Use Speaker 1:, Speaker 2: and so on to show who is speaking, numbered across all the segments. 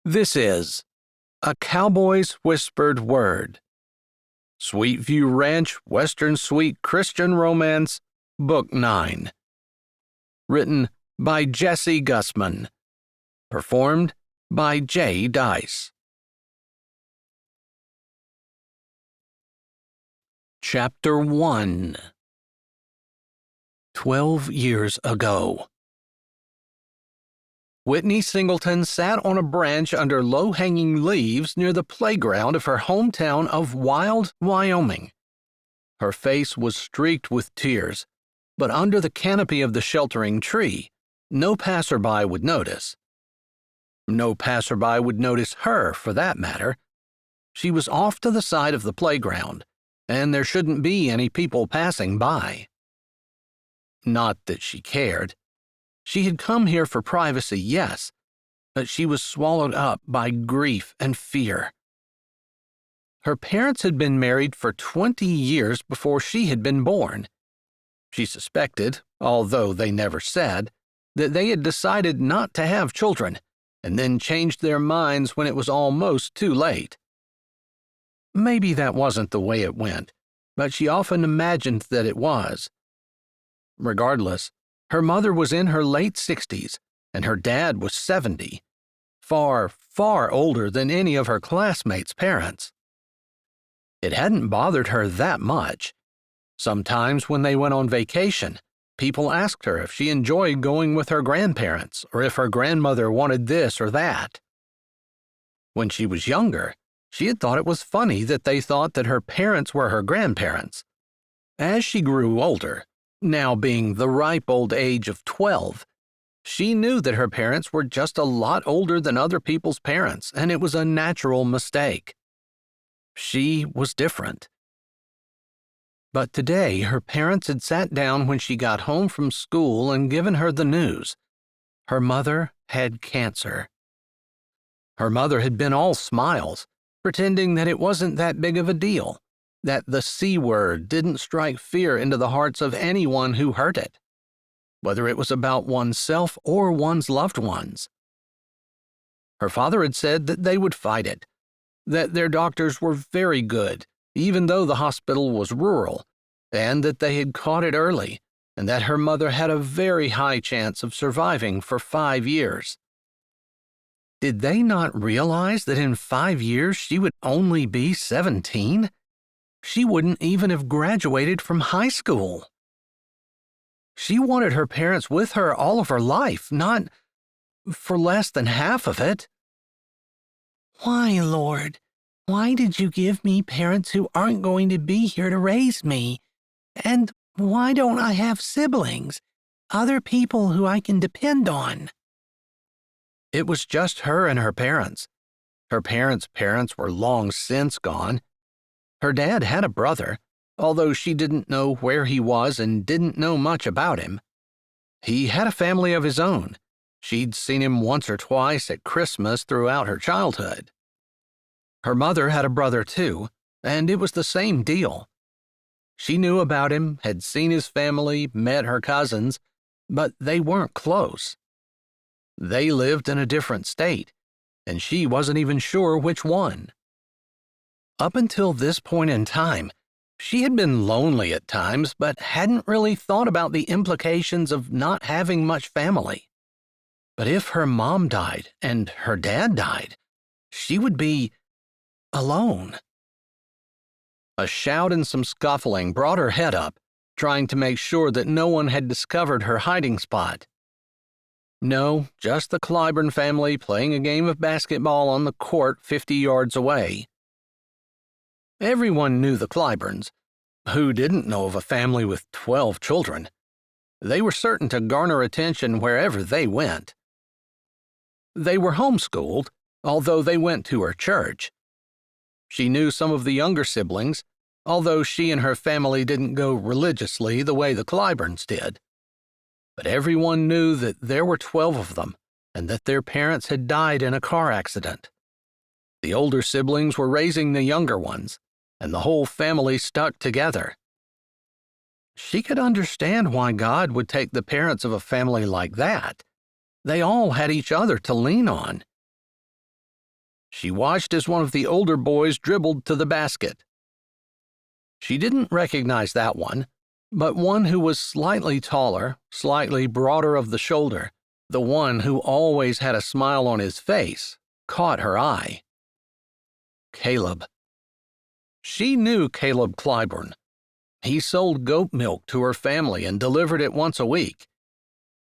Speaker 1: This is A Cowboy's Whispered Word. Sweetview Ranch Western Sweet Christian Romance, Book 9. Written by Jesse Gussman. Performed by J. Dice. Chapter 1. 12 years ago. Whitney Singleton sat on a branch under low-hanging leaves near the playground of her hometown of Wild, Wyoming. Her face was streaked with tears, but under the canopy of the sheltering tree, no passerby would notice. No passerby would notice her, for that matter. She was off to the side of the playground, and there shouldn't be any people passing by. Not that she cared. She had come here for privacy, yes, but she was swallowed up by grief and fear. Her parents had been married for 20 years before she had been born. She suspected, although they never said, that they had decided not to have children, and then changed their minds when it was almost too late. Maybe that wasn't the way it went, but she often imagined that it was. Regardless, her mother was in her late 60s, and her dad was 70, far, far older than any of her classmates' parents. It hadn't bothered her that much. Sometimes when they went on vacation, people asked her if she enjoyed going with her grandparents or if her grandmother wanted this or that. When she was younger, she had thought it was funny that they thought that her parents were her grandparents. As she grew older, now being the ripe old age of 12, she knew that her parents were just a lot older than other people's parents, and it was a natural mistake. She was different. But today, her parents had sat down when she got home from school and given her the news. Her mother had cancer. Her mother had been all smiles, pretending that it wasn't that big of a deal, that the C word didn't strike fear into the hearts of anyone who heard it, whether it was about oneself or one's loved ones. Her father had said that they would fight it, that their doctors were very good, even though the hospital was rural, and that they had caught it early, and that her mother had a very high chance of surviving for 5 years. Did they not realize that in 5 years she would only be 17? She wouldn't even have graduated from high school. She wanted her parents with her all of her life, not for less than half of it. Why, Lord? Why did you give me parents who aren't going to be here to raise me? And why don't I have siblings, other people who I can depend on? It was just her and her parents. Her parents' parents were long since gone. Her dad had a brother, although she didn't know where he was and didn't know much about him. He had a family of his own. She'd seen him once or twice at Christmas throughout her childhood. Her mother had a brother too, and it was the same deal. She knew about him, had seen his family, met her cousins, but they weren't close. They lived in a different state, and she wasn't even sure which one. Up until this point in time, she had been lonely at times, but hadn't really thought about the implications of not having much family. But if her mom died and her dad died, she would be alone. A shout and some scuffling brought her head up, trying to make sure that no one had discovered her hiding spot. No, just the Clyburn family playing a game of basketball on the court 50 yards away. Everyone knew the Clyburns. Who didn't know of a family with 12 children? They were certain to garner attention wherever they went. They were homeschooled, although they went to her church. She knew some of the younger siblings, although she and her family didn't go religiously the way the Clyburns did. But everyone knew that there were 12 of them, and that their parents had died in a car accident. The older siblings were raising the younger ones, and the whole family stuck together. She could understand why God would take the parents of a family like that. They all had each other to lean on. She watched as one of the older boys dribbled to the basket. She didn't recognize that one, but one who was slightly taller, slightly broader of the shoulder, the one who always had a smile on his face, caught her eye. Caleb. She knew Caleb Clyburn. He sold goat milk to her family and delivered it once a week.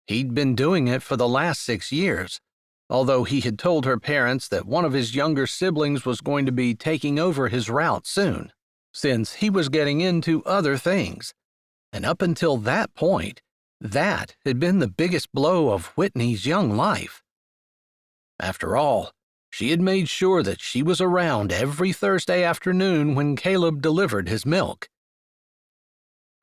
Speaker 1: He'd been doing it for the last 6 years, although he had told her parents that one of his younger siblings was going to be taking over his route soon, since he was getting into other things. And up until that point, that had been the biggest blow of Whitney's young life. After all, she had made sure that she was around every Thursday afternoon when Caleb delivered his milk.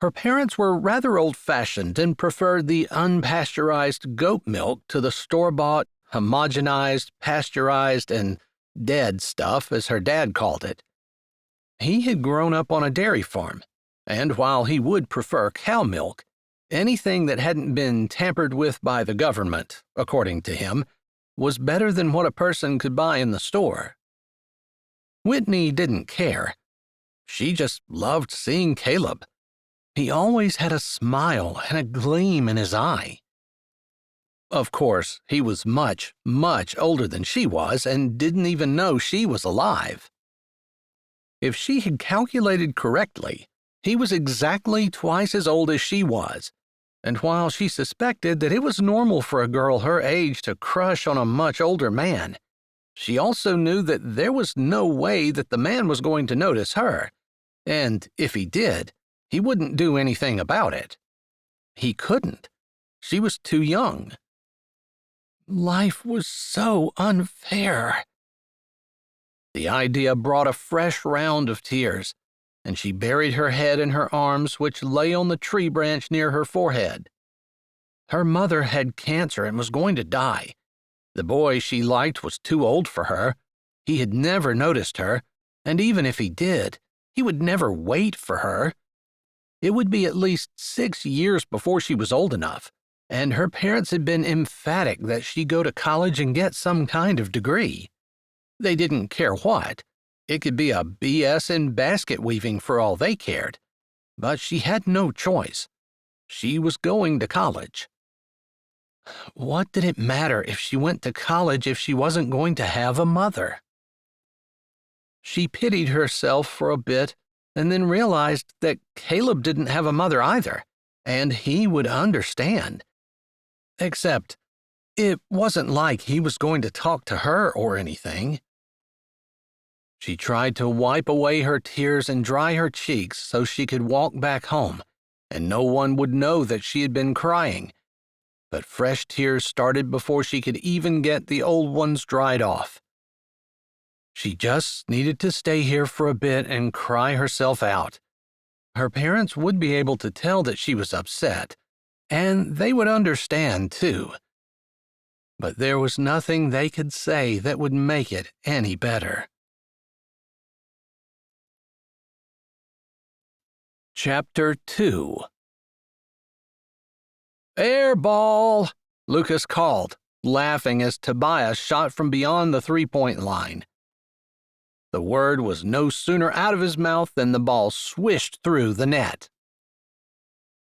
Speaker 1: Her parents were rather old-fashioned and preferred the unpasteurized goat milk to the store-bought, homogenized, pasteurized, and dead stuff, as her dad called it. He had grown up on a dairy farm, and while he would prefer cow milk, anything that hadn't been tampered with by the government, according to him, was better than what a person could buy in the store. Whitney didn't care. She just loved seeing Caleb. He always had a smile and a gleam in his eye. Of course, he was much, much older than she was and didn't even know she was alive. If she had calculated correctly, he was exactly twice as old as she was, and while she suspected that it was normal for a girl her age to crush on a much older man, she also knew that there was no way that the man was going to notice her, and if he did, he wouldn't do anything about it. He couldn't. She was too young. Life was so unfair. The idea brought a fresh round of tears, and she buried her head in her arms, which lay on the tree branch near her forehead. Her mother had cancer and was going to die. The boy she liked was too old for her. He had never noticed her, and even if he did, he would never wait for her. It would be at least 6 years before she was old enough, and her parents had been emphatic that she go to college and get some kind of degree. They didn't care what. It could be a BS in basket weaving for all they cared. But she had no choice. She was going to college. What did it matter if she went to college if she wasn't going to have a mother? She pitied herself for a bit and then realized that Caleb didn't have a mother either, and he would understand. Except, it wasn't like he was going to talk to her or anything. She tried to wipe away her tears and dry her cheeks so she could walk back home, and no one would know that she had been crying. But fresh tears started before she could even get the old ones dried off. She just needed to stay here for a bit and cry herself out. Her parents would be able to tell that she was upset, and they would understand, too. But there was nothing they could say that would make it any better. Chapter 2. "Air ball!" Lucas called, laughing as Tobias shot from beyond the three-point line. The word was no sooner out of his mouth than the ball swished through the net.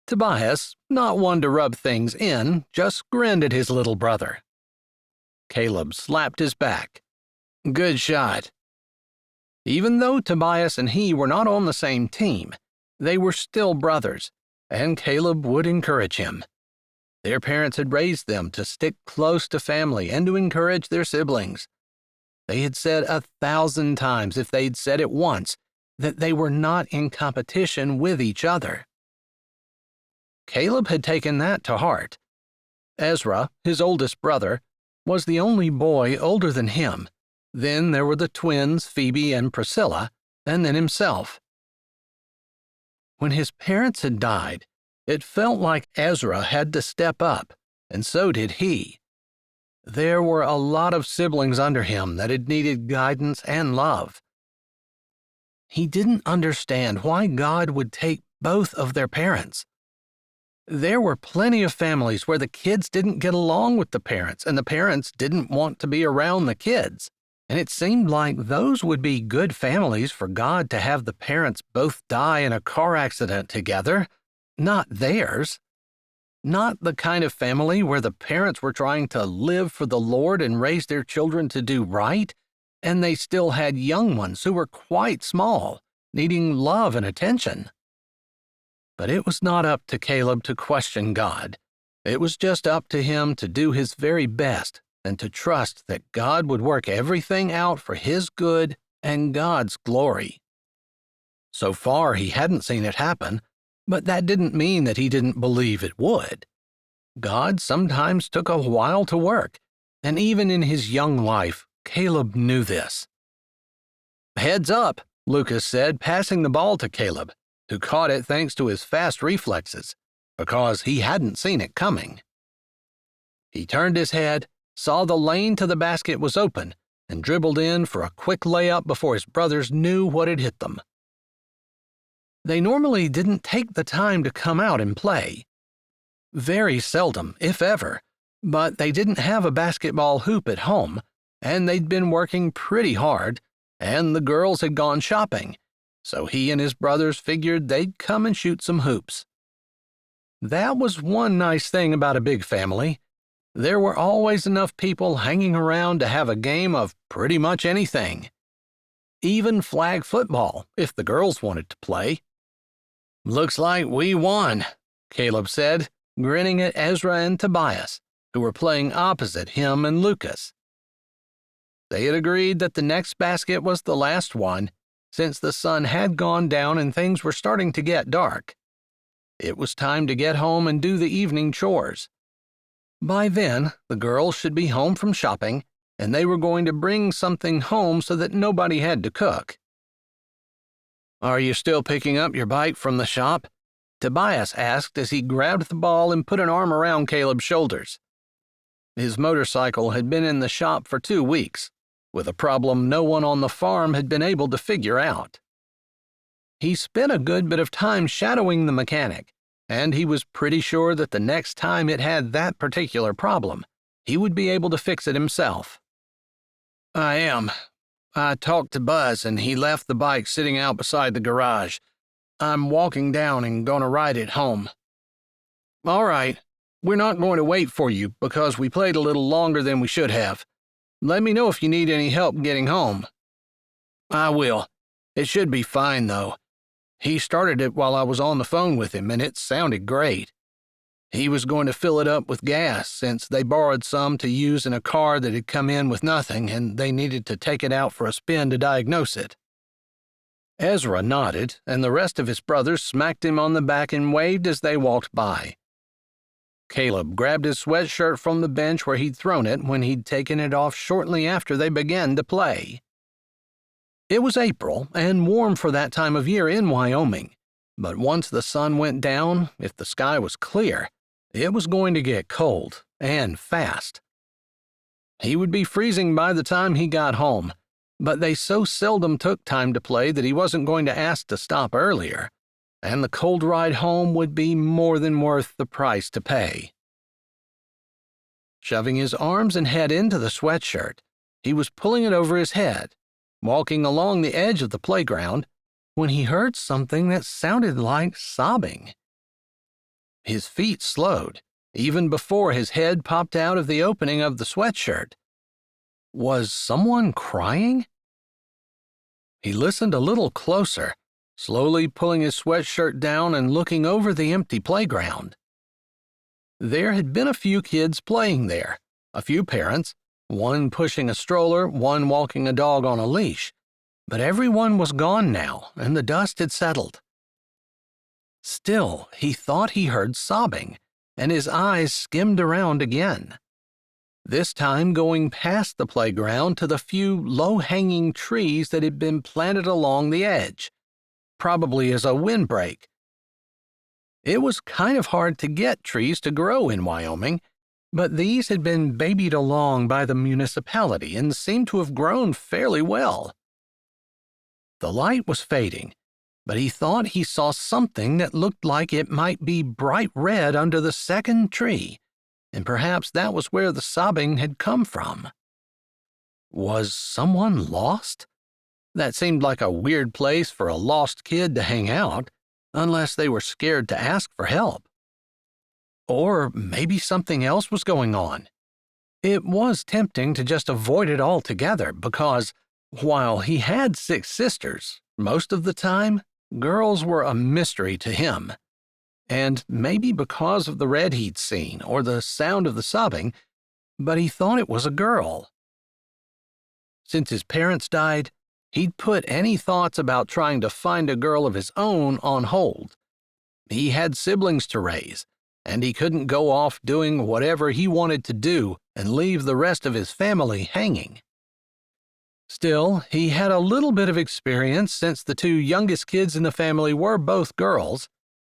Speaker 1: Tobias, not one to rub things in, just grinned at his little brother. Caleb slapped his back. "Good shot." Even though Tobias and he were not on the same team, they were still brothers, and Caleb would encourage him. Their parents had raised them to stick close to family and to encourage their siblings. They had said 1,000 times, if they'd said it once, that they were not in competition with each other. Caleb had taken that to heart. Ezra, his oldest brother, was the only boy older than him. Then there were the twins, Phoebe and Priscilla, and then himself. When his parents had died, it felt like Ezra had to step up, and so did he. There were a lot of siblings under him that had needed guidance and love. He didn't understand why God would take both of their parents. There were plenty of families where the kids didn't get along with the parents, and the parents didn't want to be around the kids. and it seemed like those would be good families for God to have the parents both die in a car accident together, not theirs. Not the kind of family where the parents were trying to live for the Lord and raise their children to do right, and they still had young ones who were quite small, needing love and attention. But it was not up to Caleb to question God. It was just up to him to do his very best and to trust that God would work everything out for his good and God's glory. So far, he hadn't seen it happen, but that didn't mean that he didn't believe it would. God sometimes took a while to work, and even in his young life, Caleb knew this. "Heads up," Lucas said, passing the ball to Caleb, who caught it thanks to his fast reflexes, because he hadn't seen it coming. He turned his head, saw the lane to the basket was open, and dribbled in for a quick layup before his brothers knew what had hit them. They normally didn't take the time to come out and play. Very seldom, if ever, but they didn't have a basketball hoop at home, and they'd been working pretty hard, and the girls had gone shopping, so he and his brothers figured they'd come and shoot some hoops. That was one nice thing about a big family. There were always enough people hanging around to have a game of pretty much anything. Even flag football, if the girls wanted to play. "Looks like we won," Caleb said, grinning at Ezra and Tobias, who were playing opposite him and Lucas. They had agreed that the next basket was the last one, since the sun had gone down and things were starting to get dark. It was time to get home and do the evening chores. By then, the girls should be home from shopping, and they were going to bring something home so that nobody had to cook. "Are you still picking up your bike from the shop?" Tobias asked as he grabbed the ball and put an arm around Caleb's shoulders. His motorcycle had been in the shop for 2 weeks, with a problem no one on the farm had been able to figure out. He spent a good bit of time shadowing the mechanic, and he was pretty sure that the next time it had that particular problem, he would be able to fix it himself. "I am. I talked to Buzz, and he left the bike sitting out beside the garage. I'm walking down and going to ride it home." "All right. We're not going to wait for you because we played a little longer than we should have. Let me know if you need any help getting home." "I will. It should be fine, though. He started it while I was on the phone with him, and it sounded great. He was going to fill it up with gas since they borrowed some to use in a car that had come in with nothing, and they needed to take it out for a spin to diagnose it." Ezra nodded, and the rest of his brothers smacked him on the back and waved as they walked by. Caleb grabbed his sweatshirt from the bench where he'd thrown it when he'd taken it off shortly after they began to play. It was April and warm for that time of year in Wyoming, but once the sun went down, if the sky was clear, it was going to get cold, and fast. He would be freezing by the time he got home, but they so seldom took time to play that he wasn't going to ask to stop earlier, and the cold ride home would be more than worth the price to pay. Shoving his arms and head into the sweatshirt, he was pulling it over his head, walking along the edge of the playground, when he heard something that sounded like sobbing. His feet slowed, even before his head popped out of the opening of the sweatshirt. Was someone crying? He listened a little closer, slowly pulling his sweatshirt down and looking over the empty playground. There had been a few kids playing there, a few parents, one pushing a stroller, one walking a dog on a leash, but everyone was gone now, and the dust had settled. Still, he thought he heard sobbing, and his eyes skimmed around again, this time going past the playground to the few low-hanging trees that had been planted along the edge, probably as a windbreak. It was kind of hard to get trees to grow in Wyoming, but these had been babied along by the municipality and seemed to have grown fairly well. The light was fading, but he thought he saw something that looked like it might be bright red under the second tree, and perhaps that was where the sobbing had come from. Was someone lost? That seemed like a weird place for a lost kid to hang out, unless they were scared to ask for help. Or maybe something else was going on. It was tempting to just avoid it altogether because, while he had 6 sisters, most of the time, girls were a mystery to him. And maybe because of the red he'd seen or the sound of the sobbing, but he thought it was a girl. Since his parents died, he'd put any thoughts about trying to find a girl of his own on hold. He had siblings to raise, and he couldn't go off doing whatever he wanted to do and leave the rest of his family hanging. Still, he had a little bit of experience since the 2 youngest kids in the family were both girls,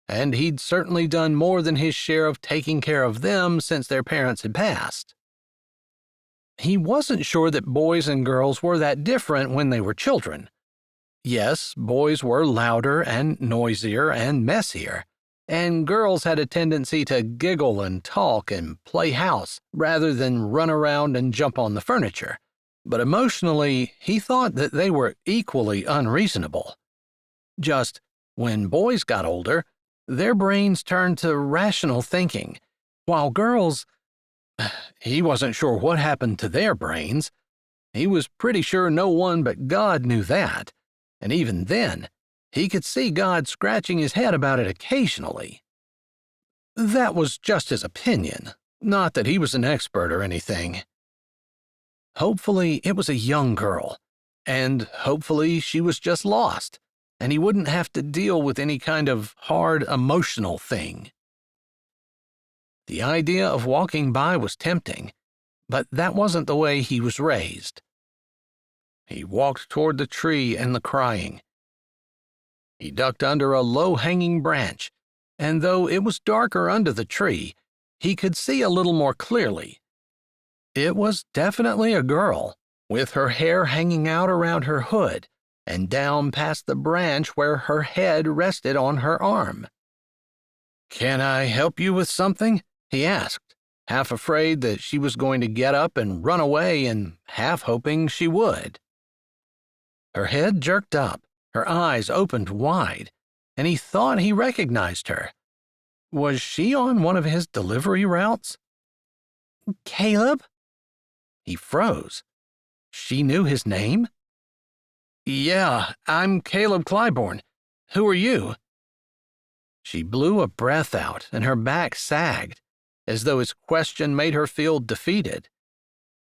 Speaker 1: and he'd certainly done more than his share of taking care of them since their parents had passed. He wasn't sure that boys and girls were that different when they were children. Yes, boys were louder and noisier and messier, and girls had a tendency to giggle and talk and play house rather than run around and jump on the furniture. But emotionally, he thought that they were equally unreasonable. Just, when boys got older, their brains turned to rational thinking, while girls, he wasn't sure what happened to their brains. He was pretty sure no one but God knew that, and even then, he could see God scratching his head about it occasionally. That was just his opinion, not that he was an expert or anything. Hopefully, it was a young girl, and hopefully she was just lost, and he wouldn't have to deal with any kind of hard emotional thing. The idea of walking by was tempting, but that wasn't the way he was raised. He walked toward the tree and the crying. He ducked under a low-hanging branch, and though it was darker under the tree, he could see a little more clearly. It was definitely a girl, with her hair hanging out around her hood and down past the branch where her head rested on her arm. "Can I help you with something?" he asked, half afraid that she was going to get up and run away and half hoping she would. Her head jerked up, her eyes opened wide, and he thought he recognized her. Was she on one of his delivery routes? "Caleb?" He froze. She knew his name? "Yeah, I'm Caleb Clybourne. Who are you?" She blew a breath out, and her back sagged, as though his question made her feel defeated.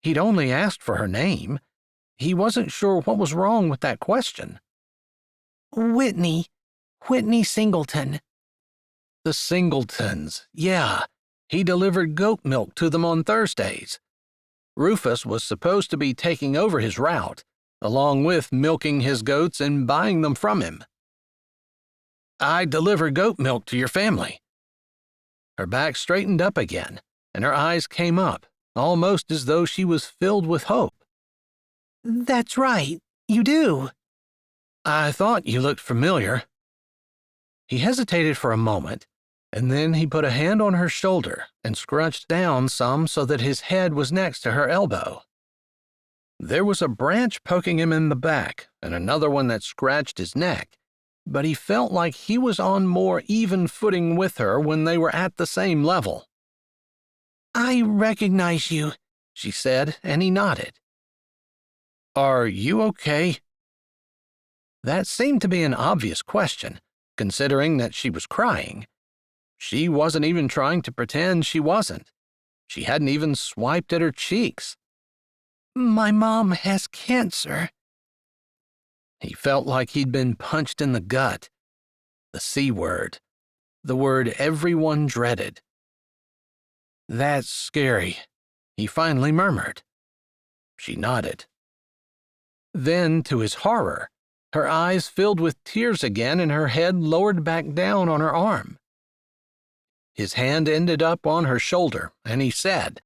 Speaker 1: He'd only asked for her name. He wasn't sure what was wrong with that question. Whitney Singleton." The Singletons, yeah. He delivered goat milk to them on Thursdays. Rufus was supposed to be taking over his route, along with milking his goats and buying them from him. "I deliver goat milk to your family." Her back straightened up again, and her eyes came up, almost as though she was filled with hope. "That's right, you do." "I thought you looked familiar." He hesitated for a moment, and then he put a hand on her shoulder and scrunched down some so that his head was next to her elbow. There was a branch poking him in the back and another one that scratched his neck, but he felt like he was on more even footing with her when they were at the same level. "I recognize you," she said, and he nodded. "Are you okay?" That seemed to be an obvious question, considering that she was crying. She wasn't even trying to pretend she wasn't. She hadn't even swiped at her cheeks. "My mom has cancer." He felt like he'd been punched in the gut. The C word. The word everyone dreaded. "That's scary," he finally murmured. She nodded. Then, to his horror, her eyes filled with tears again and her head lowered back down on her arm. His hand ended up on her shoulder, and he said,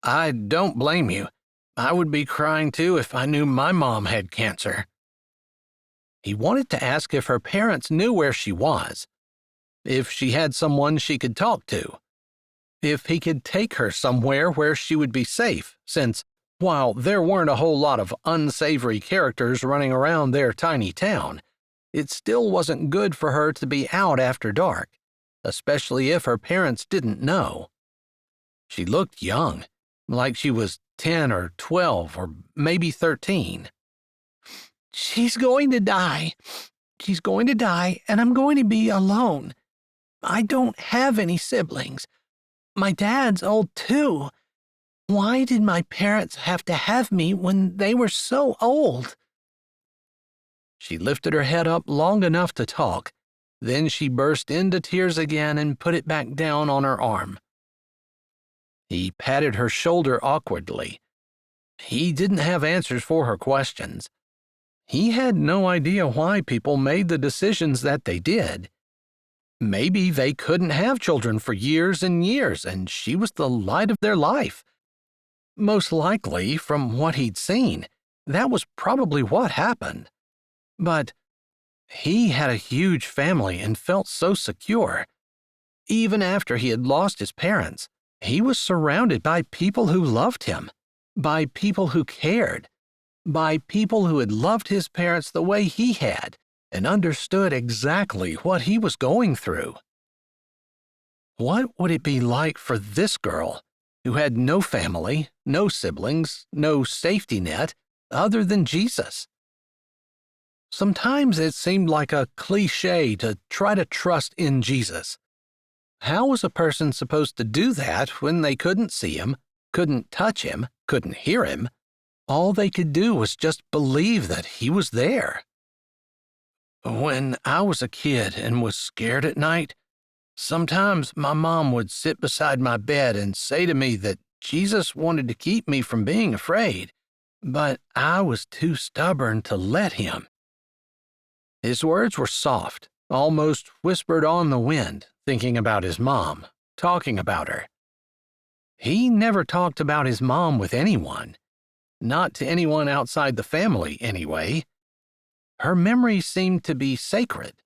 Speaker 1: "I don't blame you. I would be crying too if I knew my mom had cancer." He wanted to ask if her parents knew where she was, if she had someone she could talk to, if he could take her somewhere where she would be safe, since, While there weren't a whole lot of unsavory characters running around their tiny town, it still wasn't good for her to be out after dark, especially if her parents didn't know. She looked young, like she was 10 or 12 or maybe 13. "She's going to die. She's going to die, and I'm going to be alone. I don't have any siblings. My dad's old too. Why did my parents have to have me when they were so old?" She lifted her head up long enough to talk. Then she burst into tears again and put it back down on her arm. He patted her shoulder awkwardly. He didn't have answers for her questions. He had no idea why people made the decisions that they did. Maybe they couldn't have children for years and years, and she was the light of their life. Most likely, from what he'd seen, that was probably what happened. But he had a huge family and felt so secure. Even after he had lost his parents, he was surrounded by people who loved him, by people who cared, by people who had loved his parents the way he had and understood exactly what he was going through. What would it be like for this girl, who had no family, no siblings, no safety net, other than Jesus? Sometimes it seemed like a cliché to try to trust in Jesus. How was a person supposed to do that when they couldn't see him, couldn't touch him, couldn't hear him? All they could do was just believe that he was there. When I was a kid and was scared at night, sometimes my mom would sit beside my bed and say to me that Jesus wanted to keep me from being afraid, but I was too stubborn to let him. His words were soft, almost whispered on the wind, thinking about his mom, talking about her. He never talked about his mom with anyone. Not to anyone outside the family, anyway. Her memory seemed to be sacred.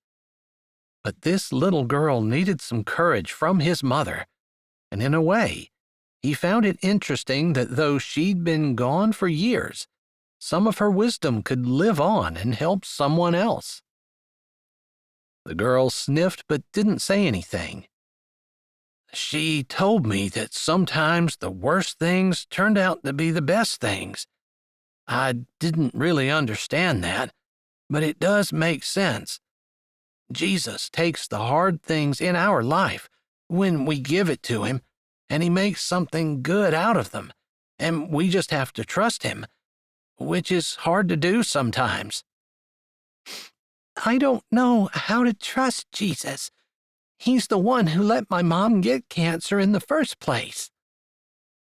Speaker 1: But this little girl needed some courage from his mother, and in a way, he found it interesting that though she'd been gone for years, some of her wisdom could live on and help someone else. The girl sniffed but didn't say anything. "She told me that sometimes the worst things turned out to be the best things. I didn't really understand that, but it does make sense. Jesus takes the hard things in our life when we give it to him, and he makes something good out of them, and we just have to trust him, which is hard to do sometimes." "I don't know how to trust Jesus. He's the one who let my mom get cancer in the first place."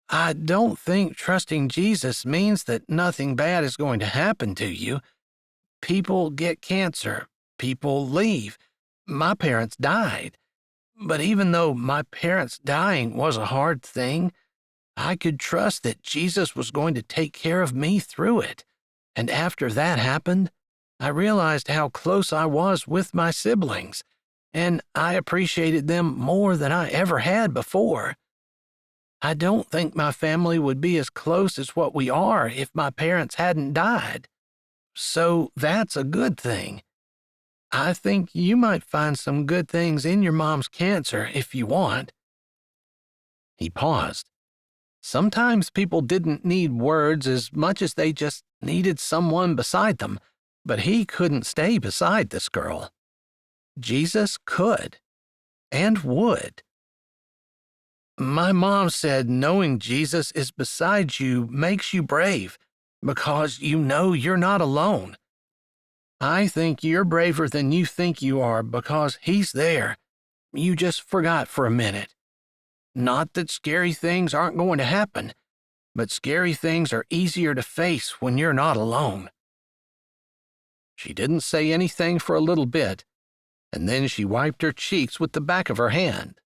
Speaker 1: "I don't think trusting Jesus means that nothing bad is going to happen to you. People get cancer. People leave. My parents died. But even though my parents dying was a hard thing, I could trust that Jesus was going to take care of me through it. And after that happened, I realized how close I was with my siblings, and I appreciated them more than I ever had before. I don't think my family would be as close as what we are if my parents hadn't died. So that's a good thing. I think you might find some good things in your mom's cancer if you want." He paused. Sometimes people didn't need words as much as they just needed someone beside them, but he couldn't stay beside this girl. Jesus could, and would. "My mom said knowing Jesus is beside you makes you brave, because you know you're not alone. I think you're braver than you think you are because he's there. You just forgot for a minute. Not that scary things aren't going to happen, but scary things are easier to face when you're not alone." She didn't say anything for a little bit, and then she wiped her cheeks with the back of her hand.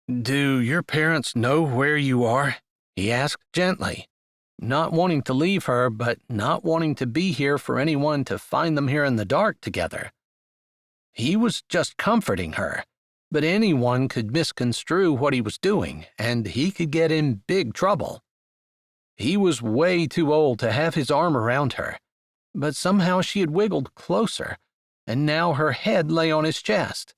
Speaker 1: "Do your parents know where you are?" he asked gently, not wanting to leave her, but not wanting to be here for anyone to find them here in the dark together. He was just comforting her, but anyone could misconstrue what he was doing, and he could get in big trouble. He was way too old to have his arm around her, but somehow she had wiggled closer, and now her head lay on his chest.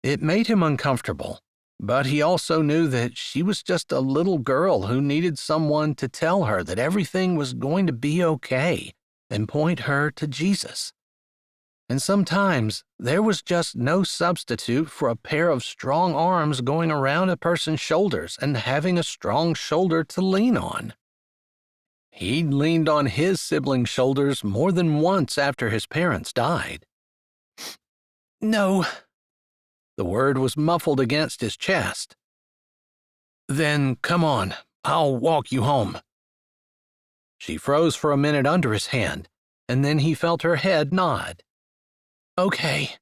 Speaker 1: It made him uncomfortable, but he also knew that she was just a little girl who needed someone to tell her that everything was going to be okay and point her to Jesus. And sometimes there was just no substitute for a pair of strong arms going around a person's shoulders and having a strong shoulder to lean on. He'd leaned on his siblings' shoulders more than once after his parents died. "No." The word was muffled against his chest. "Then come on, I'll walk you home." She froze for a minute under his hand, and then he felt her head nod. "Okay."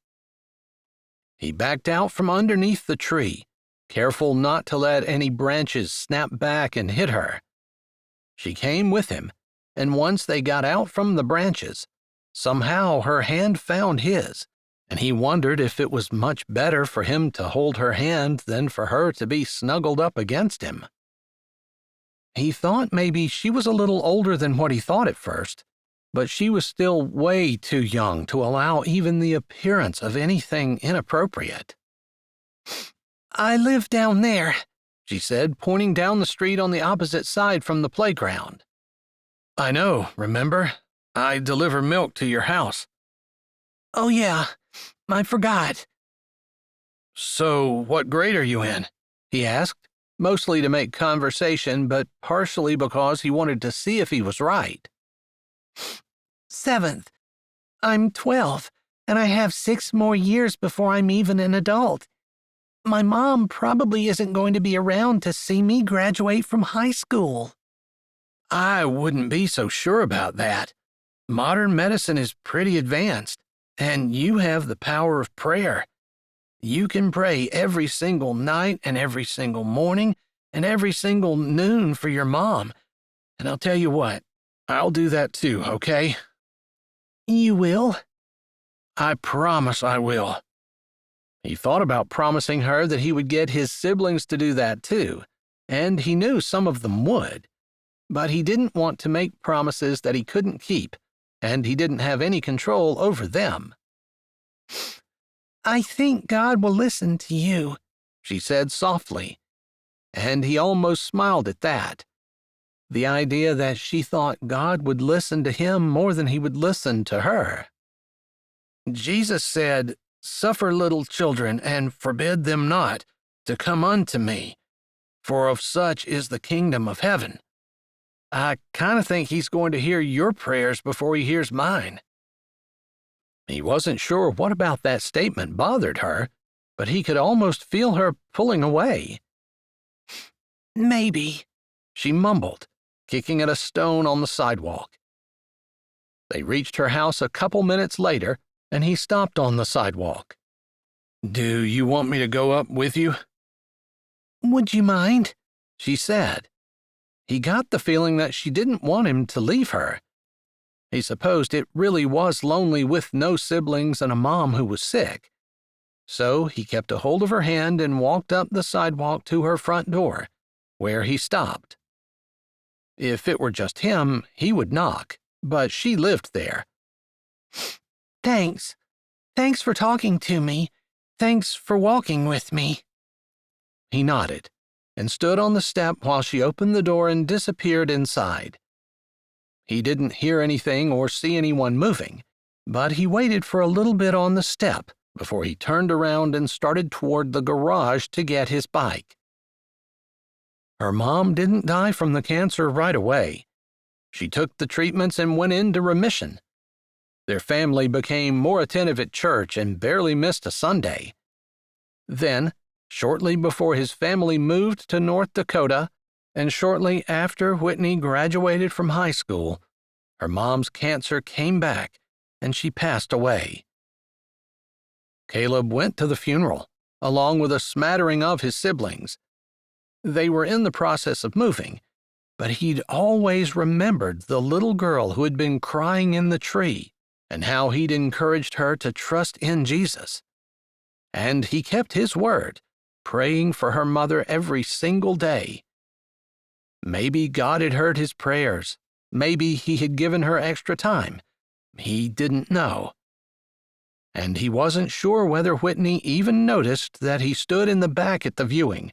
Speaker 1: He backed out from underneath the tree, careful not to let any branches snap back and hit her. She came with him, and once they got out from the branches, somehow her hand found his, and he wondered if it was much better for him to hold her hand than for her to be snuggled up against him. He thought maybe she was a little older than what he thought at first, but she was still way too young to allow even the appearance of anything inappropriate. "I live down there," she said, pointing down the street on the opposite side from the playground. "I know, remember? I deliver milk to your house." "Oh yeah, I forgot." "So what grade are you in?" he asked, mostly to make conversation, but partially because he wanted to see if he was right. "7th. I'm 12, and I have 6 more years before I'm even an adult. My mom probably isn't going to be around to see me graduate from high school." "I wouldn't be so sure about that. Modern medicine is pretty advanced, and you have the power of prayer. You can pray every single night and every single morning and every single noon for your mom. And I'll tell you what, I'll do that too, okay?" "You will?" "I promise I will." He thought about promising her that he would get his siblings to do that too, and he knew some of them would, but he didn't want to make promises that he couldn't keep, and he didn't have any control over them. "I think God will listen to you," she said softly, and he almost smiled at that. The idea that she thought God would listen to him more than he would listen to her. "Jesus said, 'Suffer little children, and forbid them not, to come unto me, for of such is the kingdom of heaven.' I kind of think he's going to hear your prayers before he hears mine." He wasn't sure what about that statement bothered her, but he could almost feel her pulling away. "Maybe," she mumbled, kicking at a stone on the sidewalk. They reached her house a couple minutes later, and he stopped on the sidewalk. "Do you want me to go up with you?" "Would you mind?" she said. He got the feeling that she didn't want him to leave her. He supposed it really was lonely with no siblings and a mom who was sick. So he kept a hold of her hand and walked up the sidewalk to her front door, where he stopped. If it were just him, he would knock, but she lived there. "Thanks. Thanks for talking to me. Thanks for walking with me." He nodded and stood on the step while she opened the door and disappeared inside. He didn't hear anything or see anyone moving, but he waited for a little bit on the step before he turned around and started toward the garage to get his bike. Her mom didn't die from the cancer right away. She took the treatments and went into remission. Their family became more attentive at church and barely missed a Sunday. Then, shortly before his family moved to North Dakota, and shortly after Whitney graduated from high school, her mom's cancer came back and she passed away. Caleb went to the funeral, along with a smattering of his siblings. They were in the process of moving, but he'd always remembered the little girl who had been crying in the tree and how he'd encouraged her to trust in Jesus. And he kept his word, praying for her mother every single day. Maybe God had heard his prayers. Maybe he had given her extra time. He didn't know. And he wasn't sure whether Whitney even noticed that he stood in the back at the viewing,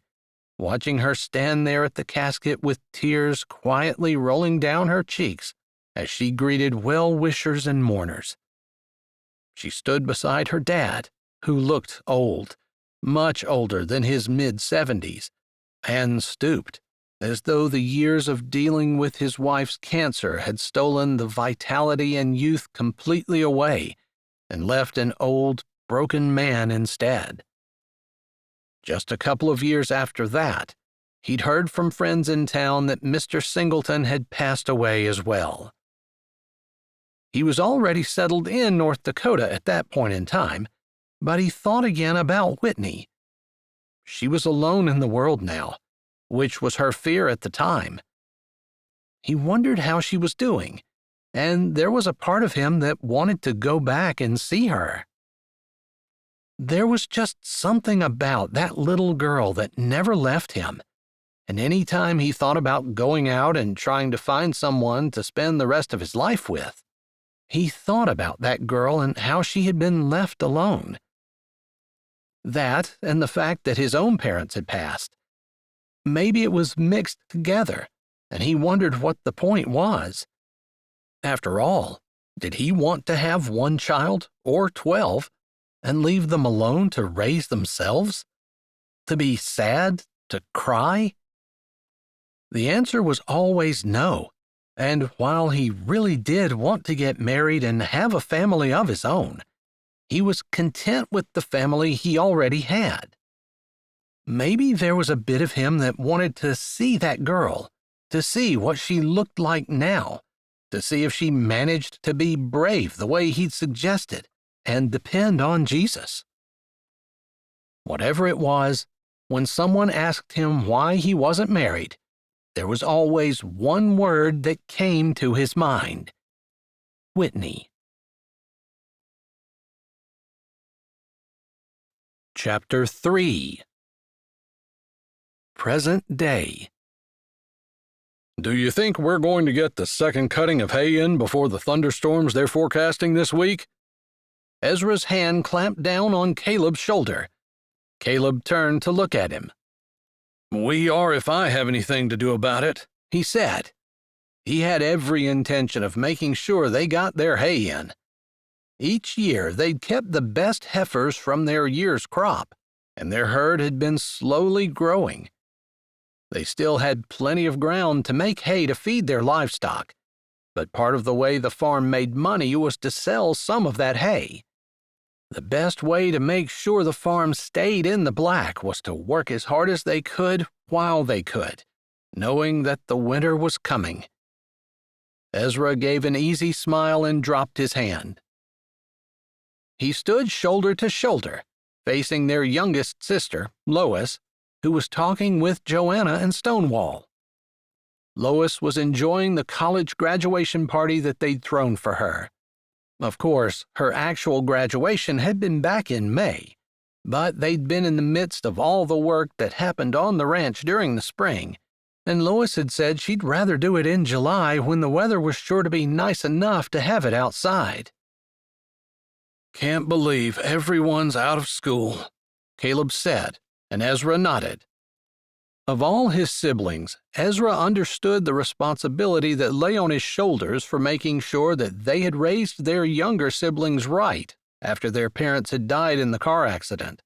Speaker 1: watching her stand there at the casket with tears quietly rolling down her cheeks as she greeted well-wishers and mourners. She stood beside her dad, who looked old, much older than his mid-70s, and stooped, as though the years of dealing with his wife's cancer had stolen the vitality and youth completely away and left an old, broken man instead. Just a couple of years after that, he'd heard from friends in town that Mr. Singleton had passed away as well. He was already settled in North Dakota at that point in time, but he thought again about Whitney. She was alone in the world now, which was her fear at the time. He wondered how she was doing, and there was a part of him that wanted to go back and see her. There was just something about that little girl that never left him, and any time he thought about going out and trying to find someone to spend the rest of his life with, he thought about that girl and how she had been left alone. That and the fact that his own parents had passed. Maybe it was mixed together, and he wondered what the point was. After all, did he want to have one child, or 12, and leave them alone to raise themselves? To be sad? To cry? The answer was always no, and while he really did want to get married and have a family of his own, he was content with the family he already had. Maybe there was a bit of him that wanted to see that girl, to see what she looked like now, to see if she managed to be brave the way he'd suggested and depend on Jesus. Whatever it was, when someone asked him why he wasn't married, there was always one word that came to his mind: Whitney. Chapter 3. Present Day. Do you think we're going to get the second cutting of hay in before the thunderstorms they're forecasting this week? Ezra's hand clamped down on Caleb's shoulder. Caleb turned to look at him. We are if I have anything to do about it, he said. He had every intention of making sure they got their hay in. Each year they'd kept the best heifers from their year's crop, and their herd had been slowly growing. They still had plenty of ground to make hay to feed their livestock, but part of the way the farm made money was to sell some of that hay. The best way to make sure the farm stayed in the black was to work as hard as they could while they could, knowing that the winter was coming. Ezra gave an easy smile and dropped his hand. He stood shoulder to shoulder, facing their youngest sister, Lois, who was talking with Joanna and Stonewall. Lois was enjoying the college graduation party that they'd thrown for her. Of course, her actual graduation had been back in May, but they'd been in the midst of all the work that happened on the ranch during the spring, and Lois had said she'd rather do it in July when the weather was sure to be nice enough to have it outside. Can't believe everyone's out of school, Caleb said, and Ezra nodded. Of all his siblings, Ezra understood the responsibility that lay on his shoulders for making sure that they had raised their younger siblings right after their parents had died in the car accident.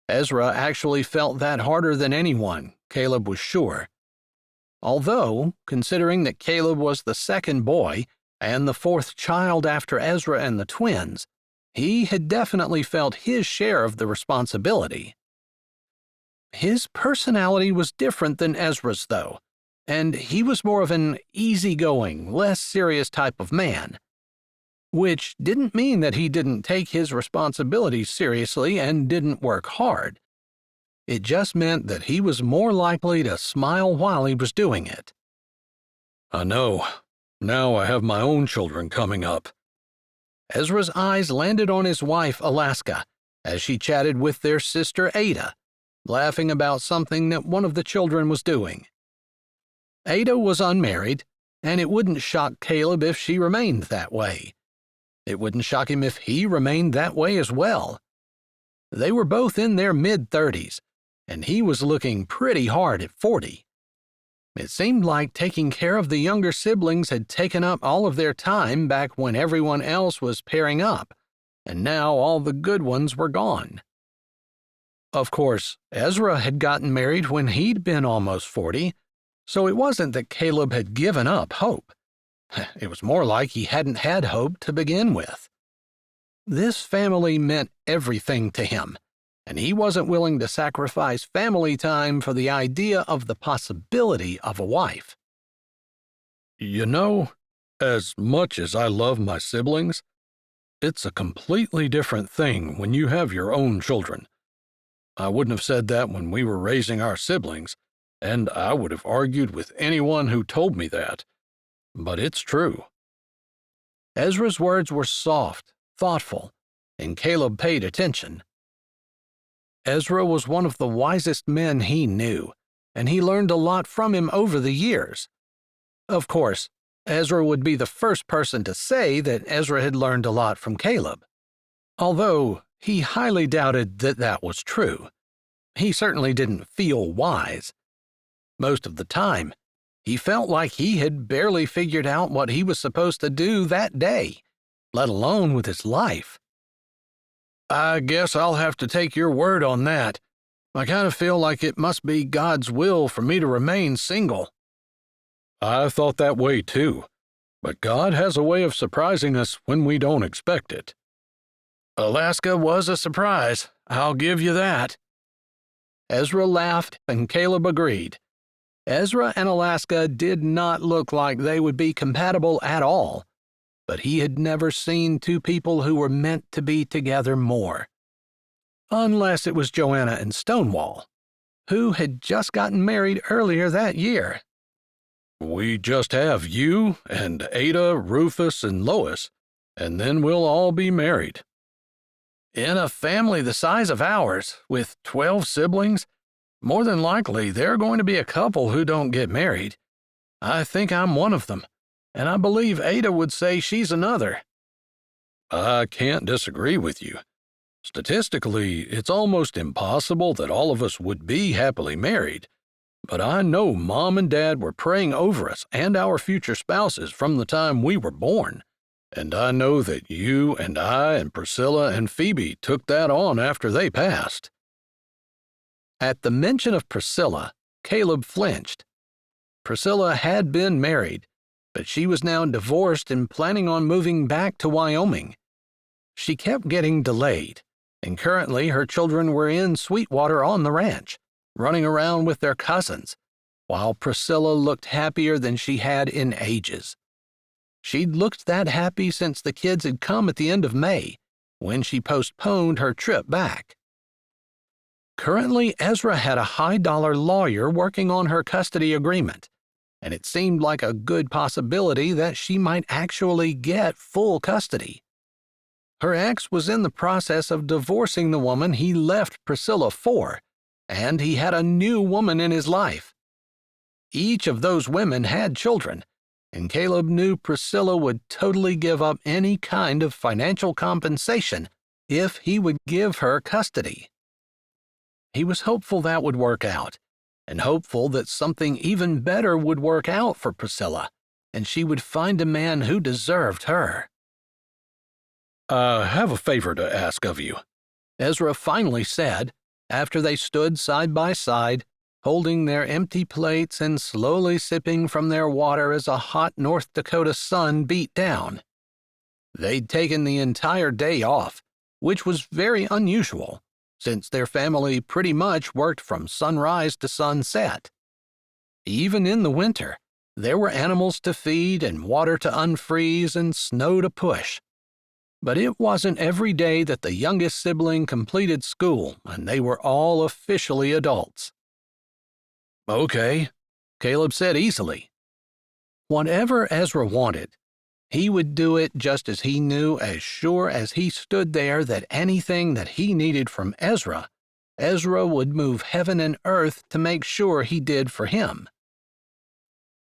Speaker 1: Ezra actually felt that harder than anyone, Caleb was sure. Although, considering that Caleb was the second boy and the fourth child after Ezra and the twins, he had definitely felt his share of the responsibility. His personality was different than Ezra's, though, and he was more of an easygoing, less serious type of man. Which didn't mean that he didn't take his responsibilities seriously and didn't work hard. It just meant that he was more likely to smile while he was doing it. I know. Now I have my own children coming up. Ezra's eyes landed on his wife, Alaska, as she chatted with their sister, Ada, laughing about something that one of the children was doing. Ada was unmarried, and it wouldn't shock Caleb if she remained that way. It wouldn't shock him if he remained that way as well. They were both in their mid-30s, and he was looking pretty hard at 40. It seemed like taking care of the younger siblings had taken up all of their time back when everyone else was pairing up, and now all the good ones were gone. Of course, Ezra had gotten married when he'd been almost 40, so it wasn't that Caleb had given up hope. It was more like he hadn't had hope to begin with. This family meant everything to him, and he wasn't willing to sacrifice family time for the idea of the possibility of a wife. You know, as much as I love my siblings, it's a completely different thing when you have your own children. I wouldn't have said that when we were raising our siblings, and I would have argued with anyone who told me that, but it's true. Ezra's words were soft, thoughtful, and Caleb paid attention. Ezra was one of the wisest men he knew, and he learned a lot from him over the years. Of course, Ezra would be the first person to say that Ezra had learned a lot from Caleb, although he highly doubted that that was true. He certainly didn't feel wise. Most of the time, he felt like he had barely figured out what he was supposed to do that day, let alone with his life. I guess I'll have to take your word on that. I kind of feel like it must be God's will for me to remain single. I thought that way too, but God has a way of surprising us when we don't expect it. Alaska was a surprise, I'll give you that. Ezra laughed and Caleb agreed. Ezra and Alaska did not look like they would be compatible at all, but he had never seen two people who were meant to be together more. Unless it was Joanna and Stonewall, who had just gotten married earlier that year. We just have you and Ada, Rufus, and Lois, and then we'll all be married. In a family the size of ours, with 12 siblings, more than likely there are going to be a couple who don't get married. I think I'm one of them, and I believe Ada would say she's another. I can't disagree with you. Statistically, it's almost impossible that all of us would be happily married, but I know Mom and Dad were praying over us and our future spouses from the time we were born, and I know that you and I and Priscilla and Phoebe took that on after they passed. At the mention of Priscilla, Caleb flinched. Priscilla had been married, but she was now divorced and planning on moving back to Wyoming. She kept getting delayed, and currently her children were in Sweetwater on the ranch, running around with their cousins, while Priscilla looked happier than she had in ages. She'd looked that happy since the kids had come at the end of May, when she postponed her trip back. Currently, Ezra had a high-dollar lawyer working on her custody agreement, and it seemed like a good possibility that she might actually get full custody. Her ex was in the process of divorcing the woman he left Priscilla for, and he had a new woman in his life. Each of those women had children, and Caleb knew Priscilla would totally give up any kind of financial compensation if he would give her custody. He was hopeful that would work out, and hopeful that something even better would work out for Priscilla, and she would find a man who deserved her. I have a favor to ask of you, Ezra finally said, after they stood side by side, holding their empty plates and slowly sipping from their water as a hot North Dakota sun beat down. They'd taken the entire day off, which was very unusual, since their family pretty much worked from sunrise to sunset. Even in the winter, there were animals to feed and water to unfreeze and snow to push. But it wasn't every day that the youngest sibling completed school and they were all officially adults. Okay, Caleb said easily. Whatever Ezra wanted, he would do it just as he knew as sure as he stood there that anything that he needed from Ezra, Ezra would move heaven and earth to make sure he did for him.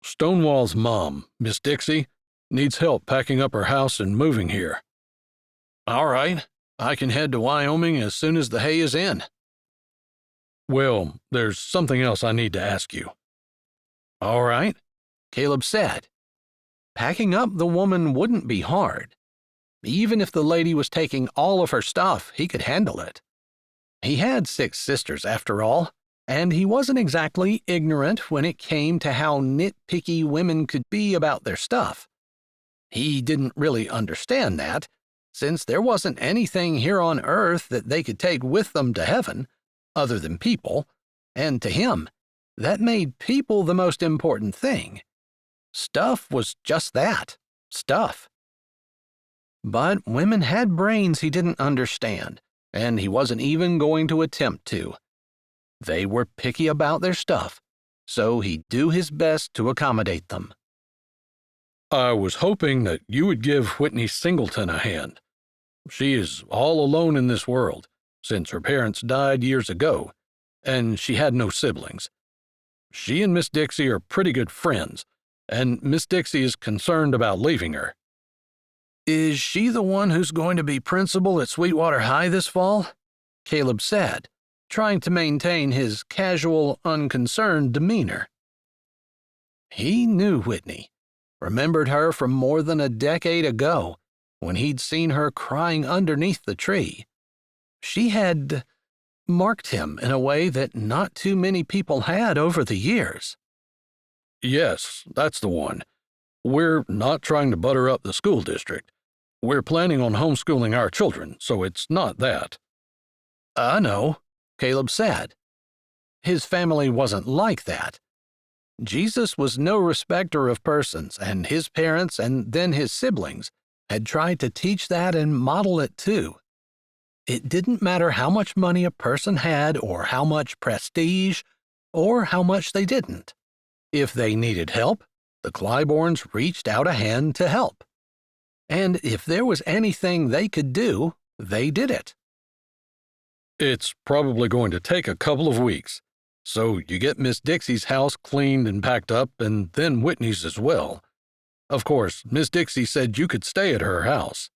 Speaker 1: Stonewall's mom, Miss Dixie, needs help packing up her house and moving here. All right, I can head to Wyoming as soon as the hay is in. Well, there's something else I need to ask you. All right, Caleb said. Packing up the woman wouldn't be hard. Even if the lady was taking all of her stuff, he could handle it. He had 6 sisters, after all, and he wasn't exactly ignorant when it came to how nitpicky women could be about their stuff. He didn't really understand that, since there wasn't anything here on earth that they could take with them to heaven, other than people, and to him, that made people the most important thing. Stuff was just that, stuff. But women had brains he didn't understand, and he wasn't even going to attempt to. They were picky about their stuff, so he'd do his best to accommodate them. I was hoping that you would give Whitney Singleton a hand. She is all alone in this world, since her parents died years ago, and she had no siblings. She and Miss Dixie are pretty good friends, and Miss Dixie is concerned about leaving her. Is she the one who's going to be principal at Sweetwater High this fall? Caleb said, trying to maintain his casual, unconcerned demeanor. He knew Whitney, remembered her from more than a decade ago, when he'd seen her crying underneath the tree. She had marked him in a way that not too many people had over the years. Yes, that's the one. We're not trying to butter up the school district. We're planning on homeschooling our children, so it's not that. I know, Caleb said. His family wasn't like that. Jesus was no respecter of persons, and his parents and then his siblings had tried to teach that and model it too. It didn't matter how much money a person had or how much prestige or how much they didn't. If they needed help, the Clybournes reached out a hand to help. And if there was anything they could do, they did it. It's probably going to take a couple of weeks, so you get Miss Dixie's house cleaned and packed up, and then Whitney's as well. Of course, Miss Dixie said you could stay at her house.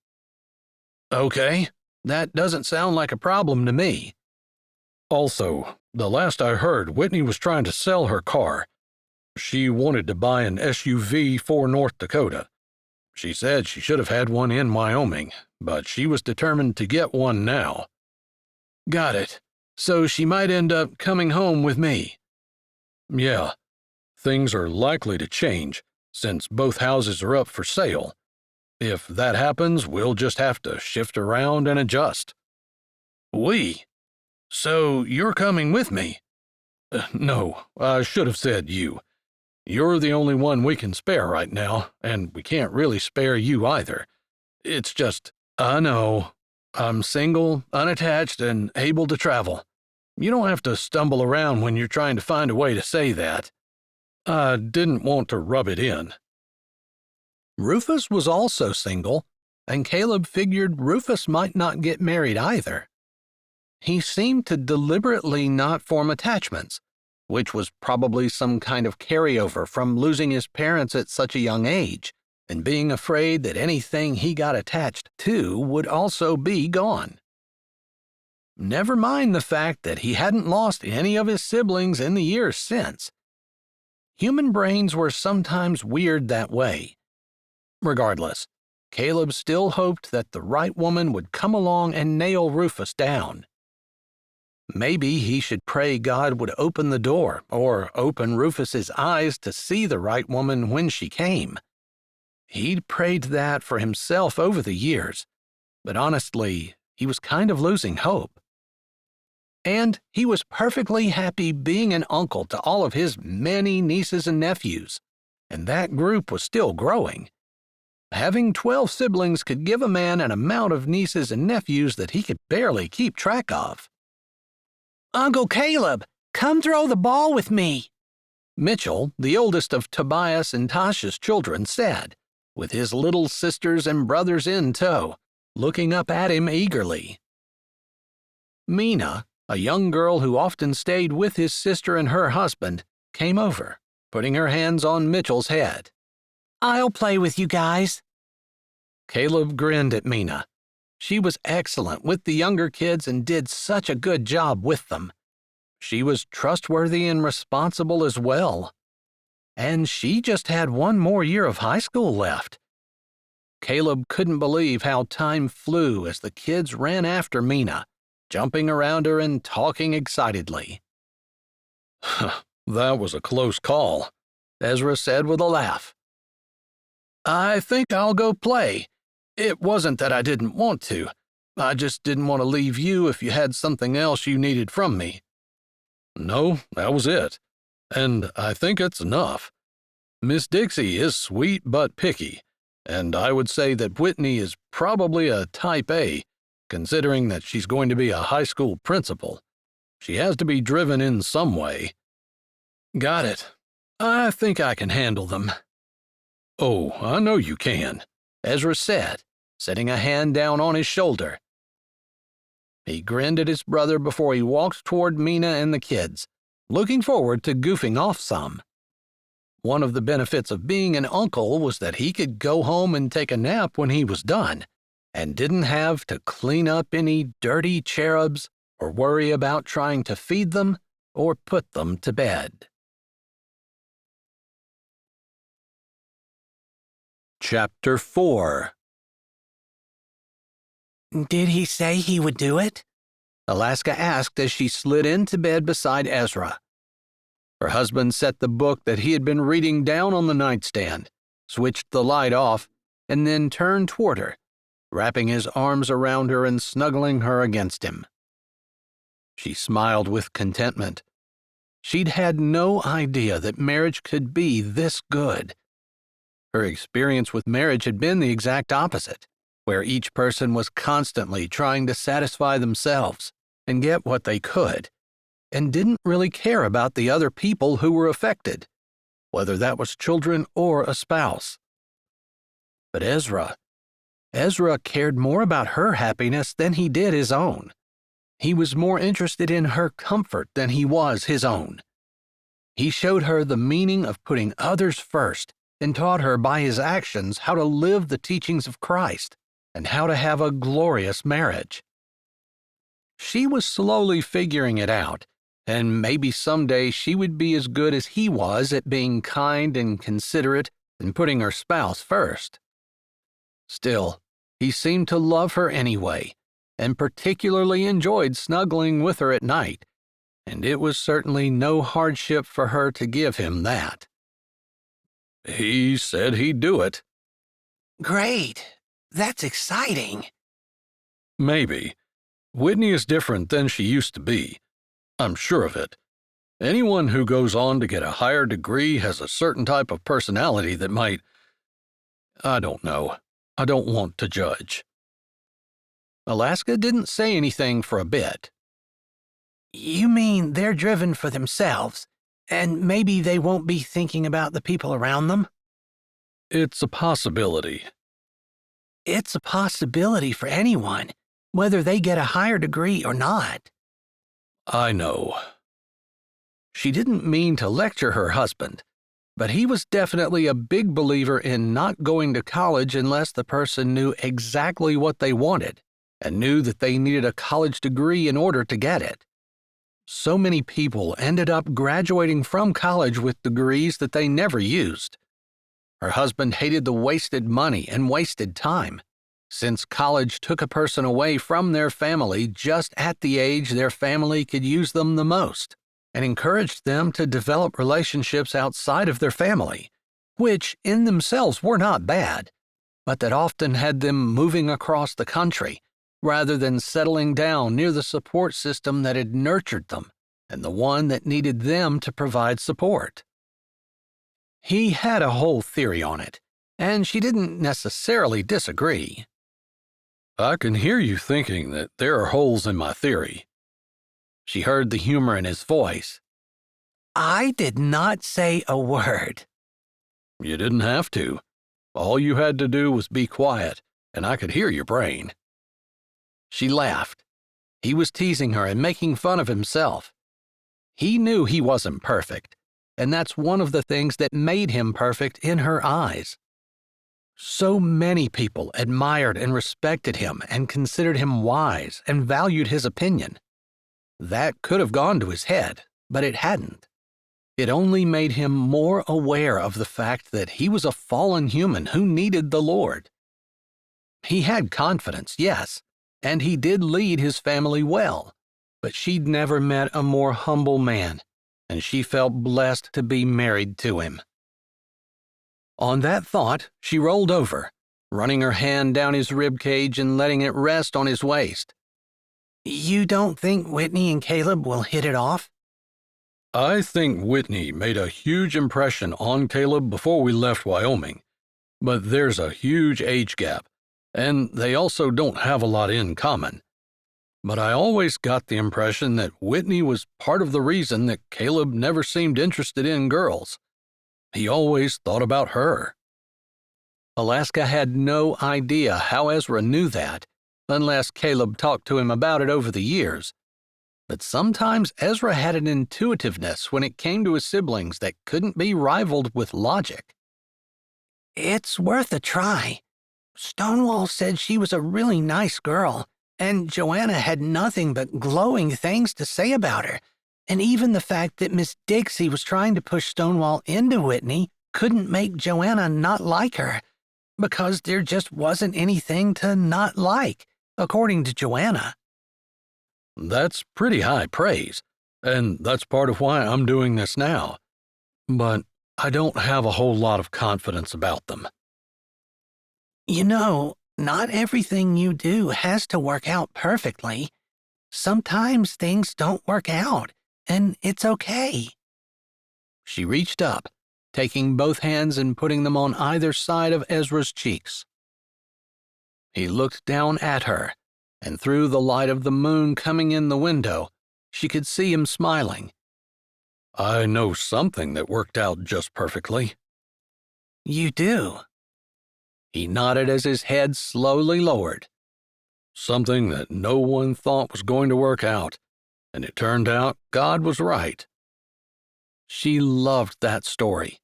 Speaker 1: Okay, that doesn't sound like a problem to me. Also, the last I heard, Whitney was trying to sell her car. She wanted to buy an SUV for North Dakota. She said she should have had one in Wyoming, but she was determined to get one now. Got it. So she might end up coming home with me. Yeah, things are likely to change, since both houses are up for sale. If that happens, we'll just have to shift around and adjust. We? So you're coming with me? No, I should have said you. You're the only one we can spare right now, and we can't really spare you either. It's just, I know, I'm single, unattached, and able to travel. You don't have to stumble around when you're trying to find a way to say that. I didn't want to rub it in. Rufus was also single, and Caleb figured Rufus might not get married either. He seemed to deliberately not form attachments, which was probably some kind of carryover from losing his parents at such a young age and being afraid that anything he got attached to would also be gone. Never mind the fact that he hadn't lost any of his siblings in the years since. Human brains were sometimes weird that way. Regardless, Caleb still hoped that the right woman would come along and nail Rufus down. Maybe he should pray God would open the door or open Rufus's eyes to see the right woman when she came. He'd prayed that for himself over the years, but honestly, he was kind of losing hope. And he was perfectly happy being an uncle to all of his many nieces and nephews, and that group was still growing. Having 12 siblings could give a man an amount of nieces and nephews that he could barely keep track of. Uncle Caleb, come throw the ball with me, Mitchell, the oldest of Tobias and Tasha's children, said, with his little sisters and brothers in tow, looking up at him eagerly. Mina, a young girl who often stayed with his sister and her husband, came over. putting her hands on Mitchell's head. "I'll play with you guys." Caleb grinned at Mina. She was excellent with the younger kids and did such a good job with them. She was trustworthy and responsible as well. And she just had one more year of high school left. Caleb couldn't believe how time flew as the kids ran after Mina, jumping around her and talking excitedly. "That was a close call," Ezra said with a laugh. "I think I'll go play. It wasn't that I didn't want to. I just didn't want to leave you if you had something else you needed from me." "No, that was it. And I think it's enough. Miss Dixie is sweet but picky, and I would say that Whitney is probably a type A, considering that she's going to be a high school principal. She has to be driven in some way." "Got it. I think I can handle them." "Oh, I know you can," Ezra said, setting a hand down on his shoulder. He grinned at his brother before he walked toward Mina and the kids, looking forward to goofing off some. One of the benefits of being an uncle was that he could go home and take a nap when he was done, and didn't have to clean up any dirty cherubs or worry about trying to feed them or put them to bed. Chapter 4. "Did he say he would do it?" Alaska asked as she slid into bed beside Ezra. Her husband set the book that he had been reading down on the nightstand, switched the light off, and then turned toward her, wrapping his arms around her and snuggling her against him. She smiled with contentment. She'd had no idea that marriage could be this good. Her experience with marriage had been the exact opposite, where each person was constantly trying to satisfy themselves and get what they could, and didn't really care about the other people who were affected, whether that was children or a spouse. But Ezra cared more about her happiness than he did his own. He was more interested in her comfort than he was his own. He showed her the meaning of putting others first and taught her by his actions how to live the teachings of Christ and how to have a glorious marriage. She was slowly figuring it out, and maybe someday she would be as good as he was at being kind and considerate and putting her spouse first. Still, he seemed to love her anyway, and particularly enjoyed snuggling with her at night, and it was certainly no hardship for her to give him that. "He said he'd do it." "Great. That's exciting." "Maybe. Whitney is different than she used to be. I'm sure of it. Anyone who goes on to get a higher degree has a certain type of personality that might... I don't know. I don't want to judge." Alaska didn't say anything for a bit. "You mean they're driven for themselves, and maybe they won't be thinking about the people around them?" "It's a possibility." "It's a possibility for anyone, whether they get a higher degree or not." "I know." She didn't mean to lecture her husband, but he was definitely a big believer in not going to college unless the person knew exactly what they wanted and knew that they needed a college degree in order to get it. So many people ended up graduating from college with degrees that they never used. Her husband hated the wasted money and wasted time, since college took a person away from their family just at the age their family could use them the most, and encouraged them to develop relationships outside of their family, which in themselves were not bad, but that often had them moving across the country rather than settling down near the support system that had nurtured them and the one that needed them to provide support. He had a whole theory on it, and she didn't necessarily disagree. "I can hear you thinking that there are holes in my theory." She heard the humor in his voice. "I did not say a word." "You didn't have to. All you had to do was be quiet, and I could hear your brain." She laughed. He was teasing her and making fun of himself. He knew he wasn't perfect, and that's one of the things that made him perfect in her eyes. So many people admired and respected him and considered him wise and valued his opinion. That could have gone to his head, but it hadn't. It only made him more aware of the fact that he was a fallen human who needed the Lord. He had confidence, yes, and he did lead his family well, but she'd never met a more humble man, and she felt blessed to be married to him. On that thought, she rolled over, running her hand down his rib cage and letting it rest on his waist. "You don't think Whitney and Caleb will hit it off?"
Speaker 2: I think Whitney made a huge impression on Caleb before we left Wyoming, but there's a huge age gap, and they also don't have a lot in common. But I always got the impression that Whitney was part of the reason that Caleb never seemed interested in girls. He always thought about her.
Speaker 1: Alaska had no idea how Ezra knew that, unless Caleb talked to him about it over the years. But sometimes Ezra had an intuitiveness when it came to his siblings that couldn't be rivaled with logic. "It's worth a try. Stonewall said she was a really nice girl, and Joanna had nothing but glowing things to say about her, and even the fact that Miss Dixie was trying to push Stonewall into Whitney couldn't make Joanna not like her, because there just wasn't anything to not like, according to Joanna."
Speaker 2: That's pretty high praise, and that's part of why I'm doing this now. But I don't have a whole lot of confidence about them.
Speaker 1: "You know, not everything you do has to work out perfectly. Sometimes things don't work out, and it's okay." She reached up, taking both hands and putting them on either side of Ezra's cheeks. He looked down at her, and through the light of the moon coming in the window, she could see him smiling.
Speaker 2: I know something that worked out just perfectly.
Speaker 1: "You do?" He nodded as his head slowly lowered.
Speaker 2: Something that no one thought was going to work out, and it turned out God was right.
Speaker 1: She loved that story.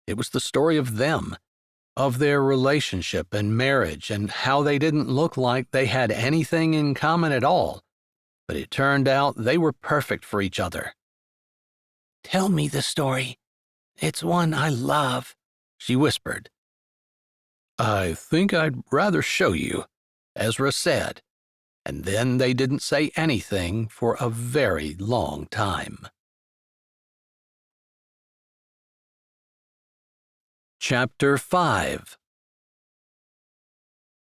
Speaker 1: It was the story of them, of their relationship and marriage, and how they didn't look like they had anything in common at all, but it turned out they were perfect for each other. "Tell me the story. It's one I love," she whispered.
Speaker 2: I think I'd rather show you,
Speaker 1: Ezra said, and then they didn't say anything for a very long time. Chapter 5.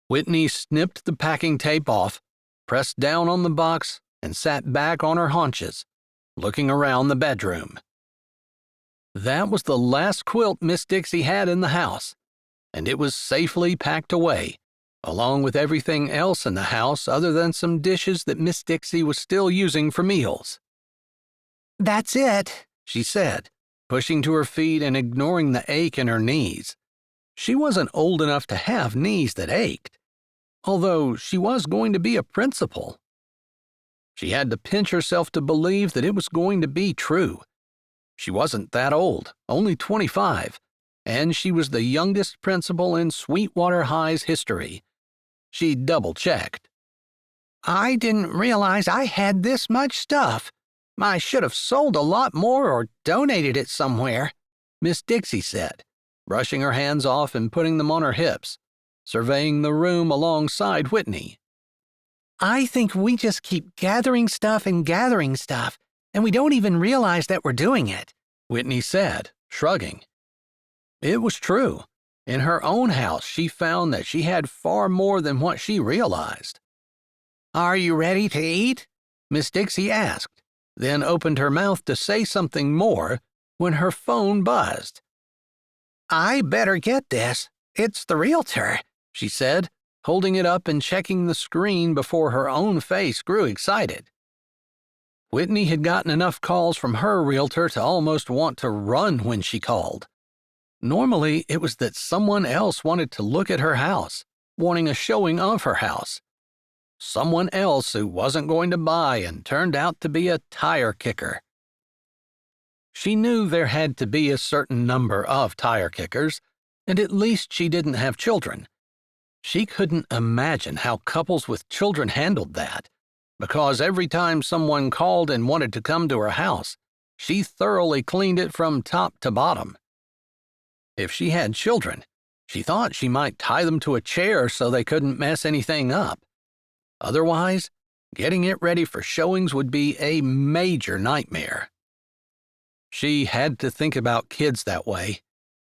Speaker 1: Whitney snipped the packing tape off, pressed down on the box, and sat back on her haunches, looking around the bedroom. That was the last quilt Miss Dixie had in the house, and it was safely packed away, along with everything else in the house other than some dishes that Miss Dixie was still using for meals. "That's it," she said, pushing to her feet and ignoring the ache in her knees. She wasn't old enough to have knees that ached, although she was going to be a principal. She had to pinch herself to believe that it was going to be true. She wasn't that old, only 25, and she was the youngest principal in Sweetwater High's history. She double-checked. "I didn't realize I had this much stuff. I should have sold a lot more or donated it somewhere," Miss Dixie said, brushing her hands off and putting them on her hips, surveying the room alongside Whitney. "I think we just keep gathering stuff, and we don't even realize that we're doing it," Whitney said, shrugging. It was true. In her own house, she found that she had far more than what she realized. "Are you ready to eat?" Miss Dixie asked, then opened her mouth to say something more when her phone buzzed. "I better get this. It's the realtor," she said, holding it up and checking the screen before her own face grew excited. Whitney had gotten enough calls from her realtor to almost want to run when she called. Normally, it was that someone else wanted to look at her house, wanting a showing of her house. Someone else who wasn't going to buy and turned out to be a tire kicker. She knew there had to be a certain number of tire kickers, and at least she didn't have children. She couldn't imagine how couples with children handled that, because every time someone called and wanted to come to her house, she thoroughly cleaned it from top to bottom. If she had children, she thought she might tie them to a chair so they couldn't mess anything up. Otherwise, getting it ready for showings would be a major nightmare. She had to think about kids that way.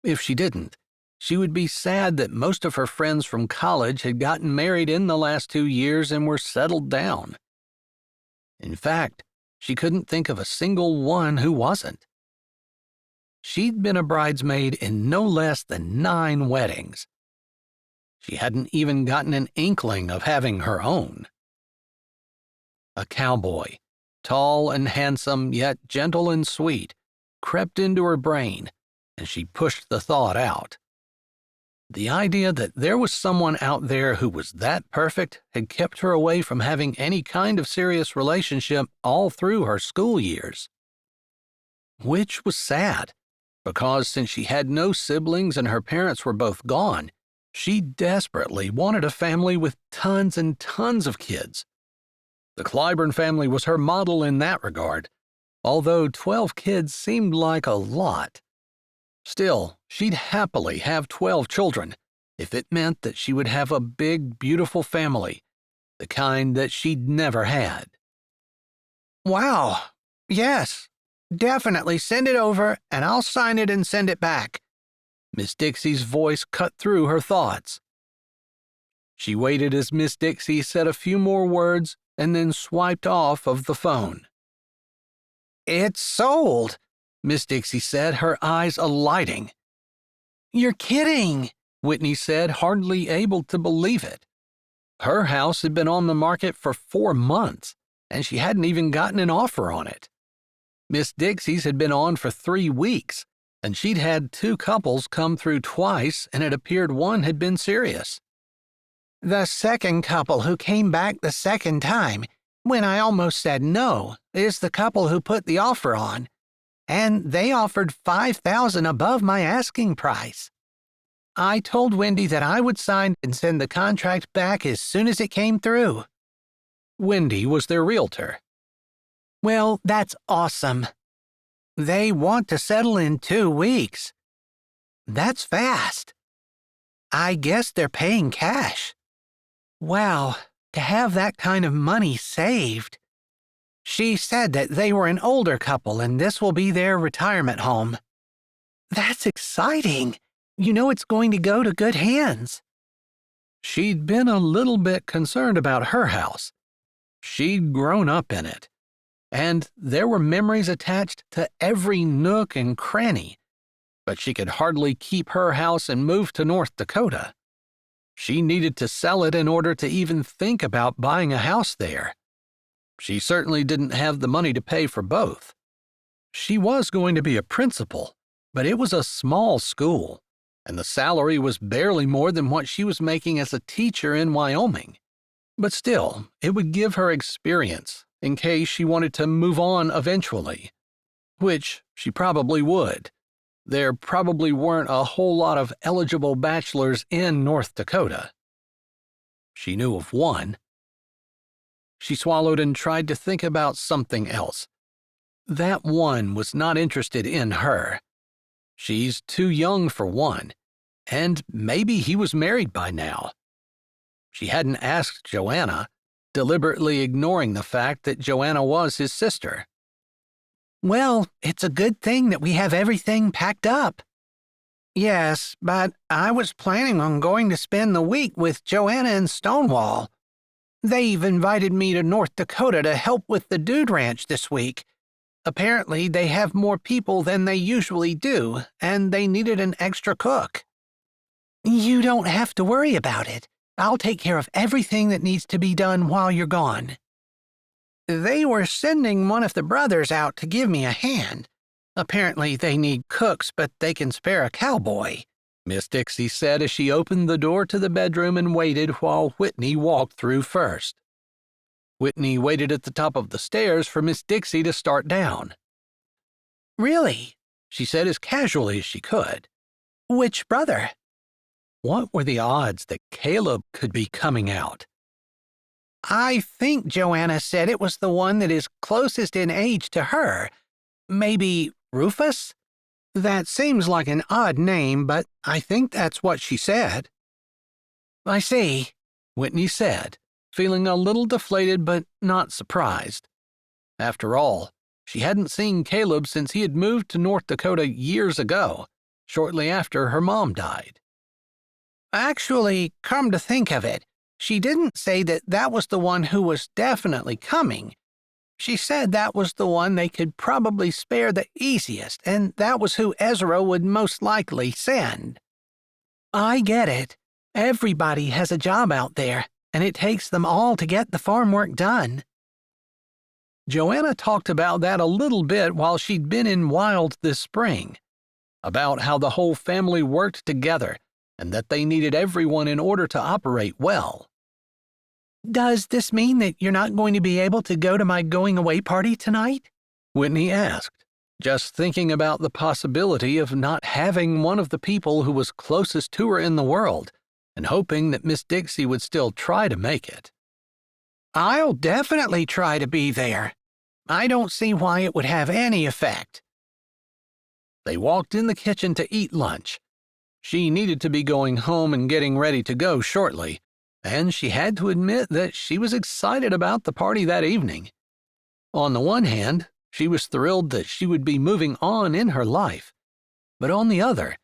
Speaker 1: If she didn't, she would be sad that most of her friends from college had gotten married in the last 2 years and were settled down. In fact, she couldn't think of a single one who wasn't. She'd been a bridesmaid in no less than 9 weddings. She hadn't even gotten an inkling of having her own. A cowboy, tall and handsome yet gentle and sweet, crept into her brain, and she pushed the thought out. The idea that there was someone out there who was that perfect had kept her away from having any kind of serious relationship all through her school years. Which was sad, because since she had no siblings and her parents were both gone, she desperately wanted a family with tons and tons of kids. The Clyburn family was her model in that regard, although 12 kids seemed like a lot. Still, she'd happily have 12 children if it meant that she would have a big, beautiful family, the kind that she'd never had.
Speaker 3: Wow, yes, definitely send it over and I'll sign it and send it back.
Speaker 1: Miss Dixie's voice cut through her thoughts. She waited as Miss Dixie said a few more words and then swiped off of the phone.
Speaker 3: It's sold,
Speaker 1: Miss Dixie said, her eyes alighting.
Speaker 3: You're kidding,
Speaker 1: Whitney said, hardly able to believe it. Her house had been on the market for 4 months, and she hadn't even gotten an offer on it. Miss Dixie's had been on for 3 weeks, and she'd had 2 couples come through twice, and it appeared one had been serious.
Speaker 3: The second couple who came back the second time, when I almost said no, is the couple who put the offer on. And they offered $5,000 above my asking price. I told Wendy that I would sign and send the contract back as soon as it came through.
Speaker 1: Wendy was their realtor.
Speaker 3: Well, that's awesome. They want to settle in 2 weeks. That's fast. I guess they're paying cash. Wow, to have that kind of money saved. She said that they were an older couple and this will be their retirement home. That's exciting. You know it's going to go to good hands.
Speaker 1: She'd been a little bit concerned about her house. She'd grown up in it, and there were memories attached to every nook and cranny, but she could hardly keep her house and move to North Dakota. She needed to sell it in order to even think about buying a house there. She certainly didn't have the money to pay for both. She was going to be a principal, but it was a small school, and the salary was barely more than what she was making as a teacher in Wyoming. But still, it would give her experience in case she wanted to move on eventually, which she probably would. There probably weren't a whole lot of eligible bachelors in North Dakota. She knew of one. She swallowed and tried to think about something else. That one was not interested in her. She's too young for one, and maybe he was married by now. She hadn't asked Joanna, deliberately ignoring the fact that Joanna was his sister.
Speaker 3: Well, it's a good thing that we have everything packed up. Yes, but I was planning on going to spend the week with Joanna and Stonewall. They've invited me to North Dakota to help with the Dude Ranch this week. Apparently, they have more people than they usually do, and they needed an extra cook. You don't have to worry about it. I'll take care of everything that needs to be done while you're gone. They were sending one of the brothers out to give me a hand. Apparently, they need cooks, but they can spare a cowboy,
Speaker 1: Miss Dixie said as she opened the door to the bedroom and waited while Whitney walked through first. Whitney waited at the top of the stairs for Miss Dixie to start down.
Speaker 3: Really? She said as casually as she could. Which brother?
Speaker 1: What were the odds that Caleb could be coming out?
Speaker 3: I think Joanna said it was the one that is closest in age to her. Maybe Rufus? That seems like an odd name, but I think that's what she said.
Speaker 1: I see, Whitney said, feeling a little deflated but not surprised. After all, she hadn't seen Caleb since he had moved to North Dakota years ago, shortly after her mom died.
Speaker 3: Actually, come to think of it, she didn't say that that was the one who was definitely coming. She said that was the one they could probably spare the easiest, and that was who Ezra would most likely send. I get it. Everybody has a job out there, and it takes them all to get the farm work done.
Speaker 1: Joanna talked about that a little bit while she'd been in Wild this spring, about how the whole family worked together and that they needed everyone in order to operate well.
Speaker 3: Does this mean that you're not going to be able to go to my going-away party tonight?
Speaker 1: Whitney asked, just thinking about the possibility of not having one of the people who was closest to her in the world and hoping that Miss Dixie would still try to make it.
Speaker 3: I'll definitely try to be there. I don't see why it would have any effect.
Speaker 1: They walked in the kitchen to eat lunch. She needed to be going home and getting ready to go shortly, and she had to admit that she was excited about the party that evening. On the one hand, she was thrilled that she would be moving on in her life, but on the other,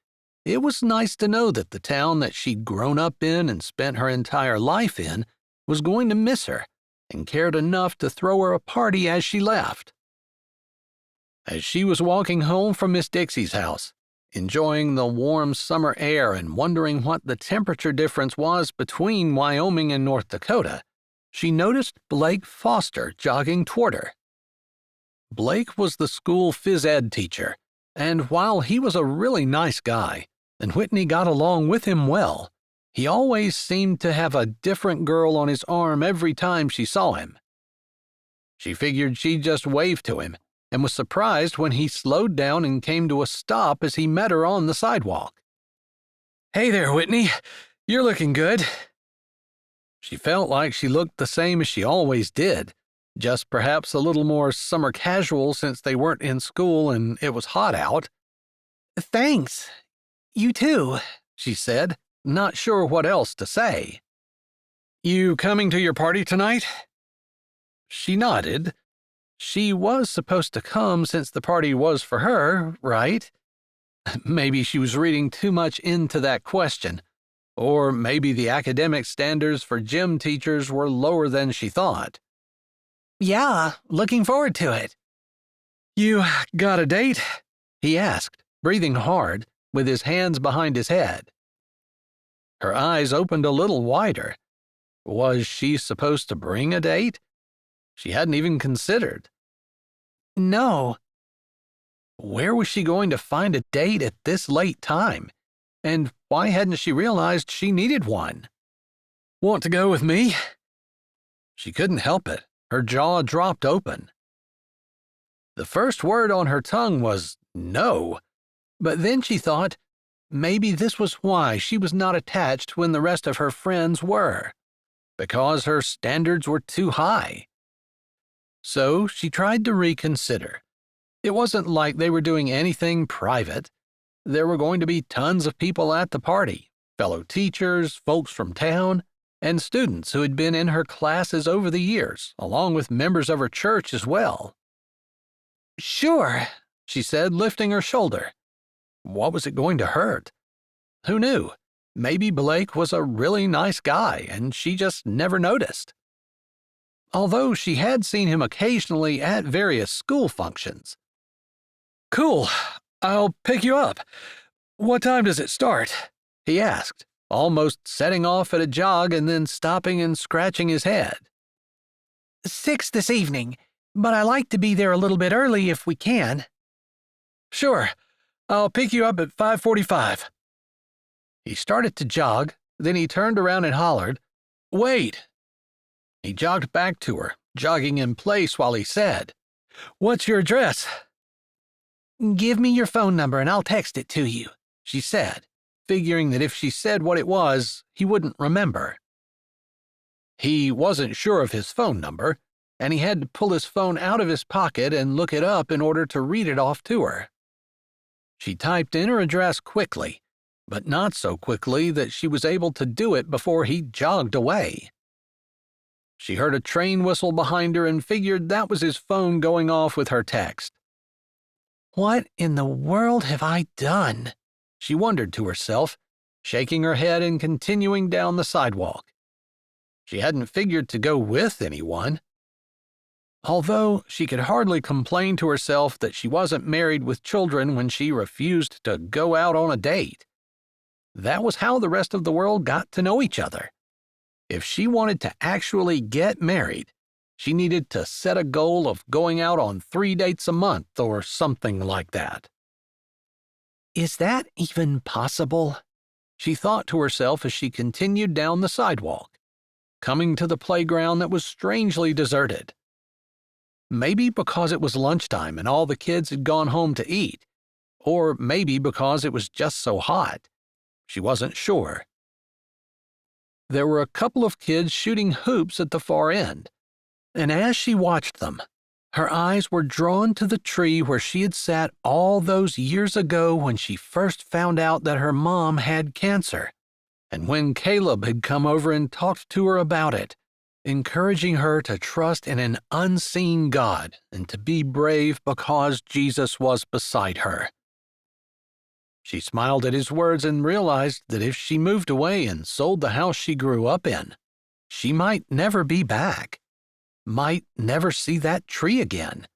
Speaker 1: it was nice to know that the town that she'd grown up in and spent her entire life in was going to miss her and cared enough to throw her a party as she left. As she was walking home from Miss Dixie's house, enjoying the warm summer air and wondering what the temperature difference was between Wyoming and North Dakota, she noticed Blake Foster jogging toward her. Blake was the school phys ed teacher, and while he was a really nice guy, and Whitney got along with him well, he always seemed to have a different girl on his arm every time she saw him. She figured she'd just wave to him, and was surprised when he slowed down and came to a stop as he met her on the sidewalk. "Hey there, Whitney. You're looking good." She felt like she looked the same as she always did, just perhaps a little more summer casual since they weren't in school and it was hot out.
Speaker 3: Thanks. You too,
Speaker 1: she said, not sure what else to say. "You coming to your party tonight?" She nodded. She was supposed to come since the party was for her, right? Maybe she was reading too much into that question, or maybe the academic standards for gym teachers were lower than she thought.
Speaker 3: Yeah, looking forward to it.
Speaker 1: "You got a date?" he asked, breathing hard, with his hands behind his head. Her eyes opened a little wider. Was she supposed to bring a date? She hadn't even considered.
Speaker 3: No.
Speaker 1: Where was she going to find a date at this late time? And why hadn't she realized she needed one? "Want to go with me?" She couldn't help it. Her jaw dropped open. The first word on her tongue was no, but then she thought maybe this was why she was not attached when the rest of her friends were, because her standards were too high. So she tried to reconsider. It wasn't like they were doing anything private. There were going to be tons of people at the party, fellow teachers, folks from town, and students who had been in her classes over the years, along with members of her church as well. "Sure," she said, lifting her shoulder. What was it going to hurt? Who knew? Maybe Blake was a really nice guy, and she just never noticed. Although she had seen him occasionally at various school functions. "Cool. I'll pick you up. What time does it start?" he asked, almost setting off at a jog and then stopping and scratching his head.
Speaker 3: 6 this evening, but I like to be there a little bit early if we can.
Speaker 1: "Sure. I'll pick you up at 5:45. He started to jog, then he turned around and hollered, "Wait!" He jogged back to her, jogging in place while he said, "What's your address?"
Speaker 3: Give me your phone number and I'll text it to you, she said, figuring that if she said what it was, he wouldn't remember.
Speaker 1: He wasn't sure of his phone number, and he had to pull his phone out of his pocket and look it up in order to read it off to her. She typed in her address quickly, but not so quickly that she was able to do it before he jogged away. She heard a train whistle behind her and figured that was his phone going off with her text.
Speaker 3: What in the world have I done?
Speaker 1: She wondered to herself, shaking her head and continuing down the sidewalk. She hadn't figured to go with anyone. Although she could hardly complain to herself that she wasn't married with children when she refused to go out on a date. That was how the rest of the world got to know each other. If she wanted to actually get married, she needed to set a goal of going out on 3 dates a month or something like that.
Speaker 3: Is that even possible?
Speaker 1: She thought to herself as she continued down the sidewalk, coming to the playground that was strangely deserted. Maybe because it was lunchtime and all the kids had gone home to eat, or maybe because it was just so hot. She wasn't sure. There were a couple of kids shooting hoops at the far end, and as she watched them, her eyes were drawn to the tree where she had sat all those years ago when she first found out that her mom had cancer, and when Caleb had come over and talked to her about it, encouraging her to trust in an unseen God and to be brave because Jesus was beside her. She smiled at his words and realized that if she moved away and sold the house she grew up in, she might never be back, might never see that tree again.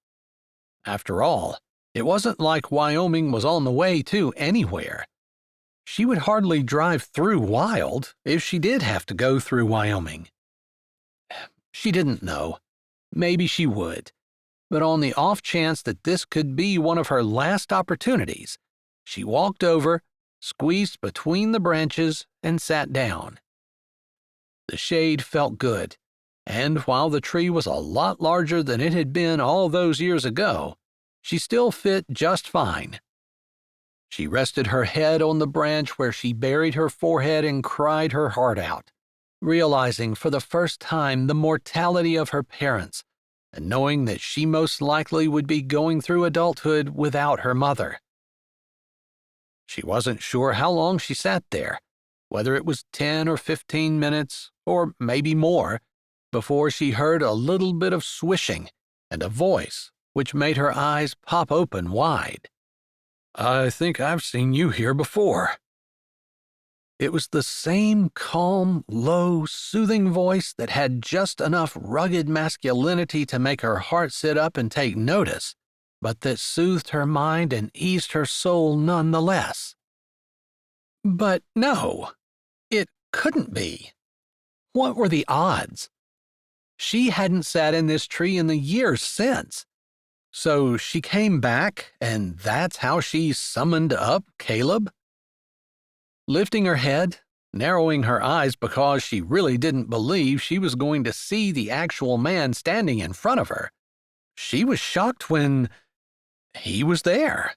Speaker 1: After all, it wasn't like Wyoming was on the way to anywhere. She would hardly drive through Wild if she did have to go through Wyoming. She didn't know. Maybe she would. But on the off chance that this could be one of her last opportunities, she walked over, squeezed between the branches, and sat down. The shade felt good, and while the tree was a lot larger than it had been all those years ago, she still fit just fine. She rested her head on the branch where she buried her forehead and cried her heart out, realizing for the first time the mortality of her parents, and knowing that she most likely would be going through adulthood without her mother. She wasn't sure how long she sat there, whether it was 10 or 15 minutes, or maybe more, before she heard a little bit of swishing and a voice which made her eyes pop open wide. "I think I've seen you here before." It was the same calm, low, soothing voice that had just enough rugged masculinity to make her heart sit up and take notice, but that soothed her mind and eased her soul nonetheless. But no, it couldn't be. What were the odds? She hadn't sat in this tree in the years since. So she came back, and that's how she summoned up Caleb? Lifting her head, narrowing her eyes because she really didn't believe she was going to see the actual man standing in front of her, she was shocked when he was there,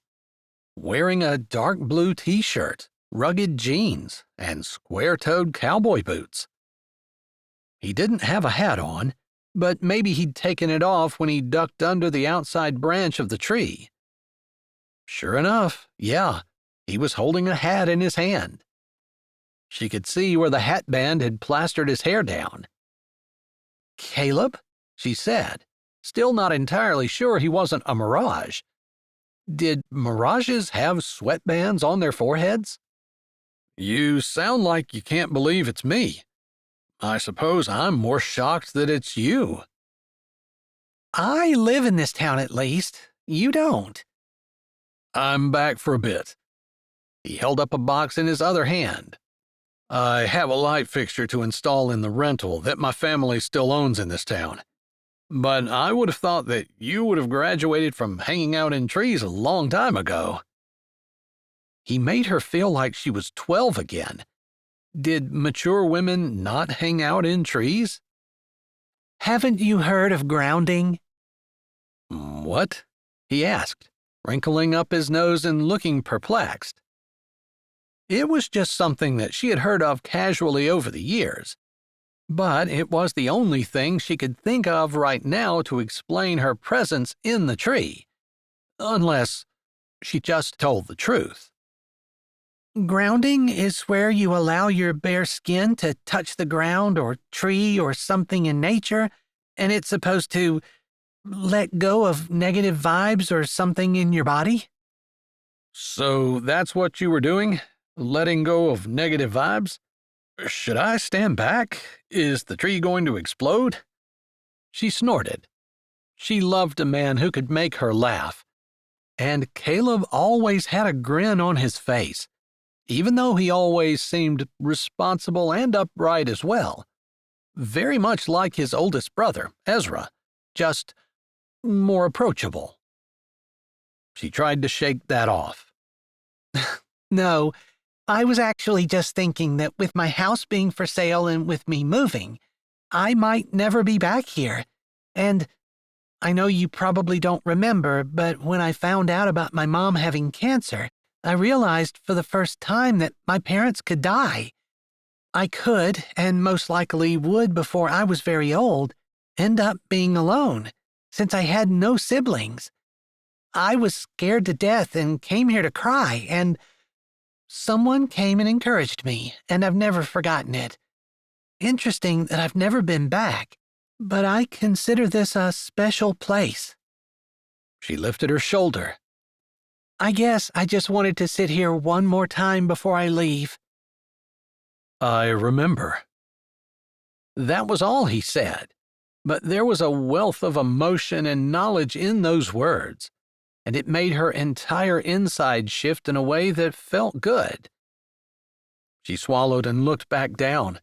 Speaker 1: wearing a dark blue t-shirt, rugged jeans, and square-toed cowboy boots. He didn't have a hat on, but maybe he'd taken it off when he ducked under the outside branch of the tree. Sure enough, yeah, he was holding a hat in his hand. She could see where the hat band had plastered his hair down. "Caleb?" she said, still not entirely sure he wasn't a mirage. Did mirages have sweatbands on their foreheads? "You sound like you can't believe it's me. I suppose I'm more shocked that it's you."
Speaker 3: "I live in this town at least. You don't."
Speaker 1: "I'm back for a bit." He held up a box in his other hand. "I have a light fixture to install in the rental that my family still owns in this town. But I would have thought that you would have graduated from hanging out in trees a long time ago." He made her feel like she was 12 again. Did mature women not hang out in trees?
Speaker 3: "Haven't you heard of grounding?"
Speaker 1: "What?" he asked, wrinkling up his nose and looking perplexed. It was just something that she had heard of casually over the years, but it was the only thing she could think of right now to explain her presence in the tree, unless she just told the truth.
Speaker 3: Grounding is where you allow your bare skin to touch the ground or tree or something in nature, and it's supposed to let go of negative vibes or something in your body?
Speaker 1: So that's what you were doing? Letting go of negative vibes? Should I stand back? Is the tree going to explode? She snorted. She loved a man who could make her laugh. And Caleb always had a grin on his face, even though he always seemed responsible and upright as well. Very much like his oldest brother, Ezra, just more approachable. She tried to shake that off.
Speaker 3: No, I was actually just thinking that with my house being for sale and with me moving, I might never be back here. And I know you probably don't remember, but when I found out about my mom having cancer, I realized for the first time that my parents could die. I could, and most likely would before I was very old, end up being alone, since I had no siblings. I was scared to death and came here to cry, and someone came and encouraged me, and I've never forgotten it. Interesting that I've never been back, but I consider this a special place.
Speaker 1: She lifted her shoulder.
Speaker 3: I guess I just wanted to sit here one more time before I leave.
Speaker 1: I remember. That was all he said, but there was a wealth of emotion and knowledge in those words, and it made her entire inside shift in a way that felt good. She swallowed and looked back down.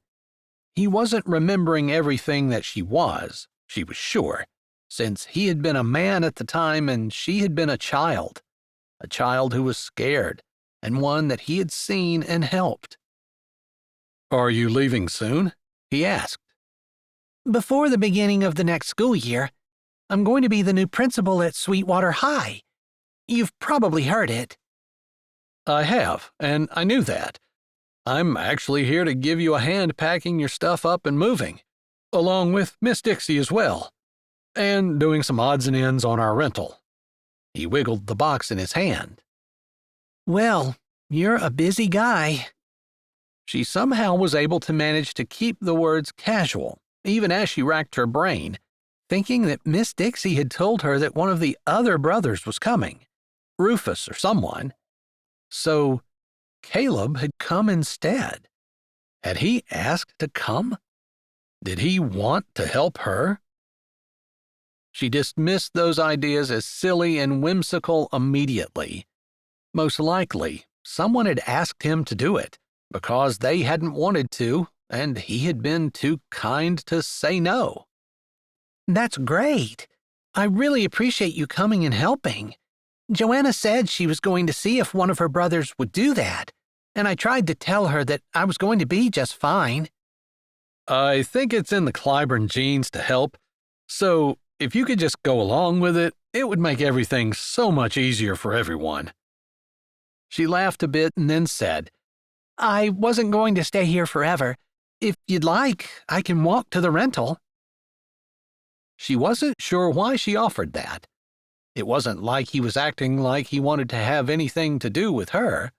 Speaker 1: He wasn't remembering everything that she was sure, since he had been a man at the time and she had been a child who was scared, and one that he had seen and helped. Are you leaving soon? He asked.
Speaker 3: Before the beginning of the next school year, I'm going to be the new principal at Sweetwater High. You've probably heard it.
Speaker 1: I have, and I knew that. I'm actually here to give you a hand packing your stuff up and moving, along with Miss Dixie as well, and doing some odds and ends on our rental. He wiggled the box in his hand.
Speaker 3: Well, you're a busy guy.
Speaker 1: She somehow was able to manage to keep the words casual, even as she racked her brain, thinking that Miss Dixie had told her that one of the other brothers was coming, Rufus or someone. So Caleb had come instead. Had he asked to come? Did he want to help her? She dismissed those ideas as silly and whimsical immediately. Most likely, someone had asked him to do it because they hadn't wanted to, and he had been too kind to say no.
Speaker 3: That's great. I really appreciate you coming and helping. Joanna said she was going to see if one of her brothers would do that, and I tried to tell her that I was going to be just fine.
Speaker 1: I think it's in the Clyburn genes to help, so if you could just go along with it, it would make everything so much easier for everyone. She laughed a bit and then said,
Speaker 3: I wasn't going to stay here forever. If you'd like, I can walk to the rental.
Speaker 1: She wasn't sure why she offered that. It wasn't like he was acting like he wanted to have anything to do with her,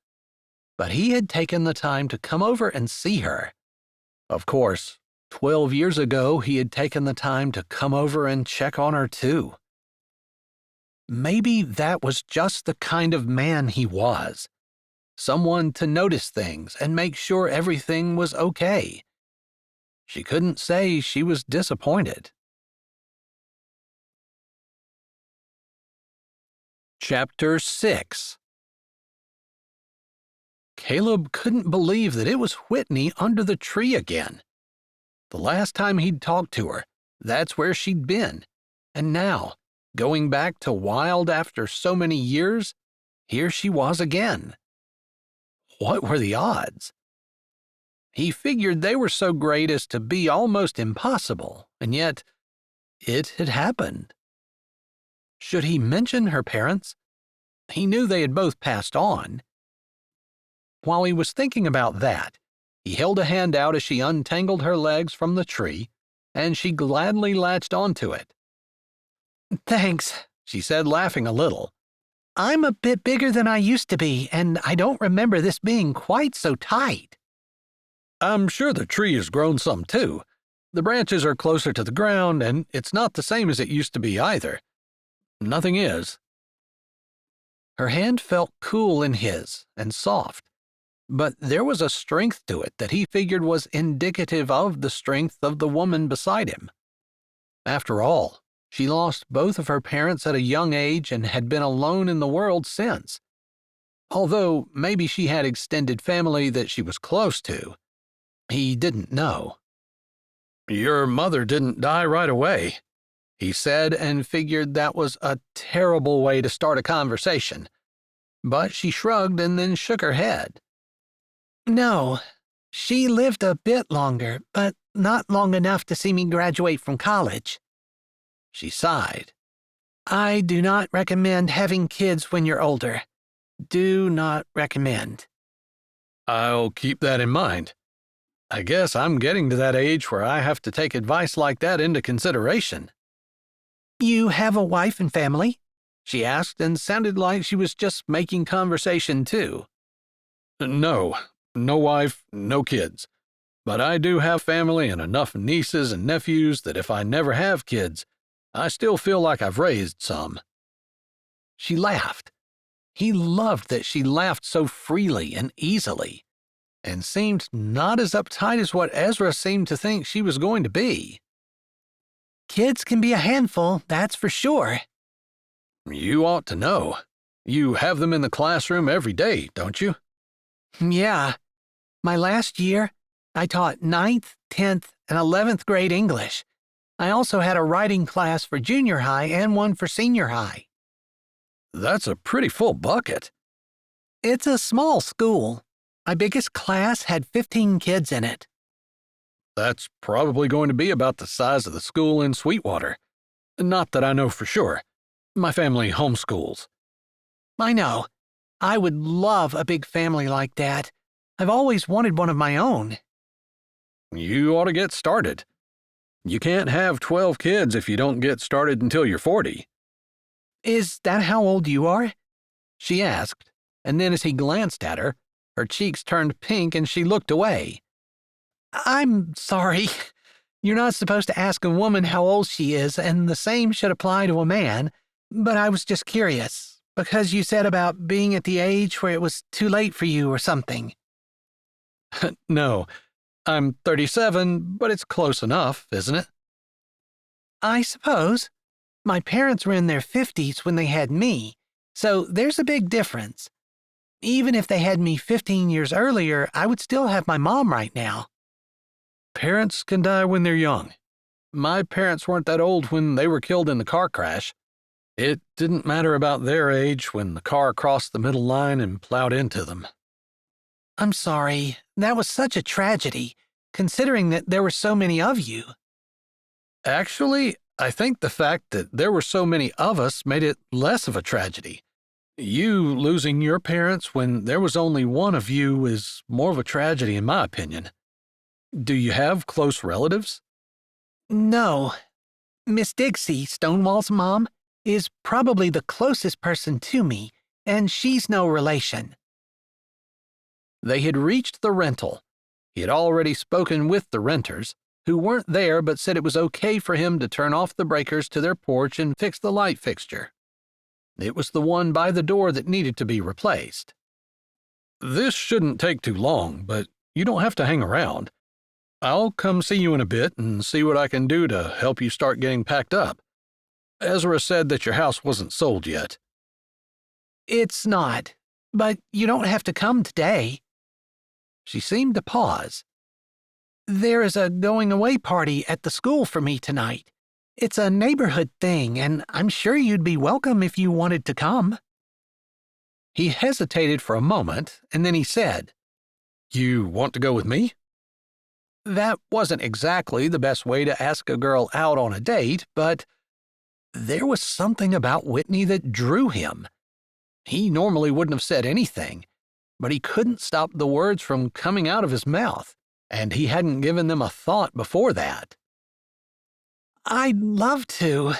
Speaker 1: but he had taken the time to come over and see her. Of course, 12 years ago, he had taken the time to come over and check on her too. Maybe that was just the kind of man he was. Someone to notice things and make sure everything was okay. She couldn't say she was disappointed. Chapter 6. Caleb couldn't believe that it was Whitney under the tree again. The last time he'd talked to her, that's where she'd been. And now, going back to Wild after so many years, here she was again. What were the odds? He figured they were so great as to be almost impossible, and yet it had happened. Should he mention her parents? He knew they had both passed on. While he was thinking about that, he held a hand out as she untangled her legs from the tree, and she gladly latched onto it.
Speaker 3: Thanks,
Speaker 1: she said, laughing a little.
Speaker 3: I'm a bit bigger than I used to be, and I don't remember this being quite so tight.
Speaker 1: I'm sure the tree has grown some too. The branches are closer to the ground, and it's not the same as it used to be either. Nothing is. Her hand felt cool in his and soft, but there was a strength to it that he figured was indicative of the strength of the woman beside him. After all, she lost both of her parents at a young age and had been alone in the world since. Although maybe she had extended family that she was close to. He didn't know. Your mother didn't die right away, he said, and figured that was a terrible way to start a conversation. But she shrugged and then shook her head.
Speaker 3: No, she lived a bit longer, but not long enough to see me graduate from college.
Speaker 1: She sighed.
Speaker 3: I do not recommend having kids when you're older. Do not recommend.
Speaker 1: I'll keep that in mind. I guess I'm getting to that age where I have to take advice like that into consideration.
Speaker 3: You have a wife and family?
Speaker 1: She asked, and sounded like she was just making conversation too. No wife, no kids. But I do have family and enough nieces and nephews that if I never have kids, I still feel like I've raised some. She laughed. He loved that she laughed so freely and easily, and seemed not as uptight as what Ezra seemed to think she was going to be.
Speaker 3: Kids can be a handful, that's for sure.
Speaker 1: You ought to know. You have them in the classroom every day, don't you?
Speaker 3: Yeah. My last year, I taught 9th, 10th, and 11th grade English. I also had a writing class for junior high and one for senior high.
Speaker 1: That's a pretty full bucket.
Speaker 3: It's a small school. My biggest class had 15 kids in it.
Speaker 1: That's probably going to be about the size of the school in Sweetwater. Not that I know for sure. My family homeschools.
Speaker 3: I know. I would love a big family like that. I've always wanted one of my own.
Speaker 1: You ought to get started. You can't have 12 kids if you don't get started until you're 40.
Speaker 3: Is that how old you are?
Speaker 1: She asked, and then as he glanced at her, her cheeks turned pink and she looked away.
Speaker 3: I'm sorry. You're not supposed to ask a woman how old she is, and the same should apply to a man, but I was just curious, because you said about being at the age where it was too late for you or something.
Speaker 1: No, I'm 37, but it's close enough, isn't it?
Speaker 3: I suppose. My parents were in their 50s when they had me, so there's a big difference. Even if they had me 15 years earlier, I would still have my mom right now.
Speaker 1: Parents can die when they're young. My parents weren't that old when they were killed in the car crash. It didn't matter about their age when the car crossed the middle line and plowed into them.
Speaker 3: I'm sorry. That was such a tragedy, considering that there were so many of you.
Speaker 1: Actually, I think the fact that there were so many of us made it less of a tragedy. You losing your parents when there was only one of you is more of a tragedy in my opinion. Do you have close relatives?
Speaker 3: No. Miss Dixie, Stonewall's mom, is probably the closest person to me, and she's no relation.
Speaker 1: They had reached the rental. He had already spoken with the renters, who weren't there but said it was okay for him to turn off the breakers to their porch and fix the light fixture. It was the one by the door that needed to be replaced. This shouldn't take too long, but you don't have to hang around. I'll come see you in a bit and see what I can do to help you start getting packed up. Ezra said that your house wasn't sold yet.
Speaker 3: It's not, but you don't have to come today.
Speaker 1: She seemed to pause.
Speaker 3: There is a going-away party at the school for me tonight. It's a neighborhood thing, and I'm sure you'd be welcome if you wanted to come.
Speaker 1: He hesitated for a moment, and then he said, You want to go with me? That wasn't exactly the best way to ask a girl out on a date, but there was something about Whitney that drew him. He normally wouldn't have said anything, but he couldn't stop the words from coming out of his mouth, and he hadn't given them a thought before that.
Speaker 3: I'd love to,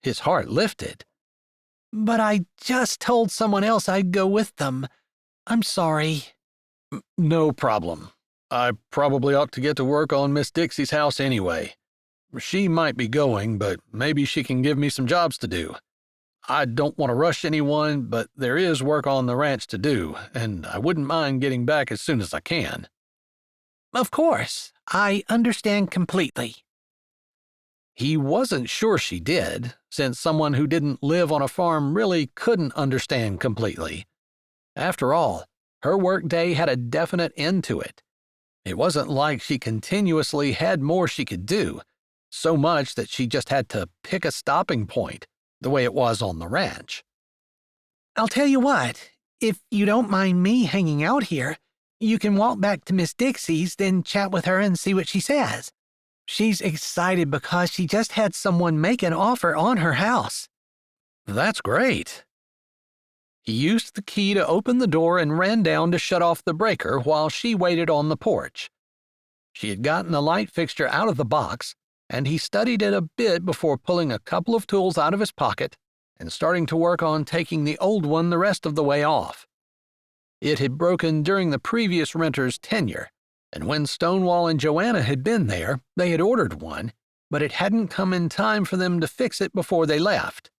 Speaker 1: His heart lifted.
Speaker 3: but I just told someone else I'd go with them. I'm sorry.
Speaker 1: No problem. I probably ought to get to work on Miss Dixie's house anyway. She might be going, but maybe she can give me some jobs to do. I don't want to rush anyone, but there is work on the ranch to do, and I wouldn't mind getting back as soon as I can.
Speaker 3: Of course, I understand completely.
Speaker 1: He wasn't sure she did, since someone who didn't live on a farm really couldn't understand completely. After all, her workday had a definite end to it. It wasn't like she continuously had more she could do, so much that she just had to pick a stopping point, the way it was on the ranch.
Speaker 3: I'll tell you what, if you don't mind me hanging out here, you can walk back to Miss Dixie's, then chat with her and see what she says. She's excited because she just had someone make an offer on her house.
Speaker 1: That's great. He used the key to open the door and ran down to shut off the breaker while she waited on the porch. She had gotten the light fixture out of the box, and he studied it a bit before pulling a couple of tools out of his pocket and starting to work on taking the old one the rest of the way off. It had broken during the previous renter's tenure, and when Stonewall and Joanna had been there, they had ordered one, but it hadn't come in time for them to fix it before they left.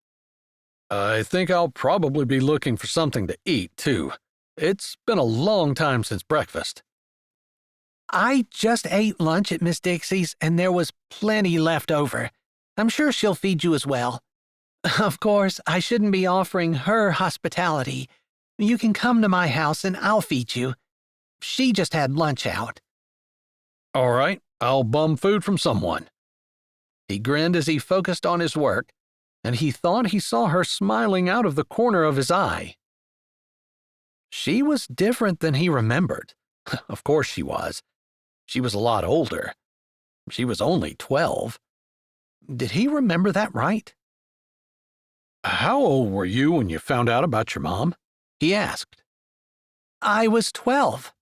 Speaker 1: I think I'll probably be looking for something to eat, too. It's been a long time since breakfast.
Speaker 3: I just ate lunch at Miss Dixie's, and there was plenty left over. I'm sure she'll feed you as well. Of course, I shouldn't be offering her hospitality. You can come to my house and I'll feed you. She just had lunch out.
Speaker 1: All right, I'll bum food from someone. He grinned as he focused on his work, and he thought he saw her smiling out of the corner of his eye. She was different than he remembered. Of course she was. She was a lot older. She was only 12. Did he remember that right? How old were you when you found out about your mom? He asked.
Speaker 3: I was 12.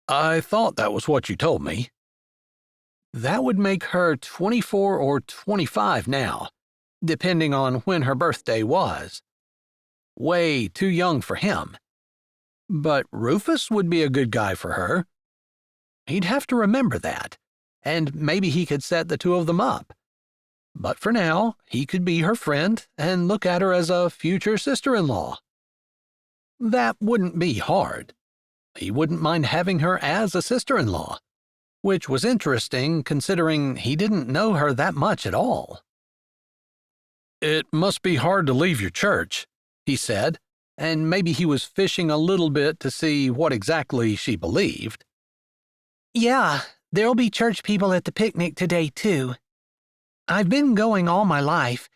Speaker 1: I thought that was what you told me. That would make her 24 or 25 now, depending on when her birthday was. Way too young for him. But Rufus would be a good guy for her. He'd have to remember that, and maybe he could set the two of them up. But for now, he could be her friend and look at her as a future sister-in-law. That wouldn't be hard. He wouldn't mind having her as a sister-in-law, which was interesting considering he didn't know her that much at all. It must be hard to leave your church, he said, and maybe he was fishing a little bit to see what exactly she believed.
Speaker 3: Yeah, there'll be church people at the picnic today, too. I've been going all my life.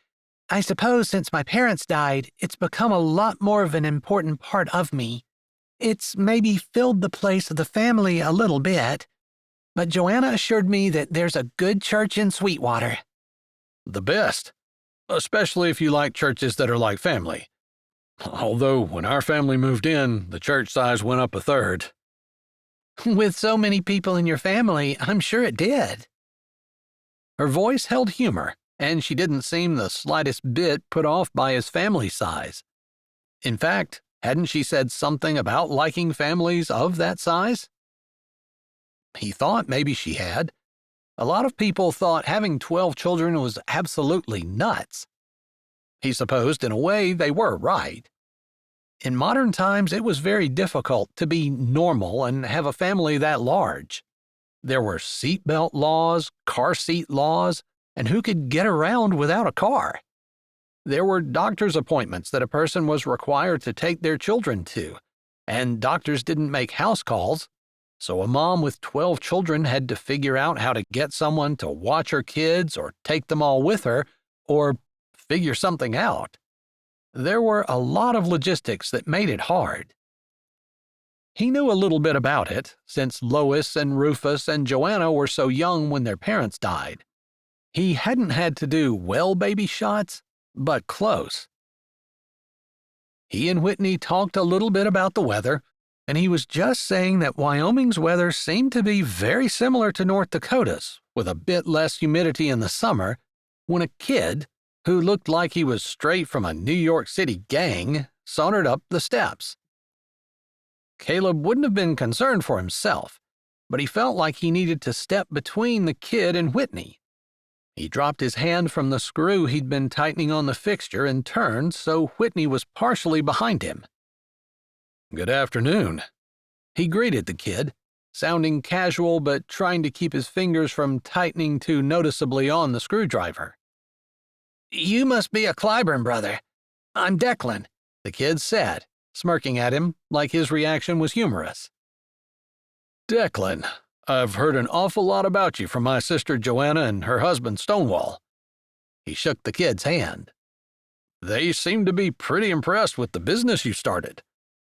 Speaker 3: I suppose since my parents died, it's become a lot more of an important part of me. It's maybe filled the place of the family a little bit, but Joanna assured me that there's a good church in Sweetwater.
Speaker 1: The best, especially if you like churches that are like family. Although when our family moved in, the church size went up a third.
Speaker 3: With so many people in your family, I'm sure it did.
Speaker 1: Her voice held humor, and she didn't seem the slightest bit put off by his family size. In fact, hadn't she said something about liking families of that size? He thought maybe she had. A lot of people thought having 12 children was absolutely nuts. He supposed in a way they were right. In modern times, it was very difficult to be normal and have a family that large. There were seatbelt laws, car seat laws, and who could get around without a car? There were doctor's appointments that a person was required to take their children to, and doctors didn't make house calls, so a mom with 12 children had to figure out how to get someone to watch her kids or take them all with her, or figure something out. There were a lot of logistics that made it hard. He knew a little bit about it, since Lois and Rufus and Joanna were so young when their parents died. He hadn't had to do well baby shots, but close. He and Whitney talked a little bit about the weather, and he was just saying that Wyoming's weather seemed to be very similar to North Dakota's, with a bit less humidity in the summer, when a kid, who looked like he was straight from a New York City gang, sauntered up the steps. Caleb wouldn't have been concerned for himself, but he felt like he needed to step between the kid and Whitney. He dropped his hand from the screw he'd been tightening on the fixture and turned so Whitney was partially behind him.
Speaker 2: "Good afternoon,"
Speaker 1: he greeted the kid, sounding casual but trying to keep his fingers from tightening too noticeably on the screwdriver. "You must be a Clyburn brother. I'm Declan," the kid said, smirking at him like his reaction was humorous.
Speaker 2: "Declan, I've heard an awful lot about you from my sister Joanna and her husband Stonewall."
Speaker 1: He shook the kid's hand.
Speaker 2: "They seem to be pretty impressed with the business you started.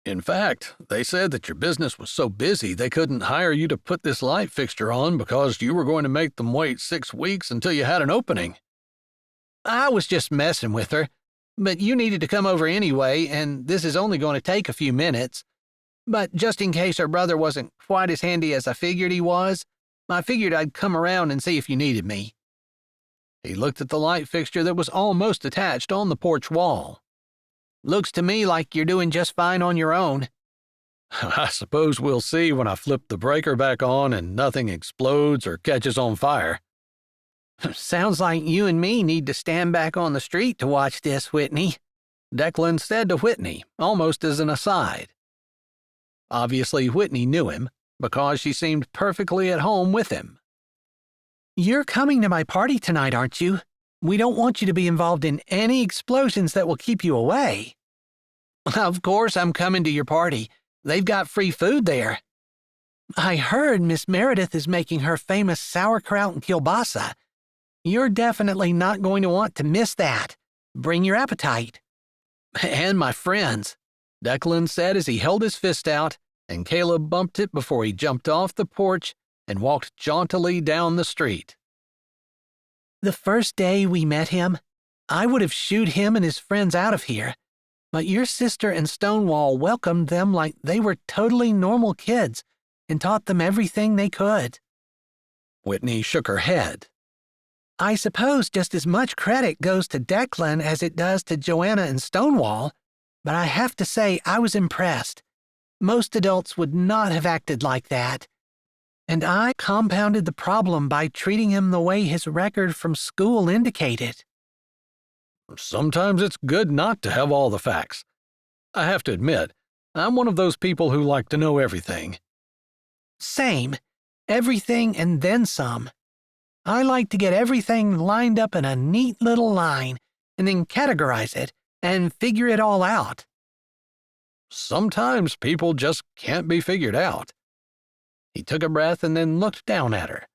Speaker 2: In fact, they said that your business was so busy they couldn't hire you to put this light fixture on because you were going to make them wait 6 weeks until you had an opening."
Speaker 3: I was just messing with her, but you needed to come over anyway, and this is only going to take a few minutes. But just in case her brother wasn't quite as handy as I figured he was, I figured I'd come around and see if you needed me.
Speaker 1: He looked at the light fixture that was almost attached on the porch wall.
Speaker 3: Looks to me like you're doing just fine on your own.
Speaker 2: "I suppose we'll see when I flip the breaker back on and nothing explodes or catches on fire."
Speaker 3: Sounds like you and me need to stand back on the street to watch this, Whitney,
Speaker 1: Declan said to Whitney, almost as an aside. Obviously, Whitney knew him, because she seemed perfectly at home with him.
Speaker 3: "You're coming to my party tonight, aren't you? We don't want you to be involved in any explosions that will keep you away."
Speaker 1: "Of course I'm coming to your party. They've got free food there."
Speaker 3: "I heard Miss Meredith is making her famous sauerkraut and kielbasa. You're definitely not going to want to miss that. Bring your appetite."
Speaker 1: "And my friends," Declan said as he held his fist out, and Caleb bumped it before he jumped off the porch and walked jauntily down the street.
Speaker 3: "The first day we met him, I would have shooed him and his friends out of here, but your sister and Stonewall welcomed them like they were totally normal kids and taught them everything they could."
Speaker 1: Whitney shook her head.
Speaker 3: "I suppose just as much credit goes to Declan as it does to Joanna and Stonewall, but I have to say I was impressed. Most adults would not have acted like that. And I compounded the problem by treating him the way his record from school indicated."
Speaker 2: "Sometimes it's good not to have all the facts. I have to admit, I'm one of those people who like to know everything."
Speaker 3: "Same. Everything and then some. I like to get everything lined up in a neat little line and then categorize it and figure it all out."
Speaker 2: "Sometimes people just can't be figured out."
Speaker 1: He took a breath and then looked down at her.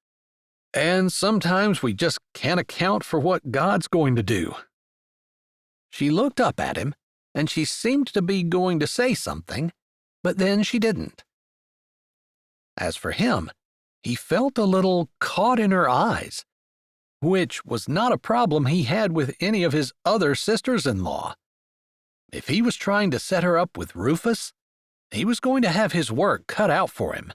Speaker 2: "And sometimes we just can't account for what God's going to do."
Speaker 1: She looked up at him, and she seemed to be going to say something, but then she didn't. As for him, he felt a little caught in her eyes, which was not a problem he had with any of his other sisters-in-law. If he was trying to set her up with Rufus, he was going to have his work cut out for him.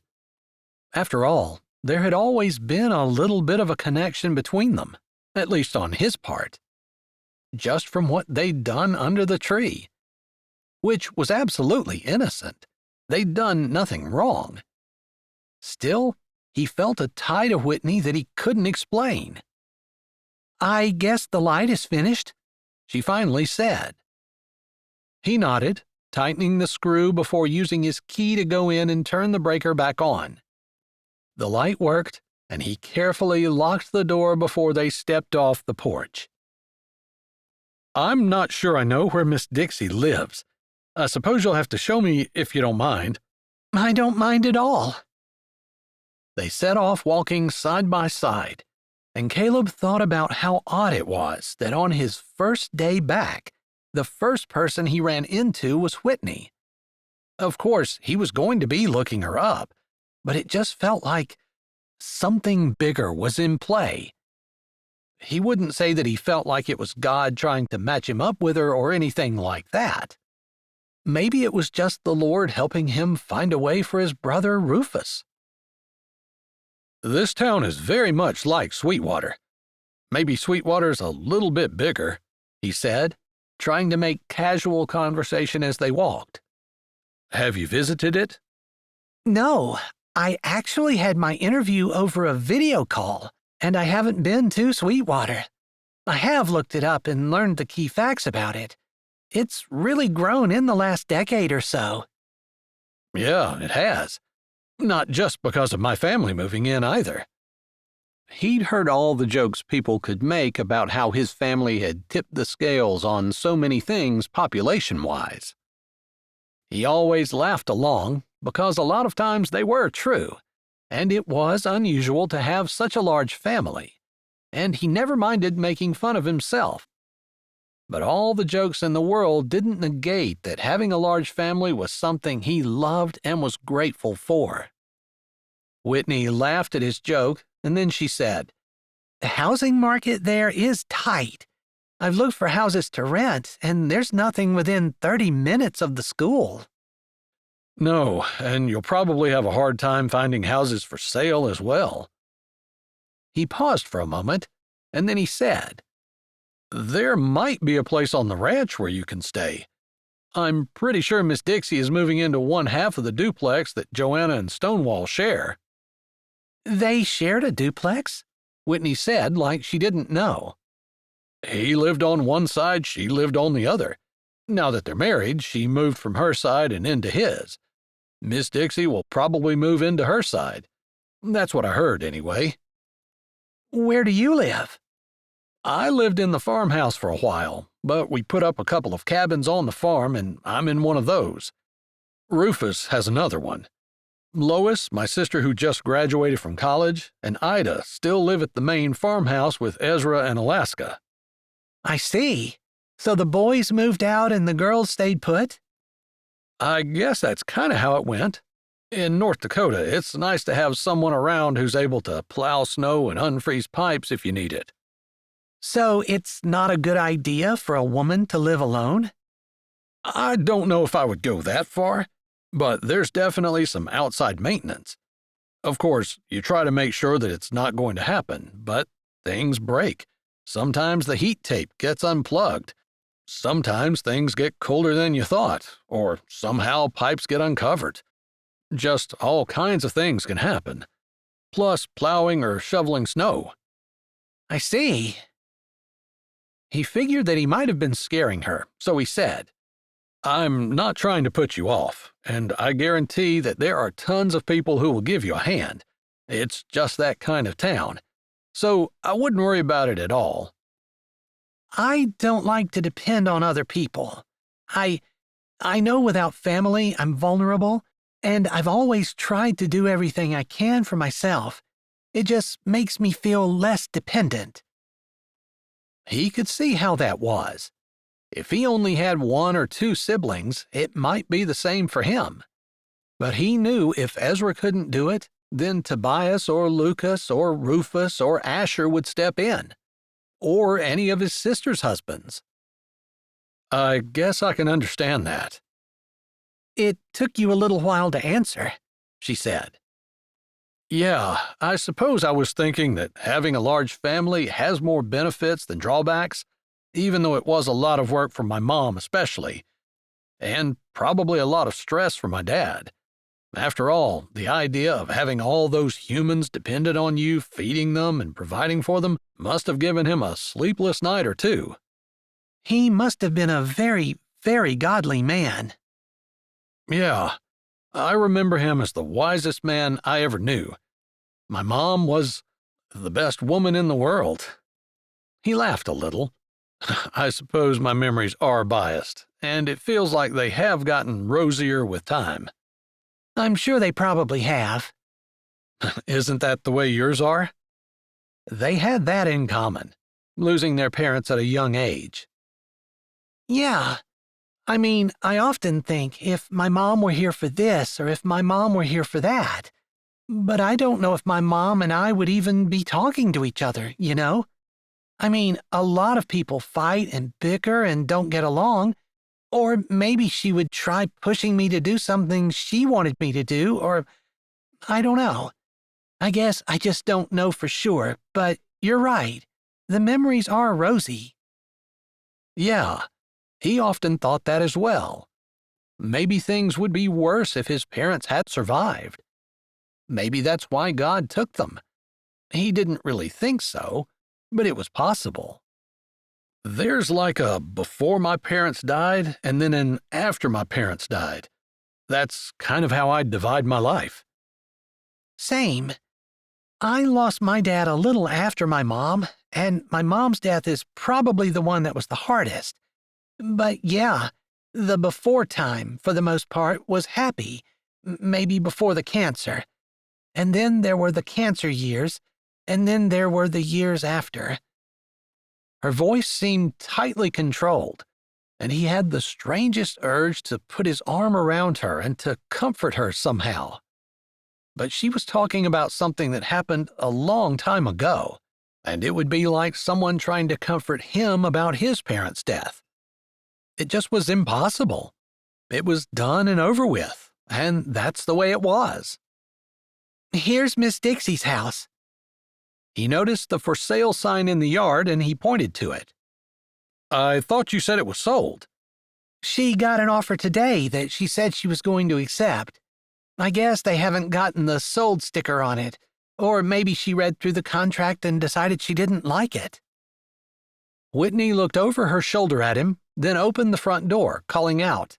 Speaker 1: After all, there had always been a little bit of a connection between them, at least on his part, just from what they'd done under the tree, which was absolutely innocent. They'd done nothing wrong. Still, he felt a tie to Whitney that he couldn't explain.
Speaker 3: "I guess the light is finished,"
Speaker 1: she finally said. He nodded, tightening the screw before using his key to go in and turn the breaker back on. The light worked, and he carefully locked the door before they stepped off the porch.
Speaker 2: "I'm not sure I know where Miss Dixie lives. I suppose you'll have to show me if you don't mind."
Speaker 3: "I don't mind at all."
Speaker 1: They set off walking side by side, and Caleb thought about how odd it was that on his first day back, the first person he ran into was Whitney. Of course, he was going to be looking her up, but it just felt like something bigger was in play. He wouldn't say that he felt like it was God trying to match him up with her or anything like that. Maybe it was just the Lord helping him find a way for his brother Rufus.
Speaker 2: This town is very much like Sweetwater. Maybe Sweetwater's a little bit bigger,
Speaker 1: he said, trying to make casual conversation as they walked.
Speaker 2: Have you visited it?
Speaker 3: No, I actually had my interview over a video call, and I haven't been to Sweetwater. I have looked it up and learned the key facts about it. It's really grown in the last decade or so.
Speaker 2: Yeah, it has. Not just because of my family moving in either.
Speaker 1: He'd heard all the jokes people could make about how his family had tipped the scales on so many things population-wise. He always laughed along because a lot of times they were true, and it was unusual to have such a large family, and he never minded making fun of himself. But all the jokes in the world didn't negate that having a large family was something he loved and was grateful for. Whitney laughed at his joke, and then she said,
Speaker 3: "The housing market there is tight. I've looked for houses to rent, and there's nothing within 30 minutes of the school."
Speaker 2: No, and you'll probably have a hard time finding houses for sale as well.
Speaker 1: He paused for a moment, and then he said,
Speaker 2: "There might be a place on the ranch where you can stay. I'm pretty sure Miss Dixie is moving into one half of the duplex that Joanna and Stonewall share."
Speaker 3: They shared a duplex?
Speaker 1: Whitney said like she didn't know.
Speaker 2: He lived on one side, she lived on the other. Now that they're married, she moved from her side and into his. Miss Dixie will probably move into her side. That's what I heard, anyway.
Speaker 3: Where do you live?
Speaker 2: I lived in the farmhouse for a while, but we put up a couple of cabins on the farm, and I'm in one of those. Rufus has another one. Lois, my sister who just graduated from college, and Ida still live at the main farmhouse with Ezra and Alaska.
Speaker 3: I see. So the boys moved out and the girls stayed put?
Speaker 2: I guess that's kind of how it went. In North Dakota, it's nice to have someone around who's able to plow snow and unfreeze pipes if you need it.
Speaker 3: So it's not a good idea for a woman to live alone?
Speaker 2: I don't know if I would go that far, but there's definitely some outside maintenance. Of course, you try to make sure that it's not going to happen, but things break. Sometimes the heat tape gets unplugged. Sometimes things get colder than you thought, or somehow pipes get uncovered. Just all kinds of things can happen. Plus plowing or shoveling snow.
Speaker 3: I see.
Speaker 1: He figured that he might have been scaring her, so he said,
Speaker 2: I'm not trying to put you off, and I guarantee that there are tons of people who will give you a hand. It's just that kind of town. So I wouldn't worry about it at all.
Speaker 3: I don't like to depend on other people. I know without family I'm vulnerable, and I've always tried to do everything I can for myself. It just makes me feel less dependent.
Speaker 1: He could see how that was. If he only had one or two siblings, it might be the same for him. But he knew if Ezra couldn't do it, then Tobias or Lucas or Rufus or Asher would step in. Or any of his sister's husbands.
Speaker 2: I guess I can understand that.
Speaker 3: It took you a little while to answer, she said.
Speaker 2: Yeah, I suppose I was thinking that having a large family has more benefits than drawbacks, even though it was a lot of work for my mom especially, and probably a lot of stress for my dad. After all, the idea of having all those humans dependent on you feeding them and providing for them must have given him a sleepless night or two.
Speaker 3: He must have been a very, very godly man.
Speaker 2: Yeah, I remember him as the wisest man I ever knew. My mom was the best woman in the world. He laughed a little. I suppose my memories are biased, and it feels like they have gotten rosier with time.
Speaker 3: I'm sure they probably have.
Speaker 2: Isn't that the way yours are?
Speaker 1: They had that in common, losing their parents at a young age.
Speaker 3: Yeah. I mean, I often think if my mom were here for this or if my mom were here for that. But I don't know if my mom and I would even be talking to each other, you know? I mean, a lot of people fight and bicker and don't get along, Or maybe she would try pushing me to do something she wanted me to do, or I don't know. I guess I just don't know for sure, but you're right. The memories are rosy.
Speaker 1: Yeah, he often thought that as well. Maybe things would be worse if his parents had survived. Maybe that's why God took them. He didn't really think so, but it was possible. There's like a before my parents died and then an after my parents died. That's kind of how I divide my life.
Speaker 3: Same. I lost my dad a little after my mom, and my mom's death is probably the one that was the hardest. But yeah, the before time, for the most part, was happy, maybe before the cancer. And then there were the cancer years, and then there were the years after. Her voice seemed tightly controlled, and he had the strangest urge to put his arm around her and to comfort her somehow. But she was talking about something that happened a long time ago, and it would be like someone trying to comfort him about his parents' death. It just was impossible. It was done and over with, and that's the way it was. Here's Miss Dixie's house.
Speaker 1: He noticed the for sale sign in the yard and he pointed to it. I thought you said it was sold.
Speaker 3: She got an offer today that she said she was going to accept. I guess they haven't gotten the sold sticker on it, or maybe she read through the contract and decided she didn't like it.
Speaker 1: Whitney looked over her shoulder at him, then opened the front door, calling out,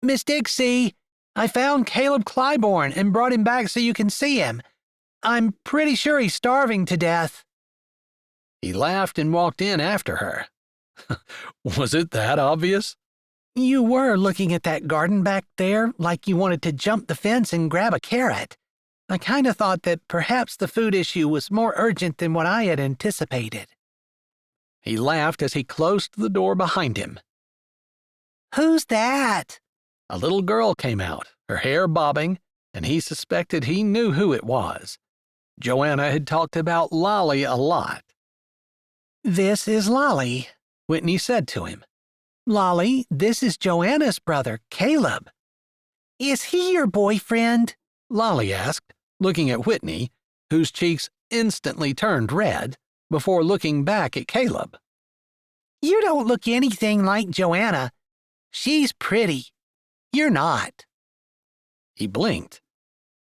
Speaker 3: Miss Dixie, I found Caleb Clybourne and brought him back so you can see him. I'm pretty sure he's starving to death.
Speaker 1: He laughed and walked in after her. Was it that obvious?
Speaker 3: You were looking at that garden back there like you wanted to jump the fence and grab a carrot. I kind of thought that perhaps the food issue was more urgent than what I had anticipated.
Speaker 1: He laughed as he closed the door behind him.
Speaker 3: Who's that?
Speaker 1: A little girl came out, her hair bobbing, and he suspected he knew who it was. Joanna had talked about Lolly a lot.
Speaker 3: This is Lolly, Whitney said to him. Lolly, this is Joanna's brother, Caleb. Is he your boyfriend?
Speaker 1: Lolly asked, looking at Whitney, whose cheeks instantly turned red, before looking back at Caleb.
Speaker 3: You don't look anything like Joanna. She's pretty. You're not.
Speaker 1: He blinked.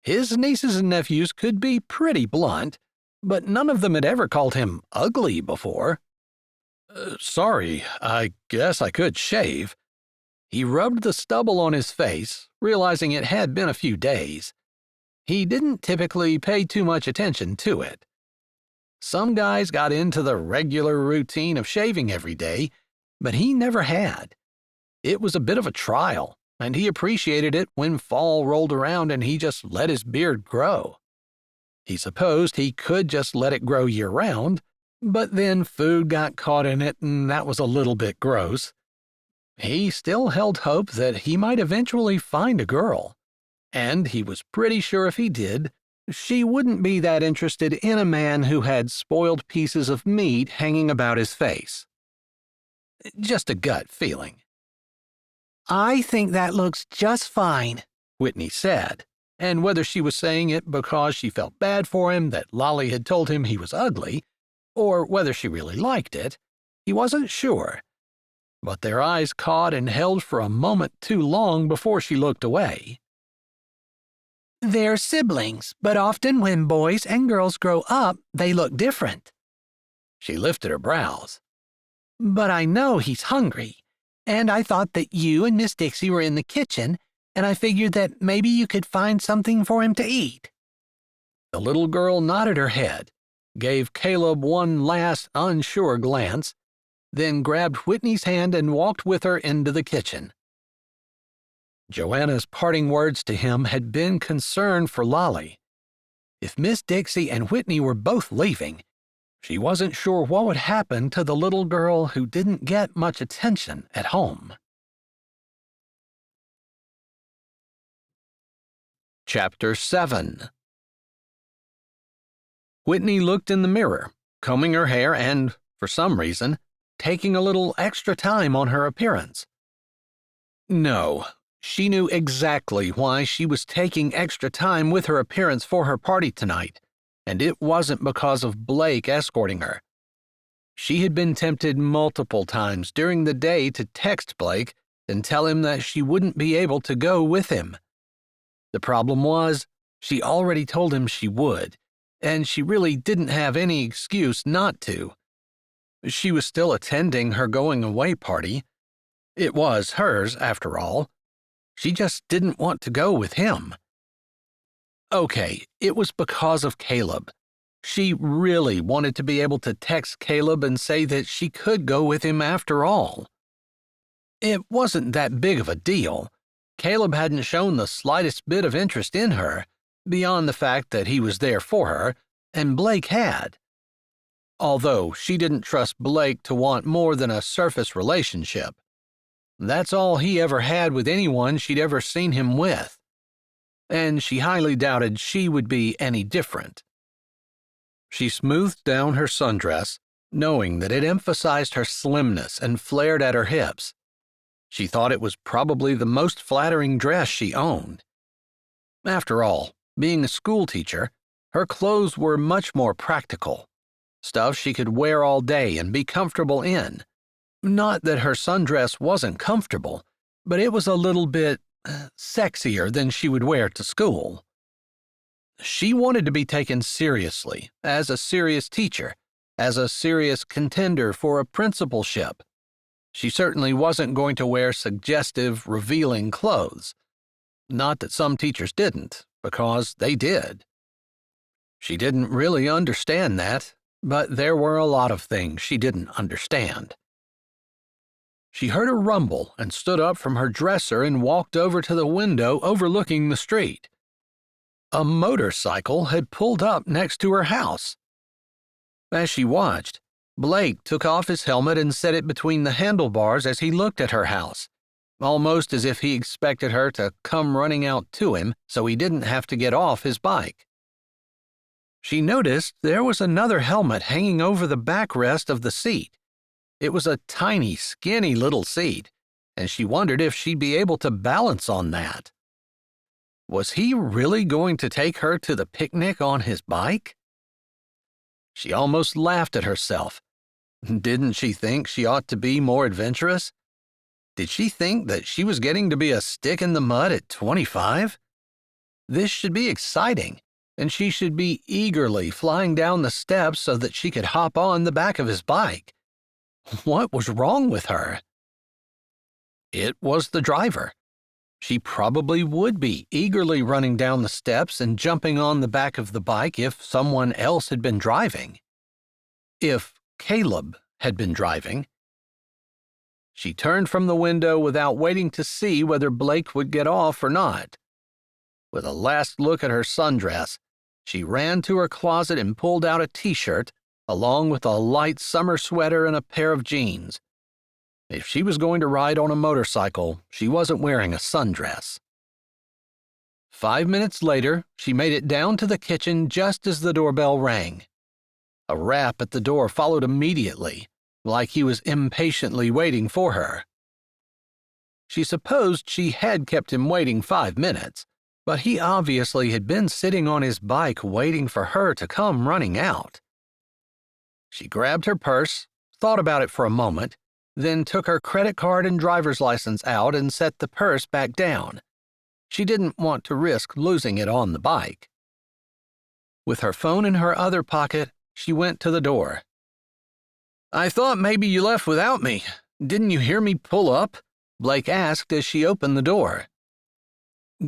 Speaker 1: His nieces and nephews could be pretty blunt, but none of them had ever called him ugly before. Sorry, I guess I could shave. He rubbed the stubble on his face, realizing it had been a few days. He didn't typically pay too much attention to it. Some guys got into the regular routine of shaving every day, but he never had. It was a bit of a trial, and he appreciated it when fall rolled around and he just let his beard grow. He supposed he could just let it grow year-round, but then food got caught in it and that was a little bit gross. He still held hope that he might eventually find a girl, and he was pretty sure if he did, she wouldn't be that interested in a man who had spoiled pieces of meat hanging about his face. Just a gut feeling.
Speaker 3: I think that looks just fine,
Speaker 1: Whitney said, and whether she was saying it because she felt bad for him that Lolly had told him he was ugly, or whether she really liked it, he wasn't sure. But their eyes caught and held for a moment too long before she looked away.
Speaker 3: They're siblings, but often when boys and girls grow up, they look different.
Speaker 1: She lifted her brows.
Speaker 3: But I know he's hungry. And I thought that you and Miss Dixie were in the kitchen, and I figured that maybe you could find something for him to eat.
Speaker 1: The little girl nodded her head, gave Caleb one last unsure glance, then grabbed Whitney's hand and walked with her into the kitchen. Joanna's parting words to him had been concern for Lolly. If Miss Dixie and Whitney were both leaving, she wasn't sure what would happen to the little girl who didn't get much attention at home. Chapter 7. Whitney looked in the mirror, combing her hair and, for some reason, taking a little extra time on her appearance. No, she knew exactly why she was taking extra time with her appearance for her party tonight, and it wasn't because of Blake escorting her. She had been tempted multiple times during the day to text Blake and tell him that she wouldn't be able to go with him. The problem was, she already told him she would, and she really didn't have any excuse not to. She was still attending her going-away party. It was hers, after all. She just didn't want to go with him. Okay, it was because of Caleb. She really wanted to be able to text Caleb and say that she could go with him after all. It wasn't that big of a deal. Caleb hadn't shown the slightest bit of interest in her, beyond the fact that he was there for her, and Blake had. Although she didn't trust Blake to want more than a surface relationship. That's all he ever had with anyone she'd ever seen him with. And she highly doubted she would be any different. She smoothed down her sundress, knowing that it emphasized her slimness and flared at her hips. She thought it was probably the most flattering dress she owned. After all, being a schoolteacher, her clothes were much more practical. Stuff she could wear all day and be comfortable in. Not that her sundress wasn't comfortable, but it was a little bit sexier than she would wear to school. She wanted to be taken seriously, as a serious teacher, as a serious contender for a principalship. She certainly wasn't going to wear suggestive, revealing clothes. Not that some teachers didn't, because they did. She didn't really understand that, but there were a lot of things she didn't understand. She heard a rumble and stood up from her dresser and walked over to the window overlooking the street. A motorcycle had pulled up next to her house. As she watched, Blake took off his helmet and set it between the handlebars as he looked at her house, almost as if he expected her to come running out to him so he didn't have to get off his bike. She noticed there was another helmet hanging over the backrest of the seat. It was a tiny, skinny little seat, and she wondered if she'd be able to balance on that. Was he really going to take her to the picnic on his bike? She almost laughed at herself. Didn't she think she ought to be more adventurous? Did she think that she was getting to be a stick in the mud at 25? This should be exciting, and she should be eagerly flying down the steps so that she could hop on the back of his bike. What was wrong with her? It was the driver. She probably would be eagerly running down the steps and jumping on the back of the bike if someone else had been driving. If Caleb had been driving. She turned from the window without waiting to see whether Blake would get off or not. With a last look at her sundress, she ran to her closet and pulled out a t-shirt, along with a light summer sweater and a pair of jeans. If she was going to ride on a motorcycle, she wasn't wearing a sundress. 5 minutes later, she made it down to the kitchen just as the doorbell rang. A rap at the door followed immediately, like he was impatiently waiting for her. She supposed she had kept him waiting 5 minutes, but he obviously had been sitting on his bike waiting for her to come running out. She grabbed her purse, thought about it for a moment, then took her credit card and driver's license out and set the purse back down. She didn't want to risk losing it on the bike. With her phone in her other pocket, she went to the door. "I thought maybe you left without me. Didn't you hear me pull up?" Blake asked as she opened the door.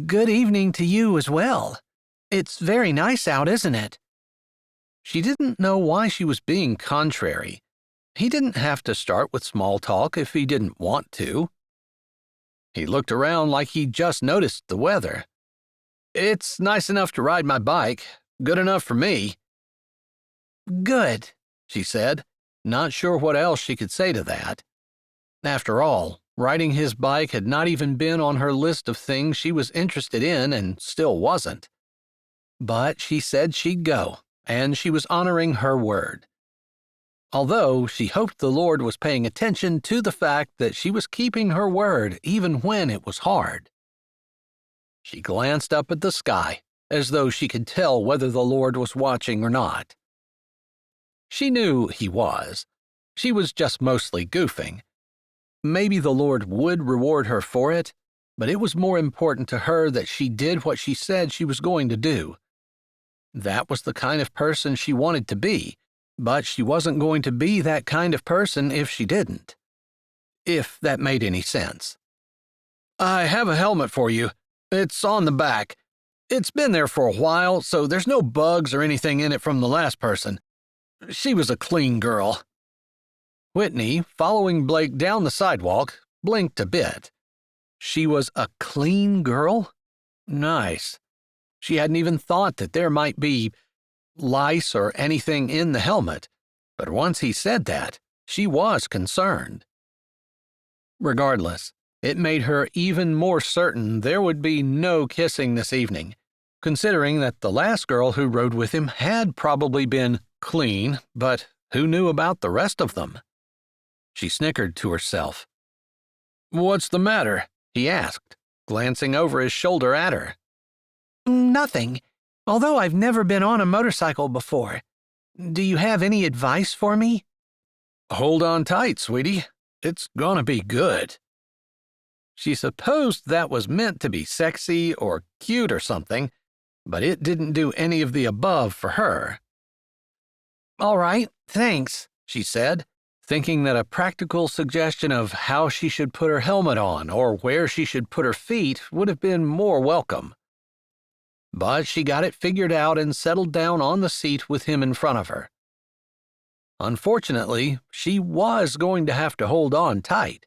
Speaker 3: Good evening to you as well. It's very nice out, isn't it?
Speaker 1: She didn't know why she was being contrary. He didn't have to start with small talk if he didn't want to. He looked around like he'd just noticed the weather. "It's nice enough to ride my bike. Good enough for me."
Speaker 3: Good,
Speaker 1: she said, not sure what else she could say to that. After all, riding his bike had not even been on her list of things she was interested in and still wasn't. But she said she'd go, and she was honoring her word. although she hoped the Lord was paying attention to the fact that she was keeping her word even when it was hard. She glanced up at the sky, as though she could tell whether the Lord was watching or not. She knew he was. She was just mostly goofing. Maybe the Lord would reward her for it, but it was more important to her that she did what she said she was going to do. That was the kind of person she wanted to be, but she wasn't going to be that kind of person if she didn't. If that made any sense. "I have a helmet for you. It's on the back. It's been there for a while, so there's no bugs or anything in it from the last person. She was a clean girl." Whitney, following Blake down the sidewalk, blinked a bit. She was a clean girl? Nice. She hadn't even thought that there might be lice or anything in the helmet, but once he said that, she was concerned. Regardless, it made her even more certain there would be no kissing this evening, considering that the last girl who rode with him had probably been clean, but who knew about the rest of them? She snickered to herself. "What's the matter?" he asked, glancing over his shoulder at her.
Speaker 3: Nothing, although I've never been on a motorcycle before. Do you have any advice for me?
Speaker 1: Hold on tight, sweetie. It's gonna be good. She supposed that was meant to be sexy or cute or something, but it didn't do any of the above for her.
Speaker 3: All right, thanks,
Speaker 1: she said, thinking that a practical suggestion of how she should put her helmet on or where she should put her feet would have been more welcome. But she got it figured out and settled down on the seat with him in front of her. Unfortunately, she was going to have to hold on tight,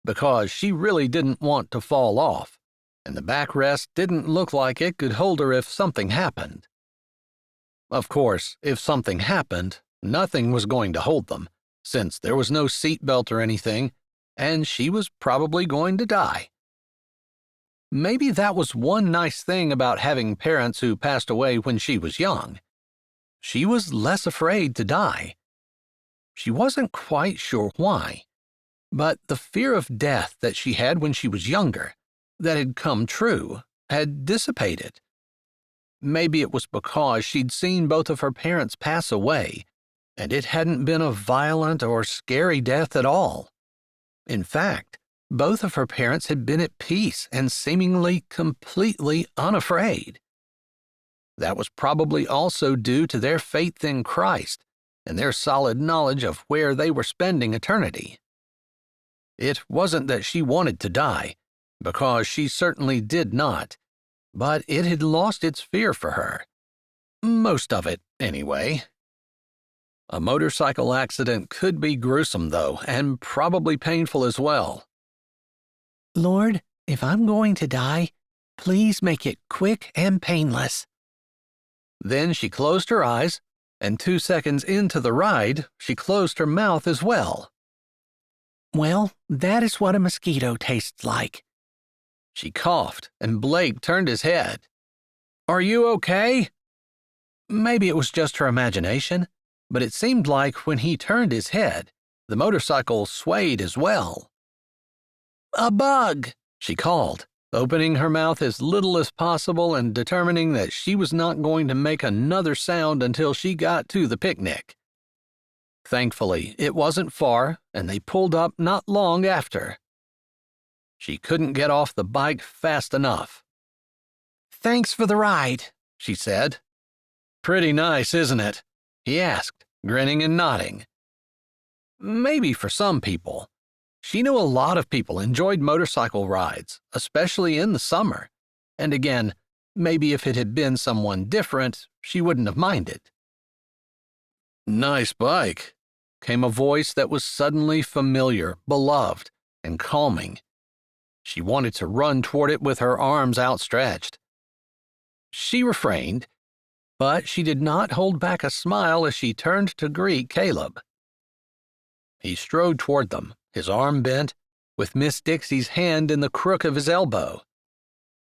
Speaker 1: because she really didn't want to fall off, and the backrest didn't look like it could hold her if something happened. Of course, if something happened, nothing was going to hold them, since there was no seat belt or anything, and she was probably going to die. Maybe that was one nice thing about having parents who passed away when she was young. She was less afraid to die. She wasn't quite sure why, but the fear of death that she had when she was younger, that had come true, had dissipated. Maybe it was because she'd seen both of her parents pass away, and it hadn't been a violent or scary death at all. In fact, both of her parents had been at peace and seemingly completely unafraid. That was probably also due to their faith in Christ and their solid knowledge of where they were spending eternity. It wasn't that she wanted to die, because she certainly did not, but it had lost its fear for her. Most of it, anyway. A motorcycle accident could be gruesome, though, and probably painful as well.
Speaker 3: Lord, if I'm going to die, please make it quick and painless.
Speaker 1: Then she closed her eyes, and 2 seconds into the ride, she closed her mouth as well.
Speaker 3: Well, that is what a mosquito tastes like.
Speaker 1: She coughed, and Blake turned his head. "Are you okay?" Maybe it was just her imagination, but it seemed like when he turned his head, the motorcycle swayed as well. "A bug," she called, opening her mouth as little as possible and determining that she was not going to make another sound until she got to the picnic. Thankfully, it wasn't far, and they pulled up not long after. She couldn't get off the bike fast enough.
Speaker 3: "Thanks for the ride,"
Speaker 1: she said. "Pretty nice, isn't it?" he asked, grinning and nodding. Maybe for some people. She knew a lot of people enjoyed motorcycle rides, especially in the summer, and again, maybe if it had been someone different, she wouldn't have minded. "Nice bike," came a voice that was suddenly familiar, beloved, and calming. She wanted to run toward it with her arms outstretched. She refrained, but she did not hold back a smile as she turned to greet Caleb. He strode toward them, his arm bent, with Miss Dixie's hand in the crook of his elbow.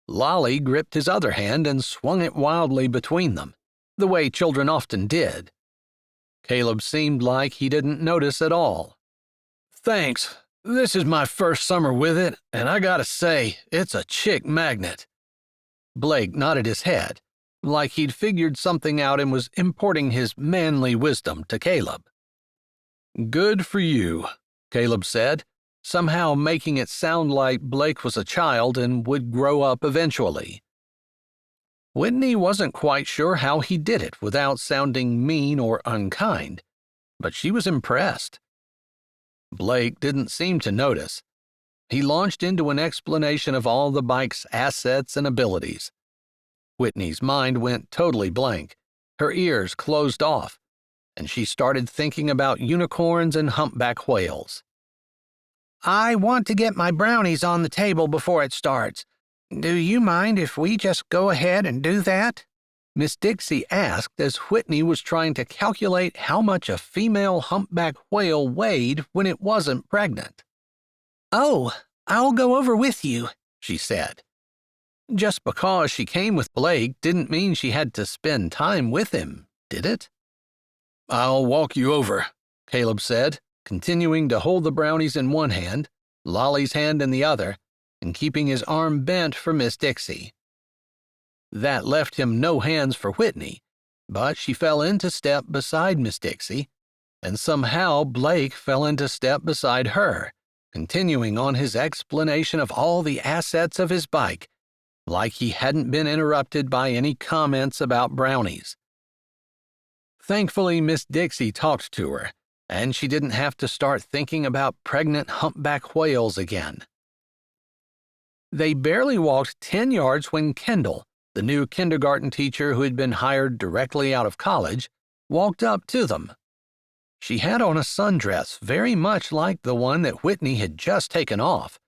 Speaker 1: Lolly gripped his other hand and swung it wildly between them, the way children often did. Caleb seemed like he didn't notice at all.
Speaker 2: Thanks. This is my first summer with it, and I gotta say, it's a chick magnet.
Speaker 1: Blake nodded his head, like he'd figured something out and was imparting his manly wisdom to Caleb.
Speaker 2: Good for you,
Speaker 1: Caleb said, somehow making it sound like Blake was a child and would grow up eventually. Whitney wasn't quite sure how he did it without sounding mean or unkind, but she was impressed. Blake didn't seem to notice. He launched into an explanation of all the bike's assets and abilities. Whitney's mind went totally blank, her ears closed off, and she started thinking about unicorns and humpback whales.
Speaker 3: I want to get my brownies on the table before it starts. Do you mind if we just go ahead and do that?
Speaker 1: Miss Dixie asked as Whitney was trying to calculate how much a female humpback whale weighed when it wasn't pregnant.
Speaker 3: Oh, I'll go over with you,
Speaker 1: she said. Just because she came with Blake didn't mean she had to spend time with him, did it?
Speaker 2: I'll walk you over,
Speaker 1: Caleb said, continuing to hold the brownies in one hand, Lolly's hand in the other, and keeping his arm bent for Miss Dixie. That left him no hands for Whitney, but she fell into step beside Miss Dixie, and somehow Blake fell into step beside her, continuing on his explanation of all the assets of his bike, like he hadn't been interrupted by any comments about brownies. Thankfully, Miss Dixie talked to her, and she didn't have to start thinking about pregnant humpback whales again. They barely walked 10 yards when Kendall, the new kindergarten teacher who had been hired directly out of college, walked up to them. She had on a sundress very much like the one that Whitney had just taken off,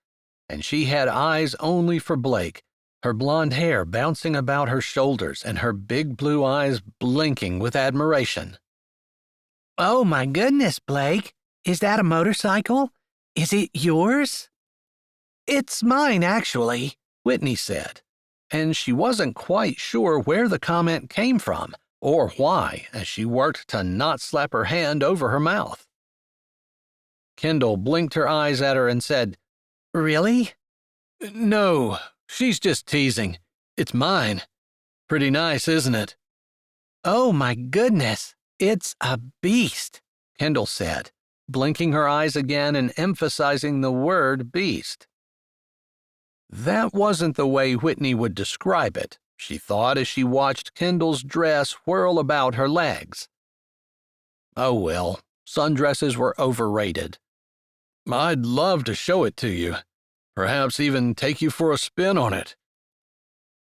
Speaker 1: and she had eyes only for Blake, her blonde hair bouncing about her shoulders and her big blue eyes blinking with admiration.
Speaker 3: Oh my goodness, Blake. Is that a motorcycle? Is it yours?
Speaker 1: It's mine, actually, Whitney said, and she wasn't quite sure where the comment came from or why as she worked to not slap her hand over her mouth. Kendall blinked her eyes at her and said,
Speaker 3: Really?
Speaker 2: No, she's just teasing. It's mine. Pretty nice, isn't it?
Speaker 3: Oh my goodness, it's a beast,
Speaker 1: Kendall said, blinking her eyes again and emphasizing the word beast. That wasn't the way Whitney would describe it, she thought as she watched Kendall's dress whirl about her legs. Oh well, sundresses were overrated.
Speaker 2: I'd love to show it to you. Perhaps even take you for a spin on it.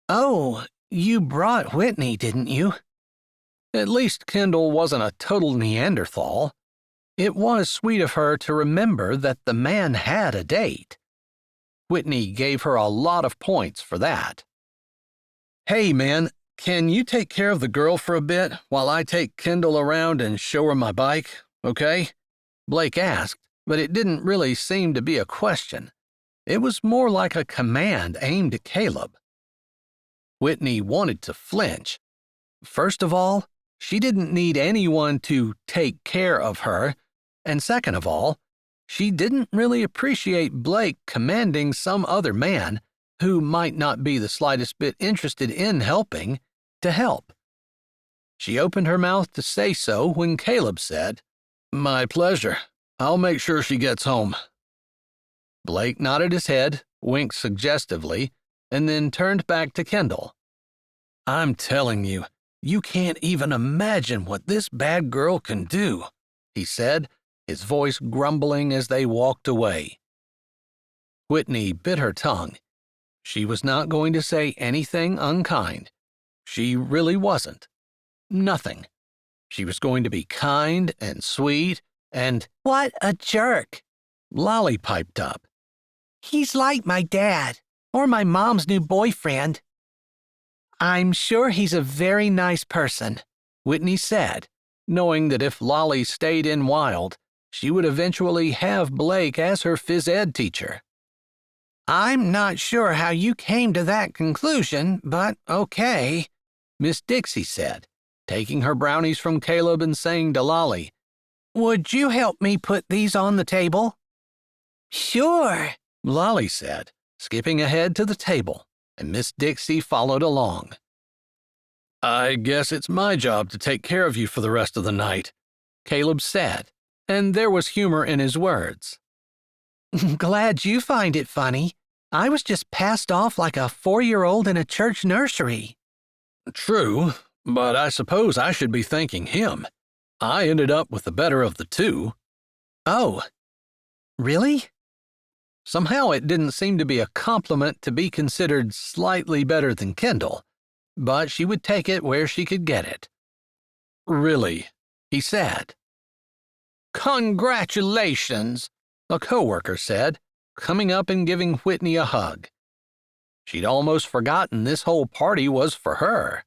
Speaker 3: Oh, you brought Whitney, didn't you?
Speaker 1: At least Kendall wasn't a total Neanderthal. It was sweet of her to remember that the man had a date. Whitney gave her a lot of points for that.
Speaker 2: Hey, man, can you take care of the girl for a bit while I take Kendall around and show her my bike, okay?
Speaker 1: Blake asked, but it didn't really seem to be a question. It was more like a command aimed at Caleb. Whitney wanted to flinch. First of all, she didn't need anyone to take care of her, and second of all, she didn't really appreciate Blake commanding some other man, who might not be the slightest bit interested in helping, to help. She opened her mouth to say so when Caleb said,
Speaker 2: My pleasure. I'll make sure she gets home.
Speaker 1: Blake nodded his head, winked suggestively, and then turned back to Kendall. I'm telling you, you can't even imagine what this bad girl can do, he said, his voice grumbling as they walked away. Whitney bit her tongue. She was not going to say anything unkind. She really wasn't. Nothing. She was going to be kind and sweet and—
Speaker 3: What a jerk!
Speaker 1: Lolly piped up.
Speaker 3: He's like my dad, or my mom's new boyfriend. I'm sure he's a very nice person,
Speaker 1: Whitney said, knowing that if Lolly stayed in Wild, she would eventually have Blake as her phys ed teacher.
Speaker 3: I'm not sure how you came to that conclusion, but okay,
Speaker 1: Miss Dixie said, taking her brownies from Caleb and saying to Lolly,
Speaker 3: "Would you help me put these on the table?"
Speaker 4: "Sure,"
Speaker 1: Lolly said, skipping ahead to the table, and Miss Dixie followed along.
Speaker 2: "I guess it's my job to take care of you for the rest of the night,"
Speaker 1: Caleb said, and there was humor in his words.
Speaker 3: "Glad you find it funny. I was just passed off like a 4-year-old in a church nursery."
Speaker 2: "True, but I suppose I should be thanking him. I ended up with the better of the two."
Speaker 1: "Oh,
Speaker 3: Really?
Speaker 1: somehow it didn't seem to be a compliment to be considered slightly better than Kendall, but she would take it where she could get it.
Speaker 2: "Really?"
Speaker 1: He said. "Congratulations," a coworker said, coming up and giving Whitney a hug. She'd almost forgotten this whole party was for her.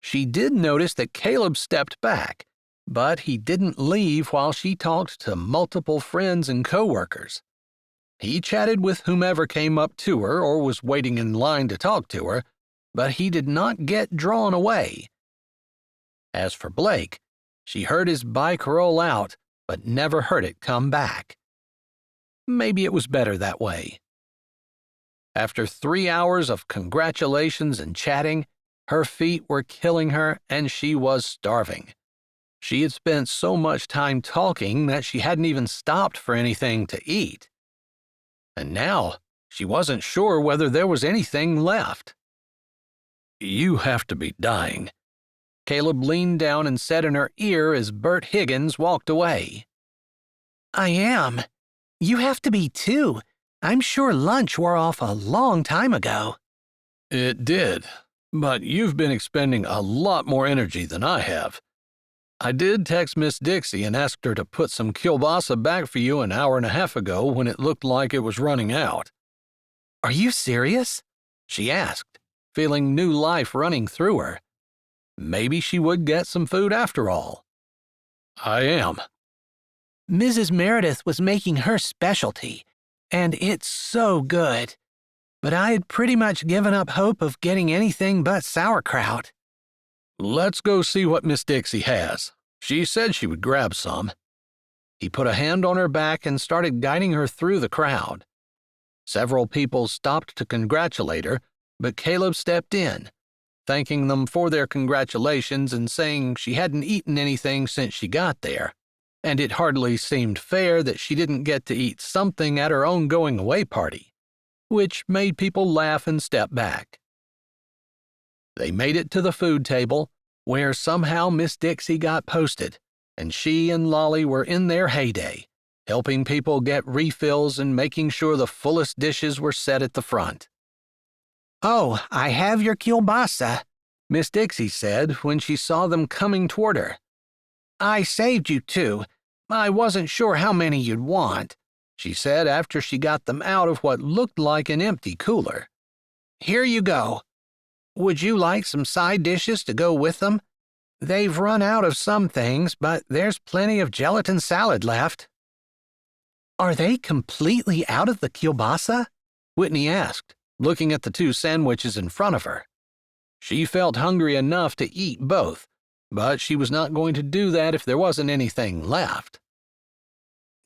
Speaker 1: She did notice that Caleb stepped back, but he didn't leave while she talked to multiple friends and coworkers. He chatted with whomever came up to her or was waiting in line to talk to her, but he did not get drawn away. As for Blake, she heard his bike roll out, but never heard it come back. Maybe it was better that way. After 3 hours of congratulations and chatting, her feet were killing her and she was starving. She had spent so much time talking that she hadn't even stopped for anything to eat. And now she wasn't sure whether there was anything left.
Speaker 2: "You have to be dying."
Speaker 1: Caleb leaned down and said in her ear as Bert Higgins walked away.
Speaker 3: "I am. You have to be too. I'm sure lunch wore off a long time ago."
Speaker 2: "It did, but you've been expending a lot more energy than I have. I did text Miss Dixie and asked her to put some kielbasa back for you an hour and a half ago when it looked like it was running out."
Speaker 3: "Are you serious?"
Speaker 1: she asked, feeling new life running through her. Maybe she would get some food after all.
Speaker 2: "I am."
Speaker 3: "Mrs. Meredith was making her specialty, and it's so good. But I had pretty much given up hope of getting anything but sauerkraut."
Speaker 2: "Let's go see what Miss Dixie has. She said she would grab some."
Speaker 1: He put a hand on her back and started guiding her through the crowd. Several people stopped to congratulate her, but Caleb stepped in, thanking them for their congratulations and saying she hadn't eaten anything since she got there, and it hardly seemed fair that she didn't get to eat something at her own going-away party, which made people laugh and step back. They made it to the food table, where somehow Miss Dixie got posted, and she and Lolly were in their heyday, helping people get refills and making sure the fullest dishes were set at the front.
Speaker 3: "Oh, I have your kielbasa,"
Speaker 1: Miss Dixie said when she saw them coming toward her.
Speaker 3: "I saved you 2. I wasn't sure how many you'd want,"
Speaker 1: she said after she got them out of what looked like an empty cooler.
Speaker 3: "Here you go. Would you like some side dishes to go with them? They've run out of some things, but there's plenty of gelatin salad left." "Are they completely out of the kielbasa?"
Speaker 1: Whitney asked, looking at the 2 sandwiches in front of her. She felt hungry enough to eat both, but she was not going to do that if there wasn't anything left.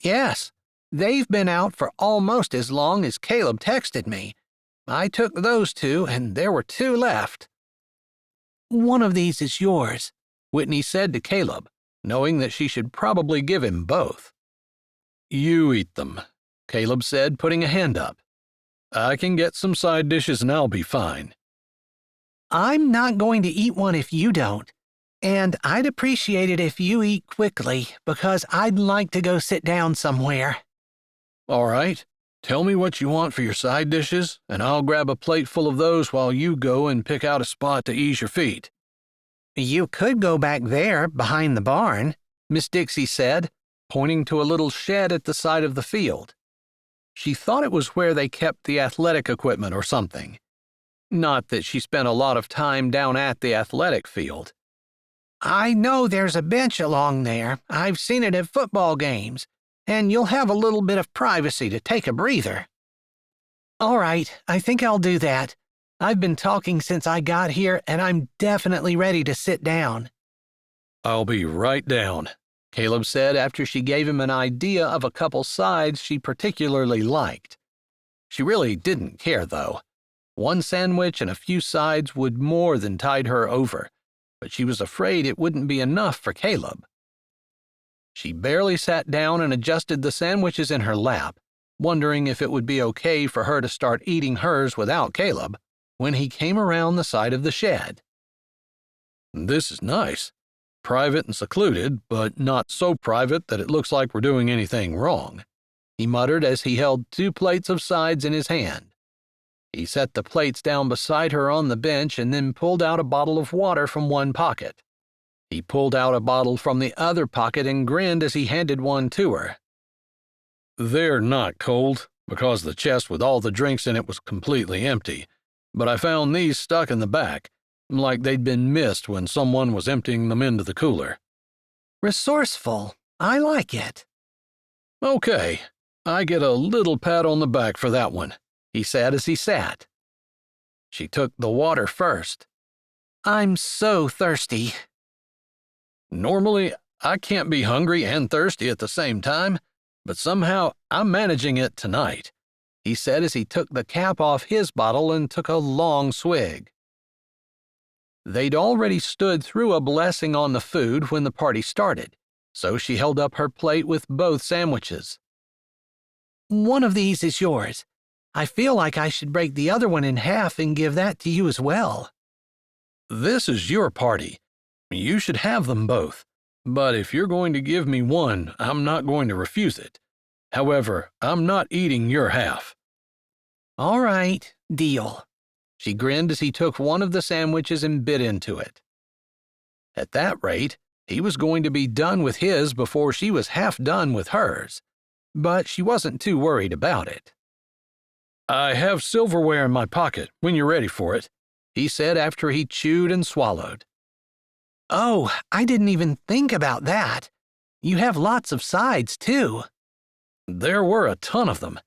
Speaker 3: "Yes, they've been out for almost as long as Caleb texted me. I took those 2, and there were 2 left." "One of these is yours,"
Speaker 1: Whitney said to Caleb, knowing that she should probably give him both.
Speaker 2: "You eat them," Caleb said, putting a hand up. "I can get some side dishes and I'll be fine."
Speaker 3: "I'm not going to eat one if you don't, and I'd appreciate it if you eat quickly because I'd like to go sit down somewhere."
Speaker 2: "All right. Tell me what you want for your side dishes, and I'll grab a plate full of those while you go and pick out a spot to ease your feet."
Speaker 3: "You could go back there, behind the barn,"
Speaker 1: Miss Dixie said, pointing to a little shed at the side of the field. She thought it was where they kept the athletic equipment or something. Not that she spent a lot of time down at the athletic field.
Speaker 3: "I know there's a bench along there. I've seen it at football games, and you'll have a little bit of privacy to take a breather." "All right, I think I'll do that. I've been talking since I got here, and I'm definitely ready to sit down.
Speaker 2: I'll be right down,
Speaker 1: Caleb said after she gave him an idea of a couple sides she particularly liked. She really didn't care, though. One sandwich and a few sides would more than tide her over, but she was afraid it wouldn't be enough for Caleb. She barely sat down and adjusted the sandwiches in her lap, wondering if it would be okay for her to start eating hers without Caleb, when he came around the side of the shed.
Speaker 2: This is nice. Private and secluded, but not so private that it looks like we're doing anything wrong,
Speaker 1: he muttered as he held 2 plates of sides in his hand. He set the plates down beside her on the bench and then pulled out a bottle of water from one pocket. He pulled out a bottle from the other pocket and grinned as he handed one to her.
Speaker 2: They're not cold, because the chest with all the drinks in it was completely empty, but I found these stuck in the back, like they'd been missed when someone was emptying them into the cooler.
Speaker 3: Resourceful. I like it.
Speaker 2: Okay, I get a little pat on the back for that one,
Speaker 1: he said as he sat. She took the water first.
Speaker 3: I'm so thirsty.
Speaker 2: Normally, I can't be hungry and thirsty at the same time, but somehow I'm managing it tonight,
Speaker 1: he said as he took the cap off his bottle and took a long swig. They'd already stood through a blessing on the food when the party started, so she held up her plate with both sandwiches.
Speaker 3: One of these is yours. I feel like I should break the other one in half and give that to you as well.
Speaker 2: This is your party. You should have them both. But if you're going to give me one, I'm not going to refuse it. However, I'm not eating your half.
Speaker 3: All right, deal.
Speaker 1: She grinned as he took one of the sandwiches and bit into it. At that rate, he was going to be done with his before she was half done with hers, but she wasn't too worried about it.
Speaker 2: I have silverware in my pocket when you're ready for it,
Speaker 1: he said after he chewed and swallowed.
Speaker 3: Oh, I didn't even think about that. You have lots of sides, too.
Speaker 2: There were a ton of them.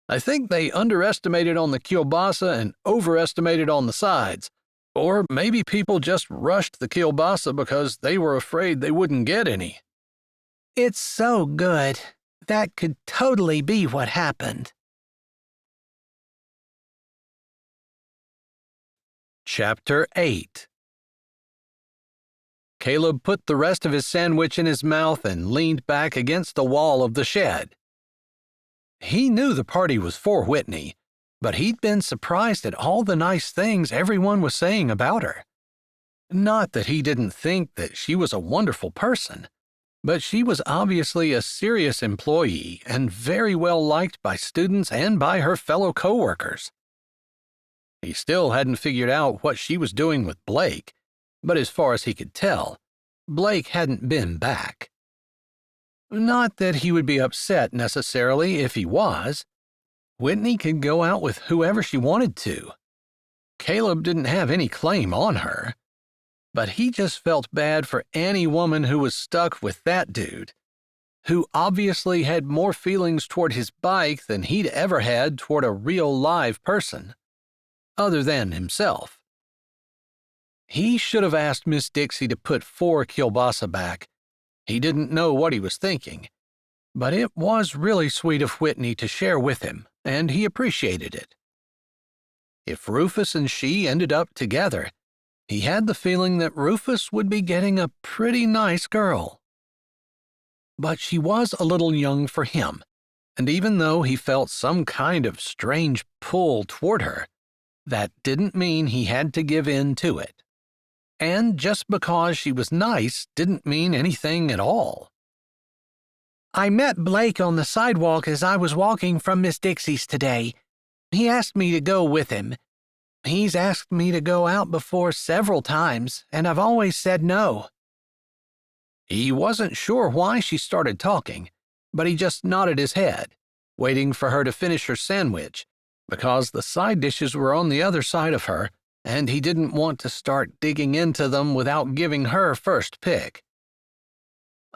Speaker 2: I think they underestimated on the kielbasa and overestimated on the sides. Or maybe people just rushed the kielbasa because they were afraid they wouldn't get any.
Speaker 3: It's so good. That could totally be what happened.
Speaker 1: Chapter 8. Caleb put the rest of his sandwich in his mouth and leaned back against the wall of the shed. He knew the party was for Whitney, but he'd been surprised at all the nice things everyone was saying about her. Not that he didn't think that she was a wonderful person, but she was obviously a serious employee and very well liked by students and by her fellow coworkers. He still hadn't figured out what she was doing with Blake, but as far as he could tell, Blake hadn't been back. Not that he would be upset necessarily if he was. Whitney could go out with whoever she wanted to. Caleb didn't have any claim on her. But he just felt bad for any woman who was stuck with that dude, who obviously had more feelings toward his bike than he'd ever had toward a real live person, other than himself. He should have asked Miss Dixie to put 4 kielbasa back. He didn't know what he was thinking, but it was really sweet of Whitney to share with him, and he appreciated it. If Rufus and she ended up together, he had the feeling that Rufus would be getting a pretty nice girl. But she was a little young for him, and even though he felt some kind of strange pull toward her, that didn't mean he had to give in to it. And just because she was nice didn't mean anything at all.
Speaker 3: I met Blake on the sidewalk as I was walking from Miss Dixie's today. He asked me to go with him. He's asked me to go out before several times, and I've always said no.
Speaker 1: He wasn't sure why she started talking, but he just nodded his head, waiting for her to finish her sandwich, because the side dishes were on the other side of her, and he didn't want to start digging into them without giving her first pick.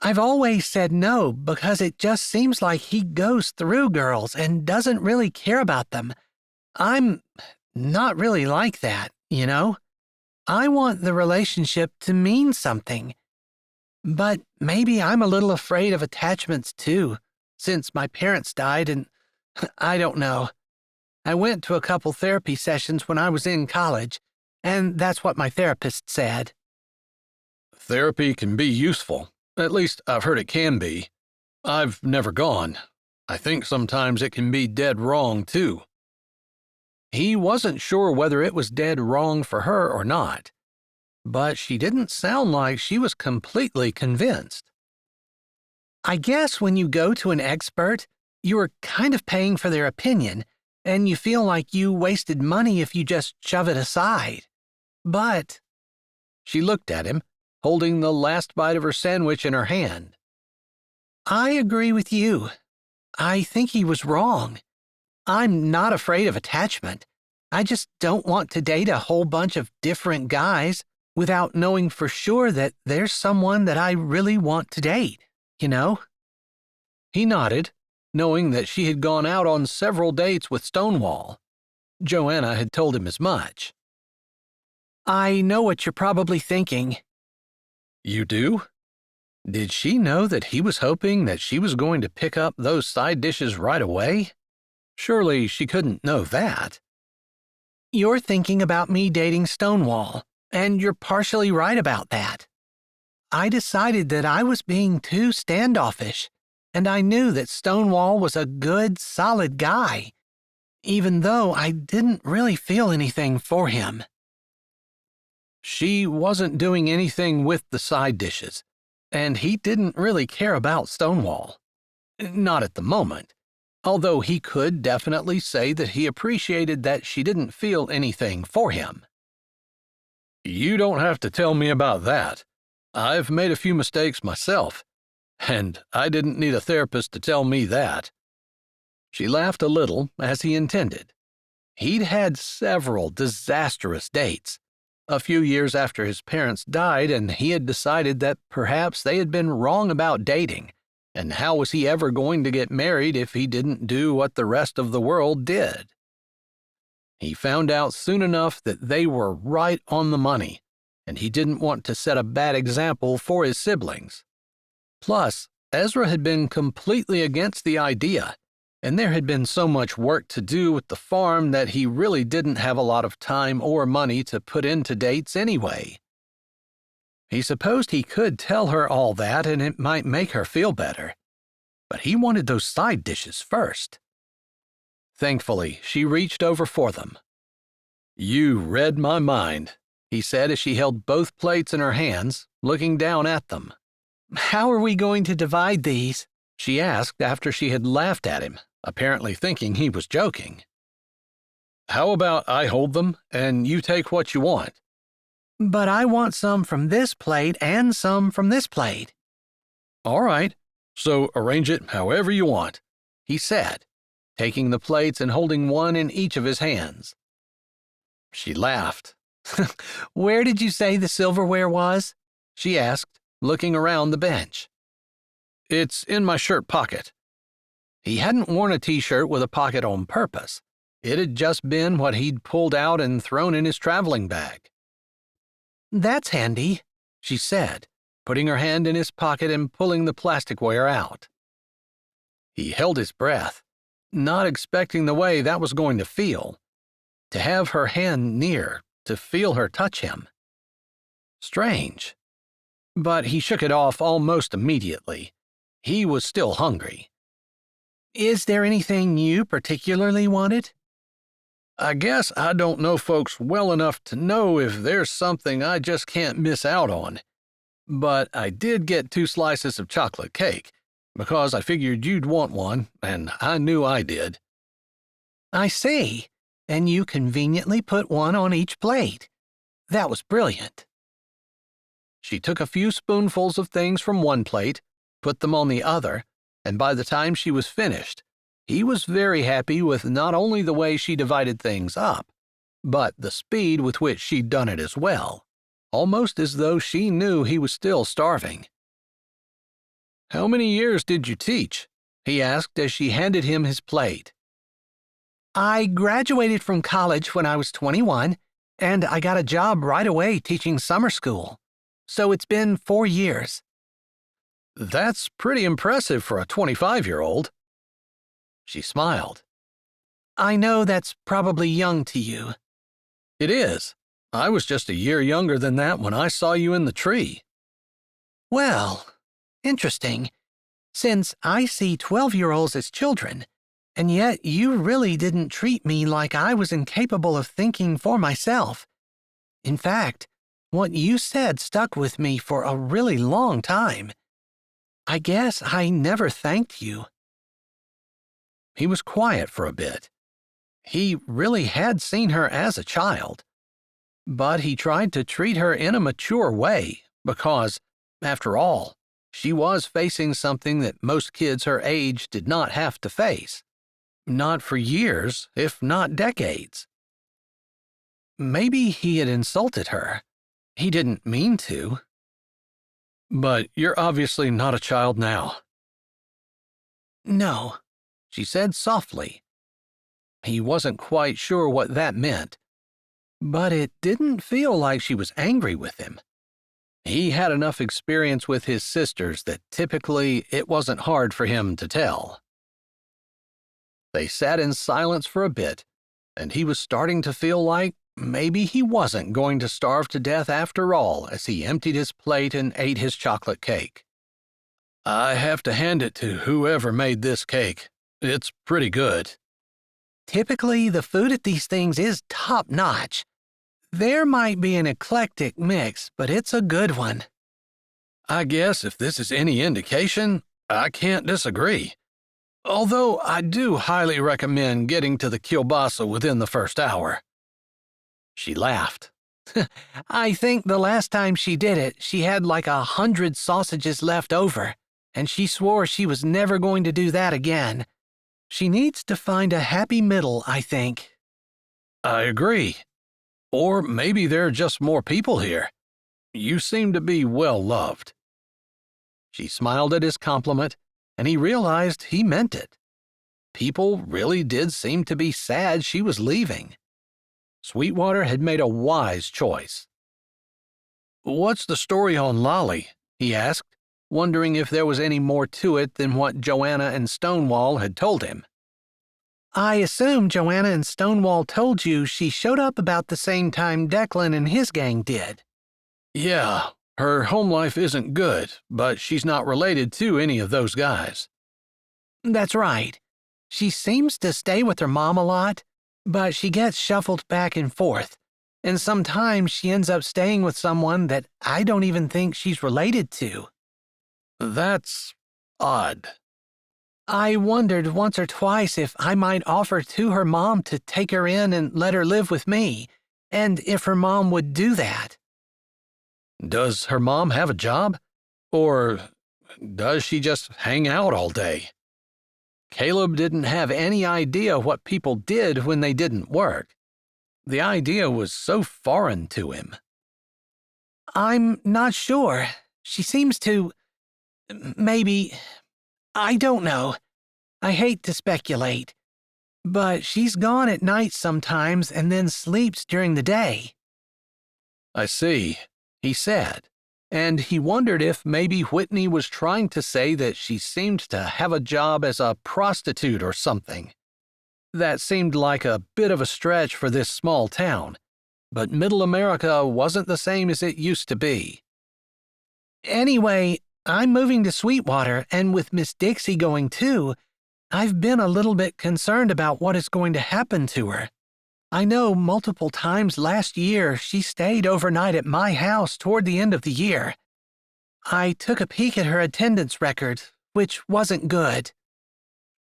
Speaker 3: I've always said no because it just seems like he goes through girls and doesn't really care about them. I'm not really like that, you know? I want the relationship to mean something. But maybe I'm a little afraid of attachments too, since my parents died and I don't know. I went to a couple therapy sessions when I was in college, and that's what my therapist said.
Speaker 2: Therapy can be useful. At least I've heard it can be. I've never gone. I think sometimes it can be dead wrong, too.
Speaker 1: He wasn't sure whether it was dead wrong for her or not, but she didn't sound like she was completely convinced. I guess when you go to an expert, you are kind of paying for their opinion, and you feel like you wasted money if you just shove it aside. But she looked at him, holding the last bite of her sandwich in her hand. I agree with you. I think he was wrong. I'm not afraid of attachment. I just don't want to date a whole bunch of different guys without knowing for sure that there's someone that I really want to date, you know?
Speaker 2: He nodded, knowing that she had gone out on several dates with Stonewall. Joanna had told him as much.
Speaker 3: I know what you're probably thinking.
Speaker 2: You do? Did she know that he was hoping that she was going to pick up those side dishes right away? Surely she couldn't know that.
Speaker 3: You're thinking about me dating Stonewall, and you're partially right about that. I decided that I was being too standoffish, and I knew that Stonewall was a good, solid guy, even though I didn't really feel anything for him.
Speaker 1: She wasn't doing anything with the side dishes, and he didn't really care about Stonewall. Not at the moment, although he could definitely say that he appreciated that she didn't feel anything for him.
Speaker 2: You don't have to tell me about that. I've made a few mistakes myself, and I didn't need a therapist to tell me that.
Speaker 1: She laughed a little, as he intended. He'd had several disastrous dates. A few years after his parents died, and he had decided that perhaps they had been wrong about dating, and how was he ever going to get married if he didn't do what the rest of the world did? He found out soon enough that they were right on the money, and he didn't want to set a bad example for his siblings. Plus, Ezra had been completely against the idea, and there had been so much work to do with the farm that he really didn't have a lot of time or money to put into dates anyway. He supposed he could tell her all that and it might make her feel better, but he wanted those side dishes first. Thankfully, she reached over for them.
Speaker 2: You read my mind, he said as she held both plates in her hands, looking down at them.
Speaker 3: How are we going to divide these?
Speaker 1: She asked after she had laughed at him, apparently thinking he was joking.
Speaker 2: How about I hold them and you take what you want?
Speaker 3: But I want some from this plate and some from this plate.
Speaker 2: All right, so arrange it however you want, he said, taking the plates and holding one in each of his hands.
Speaker 1: She laughed.
Speaker 3: Where did you say the silverware was?
Speaker 1: She asked, looking around the bench.
Speaker 2: It's in my shirt pocket.
Speaker 1: He hadn't worn a t-shirt with a pocket on purpose. It had just been what he'd pulled out and thrown in his traveling bag.
Speaker 3: That's handy,
Speaker 1: she said, putting her hand in his pocket and pulling the plasticware out. He held his breath, not expecting the way that was going to feel. To have her hand near, to feel her touch him. Strange. But he shook it off almost immediately. He was still hungry.
Speaker 3: Is there anything you particularly wanted?
Speaker 2: I guess I don't know folks well enough to know if there's something I just can't miss out on. But I did get 2 slices of chocolate cake, because I figured you'd want one, and I knew I did.
Speaker 3: I see. And you conveniently put one on each plate. That was brilliant.
Speaker 1: She took a few spoonfuls of things from one plate, put them on the other, and by the time she was finished, he was very happy with not only the way she divided things up, but the speed with which she'd done it as well, almost as though she knew he was still starving.
Speaker 2: How many years did you teach? He asked as she handed him his plate.
Speaker 3: I graduated from college when I was 21, and I got a job right away teaching summer school. So it's been 4 years.
Speaker 1: That's pretty impressive for a 25-year-old. She smiled.
Speaker 3: I know that's probably young to you.
Speaker 1: It is. I was just a year younger than that when I saw you in the tree.
Speaker 3: Well, interesting, since I see 12-year-olds as children, and yet you really didn't treat me like I was incapable of thinking for myself. In fact, what you said stuck with me for a really long time. I guess I never thanked you.
Speaker 1: He was quiet for a bit. He really had seen her as a child. But he tried to treat her in a mature way because, after all, she was facing something that most kids her age did not have to face. Not for years, if not decades. Maybe he had insulted her. He didn't mean to. But you're obviously not a child now.
Speaker 3: No,
Speaker 1: She said softly. He wasn't quite sure what that meant, but it didn't feel like she was angry with him. He had enough experience with his sisters that typically it wasn't hard for him to tell. They sat in silence for a bit, and he was starting to feel like maybe he wasn't going to starve to death after all as he emptied his plate and ate his chocolate cake. I have to hand it to whoever made this cake. It's pretty good.
Speaker 3: typically the food at these things is top-notch. There might be an eclectic mix, but it's a good one.
Speaker 1: I guess if this is any indication, I can't disagree. Although I do highly recommend getting to the kielbasa within the first hour. She laughed.
Speaker 3: I think the last time she did it, she had like 100 sausages left over, and she swore she was never going to do that again. She needs to find a happy middle, I think.
Speaker 1: I agree. Or maybe there are just more people here. You seem to be well loved. She smiled at his compliment, and he realized he meant it. People really did seem to be sad she was leaving. Sweetwater had made a wise choice. What's the story on Lolly? He asked, wondering if there was any more to it than what Joanna and Stonewall had told him.
Speaker 3: I assume Joanna and Stonewall told you she showed up about the same time Declan and his gang did.
Speaker 1: Yeah, her home life isn't good, but she's not related to any of those guys.
Speaker 3: That's right. She seems to stay with her mom a lot, but she gets shuffled back and forth, and sometimes she ends up staying with someone that I don't even think she's related to.
Speaker 1: That's odd.
Speaker 3: I wondered once or twice if I might offer to her mom to take her in and let her live with me, and if her mom would do that.
Speaker 1: Does her mom have a job? Or does she just hang out all day? Caleb didn't have any idea what people did when they didn't work. The idea was so foreign to him.
Speaker 3: I'm not sure. She seems to... maybe... I don't know. I hate to speculate. But she's gone at night sometimes and then sleeps during the day.
Speaker 1: I see, he said, and he wondered if maybe Whitney was trying to say that she seemed to have a job as a prostitute or something. That seemed like a bit of a stretch for this small town, but Middle America wasn't the same as it used to be.
Speaker 3: Anyway, I'm moving to Sweetwater, and with Miss Dixie going too, I've been a little bit concerned about what is going to happen to her. I know multiple times last year she stayed overnight at my house toward the end of the year. I took a peek at her attendance record, which wasn't good.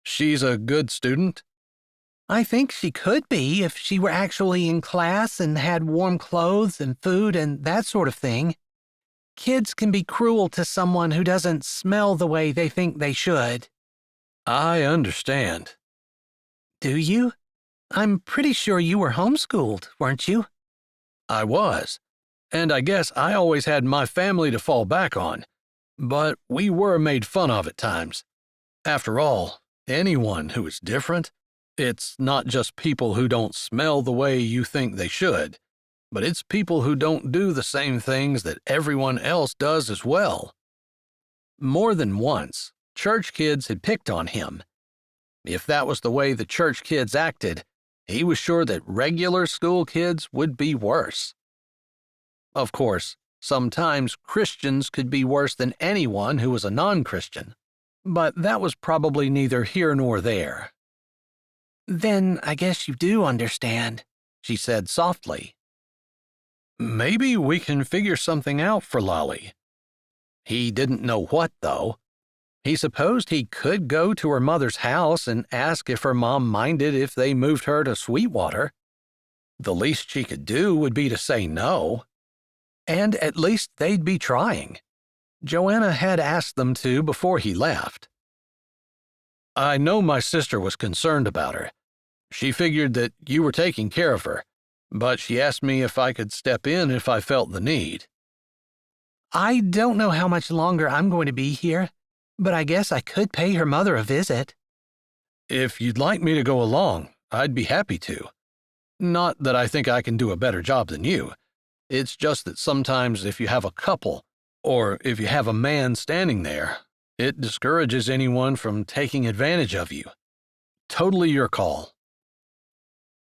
Speaker 1: She's a good student?
Speaker 3: I think she could be if she were actually in class and had warm clothes and food and that sort of thing. Kids can be cruel to someone who doesn't smell the way they think they should.
Speaker 1: I understand.
Speaker 3: Do you? I'm pretty sure you were homeschooled, weren't you?
Speaker 1: I was, and I guess I always had my family to fall back on, but we were made fun of at times. After all, anyone who is different,
Speaker 2: It's not just people who don't smell the way you think they should, but it's people who don't do the same things that everyone else does as well. More than once, church kids had picked on him. If that was the way the church kids acted, he was sure that regular school kids would be worse. Of course, sometimes Christians could be worse than anyone who was a non-Christian, but that was probably neither here nor there.
Speaker 3: Then I guess you do understand, she said softly.
Speaker 2: Maybe we can figure something out for Lolly. He didn't know what, though. He supposed he could go to her mother's house and ask if her mom minded if they moved her to Sweetwater. The least she could do would be to say no. And at least they'd be trying. Joanna had asked them to before he left. I know my sister was concerned about her. She figured that you were taking care of her, but she asked me if I could step in if I felt the need.
Speaker 3: I don't know how much longer I'm going to be here, but I guess I could pay her mother a visit.
Speaker 2: If you'd like me to go along, I'd be happy to. Not that I think I can do a better job than you. It's just that sometimes if you have a couple, or if you have a man standing there, it discourages anyone from taking advantage of you. Totally your call.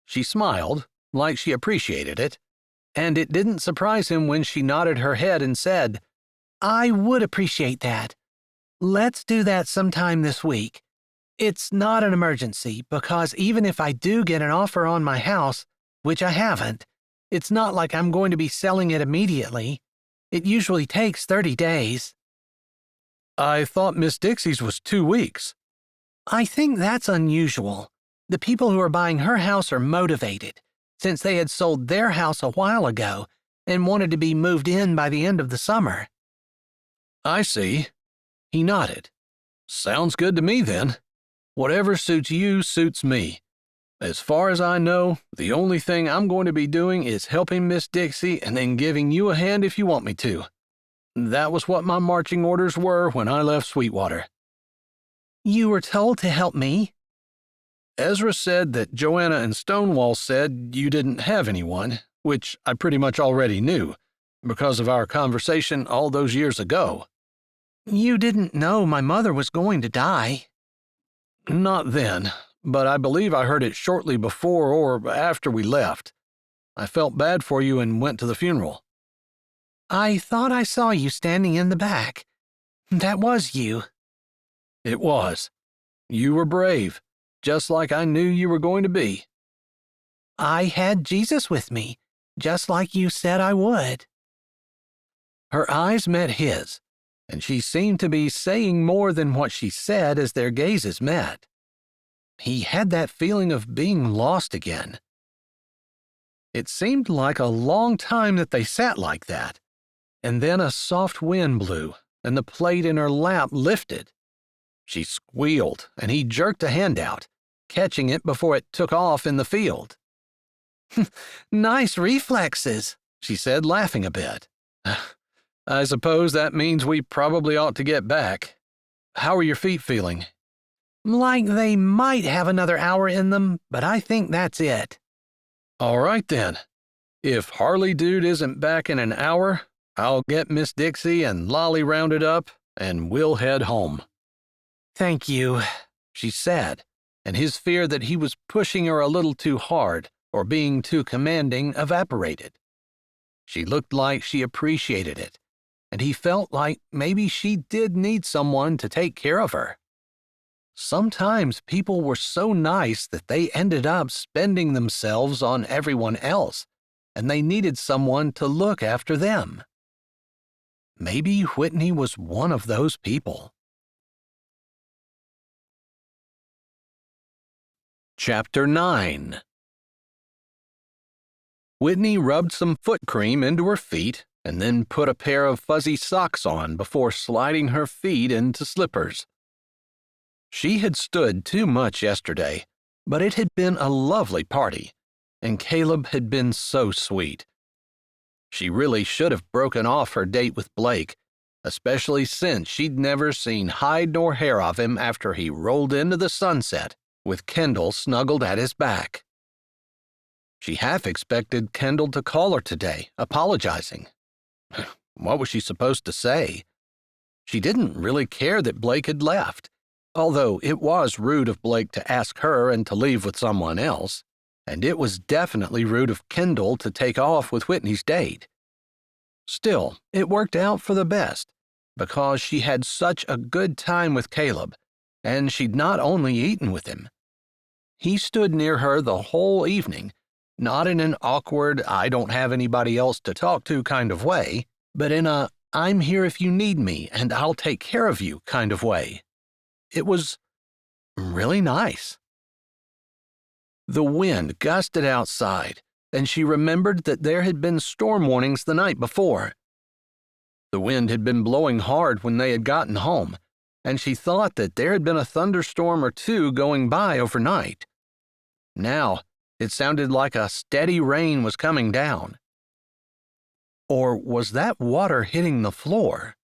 Speaker 2: She smiled, like she appreciated it, and it didn't surprise him when she nodded her head and said, I would appreciate that. Let's do that sometime this week. It's not an emergency because even if I do get an offer on my house, which I haven't, it's not like I'm going to be selling it immediately. It usually takes 30 days. I thought Miss Dixie's was 2 weeks.
Speaker 3: I think that's unusual. The people who are buying her house are motivated, since they had sold their house a while ago and wanted to be moved in by the end of the summer.
Speaker 2: I see. He nodded. Sounds good to me then. Whatever suits you suits me. As far as I know, the only thing I'm going to be doing is helping Miss Dixie and then giving you a hand if you want me to. That was what my marching orders were when I left Sweetwater.
Speaker 3: You were told to help me?
Speaker 2: Ezra said that Joanna and Stonewall said you didn't have anyone, which I pretty much already knew, because of our conversation all those years ago.
Speaker 3: You didn't know my mother was going to die.
Speaker 2: Not then, but I believe I heard it shortly before or after we left. I felt bad for you and went to the funeral.
Speaker 3: I thought I saw you standing in the back. That was you.
Speaker 2: It was. You were brave, just like I knew you were going to be.
Speaker 3: I had Jesus with me, just like you said I would.
Speaker 2: Her eyes met his, and she seemed to be saying more than what she said as their gazes met. He had that feeling of being lost again. It seemed like a long time that they sat like that, and then a soft wind blew, and the plate in her lap lifted. She squealed, and he jerked a hand out, catching it before it took off in the field.
Speaker 3: Nice reflexes,
Speaker 2: she said, laughing a bit. I suppose that means we probably ought to get back. How are your feet feeling?
Speaker 3: Like they might have another hour in them, but I think that's it.
Speaker 2: All right, then. If Harley Dude isn't back in an hour, I'll get Miss Dixie and Lolly rounded up, and we'll head home.
Speaker 3: Thank you,
Speaker 2: she said, and his fear that he was pushing her a little too hard or being too commanding evaporated. She looked like she appreciated it, and he felt like maybe she did need someone to take care of her. Sometimes people were so nice that they ended up spending themselves on everyone else, and they needed someone to look after them. Maybe Whitney was one of those people. Chapter 9. Whitney rubbed some foot cream into her feet and then put a pair of fuzzy socks on before sliding her feet into slippers. She had stood too much yesterday, but it had been a lovely party, and Caleb had been so sweet. She really should have broken off her date with Blake, especially since she'd never seen hide nor hair of him after he rolled into the sunset
Speaker 1: with Kendall snuggled at his back. She half expected Kendall to call her today, apologizing. What was she supposed to say? She didn't really care that Blake had left, although it was rude of Blake to ask her and to leave with someone else, and it was definitely rude of Kendall to take off with Whitney's date. Still, it worked out for the best, because she had such a good time with Caleb, and she'd not only eaten with him. He stood near her the whole evening, not in an awkward, I don't have anybody else to talk to kind of way, but in a, I'm here if you need me and I'll take care of you kind of way. It was really nice. The wind gusted outside, and she remembered that there had been storm warnings the night before. The wind had been blowing hard when they had gotten home, and she thought that there had been a thunderstorm or two going by overnight. Now, it sounded like a steady rain was coming down. Or was that water hitting the floor?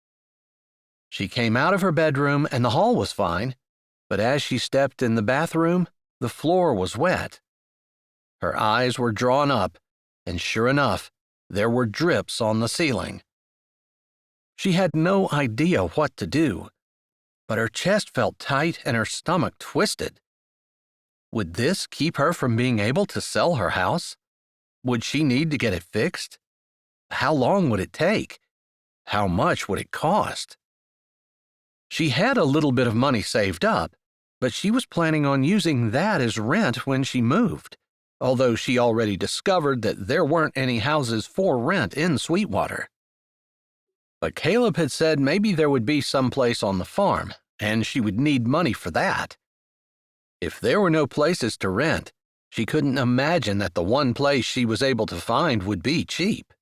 Speaker 1: She came out of her bedroom and the hall was fine, but as she stepped in the bathroom, the floor was wet. Her eyes were drawn up, and sure enough, there were drips on the ceiling. She had no idea what to do, but her chest felt tight and her stomach twisted. Would this keep her from being able to sell her house? Would she need to get it fixed? How long would it take? How much would it cost? She had a little bit of money saved up, but she was planning on using that as rent when she moved, although she already discovered that there weren't any houses for rent in Sweetwater. But Caleb had said maybe there would be some place on the farm, and she would need money for that. If there were no places to rent, she couldn't imagine that the one place she was able to find would be cheap.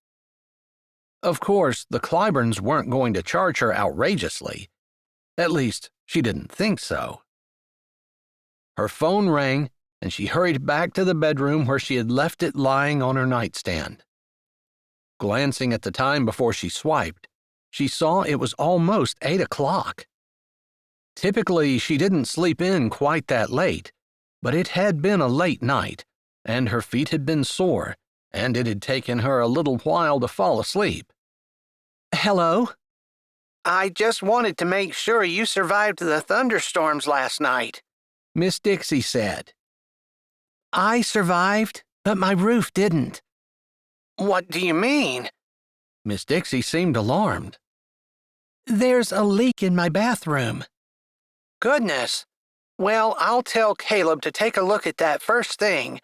Speaker 1: Of course, the Clyburns weren't going to charge her outrageously. At least, she didn't think so. Her phone rang, and she hurried back to the bedroom where she had left it lying on her nightstand. Glancing at the time before she swiped, she saw it was almost 8 o'clock. Typically, she didn't sleep in quite that late, but it had been a late night, and her feet had been sore, and it had taken her a little while to fall asleep.
Speaker 3: Hello? I just wanted to make sure you survived the thunderstorms last night, Miss Dixie said. I survived, but my roof didn't. What do you mean?
Speaker 1: Miss Dixie seemed alarmed.
Speaker 3: There's a leak in my bathroom. Goodness. Well, I'll tell Caleb to take a look at that first thing.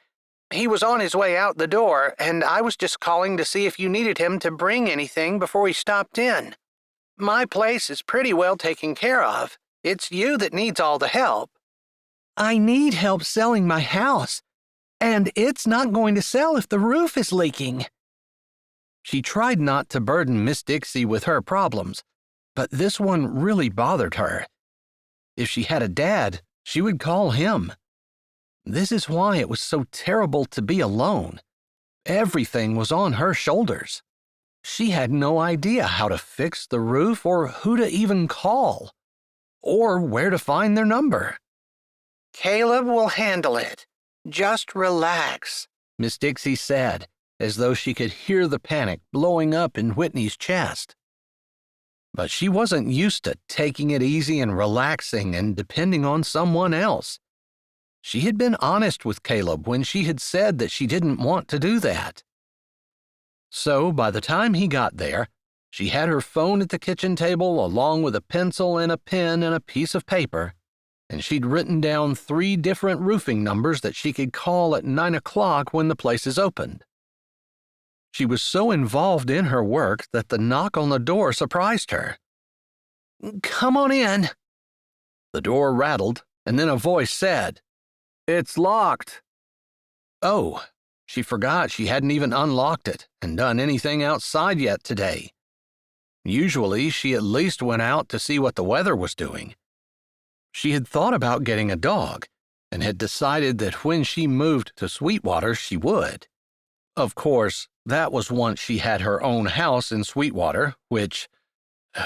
Speaker 3: He was on his way out the door, and I was just calling to see if you needed him to bring anything before he stopped in. My place is pretty well taken care of. It's you that needs all the help. I need help selling my house, and it's not going to sell if the roof is leaking.
Speaker 1: She tried not to burden Miss Dixie with her problems, but this one really bothered her. If she had a dad, she would call him. This is why it was so terrible to be alone. Everything was on her shoulders. She had no idea how to fix the roof or who to even call, or where to find their number.
Speaker 3: Caleb will handle it. Just relax,
Speaker 1: Miss Dixie said, as though she could hear the panic blowing up in Whitney's chest. But she wasn't used to taking it easy and relaxing and depending on someone else. She had been honest with Caleb when she had said that she didn't want to do that. So by the time he got there, she had her phone at the kitchen table along with a pencil and a pen and a piece of paper, and she'd written down 3 different roofing numbers that she could call at 9 o'clock when the places opened. She was so involved in her work that the knock on the door surprised her.
Speaker 3: Come on in.
Speaker 1: The door rattled, and then a voice said, "It's locked." Oh, she forgot she hadn't even unlocked it and done anything outside yet today. Usually, she at least went out to see what the weather was doing. She had thought about getting a dog and had decided that when she moved to Sweetwater, she would. Of course, that was once she had her own house in Sweetwater, which,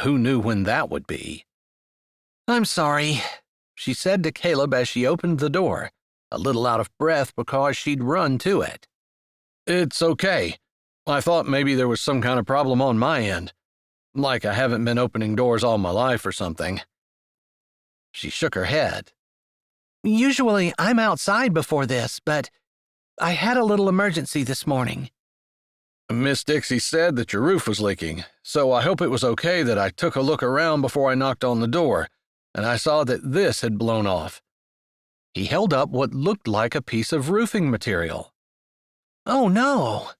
Speaker 1: who knew when that would be?
Speaker 3: I'm sorry, she said to Caleb as she opened the door,
Speaker 1: a little out of breath because she'd run to it.
Speaker 2: It's okay. I thought maybe there was some kind of problem on my end, like I haven't been opening doors all my life or something.
Speaker 1: She shook her head.
Speaker 3: Usually I'm outside before this, but I had a little emergency this morning.
Speaker 2: Miss Dixie said that your roof was leaking, so I hope it was okay that I took a look around before I knocked on the door, and I saw that this had blown off.
Speaker 1: He held up what looked like a piece of roofing material.
Speaker 3: Oh, no.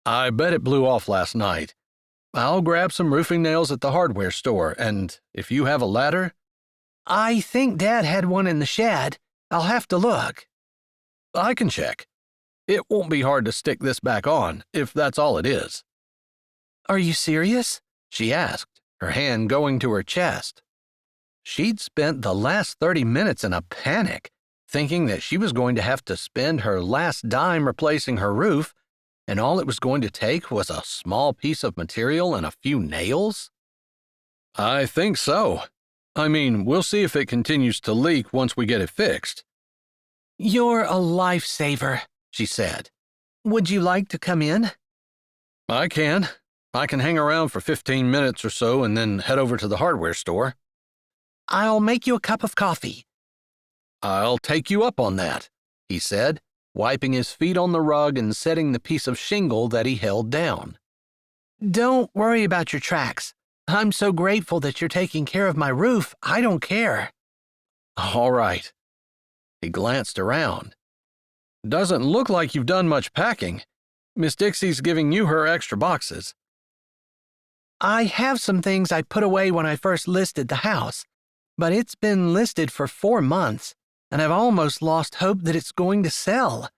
Speaker 2: I bet it blew off last night. I'll grab some roofing nails at the hardware store, and if you have a ladder...
Speaker 3: I think Dad had one in the shed. I'll have to look.
Speaker 2: I can check. It won't be hard to stick this back on, if that's all it is.
Speaker 3: Are you serious?
Speaker 1: She asked, her hand going to her chest. She'd spent the last 30 minutes in a panic, thinking that she was going to have to spend her last dime replacing her roof, and all it was going to take was a small piece of material and a few nails?
Speaker 2: I think so. I mean, we'll see if it continues to leak once we get it fixed.
Speaker 3: You're a lifesaver, she said. Would you like to come in?
Speaker 2: I can. I can hang around for 15 minutes or so and then head over to the hardware store.
Speaker 3: I'll make you a cup of coffee.
Speaker 2: I'll take you up on that,
Speaker 1: he said, wiping his feet on the rug and setting the piece of shingle that he held down.
Speaker 3: Don't worry about your tracks. I'm so grateful that you're taking care of my roof, I don't care.
Speaker 1: All right. He glanced around.
Speaker 2: Doesn't look like you've done much packing. Miss Dixie's giving you her extra boxes.
Speaker 3: I have some things I put away when I first listed the house, but it's been listed for 4 months, and I've almost lost hope that it's going to sell.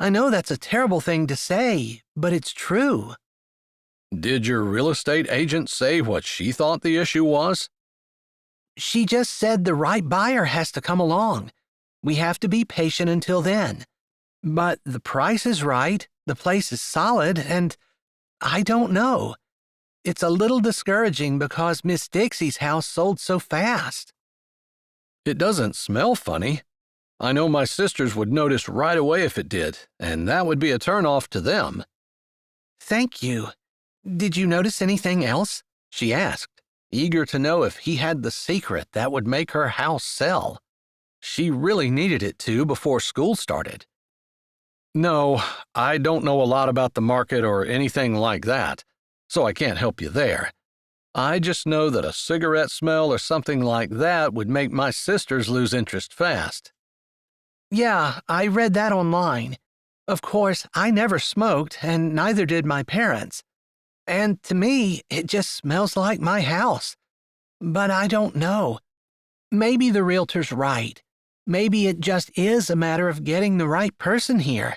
Speaker 3: I know that's a terrible thing to say, but it's true.
Speaker 2: Did your real estate agent say what she thought the issue was?
Speaker 3: She just said the right buyer has to come along. We have to be patient until then. But the price is right, the place is solid, and I don't know. It's a little discouraging because Miss Dixie's house sold so fast.
Speaker 2: It doesn't smell funny. I know my sisters would notice right away if it did, and that would be a turnoff to them.
Speaker 3: Thank you. Did you notice anything else?
Speaker 1: She asked, eager to know if he had the secret that would make her house sell. She really needed it to before school started.
Speaker 2: No, I don't know a lot about the market or anything like that, so I can't help you there. I just know that a cigarette smell or something like that would make my sisters lose interest fast.
Speaker 3: Yeah, I read that online. Of course, I never smoked, and neither did my parents. And to me, it just smells like my house. But I don't know. Maybe the realtor's right. Maybe it just is a matter of getting the right person here.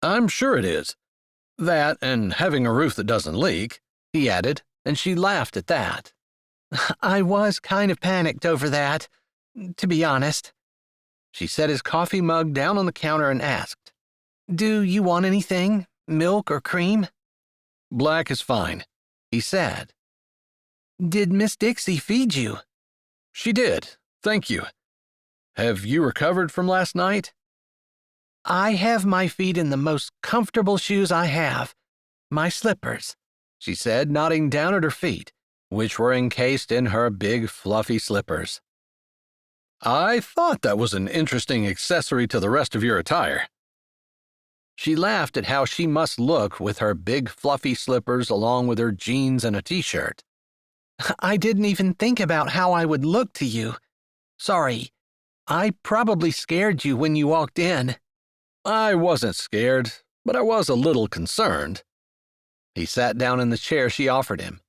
Speaker 2: I'm sure it is. That and having a roof that doesn't leak,
Speaker 1: he added, and she laughed at that.
Speaker 3: I was kind of panicked over that, to be honest.
Speaker 1: She set his coffee mug down on the counter and asked,
Speaker 3: Do you want anything? Milk or cream?
Speaker 2: Black is fine,
Speaker 1: he said.
Speaker 3: Did Miss Dixie feed you?
Speaker 2: She did, thank you. Have you recovered from last night?
Speaker 3: I have my feet in the most comfortable shoes I have. My slippers,
Speaker 1: she said, nodding down at her feet, which were encased in her big fluffy slippers.
Speaker 2: I thought that was an interesting accessory to the rest of your attire.
Speaker 1: She laughed at how she must look with her big fluffy slippers along with her jeans and a t-shirt.
Speaker 3: I didn't even think about how I would look to you. Sorry, I probably scared you when you walked in.
Speaker 2: I wasn't scared, but I was a little concerned.
Speaker 1: He sat down in the chair she offered him.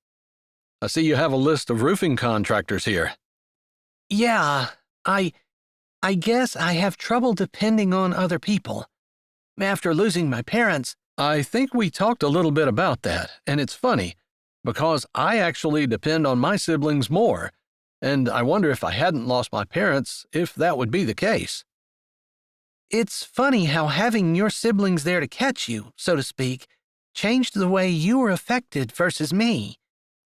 Speaker 2: I see you have a list of roofing contractors here.
Speaker 3: Yeah, I guess I have trouble depending on other people. After losing my parents,
Speaker 2: I think we talked a little bit about that, and it's funny, because I actually depend on my siblings more, and I wonder if I hadn't lost my parents, if that would be the case.
Speaker 3: It's funny how having your siblings there to catch you, so to speak, changed the way you were affected versus me.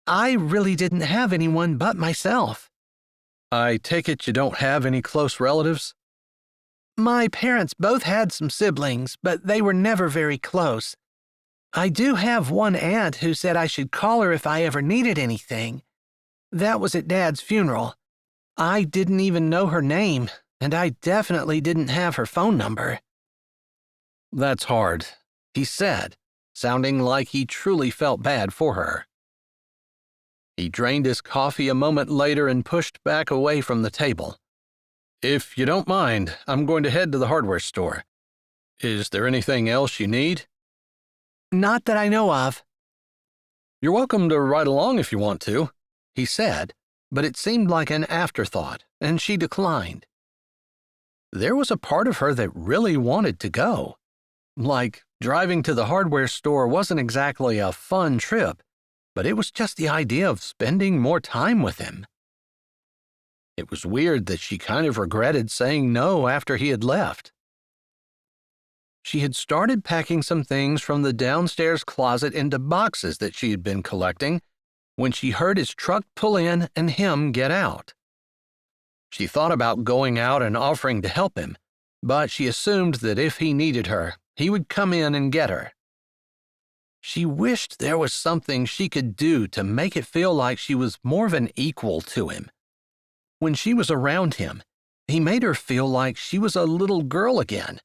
Speaker 3: I really didn't have anyone but myself.
Speaker 2: I take it you don't have any close relatives?
Speaker 3: My parents both had some siblings, but they were never very close. I do have one aunt who said I should call her if I ever needed anything. That was at Dad's funeral. I didn't even know her name, and I definitely didn't have her phone number."
Speaker 1: "That's hard," he said, sounding like he truly felt bad for her. He drained his coffee a moment later and pushed back away from the table. "If you don't mind, I'm going to head to the hardware store. Is there anything else you need?"
Speaker 3: "Not that I know of."
Speaker 1: "You're welcome to ride along if you want to," he said, but it seemed like an afterthought, and she declined. There was a part of her that really wanted to go. Like, driving to the hardware store wasn't exactly a fun trip, but it was just the idea of spending more time with him. It was weird that she kind of regretted saying no after he had left. She had started packing some things from the downstairs closet into boxes that she had been collecting when she heard his truck pull in and him get out. She thought about going out and offering to help him, but she assumed that if he needed her, he would come in and get her. She wished there was something she could do to make it feel like she was more of an equal to him. When she was around him, he made her feel like she was a little girl again,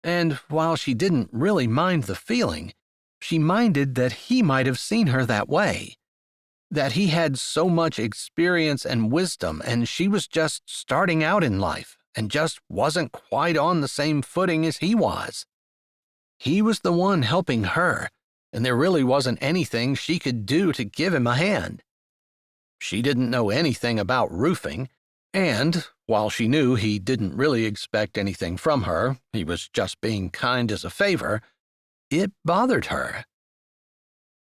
Speaker 1: and while she didn't really mind the feeling, she minded that he might have seen her that way, that he had so much experience and wisdom and she was just starting out in life and just wasn't quite on the same footing as he was. He was the one helping her, and there really wasn't anything she could do to give him a hand. She didn't know anything about roofing, and while she knew he didn't really expect anything from her, he was just being kind as a favor, it bothered her.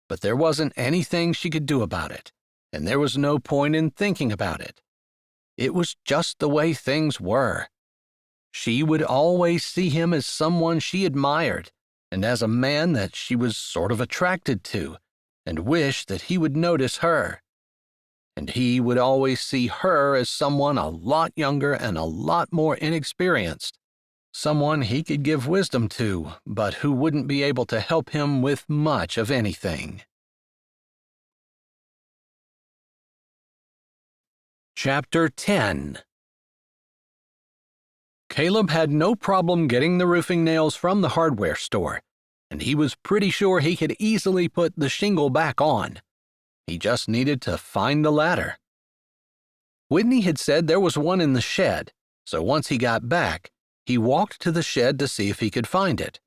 Speaker 1: But there wasn't anything she could do about it, and there was no point in thinking about it. It was just the way things were. She would always see him as someone she admired, and as a man that she was sort of attracted to, and wished that he would notice her. And he would always see her as someone a lot younger and a lot more inexperienced, someone he could give wisdom to, but who wouldn't be able to help him with much of anything. Chapter 10. Caleb had no problem getting the roofing nails from the hardware store, and he was pretty sure he could easily put the shingle back on. He just needed to find the ladder. Whitney had said there was one in the shed, so once he got back, he walked to the shed to see if he could find it.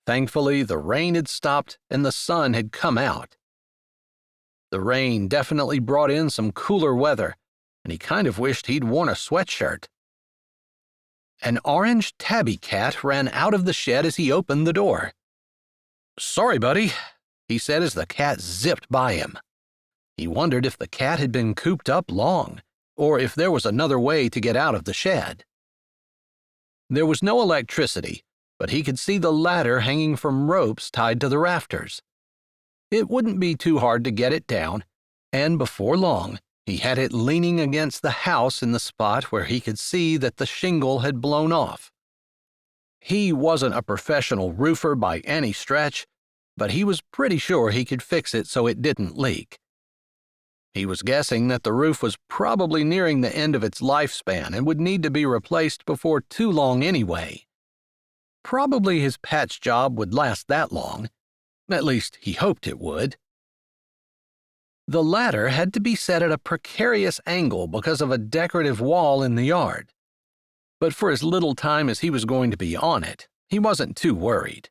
Speaker 1: Thankfully, the rain had stopped and the sun had come out. The rain definitely brought in some cooler weather, and he kind of wished he'd worn a sweatshirt. An orange tabby cat ran out of the shed as he opened the door. "Sorry, buddy," he said as the cat zipped by him. He wondered if the cat had been cooped up long, or if there was another way to get out of the shed. There was no electricity, but he could see the ladder hanging from ropes tied to the rafters. It wouldn't be too hard to get it down, and before long, he had it leaning against the house in the spot where he could see that the shingle had blown off. He wasn't a professional roofer by any stretch, but he was pretty sure he could fix it so it didn't leak. He was guessing that the roof was probably nearing the end of its lifespan and would need to be replaced before too long anyway. Probably his patch job would last that long. At least he hoped it would. The ladder had to be set at a precarious angle because of a decorative wall in the yard. But for as little time as he was going to be on it, he wasn't too worried.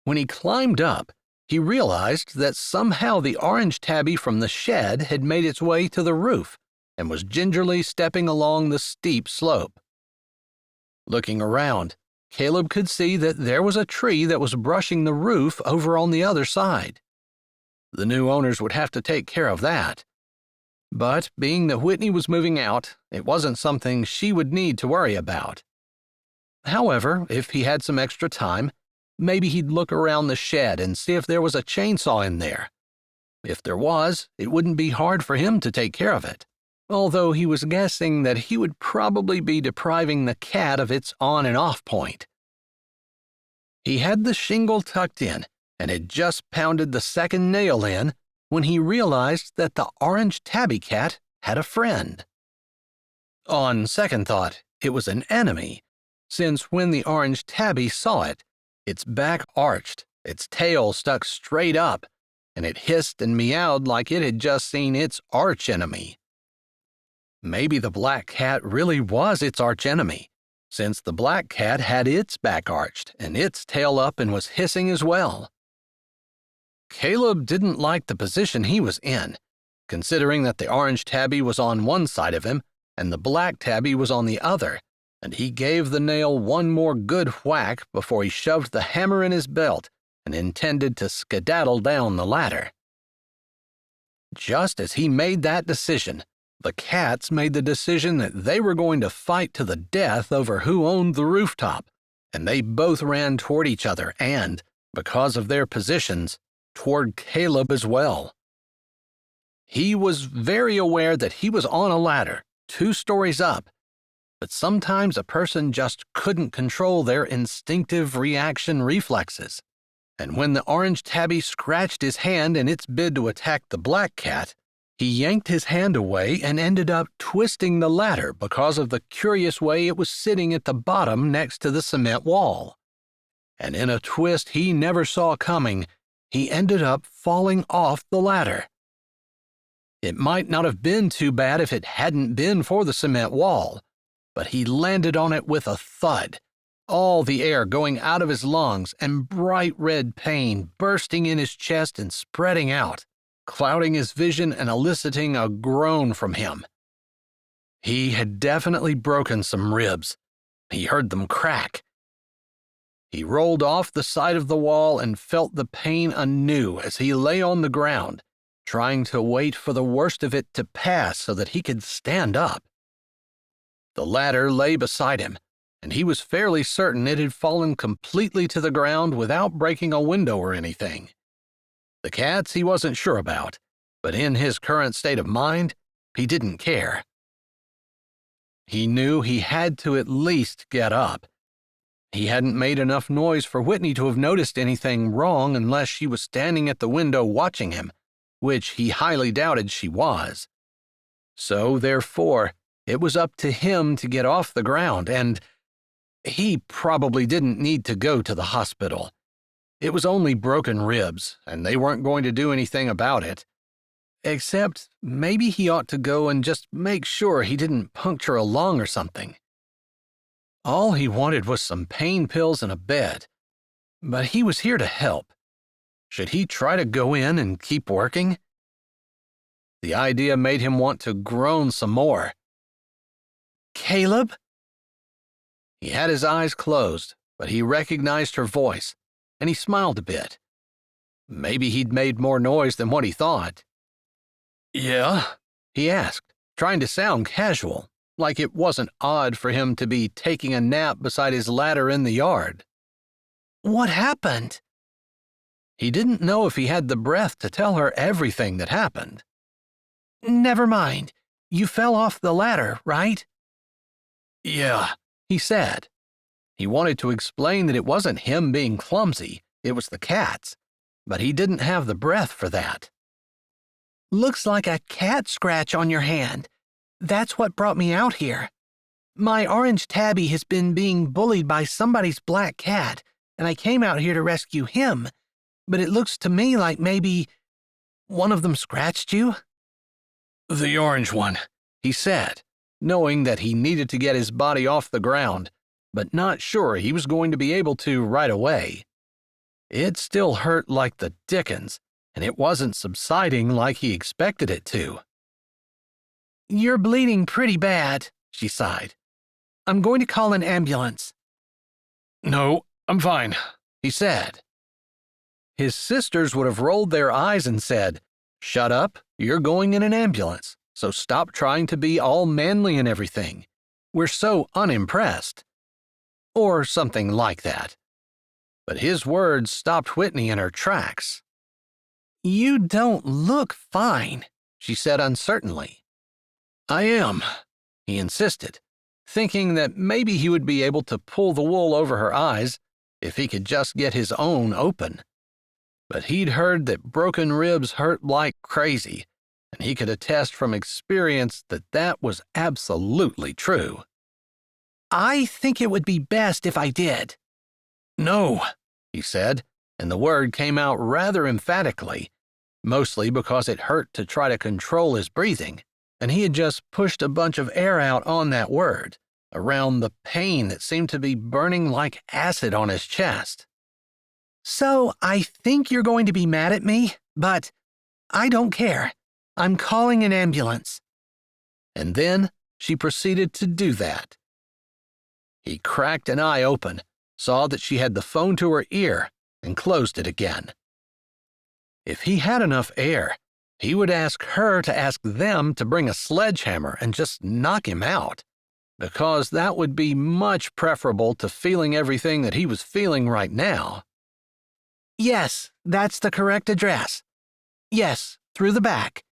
Speaker 1: When he climbed up, he realized that somehow the orange tabby from the shed had made its way to the roof and was gingerly stepping along the steep slope. Looking around, Caleb could see that there was a tree that was brushing the roof over on the other side. The new owners would have to take care of that. But being that Whitney was moving out, it wasn't something she would need to worry about. However, if he had some extra time, maybe he'd look around the shed and see if there was a chainsaw in there. If there was, it wouldn't be hard for him to take care of it. although he was guessing that he would probably be depriving the cat of its on and off point. He had the shingle tucked in and had just pounded the second nail in when he realized that the orange tabby cat had a friend. On second thought, it was an enemy, since when the orange tabby saw it, its back arched, its tail stuck straight up, and it hissed and meowed like it had just seen its archenemy. Maybe the black cat really was its archenemy, since the black cat had its back arched and its tail up and was hissing as well. Caleb didn't like the position he was in, considering that the orange tabby was on one side of him and the black tabby was on the other, and he gave the nail one more good whack before he shoved the hammer in his belt and intended to skedaddle down the ladder. Just as he made that decision, the cats made the decision that they were going to fight to the death over who owned the rooftop, and they both ran toward each other and, because of their positions, toward Caleb as well. He was very aware that he was on a ladder, 2 stories up, but sometimes a person just couldn't control their instinctive reaction reflexes. And when the orange tabby scratched his hand in its bid to attack the black cat, he yanked his hand away and ended up twisting the ladder because of the curious way it was sitting at the bottom next to the cement wall. And in a twist he never saw coming, he ended up falling off the ladder. It might not have been too bad if it hadn't been for the cement wall, but he landed on it with a thud, all the air going out of his lungs and bright red pain bursting in his chest and spreading out, clouding his vision and eliciting a groan from him. He had definitely broken some ribs. He heard them crack. He rolled off the side of the wall and felt the pain anew as he lay on the ground, trying to wait for the worst of it to pass so that he could stand up. The ladder lay beside him, and he was fairly certain it had fallen completely to the ground without breaking a window or anything. The cats he wasn't sure about, but in his current state of mind, he didn't care. He knew he had to at least get up. He hadn't made enough noise for Whitney to have noticed anything wrong unless she was standing at the window watching him, which he highly doubted she was. So, therefore, it was up to him to get off the ground, and he probably didn't need to go to the hospital. It was only broken ribs, and they weren't going to do anything about it. Except maybe he ought to go and just make sure he didn't puncture a lung or something. All he wanted was some pain pills and a bed, but he was here to help. Should he try to go in and keep working? The idea made him want to groan some more. "Caleb?" He had his eyes closed, but he recognized her voice, and he smiled a bit. Maybe he'd made more noise than what he thought. "Yeah?" he asked, trying to sound casual, like it wasn't odd for him to be taking a nap beside his ladder in the yard. "What happened?" He didn't know if he had the breath to tell her everything that happened. "Never mind. You fell off the ladder, right?" "Yeah," he said. He wanted to explain that it wasn't him being clumsy, it was the cats, but he didn't have the breath for that. "Looks like a cat scratch on your hand. That's what brought me out here. My orange tabby has been being bullied by somebody's black cat, and I came out here to rescue him, but it looks to me like maybe one of them scratched you." "The orange one," he said, knowing that he needed to get his body off the ground, but not sure he was going to be able to right away. It still hurt like the dickens, and it wasn't subsiding like he expected it to. "You're bleeding pretty bad," she sighed. "I'm going to call an ambulance." "No, I'm fine," he said. His sisters would have rolled their eyes and said, "Shut up, you're going in an ambulance, so stop trying to be all manly and everything. We're so unimpressed." Or something like that. But his words stopped Whitney in her tracks. "You don't look fine," she said uncertainly. I am, he insisted, thinking that maybe he would be able to pull the wool over her eyes if he could just get his own open. But he'd heard that broken ribs hurt like crazy, and he could attest from experience that that was absolutely true.
Speaker 3: I think it would be best if I did.
Speaker 1: No, he said, and the word came out rather emphatically, mostly because it hurt to try to control his breathing, and he had just pushed a bunch of air out on that word, around the pain that seemed to be burning like acid on his chest.
Speaker 3: So I think you're going to be mad at me, but I don't care. I'm calling an ambulance.
Speaker 1: And then she proceeded to do that. He cracked an eye open, saw that she had the phone to her ear, and closed it again. If he had enough air, he would ask her to ask them to bring a sledgehammer and just knock him out, because that would be much preferable to feeling everything that he was feeling right now.
Speaker 3: Yes, that's the correct address. Yes, through the back.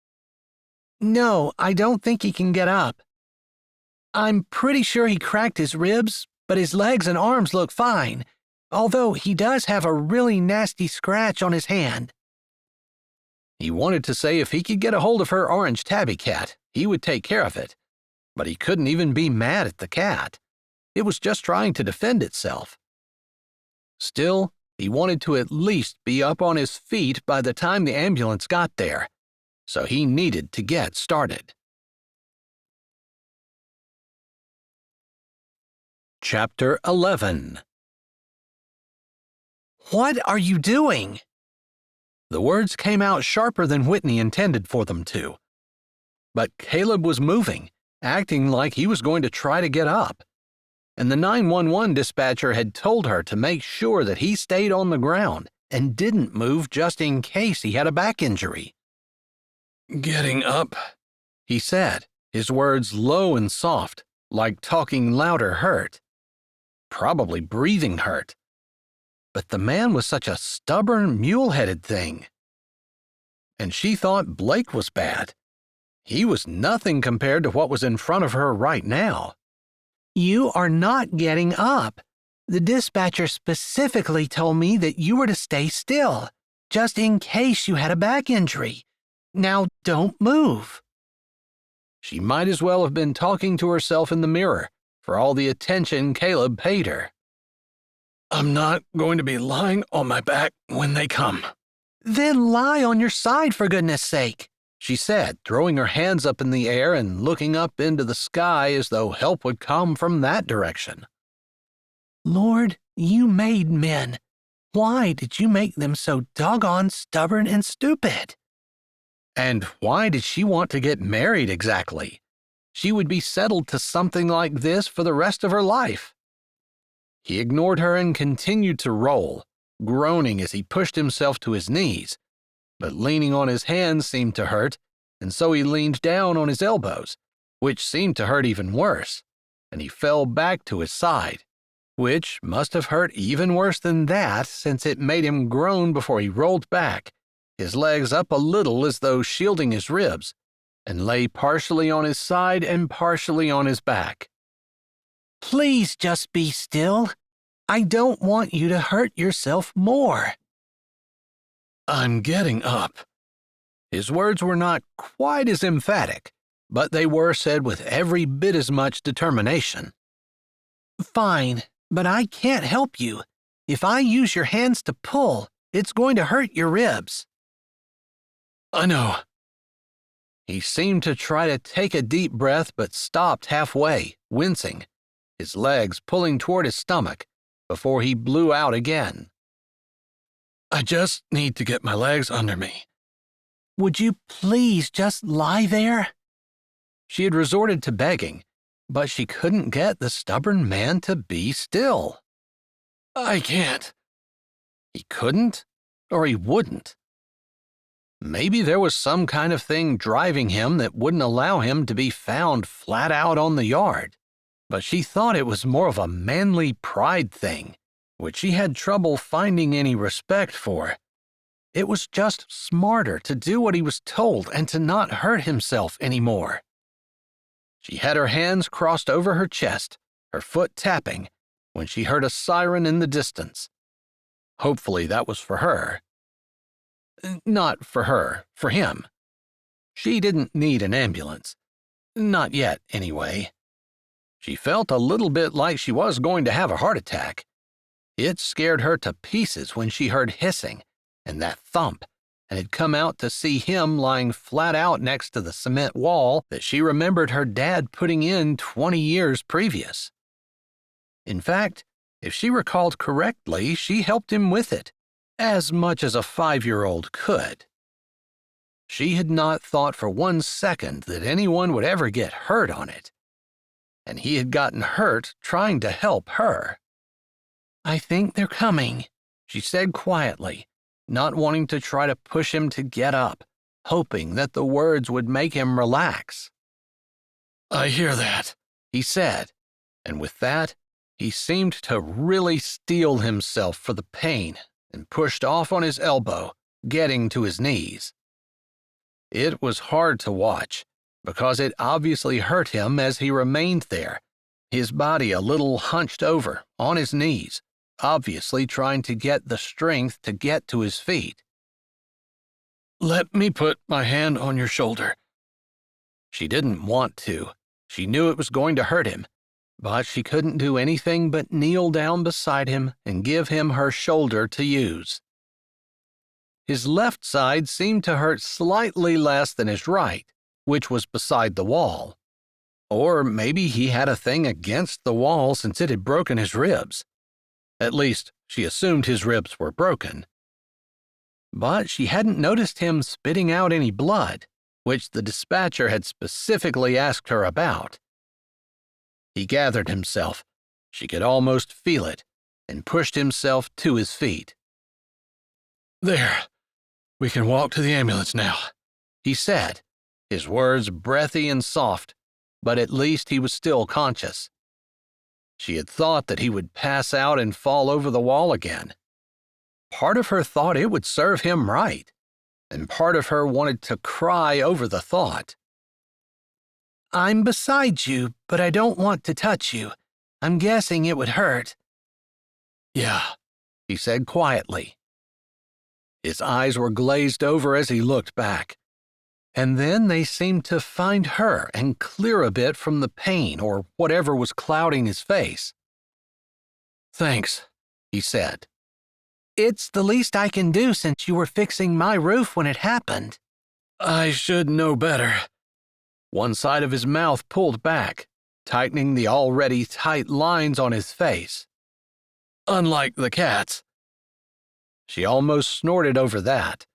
Speaker 3: No, I don't think he can get up. I'm pretty sure he cracked his ribs, but his legs and arms look fine, although he does have a really nasty scratch on his hand.
Speaker 1: He wanted to say if he could get a hold of her orange tabby cat, he would take care of it, but he couldn't even be mad at the cat. It was just trying to defend itself. Still, he wanted to at least be up on his feet by the time the ambulance got there, so he needed to get started. Chapter 11.
Speaker 3: What are you doing?
Speaker 1: The words came out sharper than Whitney intended for them to. But Caleb was moving, acting like he was going to try to get up, and the 911 dispatcher had told her to make sure that he stayed on the ground and didn't move just in case he had a back injury.
Speaker 2: Getting up,
Speaker 1: he said, his words low and soft, like talking louder hurt. Probably breathing hurt. But the man was such a stubborn, mule-headed thing. And she thought Blake was bad. He was nothing compared to what was in front of her right now.
Speaker 3: You are not getting up. The dispatcher specifically told me that you were to stay still, just in case you had a back injury. Now don't move.
Speaker 1: She might as well have been talking to herself in the mirror, for all the attention Caleb paid her.
Speaker 2: I'm not going to be lying on my back when they come.
Speaker 3: Then lie on your side, for goodness sake,
Speaker 1: she said, throwing her hands up in the air and looking up into the sky as though help would come from that direction.
Speaker 3: Lord, you made men. Why did you make them so doggone stubborn and stupid?
Speaker 1: And why did she want to get married exactly? She would be settled to something like this for the rest of her life. He ignored her and continued to roll, groaning as he pushed himself to his knees, but leaning on his hands seemed to hurt, and so he leaned down on his elbows, which seemed to hurt even worse, and he fell back to his side, which must have hurt even worse than that since it made him groan before he rolled back, his legs up a little as though shielding his ribs, and lay partially on his side and partially on his back.
Speaker 3: Please just be still. I don't want you to hurt yourself more.
Speaker 2: I'm getting up.
Speaker 1: His words were not quite as emphatic, but they were said with every bit as much determination.
Speaker 3: Fine, but I can't help you. If I use your hands to pull, it's going to hurt your ribs.
Speaker 2: I know.
Speaker 1: He seemed to try to take a deep breath but stopped halfway, wincing, his legs pulling toward his stomach, before he blew out again.
Speaker 2: I just need to get my legs under me.
Speaker 3: Would you please just lie there?
Speaker 1: She had resorted to begging, but she couldn't get the stubborn man to be still.
Speaker 2: I can't.
Speaker 1: He couldn't, or he wouldn't. Maybe there was some kind of thing driving him that wouldn't allow him to be found flat out on the yard, but she thought it was more of a manly pride thing, which she had trouble finding any respect for. It was just smarter to do what he was told and to not hurt himself anymore. She had her hands crossed over her chest, her foot tapping, when she heard a siren in the distance. Hopefully that was for her. Not for her, for him. She didn't need an ambulance. Not yet, anyway. She felt a little bit like she was going to have a heart attack. It scared her to pieces when she heard hissing and that thump, and had come out to see him lying flat out next to the cement wall that she remembered her dad putting in 20 years previous. In fact, if she recalled correctly, she helped him with it, as much as a 5-year-old could. She had not thought for 1 second that anyone would ever get hurt on it, and he had gotten hurt trying to help her. "I think they're coming," she said quietly, not wanting to try to push him to get up, hoping that the words would make him relax.
Speaker 2: "I hear that,"
Speaker 1: he said, and with that, he seemed to really steel himself for the pain and pushed off on his elbow, getting to his knees. It was hard to watch, because it obviously hurt him as he remained there, his body a little hunched over, on his knees, obviously trying to get the strength to get to his feet.
Speaker 2: "Let me put my hand on your shoulder."
Speaker 1: She didn't want to. She knew it was going to hurt him, but she couldn't do anything but kneel down beside him and give him her shoulder to use. His left side seemed to hurt slightly less than his right, which was beside the wall. Or maybe he had a thing against the wall since it had broken his ribs. At least, she assumed his ribs were broken. But she hadn't noticed him spitting out any blood, which the dispatcher had specifically asked her about. He gathered himself, she could almost feel it, and pushed himself to his feet.
Speaker 2: "There, we can walk to the ambulance now,"
Speaker 1: he said, his words breathy and soft, but at least he was still conscious. She had thought that he would pass out and fall over the wall again. Part of her thought it would serve him right, and part of her wanted to cry over the thought.
Speaker 3: "I'm beside you, but I don't want to touch you. I'm guessing it would hurt."
Speaker 1: "Yeah," he said quietly. His eyes were glazed over as he looked back, and then they seemed to find her and clear a bit from the pain or whatever was clouding his face. "Thanks," he said.
Speaker 3: "It's the least I can do since you were fixing my roof when it happened."
Speaker 2: "I should know better."
Speaker 1: One side of his mouth pulled back, tightening the already tight lines on his face.
Speaker 2: "Unlike the cats."
Speaker 1: She almost snorted over that,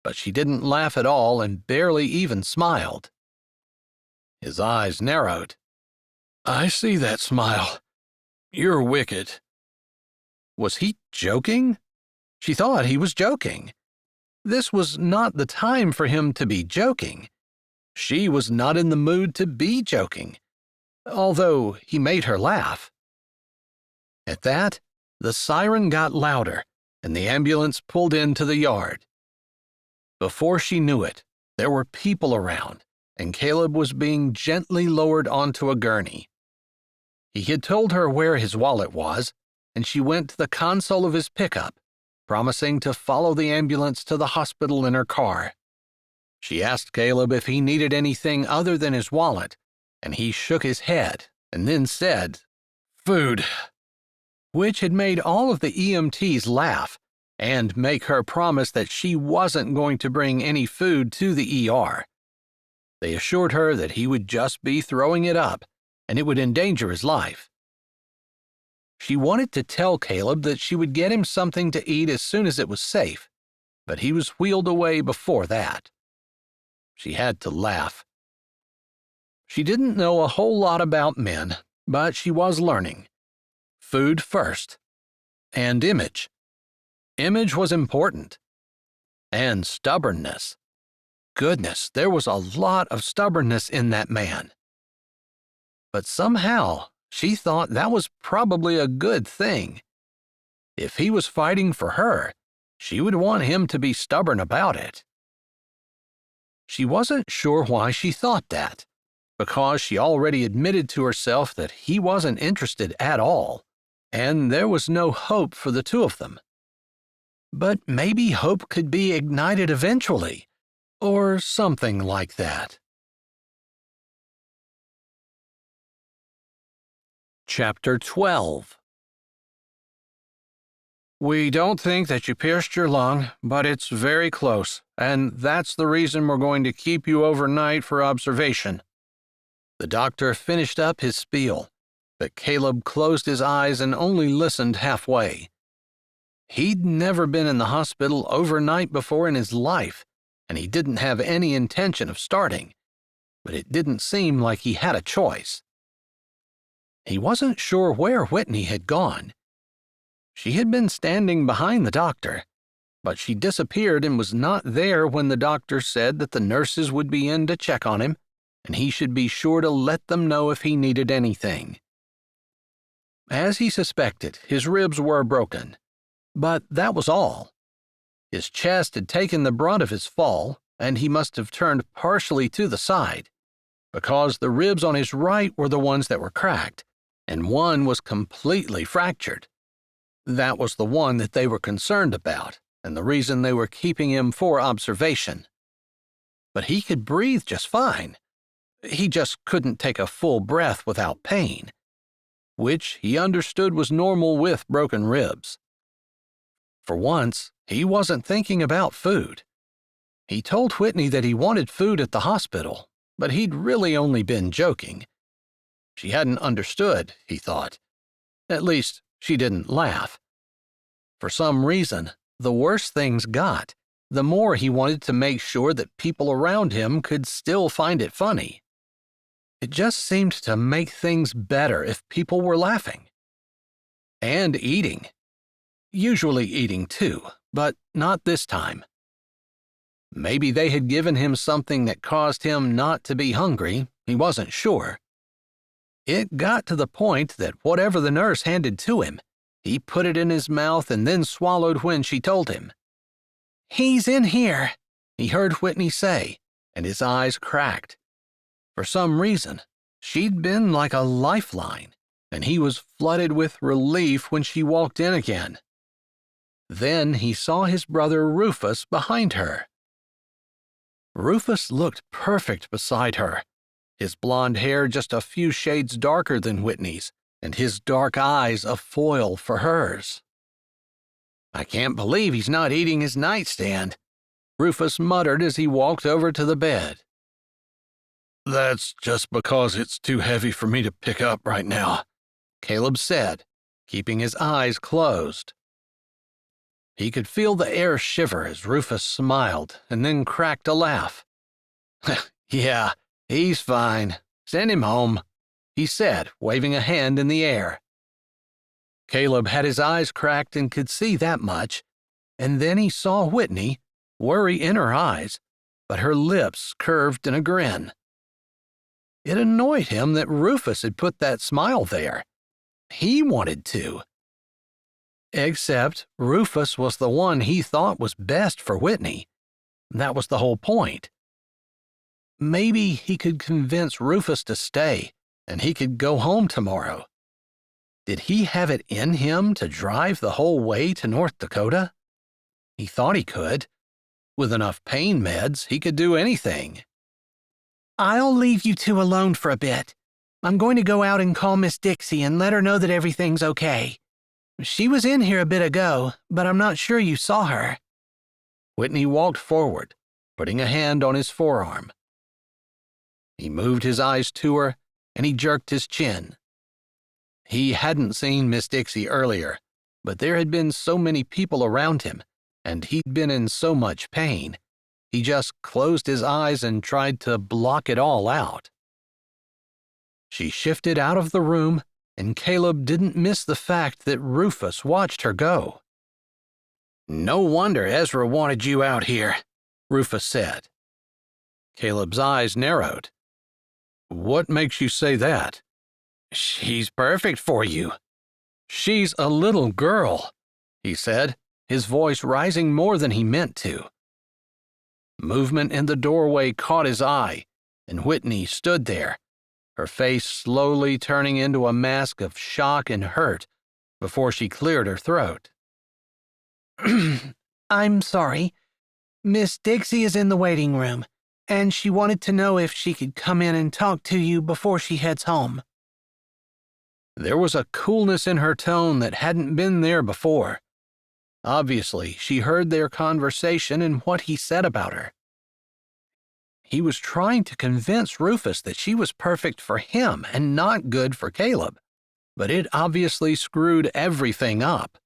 Speaker 1: but she didn't laugh at all and barely even smiled. His eyes narrowed.
Speaker 2: "I see that smile. You're wicked."
Speaker 1: Was he joking? She thought he was joking. This was not the time for him to be joking. She was not in the mood to be joking, although he made her laugh. At that, the siren got louder, and the ambulance pulled into the yard. Before she knew it, there were people around, and Caleb was being gently lowered onto a gurney. He had told her where his wallet was, and she went to the console of his pickup, promising to follow the ambulance to the hospital in her car. She asked Caleb if he needed anything other than his wallet, and he shook his head and then said,
Speaker 2: "Food,"
Speaker 1: which had made all of the EMTs laugh and make her promise that she wasn't going to bring any food to the ER. They assured her that he would just be throwing it up, and it would endanger his life. She wanted to tell Caleb that she would get him something to eat as soon as it was safe, but he was wheeled away before that. She had to laugh. She didn't know a whole lot about men, but she was learning. Food first. And image. Image was important. And stubbornness. Goodness, there was a lot of stubbornness in that man. But somehow, she thought that was probably a good thing. If he was fighting for her, she would want him to be stubborn about it. She wasn't sure why she thought that. because she already admitted to herself that he wasn't interested at all, and there was no hope for the two of them. But maybe hope could be ignited eventually, or something like that. Chapter 12. We don't think that you pierced your lung, but it's very close, and that's the reason we're going to keep you overnight for observation. The doctor finished up his spiel, but Caleb closed his eyes and only listened halfway. He'd never been in the hospital overnight before in his life, and he didn't have any intention of starting, but it didn't seem like he had a choice. He wasn't sure where Whitney had gone. She had been standing behind the doctor, but she disappeared and was not there when the doctor said that the nurses would be in to check on him, and he should be sure to let them know if he needed anything. As he suspected, his ribs were broken, but that was all. His chest had taken the brunt of his fall, and he must have turned partially to the side, because the ribs on his right were the ones that were cracked, and one was completely fractured. That was the one that they were concerned about, and the reason they were keeping him for observation. But he could breathe just fine. He just couldn't take a full breath without pain, which he understood was normal with broken ribs. For once, he wasn't thinking about food. He told Whitney that he wanted food at the hospital, but he'd really only been joking. She hadn't understood, he thought. At least, she didn't laugh. For some reason, the worse things got, the more he wanted to make sure that people around him could still find it funny. It just seemed to make things better if people were laughing. And eating. Usually eating too, but not this time. Maybe they had given him something that caused him not to be hungry, he wasn't sure. It got to the point that whatever the nurse handed to him, he put it in his mouth and then swallowed when she told him.
Speaker 3: "He's in here,"
Speaker 1: he heard Whitney say, and his eyes cracked. For some reason, she'd been like a lifeline, and he was flooded with relief when she walked in again. Then he saw his brother Rufus behind her. Rufus looked perfect beside her, his blonde hair just a few shades darker than Whitney's, and his dark eyes a foil for hers. "I can't believe he's not eating his nightstand," Rufus muttered as he walked over to the bed.
Speaker 2: "That's just because it's too heavy for me to pick up right now,"
Speaker 1: Caleb said, keeping his eyes closed. He could feel the air shiver as Rufus smiled and then cracked a laugh. "Yeah, he's fine. Send him home," he said, waving a hand in the air. Caleb had his eyes cracked and could see that much, and then he saw Whitney, worry in her eyes, but her lips curved in a grin. It annoyed him that Rufus had put that smile there. He wanted to. Except Rufus was the one he thought was best for Whitney. That was the whole point. Maybe he could convince Rufus to stay, and he could go home tomorrow. Did he have it in him to drive the whole way to North Dakota? He thought he could. With enough pain meds, he could do anything.
Speaker 3: "I'll leave you two alone for a bit. I'm going to go out and call Miss Dixie and let her know that everything's okay. She was in here a bit ago, but I'm not sure you saw her."
Speaker 1: Whitney walked forward, putting a hand on his forearm. He moved his eyes to her, and he jerked his chin. He hadn't seen Miss Dixie earlier, but there had been so many people around him, and he'd been in so much pain, he just closed his eyes and tried to block it all out. She shifted out of the room, and Caleb didn't miss the fact that Rufus watched her go. "No wonder Ezra wanted you out here," Rufus said. Caleb's eyes narrowed. "What makes you say that?" "She's perfect for you." "She's a little girl," he said, his voice rising more than he meant to. Movement in the doorway caught his eye, and Whitney stood there, her face slowly turning into a mask of shock and hurt before she cleared her throat.
Speaker 3: I'm sorry. Miss Dixie is in the waiting room, and she wanted to know if she could come in and talk to you before she heads home.
Speaker 1: There was a coolness in her tone that hadn't been there before. Obviously, she heard their conversation and what he said about her. He was trying to convince Rufus that she was perfect for him and not good for Caleb, but it obviously screwed everything up.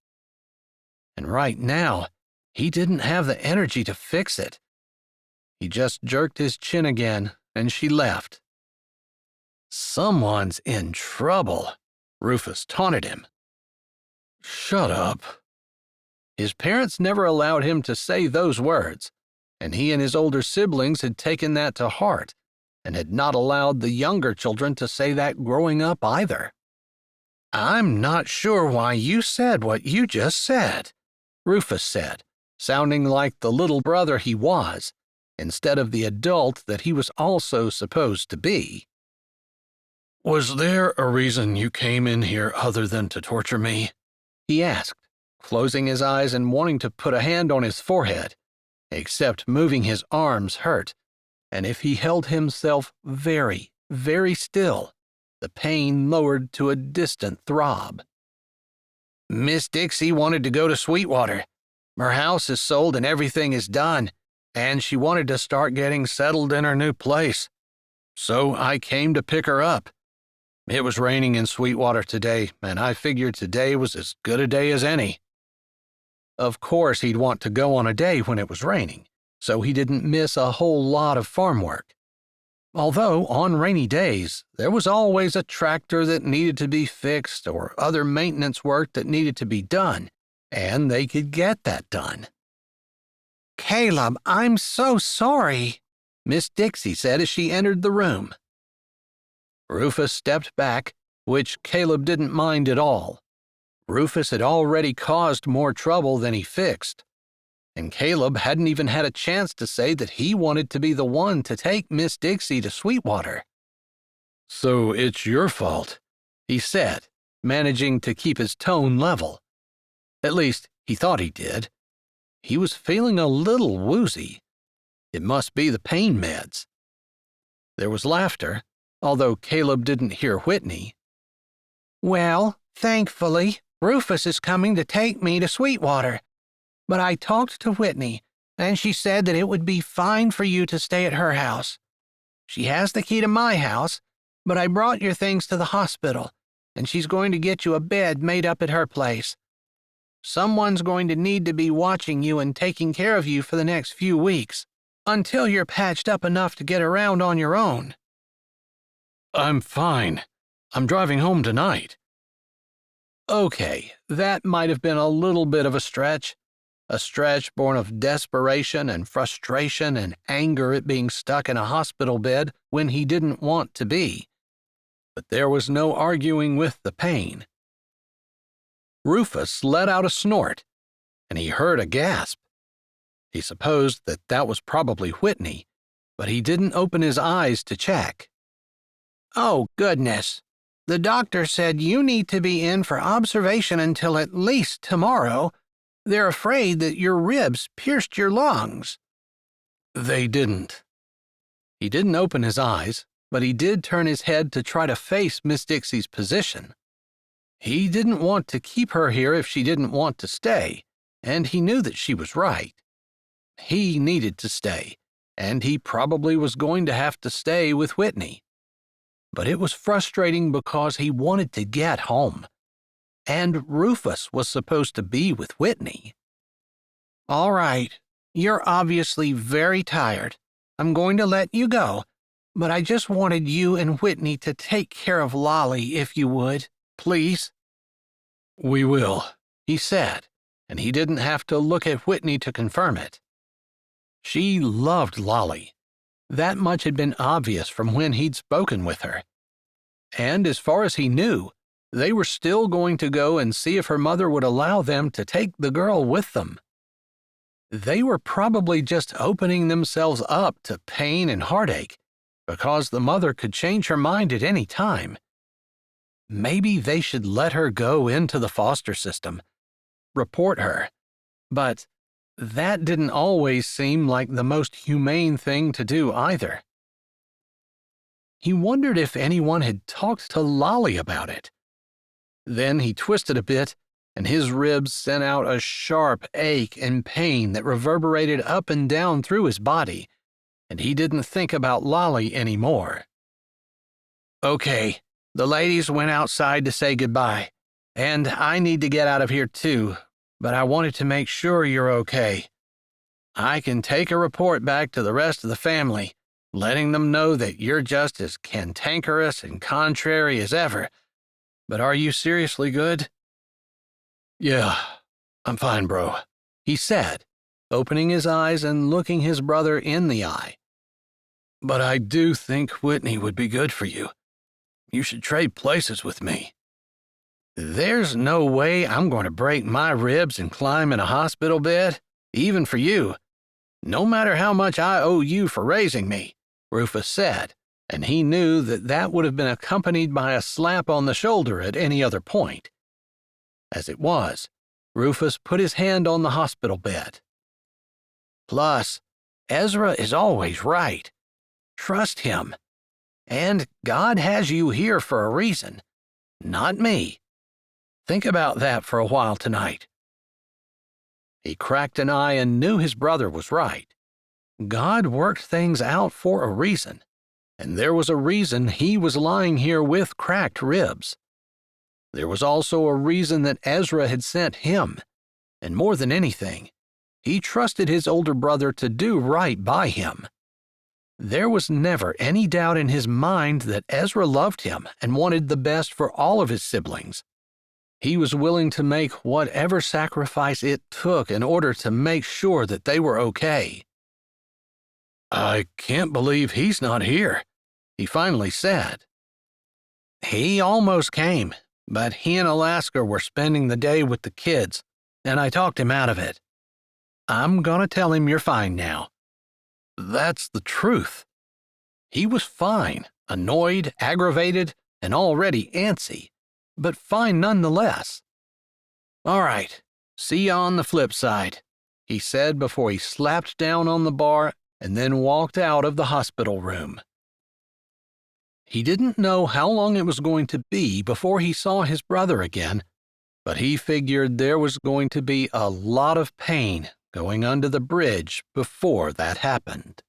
Speaker 1: And right now, he didn't have the energy to fix it. He just jerked his chin again, and she left. "Someone's in trouble," Rufus taunted him.
Speaker 2: Shut up.
Speaker 1: His parents never allowed him to say those words, and he and his older siblings had taken that to heart and had not allowed the younger children to say that growing up either. "I'm not sure why you said what you just said," Rufus said, sounding like the little brother he was, instead of the adult that he was also supposed to be.
Speaker 2: Was there a reason you came in here other than to torture me?
Speaker 1: He asked, closing his eyes and wanting to put a hand on his forehead, except moving his arms hurt, and if he held himself very, very still, the pain lowered to a distant throb. "Miss Dixie wanted to go to Sweetwater. Her house is sold and everything is done, and she wanted to start getting settled in her new place. So I came to pick her up. It was raining in Sweetwater today, and I figured today was as good a day as any." Of course, he'd want to go on a day when it was raining, so he didn't miss a whole lot of farm work. Although, on rainy days, there was always a tractor that needed to be fixed or other maintenance work that needed to be done, and they could get that done.
Speaker 3: "Caleb, I'm so sorry,"
Speaker 1: Miss Dixie said as she entered the room. Rufus stepped back, which Caleb didn't mind at all. Rufus had already caused more trouble than he fixed, and Caleb hadn't even had a chance to say that he wanted to be the one to take Miss Dixie to Sweetwater.
Speaker 2: "So it's your fault,"
Speaker 1: he said, managing to keep his tone level. At least, he thought he did. He was feeling a little woozy. It must be the pain meds. There was laughter, although Caleb didn't hear Whitney.
Speaker 3: "Well, thankfully, Rufus is coming to take me to Sweetwater. But I talked to Whitney, and she said that it would be fine for you to stay at her house. She has the key to my house, but I brought your things to the hospital, and she's going to get you a bed made up at her place. Someone's going to need to be watching you and taking care of you for the next few weeks, until you're patched up enough to get around on your own."
Speaker 2: "I'm fine. I'm driving home tonight."
Speaker 1: Okay, that might have been a little bit of a stretch born of desperation and frustration and anger at being stuck in a hospital bed when he didn't want to be. But there was no arguing with the pain. Rufus let out a snort, and he heard a gasp. He supposed that that was probably Whitney, but he didn't open his eyes to check.
Speaker 3: "Oh, goodness. The doctor said you need to be in for observation until at least tomorrow. They're afraid that your ribs pierced your lungs."
Speaker 1: They didn't. He didn't open his eyes, but he did turn his head to try to face Miss Dixie's position. He didn't want to keep her here if she didn't want to stay, and he knew that she was right. He needed to stay, and he probably was going to have to stay with Whitney. But it was frustrating because he wanted to get home, and Rufus was supposed to be with Whitney.
Speaker 3: "All right. You're obviously very tired. I'm going to let you go, but I just wanted you and Whitney to take care of Lolly if you would, please."
Speaker 2: "We will,"
Speaker 1: he said, and he didn't have to look at Whitney to confirm it. She loved Lolly. That much had been obvious from when he'd spoken with her. And as far as he knew, they were still going to go and see if her mother would allow them to take the girl with them. They were probably just opening themselves up to pain and heartache, because the mother could change her mind at any time. Maybe they should let her go into the foster system, report her, but that didn't always seem like the most humane thing to do either. He wondered if anyone had talked to Lolly about it. Then he twisted a bit, and his ribs sent out a sharp ache and pain that reverberated up and down through his body, and he didn't think about Lolly anymore. Okay, the ladies went outside to say goodbye, and I need to get out of here too, but I wanted to make sure you're okay. I can take a report back to the rest of the family, letting them know that you're just as cantankerous and contrary as ever. But are you seriously good?
Speaker 2: Yeah, I'm fine, bro,
Speaker 1: he said, opening his eyes and looking his brother in the eye.
Speaker 2: But I do think Whitney would be good for you. You should trade places with me.
Speaker 1: There's no way I'm going to break my ribs and climb in a hospital bed, even for you. No matter how much I owe you for raising me, Rufus said, and he knew that that would have been accompanied by a slap on the shoulder at any other point. As it was, Rufus put his hand on the hospital bed. Plus, Ezra is always right. Trust him. And God has you here for a reason, not me. Think about that for a while tonight. He cracked an eye and knew his brother was right. God worked things out for a reason, and there was a reason he was lying here with cracked ribs. There was also a reason that Ezra had sent him, and more than anything, he trusted his older brother to do right by him. There was never any doubt in his mind that Ezra loved him and wanted the best for all of his siblings. He was willing to make whatever sacrifice it took in order to make sure that they were okay.
Speaker 2: I can't believe he's not here,
Speaker 1: he finally said. He almost came, but he and Alaska were spending the day with the kids, and I talked him out of it. I'm gonna tell him you're fine now. That's the truth. He was fine, annoyed, aggravated, and already antsy, but fine nonetheless. All right, see you on the flip side, he said before he slapped down on the bar and then walked out of the hospital room. He didn't know how long it was going to be before he saw his brother again, but he figured there was going to be a lot of pain going under the bridge before that happened.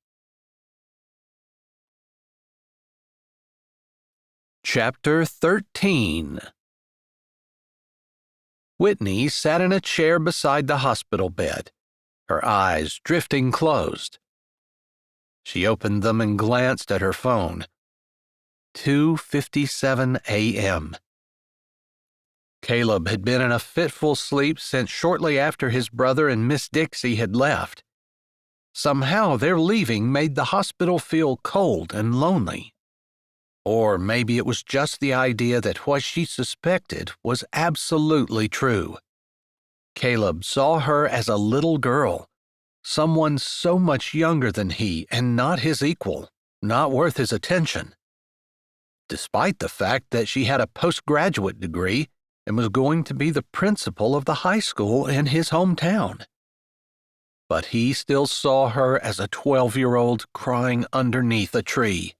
Speaker 1: Chapter 13. Whitney sat in a chair beside the hospital bed, her eyes drifting closed. She opened them and glanced at her phone. 2:57 a.m. Caleb had been in a fitful sleep since shortly after his brother and Miss Dixie had left. Somehow their leaving made the hospital feel cold and lonely. Or maybe it was just the idea that what she suspected was absolutely true. Caleb saw her as a little girl, someone so much younger than he and not his equal, not worth his attention. Despite the fact that she had a postgraduate degree and was going to be the principal of the high school in his hometown. But he still saw her as a 12-year-old crying underneath a tree.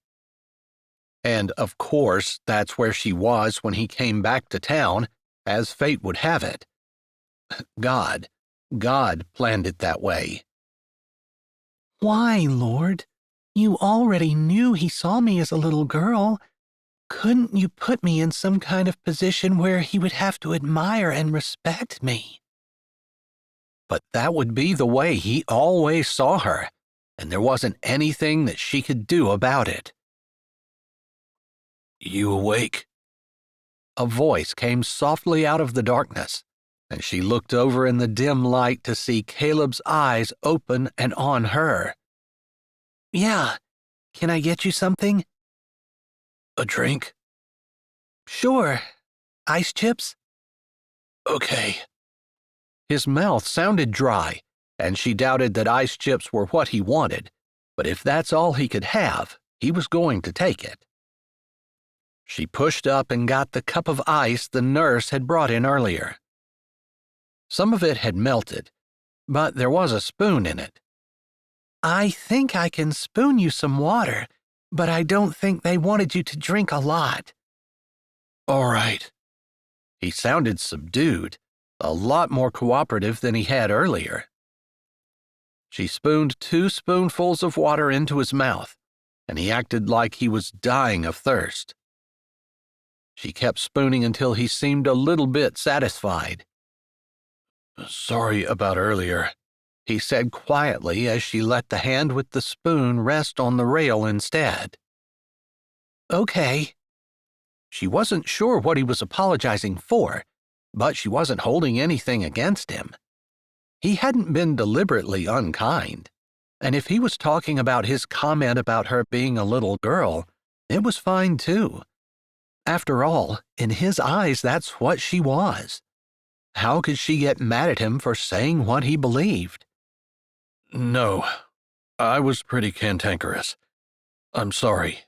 Speaker 1: And of course, that's where she was when he came back to town, as fate would have it. God planned it that way.
Speaker 3: Why, Lord? You already knew he saw me as a little girl. Couldn't you put me in some kind of position where he would have to admire and respect me?
Speaker 1: But that would be the way he always saw her, and there wasn't anything that she could do about it.
Speaker 2: You awake?
Speaker 1: A voice came softly out of the darkness, and she looked over in the dim light to see Caleb's eyes open and on her.
Speaker 3: Yeah, can I get you something?
Speaker 2: A drink?
Speaker 3: Sure. Ice chips?
Speaker 2: Okay.
Speaker 1: His mouth sounded dry, and she doubted that ice chips were what he wanted, but if that's all he could have, he was going to take it. She pushed up and got the cup of ice the nurse had brought in earlier. Some of it had melted, but there was a spoon in it.
Speaker 3: I think I can spoon you some water, but I don't think they wanted you to drink a lot.
Speaker 1: All right. He sounded subdued, a lot more cooperative than he had earlier. She spooned 2 spoonfuls of water into his mouth, and he acted like he was dying of thirst. She kept spooning until he seemed a little bit satisfied. Sorry about earlier, he said quietly as she let the hand with the spoon rest on the rail instead.
Speaker 3: Okay.
Speaker 1: She wasn't sure what he was apologizing for, but she wasn't holding anything against him. He hadn't been deliberately unkind, and if he was talking about his comment about her being a little girl, it was fine too. After all, in his eyes, that's what she was. How could she get mad at him for saying what he believed? No, I was pretty cantankerous. I'm sorry.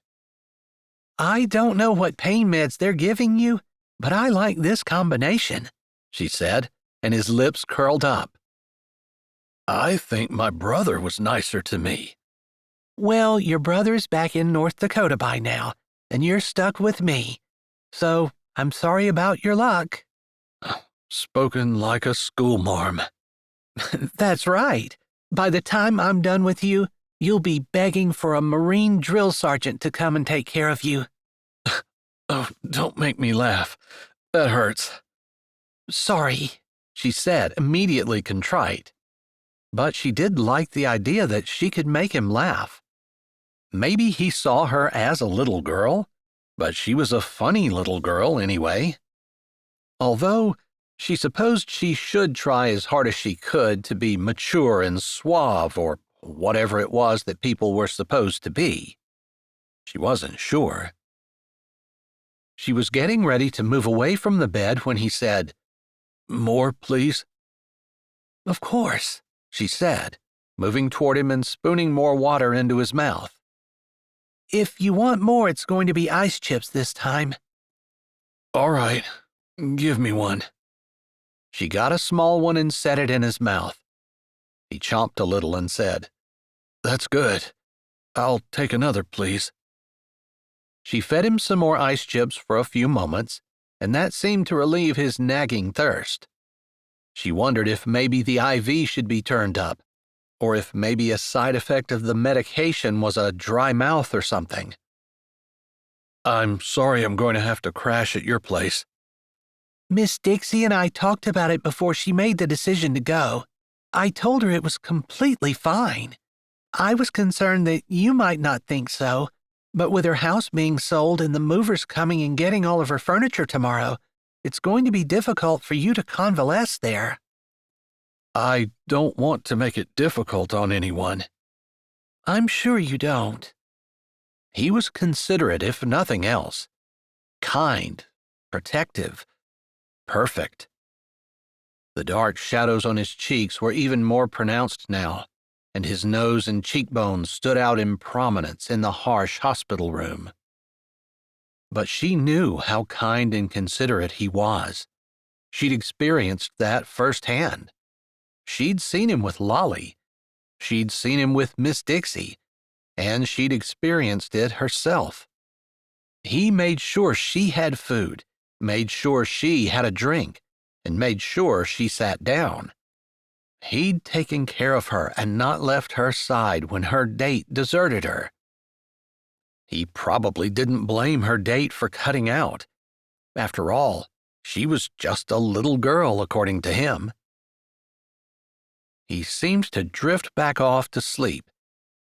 Speaker 3: I don't know what pain meds they're giving you, but I like this combination,
Speaker 1: she said, and his lips curled up. I think my brother was nicer to me.
Speaker 3: Well, your brother's back in North Dakota by now, and you're stuck with me. So, I'm sorry about your luck.
Speaker 1: Spoken like a schoolmarm.
Speaker 3: That's right. By the time I'm done with you, you'll be begging for a Marine drill sergeant to come and take care of you.
Speaker 1: Oh, don't make me laugh. That hurts.
Speaker 3: Sorry,
Speaker 1: she said, immediately contrite. But she did like the idea that she could make him laugh. Maybe he saw her as a little girl, but she was a funny little girl anyway. Although she supposed she should try as hard as she could to be mature and suave or whatever it was that people were supposed to be. She wasn't sure. She was getting ready to move away from the bed when he said, "More, please?" "Of course," she said, moving toward him and spooning more water into his mouth. "If you want more, it's going to be ice chips this time." All right, give me one. She got a small one and set it in his mouth. He chomped a little and said, "That's good. I'll take another, please." She fed him some more ice chips for a few moments, and that seemed to relieve his nagging thirst. She wondered if maybe the IV should be turned up, or if maybe a side effect of the medication was a dry mouth or something. I'm sorry I'm going to have to crash at your place.
Speaker 3: Miss Dixie and I talked about it before she made the decision to go. I told her it was completely fine. I was concerned that you might not think so, but with her house being sold and the movers coming and getting all of her furniture tomorrow, it's going to be difficult for you to convalesce there.
Speaker 1: I don't want to make it difficult on anyone.
Speaker 3: I'm sure you don't.
Speaker 1: He was considerate, if nothing else. Kind, protective, perfect. The dark shadows on his cheeks were even more pronounced now, and his nose and cheekbones stood out in prominence in the harsh hospital room. But she knew how kind and considerate he was. She'd experienced that firsthand. She'd seen him with Lolly. She'd seen him with Miss Dixie, and she'd experienced it herself. He made sure she had food, made sure she had a drink, and made sure she sat down. He'd taken care of her and not left her side when her date deserted her. He probably didn't blame her date for cutting out. After all, she was just a little girl, according to him. He seemed to drift back off to sleep,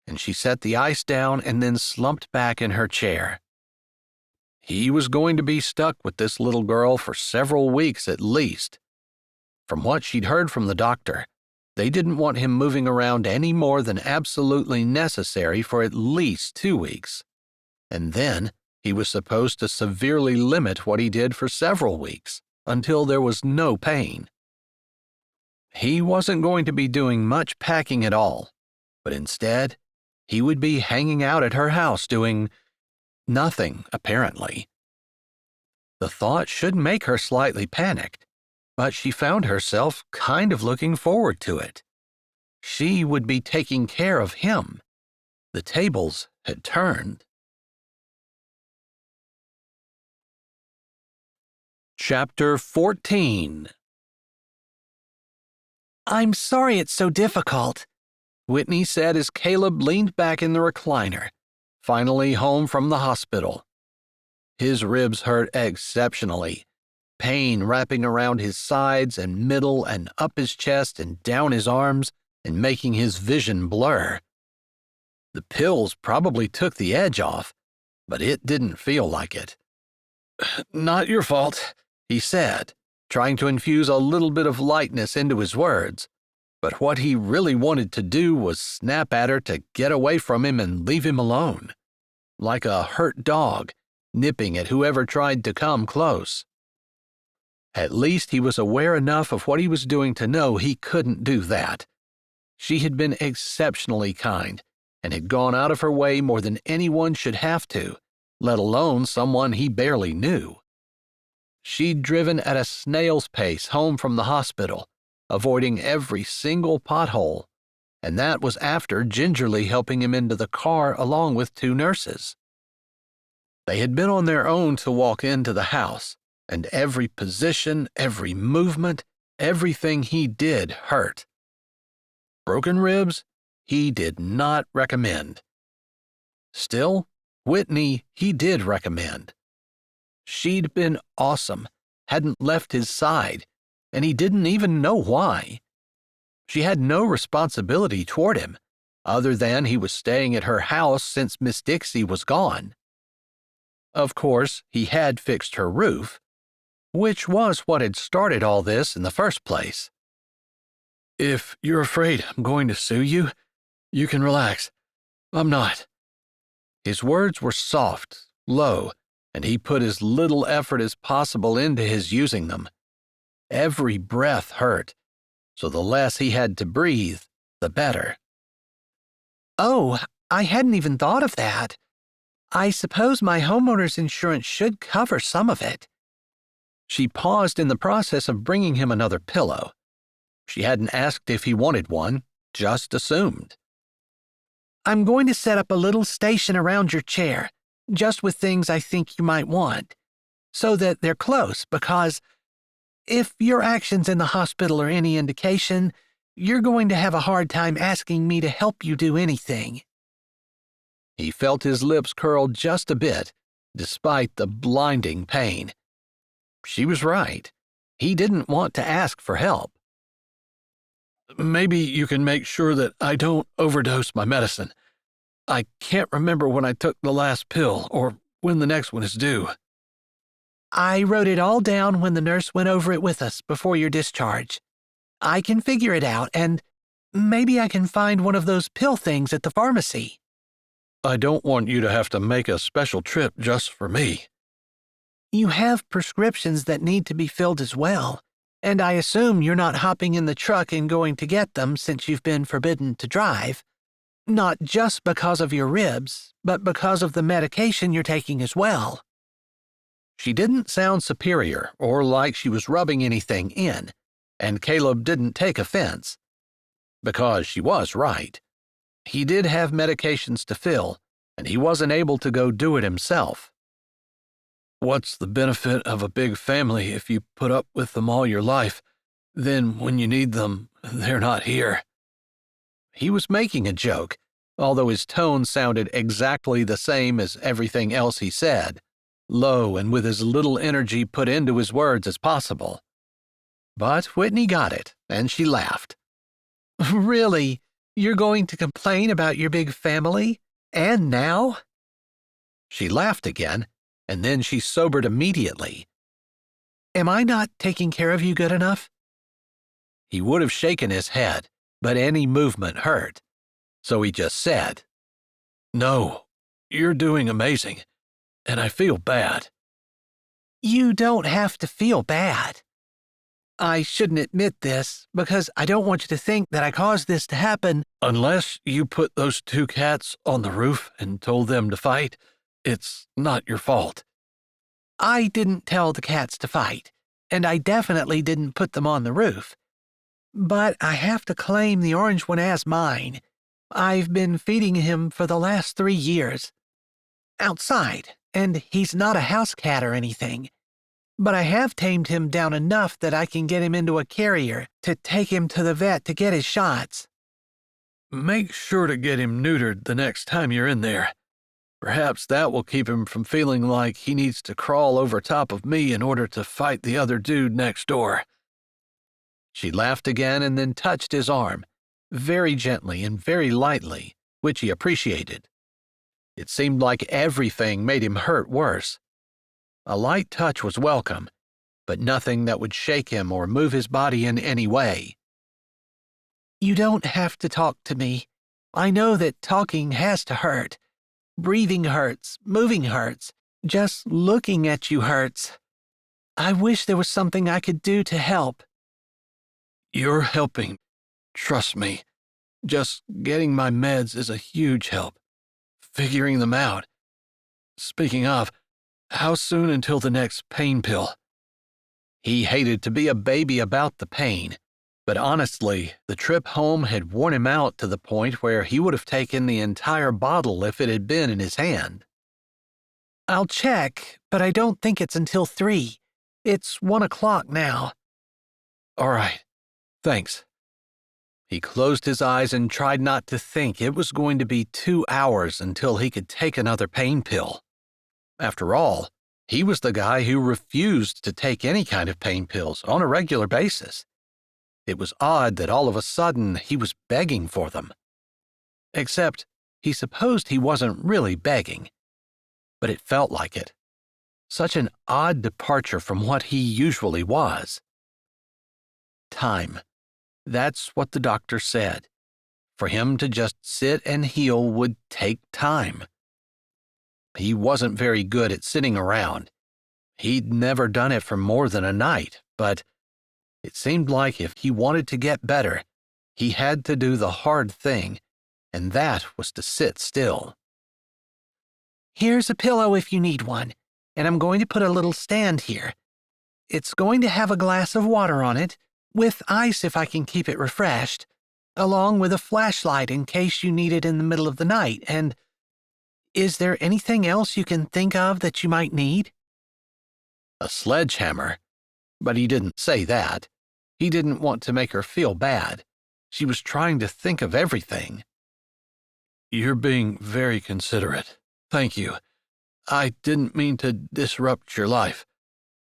Speaker 1: and she set the ice down and then slumped back in her chair. He was going to be stuck with this little girl for several weeks at least. From what she'd heard from the doctor, they didn't want him moving around any more than absolutely necessary for at least 2 weeks. And then he was supposed to severely limit what he did for several weeks, until there was no pain. He wasn't going to be doing much packing at all, but instead, he would be hanging out at her house doing nothing, apparently. The thought should make her slightly panicked, but she found herself kind of looking forward to it. She would be taking care of him. The tables had turned. Chapter 14.
Speaker 3: I'm sorry it's so difficult,
Speaker 1: Whitney said as Caleb leaned back in the recliner, finally home from the hospital. His ribs hurt exceptionally, pain wrapping around his sides and middle and up his chest and down his arms and making his vision blur. The pills probably took the edge off, but it didn't feel like it. "Not your fault," he said, trying to infuse a little bit of lightness into his words. But what he really wanted to do was snap at her to get away from him and leave him alone, like a hurt dog, nipping at whoever tried to come close. At least he was aware enough of what he was doing to know he couldn't do that. She had been exceptionally kind and had gone out of her way more than anyone should have to, let alone someone he barely knew. She'd driven at a snail's pace home from the hospital, avoiding every single pothole, and that was after gingerly helping him into the car along with 2 nurses. They had been on their own to walk into the house, and every position, every movement, everything he did hurt. Broken ribs, he did not recommend. Still, Whitney he did recommend. She'd been awesome, hadn't left his side, and he didn't even know why. She had no responsibility toward him, other than he was staying at her house since Miss Dixie was gone. Of course, he had fixed her roof, which was what had started all this in the first place. "If you're afraid I'm going to sue you, you can relax. I'm not." His words were soft, low, and he put as little effort as possible into his using them. Every breath hurt, so the less he had to breathe, the better.
Speaker 3: "Oh, I hadn't even thought of that. I suppose my homeowner's insurance should cover some of it."
Speaker 1: She paused in the process of bringing him another pillow. She hadn't asked if he wanted one, just assumed.
Speaker 3: "I'm going to set up a little station around your chair, just with things I think you might want, so that they're close, because if your actions in the hospital are any indication, you're going to have a hard time asking me to help you do anything."
Speaker 1: He felt his lips curl just a bit, despite the blinding pain. She was right. He didn't want to ask for help. "Maybe you can make sure that I don't overdose my medicine. I can't remember when I took the last pill or when the next one is due."
Speaker 3: "I wrote it all down when the nurse went over it with us before your discharge. I can figure it out, and maybe I can find one of those pill things at the pharmacy."
Speaker 1: "I don't want you to have to make a special trip just for me."
Speaker 3: "You have prescriptions that need to be filled as well, and I assume you're not hopping in the truck and going to get them since you've been forbidden to drive. Not just because of your ribs, but because of the medication you're taking as well."
Speaker 1: She didn't sound superior or like she was rubbing anything in, and Caleb didn't take offense. Because she was right. He did have medications to fill, and he wasn't able to go do it himself. "What's the benefit of a big family if you put up with them all your life? Then when you need them, they're not here." He was making a joke, although his tone sounded exactly the same as everything else he said, low and with as little energy put into his words as possible. But Whitney got it, and she laughed.
Speaker 3: "Really? You're going to complain about your big family? And now?"
Speaker 1: She laughed again, and then she sobered immediately.
Speaker 3: "Am I not taking care of you good enough?"
Speaker 1: He would have shaken his head, but any movement hurt. So he just said, "No, you're doing amazing, and I feel bad."
Speaker 3: "You don't have to feel bad." I shouldn't admit this because I don't want you to think that I caused this to happen.
Speaker 2: Unless you put those 2 cats on the roof and told them to fight, it's not your fault.
Speaker 3: I didn't tell the cats to fight, and I definitely didn't put them on the roof. But I have to claim the orange one as mine. I've been feeding him for the last 3 years. Outside, and he's not a house cat or anything. But I have tamed him down enough that I can get him into a carrier to take him to the vet to get his shots.
Speaker 2: Make sure to get him neutered the next time you're in there. Perhaps that will keep him from feeling like he needs to crawl over top of me in order to fight the other dude next door.
Speaker 1: She laughed again and then touched his arm, very gently and very lightly, which he appreciated. It seemed like everything made him hurt worse. A light touch was welcome, but nothing that would shake him or move his body in any way.
Speaker 3: You don't have to talk to me. I know that talking has to hurt. Breathing hurts, moving hurts, just looking at you hurts. I wish there was something I could do to help.
Speaker 2: You're helping. Trust me. Just getting my meds is a huge help. Figuring them out. Speaking of, how soon until the next pain pill?
Speaker 1: He hated to be a baby about the pain, but honestly, the trip home had worn him out to the point where he would have taken the entire bottle if it had been in his hand.
Speaker 3: I'll check, but I don't think it's until 3. It's 1 o'clock now.
Speaker 2: All right. Thanks.
Speaker 1: He closed his eyes and tried not to think it was going to be 2 hours until he could take another pain pill. After all, he was the guy who refused to take any kind of pain pills on a regular basis. It was odd that all of a sudden he was begging for them. Except he supposed he wasn't really begging, but it felt like it. Such an odd departure from what he usually was. Time. That's what the doctor said. For him to just sit and heal would take time. He wasn't very good at sitting around. He'd never done it for more than a night, but it seemed like if he wanted to get better, he had to do the hard thing, and that was to sit still.
Speaker 3: Here's a pillow if you need one, and I'm going to put a little stand here. It's going to have a glass of water on it, with ice if I can keep it refreshed, along with a flashlight in case you need it in the middle of the night, and is there anything else you can think of that you might need?
Speaker 1: A sledgehammer. But he didn't say that. He didn't want to make her feel bad. She was trying to think of everything.
Speaker 2: You're being very considerate. Thank you. I didn't mean to disrupt your life.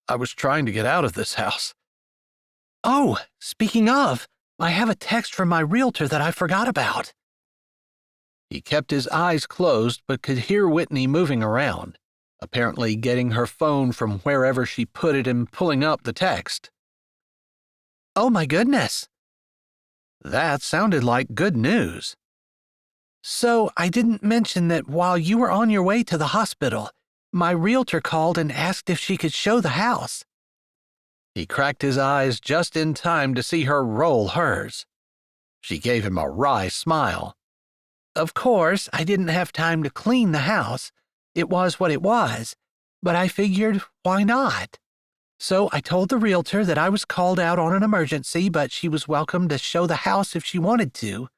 Speaker 2: I was trying to get out of this house.
Speaker 3: Oh, speaking of, I have a text from my realtor that I forgot about.
Speaker 1: He kept his eyes closed but could hear Whitney moving around, apparently getting her phone from wherever she put it and pulling up the text.
Speaker 3: Oh my goodness.
Speaker 1: That sounded like good news.
Speaker 3: So I didn't mention that while you were on your way to the hospital, my realtor called and asked if she could show the house.
Speaker 1: He cracked his eyes just in time to see her roll hers. She gave him a wry smile.
Speaker 3: Of course, I didn't have time to clean the house. It was what it was, but I figured, why not? So I told the realtor that I was called out on an emergency, but she was welcome to show the house if she wanted to.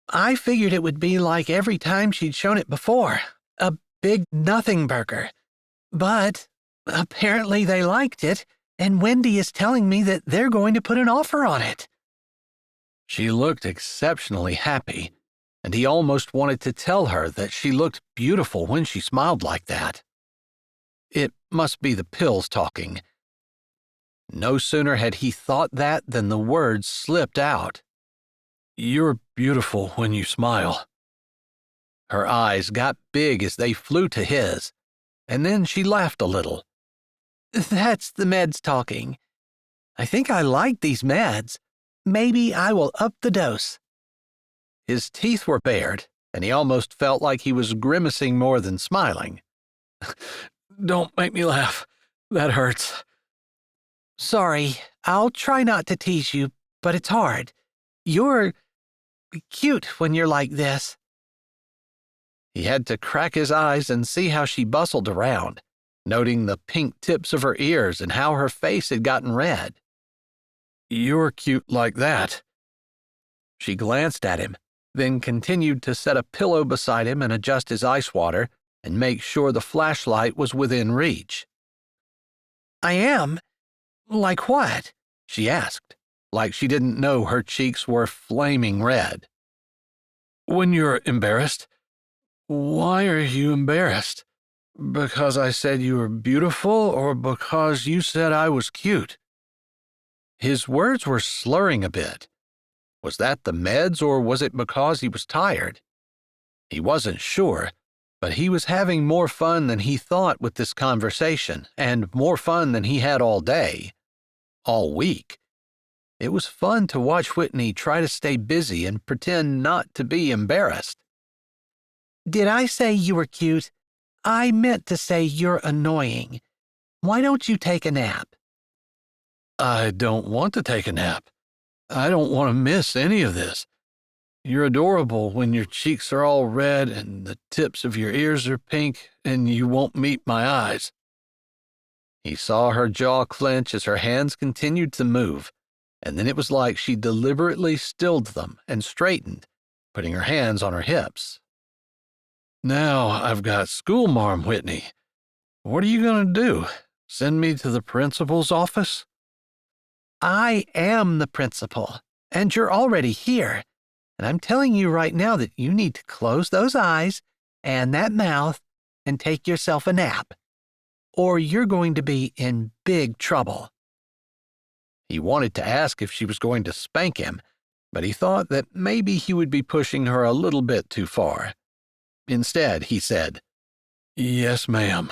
Speaker 3: I figured it would be like every time she'd shown it before, a big nothing burger. But apparently they liked it, and Wendy is telling me that they're going to put an offer on it.
Speaker 1: She looked exceptionally happy, and he almost wanted to tell her that she looked beautiful when she smiled like that. It must be the pills talking. No sooner had he thought that than the words slipped out.
Speaker 2: You're beautiful when you smile.
Speaker 1: Her eyes got big as they flew to his, and then she laughed a little.
Speaker 3: That's the meds talking. I think I like these meds. Maybe I will up the dose.
Speaker 1: His teeth were bared, and he almost felt like he was grimacing more than smiling.
Speaker 2: Don't make me laugh. That hurts.
Speaker 3: Sorry, I'll try not to tease you, but it's hard. You're cute when you're like this.
Speaker 1: He had to crack his eyes and see how she bustled around, noting the pink tips of her ears and how her face had gotten red.
Speaker 2: You're cute like that.
Speaker 1: She glanced at him, then continued to set a pillow beside him and adjust his ice water and make sure the flashlight was within reach.
Speaker 3: I am? Like what?
Speaker 1: She asked, like she didn't know her cheeks were flaming red.
Speaker 2: When you're embarrassed. Why are you embarrassed? Because I said you were beautiful or because you said I was cute?
Speaker 1: His words were slurring a bit. Was that the meds or was it because he was tired? He wasn't sure, but he was having more fun than he thought with this conversation, and more fun than he had all day, all week. It was fun to watch Whitney try to stay busy and pretend not to be embarrassed.
Speaker 3: Did I say you were cute? I meant to say you're annoying. Why don't you take a nap?
Speaker 2: I don't want to take a nap. I don't want to miss any of this. You're adorable when your cheeks are all red and the tips of your ears are pink and you won't meet my eyes.
Speaker 1: He saw her jaw clench as her hands continued to move, and then it was like she deliberately stilled them and straightened, putting her hands on her hips.
Speaker 2: Now I've got school, Marm Whitney. What are you going to do? Send me to the principal's office?
Speaker 3: I am the principal, and you're already here. And I'm telling you right now that you need to close those eyes and that mouth and take yourself a nap, or you're going to be in big trouble.
Speaker 1: He wanted to ask if she was going to spank him, but he thought that maybe he would be pushing her a little bit too far. Instead, he said,
Speaker 2: "Yes, ma'am."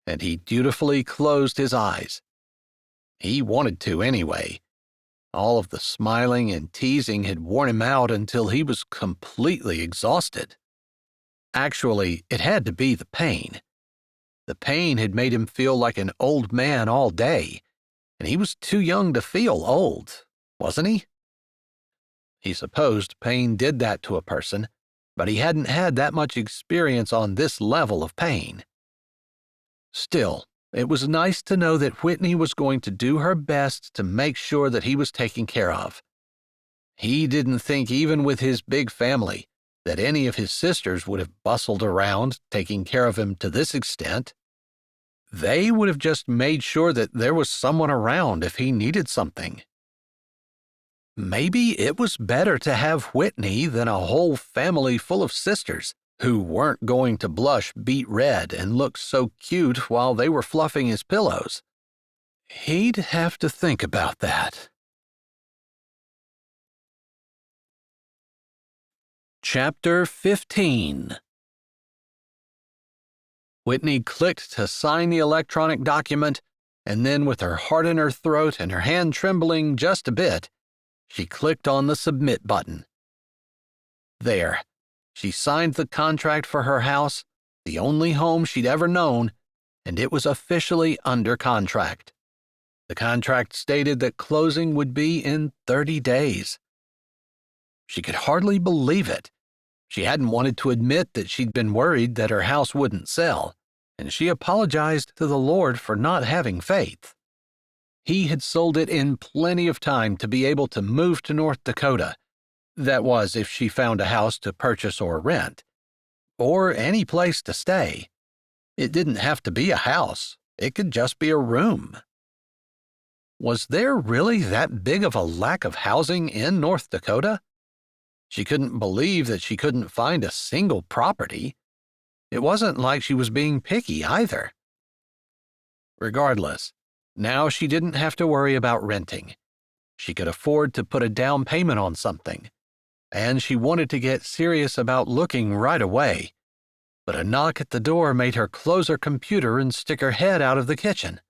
Speaker 1: And he dutifully closed his eyes. He wanted to anyway. All of the smiling and teasing had worn him out until he was completely exhausted. Actually, it had to be the pain. The pain had made him feel like an old man all day, and he was too young to feel old, wasn't he? He supposed pain did that to a person, but he hadn't had that much experience on this level of pain. Still, it was nice to know that Whitney was going to do her best to make sure that he was taken care of. He didn't think, even with his big family, that any of his sisters would have bustled around taking care of him to this extent. They would have just made sure that there was someone around if he needed something. Maybe it was better to have Whitney than a whole family full of sisters who weren't going to blush beet red and look so cute while they were fluffing his pillows. He'd have to think about that. Chapter 15. Whitney clicked to sign the electronic document, and then with her heart in her throat and her hand trembling just a bit, she clicked on the submit button. There, she signed the contract for her house, the only home she'd ever known, and it was officially under contract. The contract stated that closing would be in 30 days. She could hardly believe it. She hadn't wanted to admit that she'd been worried that her house wouldn't sell, and she apologized to the Lord for not having faith. He had sold it in plenty of time to be able to move to North Dakota. That was, if she found a house to purchase or rent, or any place to stay. It didn't have to be a house. It could just be a room. Was there really that big of a lack of housing in North Dakota? She couldn't believe that she couldn't find a single property. It wasn't like she was being picky either. Regardless, now she didn't have to worry about renting. She could afford to put a down payment on something, and she wanted to get serious about looking right away. But a knock at the door made her close her computer and stick her head out of the kitchen,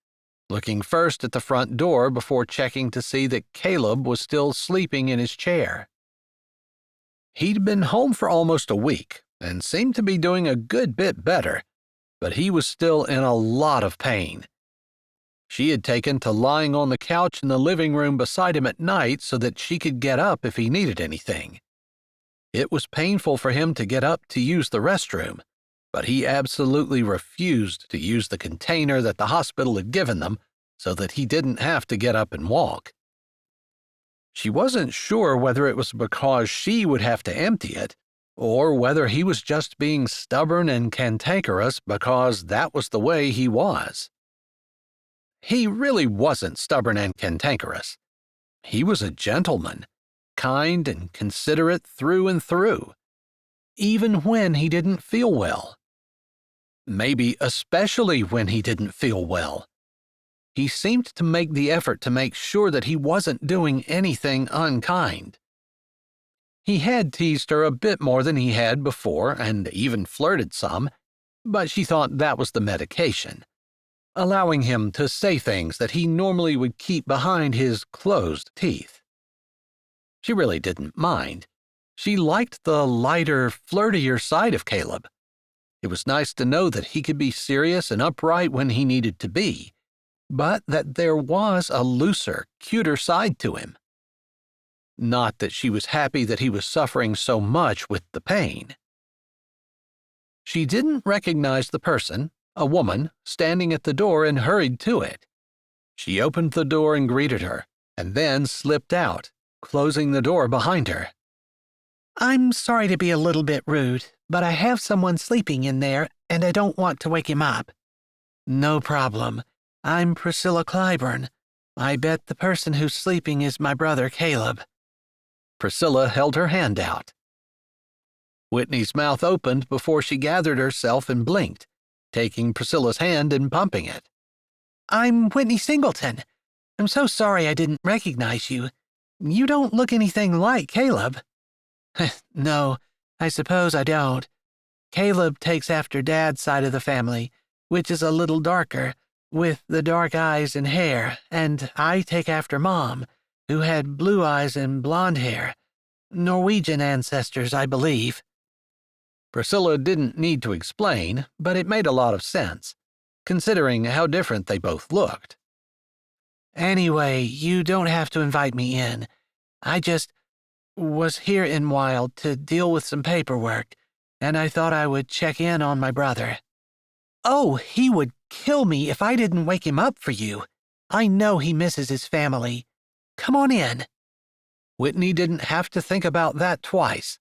Speaker 1: looking first at the front door before checking to see that Caleb was still sleeping in his chair. He'd been home for almost a week and seemed to be doing a good bit better, but he was still in a lot of pain. She had taken to lying on the couch in the living room beside him at night so that she could get up if he needed anything. It was painful for him to get up to use the restroom, but he absolutely refused to use the container that the hospital had given them so that he didn't have to get up and walk. She wasn't sure whether it was because she would have to empty it, or whether he was just being stubborn and cantankerous because that was the way he was. He really wasn't stubborn and cantankerous. He was a gentleman, kind and considerate through and through, even when he didn't feel well. Maybe especially when he didn't feel well. He seemed to make the effort to make sure that he wasn't doing anything unkind. He had teased her a bit more than he had before and even flirted some, but she thought that was the medication, allowing him to say things that he normally would keep behind his closed teeth. She really didn't mind. She liked the lighter, flirtier side of Caleb. It was nice to know that he could be serious and upright when he needed to be, but that there was a looser, cuter side to him. Not that she was happy that he was suffering so much with the pain. She didn't recognize the person, a woman, standing at the door and hurried to it. She opened the door and greeted her, and then slipped out, closing the door behind her.
Speaker 3: I'm sorry to be a little bit rude, but I have someone sleeping in there, and I don't want to wake him up. No problem. I'm Priscilla Clyburn. I bet the person who's sleeping is my brother Caleb.
Speaker 1: Priscilla held her hand out. Whitney's mouth opened before she gathered herself and blinked, taking Priscilla's hand and pumping it.
Speaker 3: I'm Whitney Singleton. I'm so sorry I didn't recognize you. You don't look anything like Caleb. No, I suppose I don't. Caleb takes after Dad's side of the family, which is a little darker, with the dark eyes and hair, and I take after Mom, who had blue eyes and blonde hair. Norwegian ancestors, I believe.
Speaker 1: Priscilla didn't need to explain, but it made a lot of sense, considering how different they both looked.
Speaker 3: Anyway, you don't have to invite me in. I just was here in Wild to deal with some paperwork, and I thought I would check in on my brother. Oh, he would kill me if I didn't wake him up for you. I know he misses his family. Come on in.
Speaker 1: Whitney didn't have to think about that twice.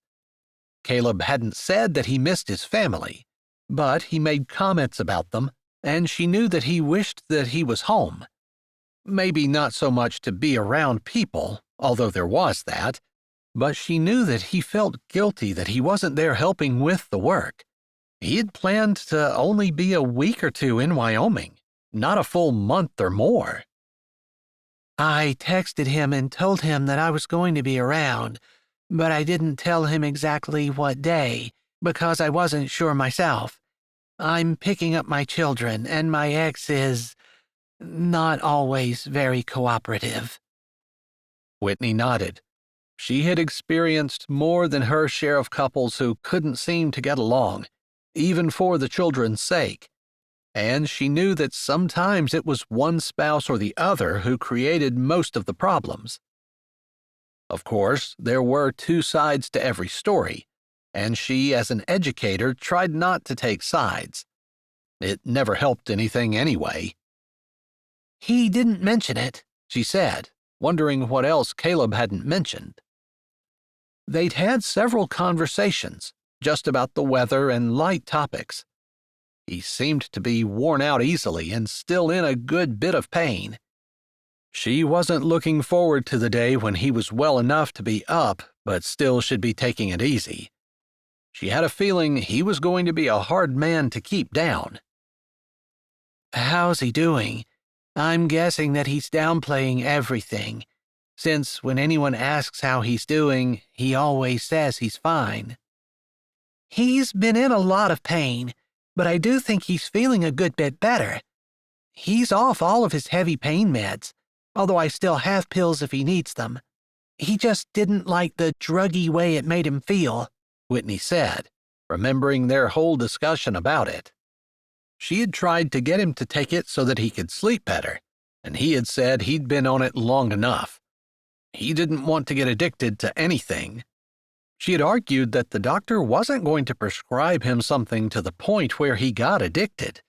Speaker 1: Caleb hadn't said that he missed his family, but he made comments about them, and she knew that he wished that he was home. Maybe not so much to be around people, although there was that, but she knew that he felt guilty that he wasn't there helping with the work. He had planned to only be a week or two in Wyoming, not a full month or more.
Speaker 3: I texted him and told him that I was going to be around, but I didn't tell him exactly what day, because I wasn't sure myself. I'm picking up my children, and my ex is not always very cooperative.
Speaker 1: Whitney nodded. She had experienced more than her share of couples who couldn't seem to get along, even for the children's sake, and she knew that sometimes it was one spouse or the other who created most of the problems. Of course, there were two sides to every story, and she, as an educator, tried not to take sides. It never helped anything anyway.
Speaker 3: He didn't mention it, she said,
Speaker 1: wondering what else Caleb hadn't mentioned. They'd had several conversations, just about the weather and light topics. He seemed to be worn out easily and still in a good bit of pain. She wasn't looking forward to the day when he was well enough to be up, but still should be taking it easy. She had a feeling he was going to be a hard man to keep down.
Speaker 3: How's he doing? I'm guessing that he's downplaying everything, since when anyone asks how he's doing, he always says he's fine. He's been in a lot of pain, but I do think he's feeling a good bit better. He's off all of his heavy pain meds, although I still have pills if he needs them. He just didn't like the druggy way it made him feel,
Speaker 1: Whitney said, remembering their whole discussion about it. She had tried to get him to take it so that he could sleep better, and he had said he'd been on it long enough. He didn't want to get addicted to anything. She had argued that the doctor wasn't going to prescribe him something to the point where he got addicted,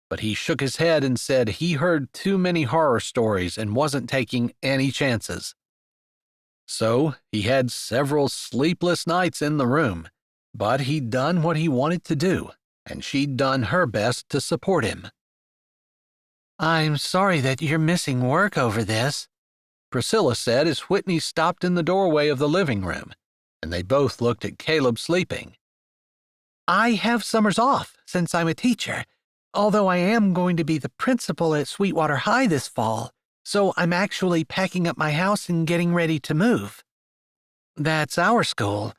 Speaker 1: but he shook his head and said he heard too many horror stories and wasn't taking any chances. So he had several sleepless nights in the room, but he'd done what he wanted to do, and she'd done her best to support him.
Speaker 3: I'm sorry that you're missing work over this,
Speaker 1: Priscilla said as Whitney stopped in the doorway of the living room, and they both looked at Caleb sleeping.
Speaker 3: I have summers off since I'm a teacher, although I am going to be the principal at Sweetwater High this fall, so I'm actually packing up my house and getting ready to move. That's our school.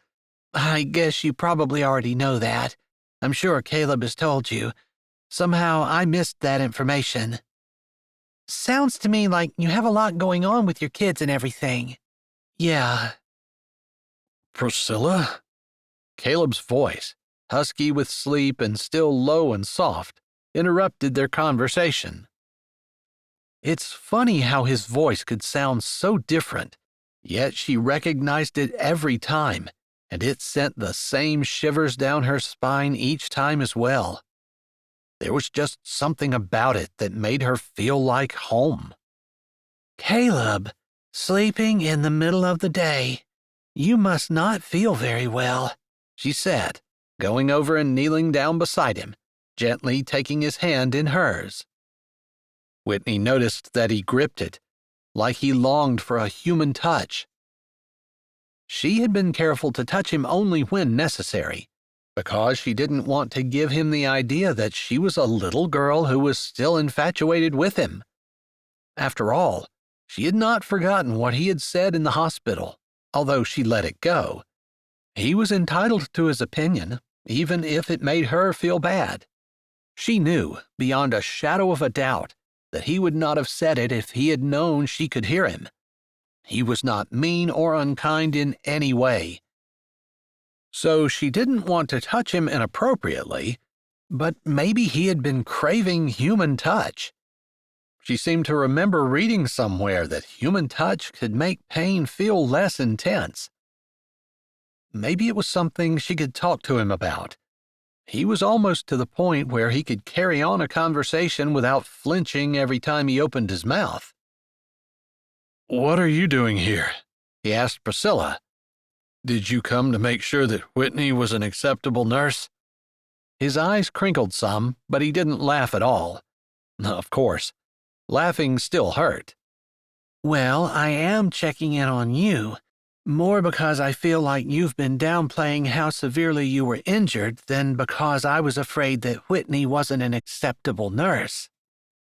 Speaker 3: I guess you probably already know that. I'm sure Caleb has told you. Somehow I missed that information. Sounds to me like you have a lot going on with your kids and everything. Yeah.
Speaker 1: Priscilla? Caleb's voice, husky with sleep and still low and soft, interrupted their conversation. It's funny how his voice could sound so different, yet she recognized it every time, and it sent the same shivers down her spine each time as well. There was just something about it that made her feel like home.
Speaker 3: Caleb, sleeping in the middle of the day. You must not feel very well,
Speaker 1: she said, going over and kneeling down beside him, gently taking his hand in hers. Whitney noticed that he gripped it, like he longed for a human touch. She had been careful to touch him only when necessary, because she didn't want to give him the idea that she was a little girl who was still infatuated with him. After all, she had not forgotten what he had said in the hospital, although she let it go. He was entitled to his opinion, even if it made her feel bad. She knew, beyond a shadow of a doubt, that he would not have said it if he had known she could hear him. He was not mean or unkind in any way. So she didn't want to touch him inappropriately, but maybe he had been craving human touch. She seemed to remember reading somewhere that human touch could make pain feel less intense. Maybe it was something she could talk to him about. He was almost to the point where he could carry on a conversation without flinching every time he opened his mouth.
Speaker 2: "What are you doing here?"
Speaker 1: he asked Priscilla.
Speaker 2: "Did you come to make sure that Whitney was an acceptable nurse?"
Speaker 1: His eyes crinkled some, but he didn't laugh at all. Of course, laughing still hurt.
Speaker 3: Well, I am checking in on you, more because I feel like you've been downplaying how severely you were injured than because I was afraid that Whitney wasn't an acceptable nurse.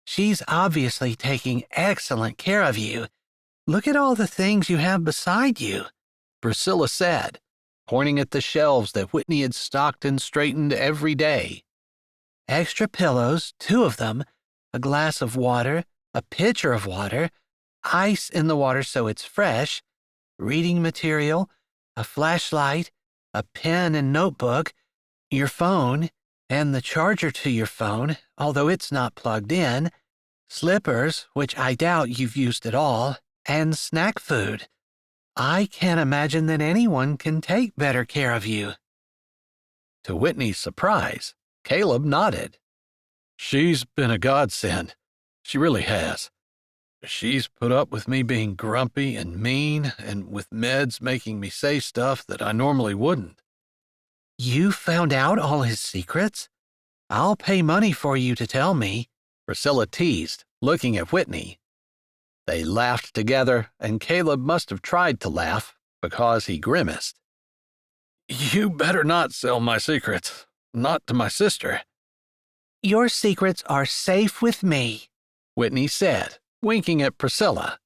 Speaker 3: She's obviously taking excellent care of you. Look at all the things you have beside you,
Speaker 1: Priscilla said, pointing at the shelves that Whitney had stocked and straightened every day.
Speaker 3: Extra pillows, 2 of them, a glass of water, a pitcher of water, ice in the water so it's fresh, reading material, a flashlight, a pen and notebook, your phone, and the charger to your phone, although it's not plugged in, slippers, which I doubt you've used at all, and snack food. I can't imagine that anyone can take better care of you.
Speaker 1: To Whitney's surprise, Caleb nodded.
Speaker 2: "She's been a godsend. She really has. She's put up with me being grumpy and mean and with meds making me say stuff that I normally wouldn't."
Speaker 3: You found out all his secrets? I'll pay money for you to tell me,
Speaker 1: Priscilla teased, looking at Whitney. They laughed together, and Caleb must have tried to laugh because he grimaced.
Speaker 2: "You better not sell my secrets. Not to my sister."
Speaker 3: Your secrets are safe with me,
Speaker 1: Whitney said, winking at Priscilla.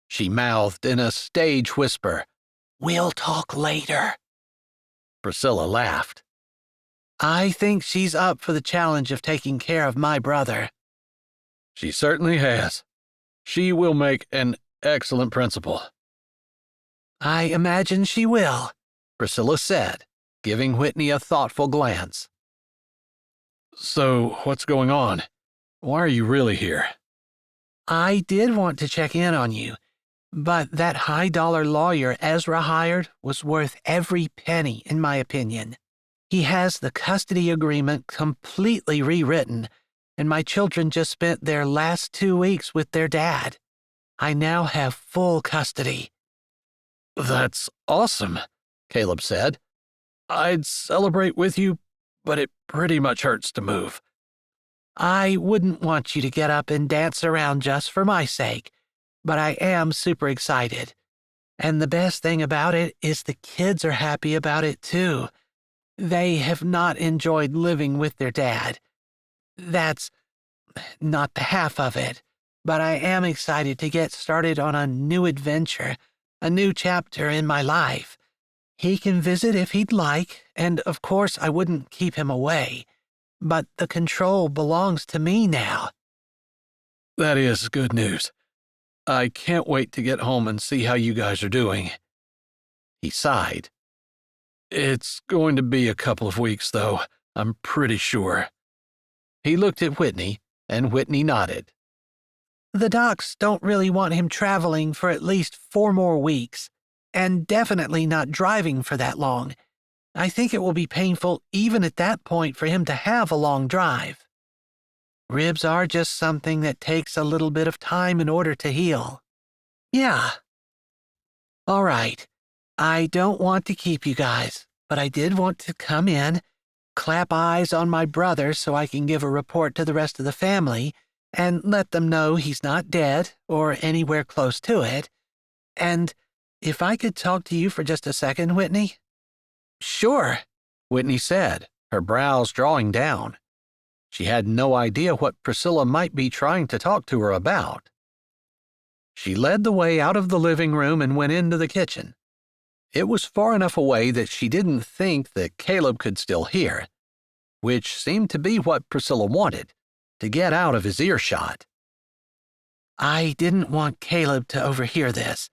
Speaker 1: She mouthed in a stage whisper,
Speaker 3: We'll talk later.
Speaker 1: Priscilla laughed.
Speaker 3: I think she's up for the challenge of taking care of my brother.
Speaker 2: She certainly has. She will make an excellent principal.
Speaker 3: I imagine she will,
Speaker 1: Priscilla said, giving Whitney a thoughtful glance.
Speaker 2: So, what's going on? Why are you really here?
Speaker 3: I did want to check in on you, but that high-dollar lawyer Ezra hired was worth every penny, in my opinion. He has the custody agreement completely rewritten, and my children just spent their last 2 weeks with their dad. I now have full custody.
Speaker 1: That's awesome, Caleb said. I'd celebrate with you, but it pretty much hurts to move.
Speaker 3: I wouldn't want you to get up and dance around just for my sake, but I am super excited. And the best thing about it is the kids are happy about it too. They have not enjoyed living with their dad. That's not the half of it, but I am excited to get started on a new adventure, a new chapter in my life. He can visit if he'd like, and of course I wouldn't keep him away, but the control belongs to me now.
Speaker 1: That is good news. I can't wait to get home and see how you guys are doing. He sighed. It's going to be a couple of weeks, though, I'm pretty sure. He looked at Whitney, and Whitney nodded.
Speaker 3: The docs don't really want him traveling for at least 4 more weeks, and definitely not driving for that long. I think it will be painful even at that point for him to have a long drive. Ribs are just something that takes a little bit of time in order to heal. Yeah. All right. I don't want to keep you guys, but I did want to come in, clap eyes on my brother so I can give a report to the rest of the family, and let them know he's not dead or anywhere close to it. And if I could talk to you for just a second, Whitney?
Speaker 1: Sure, Whitney said, her brows drawing down. She had no idea what Priscilla might be trying to talk to her about. She led the way out of the living room and went into the kitchen. It was far enough away that she didn't think that Caleb could still hear, which seemed to be what Priscilla wanted, to get out of his earshot.
Speaker 3: I didn't want Caleb to overhear this,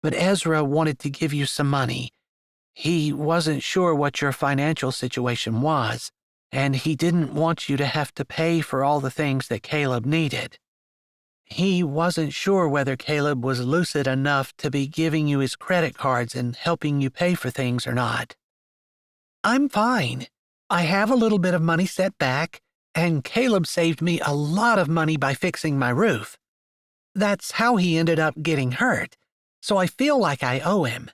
Speaker 3: but Ezra wanted to give you some money. He wasn't sure what your financial situation was, and he didn't want you to have to pay for all the things that Caleb needed. He wasn't sure whether Caleb was lucid enough to be giving you his credit cards and helping you pay for things or not. I'm fine. I have a little bit of money set back, and Caleb saved me a lot of money by fixing my roof. That's how he ended up getting hurt, so I feel like I owe him.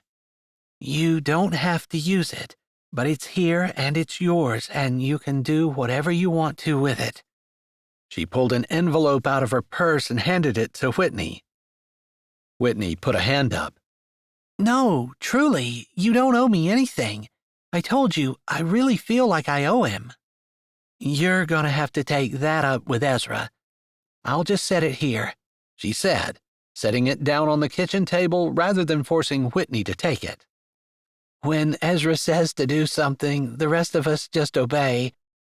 Speaker 3: You don't have to use it, but it's here and it's yours, and you can do whatever you want to with it.
Speaker 1: She pulled an envelope out of her purse and handed it to Whitney. Whitney put a hand up.
Speaker 3: No, truly, you don't owe me anything. I told you, I really feel like I owe him. You're going to have to take that up with Ezra. I'll just set it here, she said, setting it down on the kitchen table rather than forcing Whitney to take it. When Ezra says to do something, the rest of us just obey.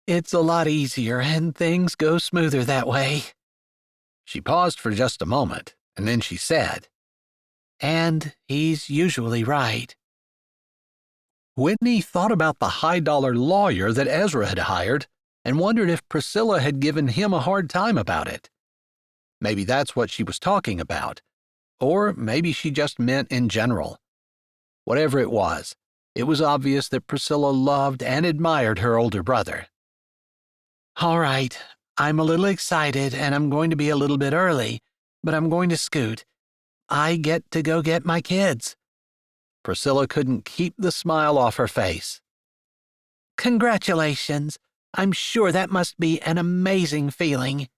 Speaker 3: It's a lot easier, and things go smoother that way.
Speaker 1: She paused for just a moment, and then she said,
Speaker 3: And he's usually right.
Speaker 1: Whitney thought about the high-dollar lawyer that Ezra had hired and wondered if Priscilla had given him a hard time about it. Maybe that's what she was talking about, or maybe she just meant in general. Whatever it was obvious that Priscilla loved and admired her older brother.
Speaker 3: All right, I'm a little excited and I'm going to be a little bit early, but I'm going to scoot. I get to go get my kids.
Speaker 1: Priscilla couldn't keep the smile off her face.
Speaker 3: Congratulations. I'm sure that must be an amazing feeling.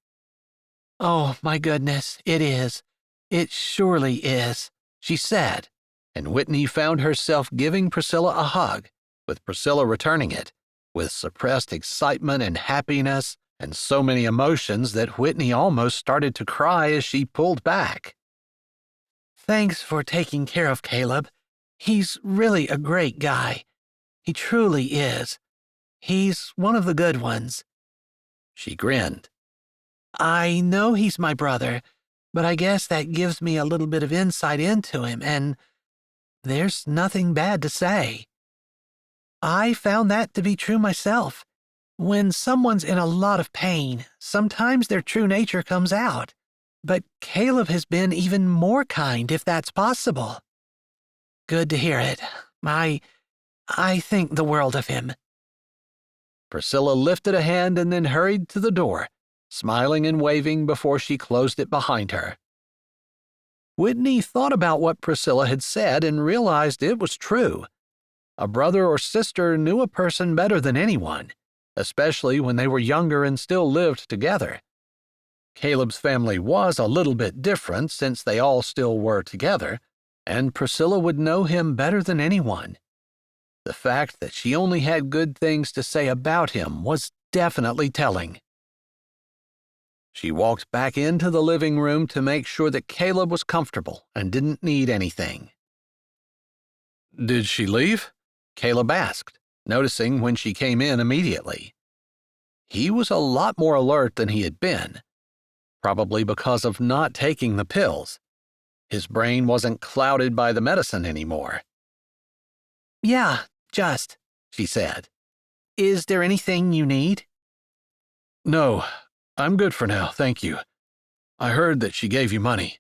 Speaker 3: Oh, my goodness, it is. It surely is, she said, and Whitney found herself giving Priscilla a hug, with Priscilla returning it, with suppressed excitement and happiness and so many emotions that Whitney almost started to cry as she pulled back. Thanks for taking care of Caleb. He's really a great guy. He truly is. He's one of the good ones.
Speaker 1: She grinned.
Speaker 3: I know he's my brother, but I guess that gives me a little bit of insight into him, and there's nothing bad to say. I found that to be true myself. When someone's in a lot of pain, sometimes their true nature comes out. But Caleb has been even more kind, if that's possible. Good to hear it. I think the world of him.
Speaker 1: Priscilla lifted a hand and then hurried to the door, smiling and waving before she closed it behind her. Whitney thought about what Priscilla had said and realized it was true. A brother or sister knew a person better than anyone, especially when they were younger and still lived together. Caleb's family was a little bit different since they all still were together, and Priscilla would know him better than anyone. The fact that she only had good things to say about him was definitely telling. She walked back into the living room to make sure that Caleb was comfortable and didn't need anything.
Speaker 2: Did she leave?
Speaker 1: Caleb asked, noticing when she came in immediately. He was a lot more alert than he had been, probably because of not taking the pills. His brain wasn't clouded by the medicine anymore.
Speaker 3: Yeah, just, she said. Is there anything you need?
Speaker 2: No, I'm good for now, thank you. I heard that she gave you money.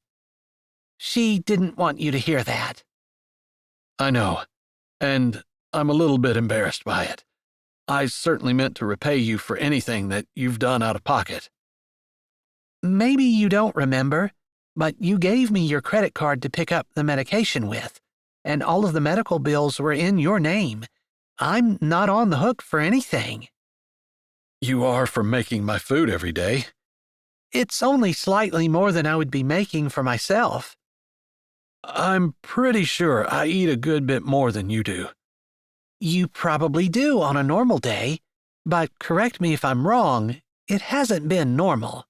Speaker 3: She didn't want you to hear that.
Speaker 2: I know, and I'm a little bit embarrassed by it. I certainly meant to repay you for anything that you've done out of pocket.
Speaker 3: Maybe you don't remember, but you gave me your credit card to pick up the medication with, and all of the medical bills were in your name. I'm not on the hook for anything.
Speaker 2: You are for making my food every day.
Speaker 3: It's only slightly more than I would be making for myself.
Speaker 2: I'm pretty sure I eat a good bit more than you do.
Speaker 3: You probably do on a normal day, but correct me if I'm wrong, it hasn't been normal.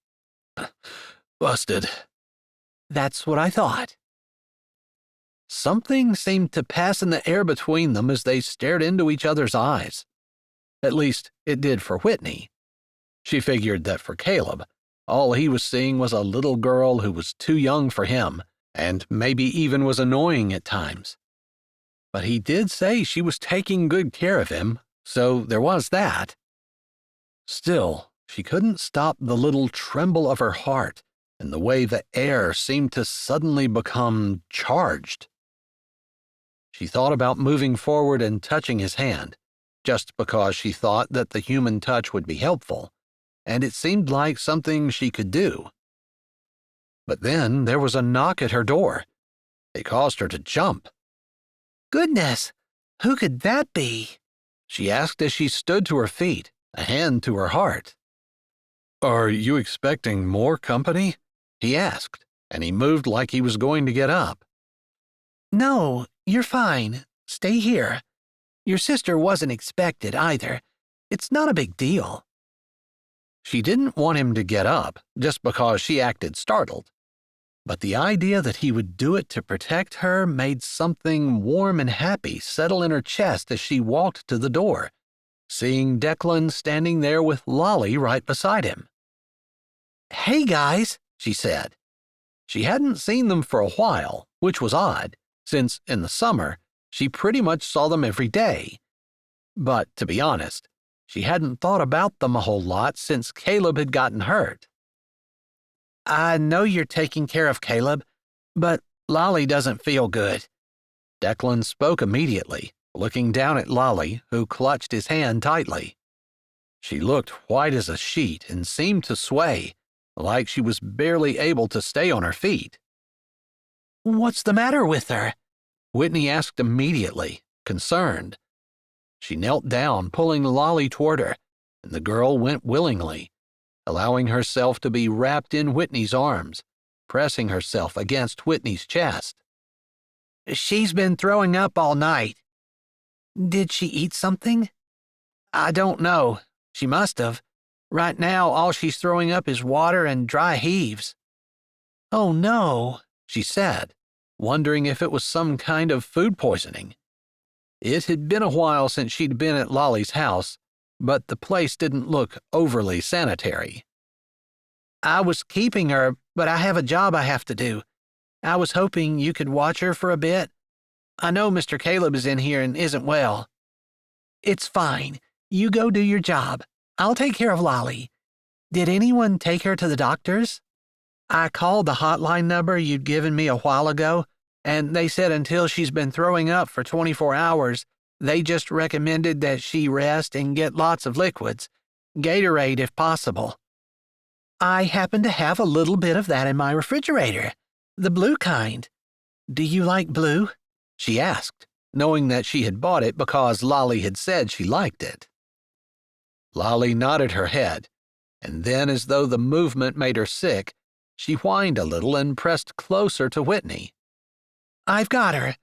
Speaker 2: Busted.
Speaker 3: That's what I thought.
Speaker 1: Something seemed to pass in the air between them as they stared into each other's eyes. At least, it did for Whitney. She figured that for Caleb, all he was seeing was a little girl who was too young for him, and maybe even was annoying at times. But he did say she was taking good care of him, so there was that. Still, she couldn't stop the little tremble of her heart and the way the air seemed to suddenly become charged. She thought about moving forward and touching his hand, just because she thought that the human touch would be helpful, and it seemed like something she could do. But then there was a knock at her door. It caused her to jump.
Speaker 3: Goodness, who could that be?
Speaker 1: She asked as she stood to her feet, a hand to her heart.
Speaker 2: Are you expecting more company?
Speaker 1: He asked, and he moved like he was going to get up.
Speaker 3: No, you're fine. Stay here. Your sister wasn't expected either. It's not a big deal.
Speaker 1: She didn't want him to get up just because she acted startled. But the idea that he would do it to protect her made something warm and happy settle in her chest as she walked to the door, seeing Declan standing there with Lolly right beside him.
Speaker 3: Hey, guys,
Speaker 1: she said. She hadn't seen them for a while, which was odd, since in the summer she pretty much saw them every day. But to be honest, she hadn't thought about them a whole lot since Caleb had gotten hurt.
Speaker 3: I know you're taking care of Caleb, but Lolly doesn't feel good.
Speaker 1: Declan spoke immediately, looking down at Lolly, who clutched his hand tightly. She looked white as a sheet and seemed to sway, like she was barely able to stay on her feet.
Speaker 3: What's the matter with her?
Speaker 1: Whitney asked immediately, concerned. She knelt down, pulling Lolly toward her, and the girl went willingly, allowing herself to be wrapped in Whitney's arms, pressing herself against Whitney's chest.
Speaker 3: She's been throwing up all night. Did she eat something? I don't know. She must have. Right now, all she's throwing up is water and dry heaves.
Speaker 1: Oh no, she said, wondering if it was some kind of food poisoning. It had been a while since she'd been at Lolly's house, but the place didn't look overly sanitary.
Speaker 3: I was keeping her, but I have a job I have to do. I was hoping you could watch her for a bit. I know Mr. Caleb is in here and isn't well. It's fine. You go do your job. I'll take care of Lolly. Did anyone take her to the doctor's? I called the hotline number you'd given me a while ago, and they said until she's been throwing up for 24 hours, they just recommended that she rest and get lots of liquids, Gatorade if possible. I happen to have a little bit of that in my refrigerator, the blue kind. Do you like blue? She asked, knowing that she had bought it because Lolly had said she liked it.
Speaker 1: Lolly nodded her head, and then, as though the movement made her sick, she whined a little and pressed closer to Whitney.
Speaker 3: I've got her.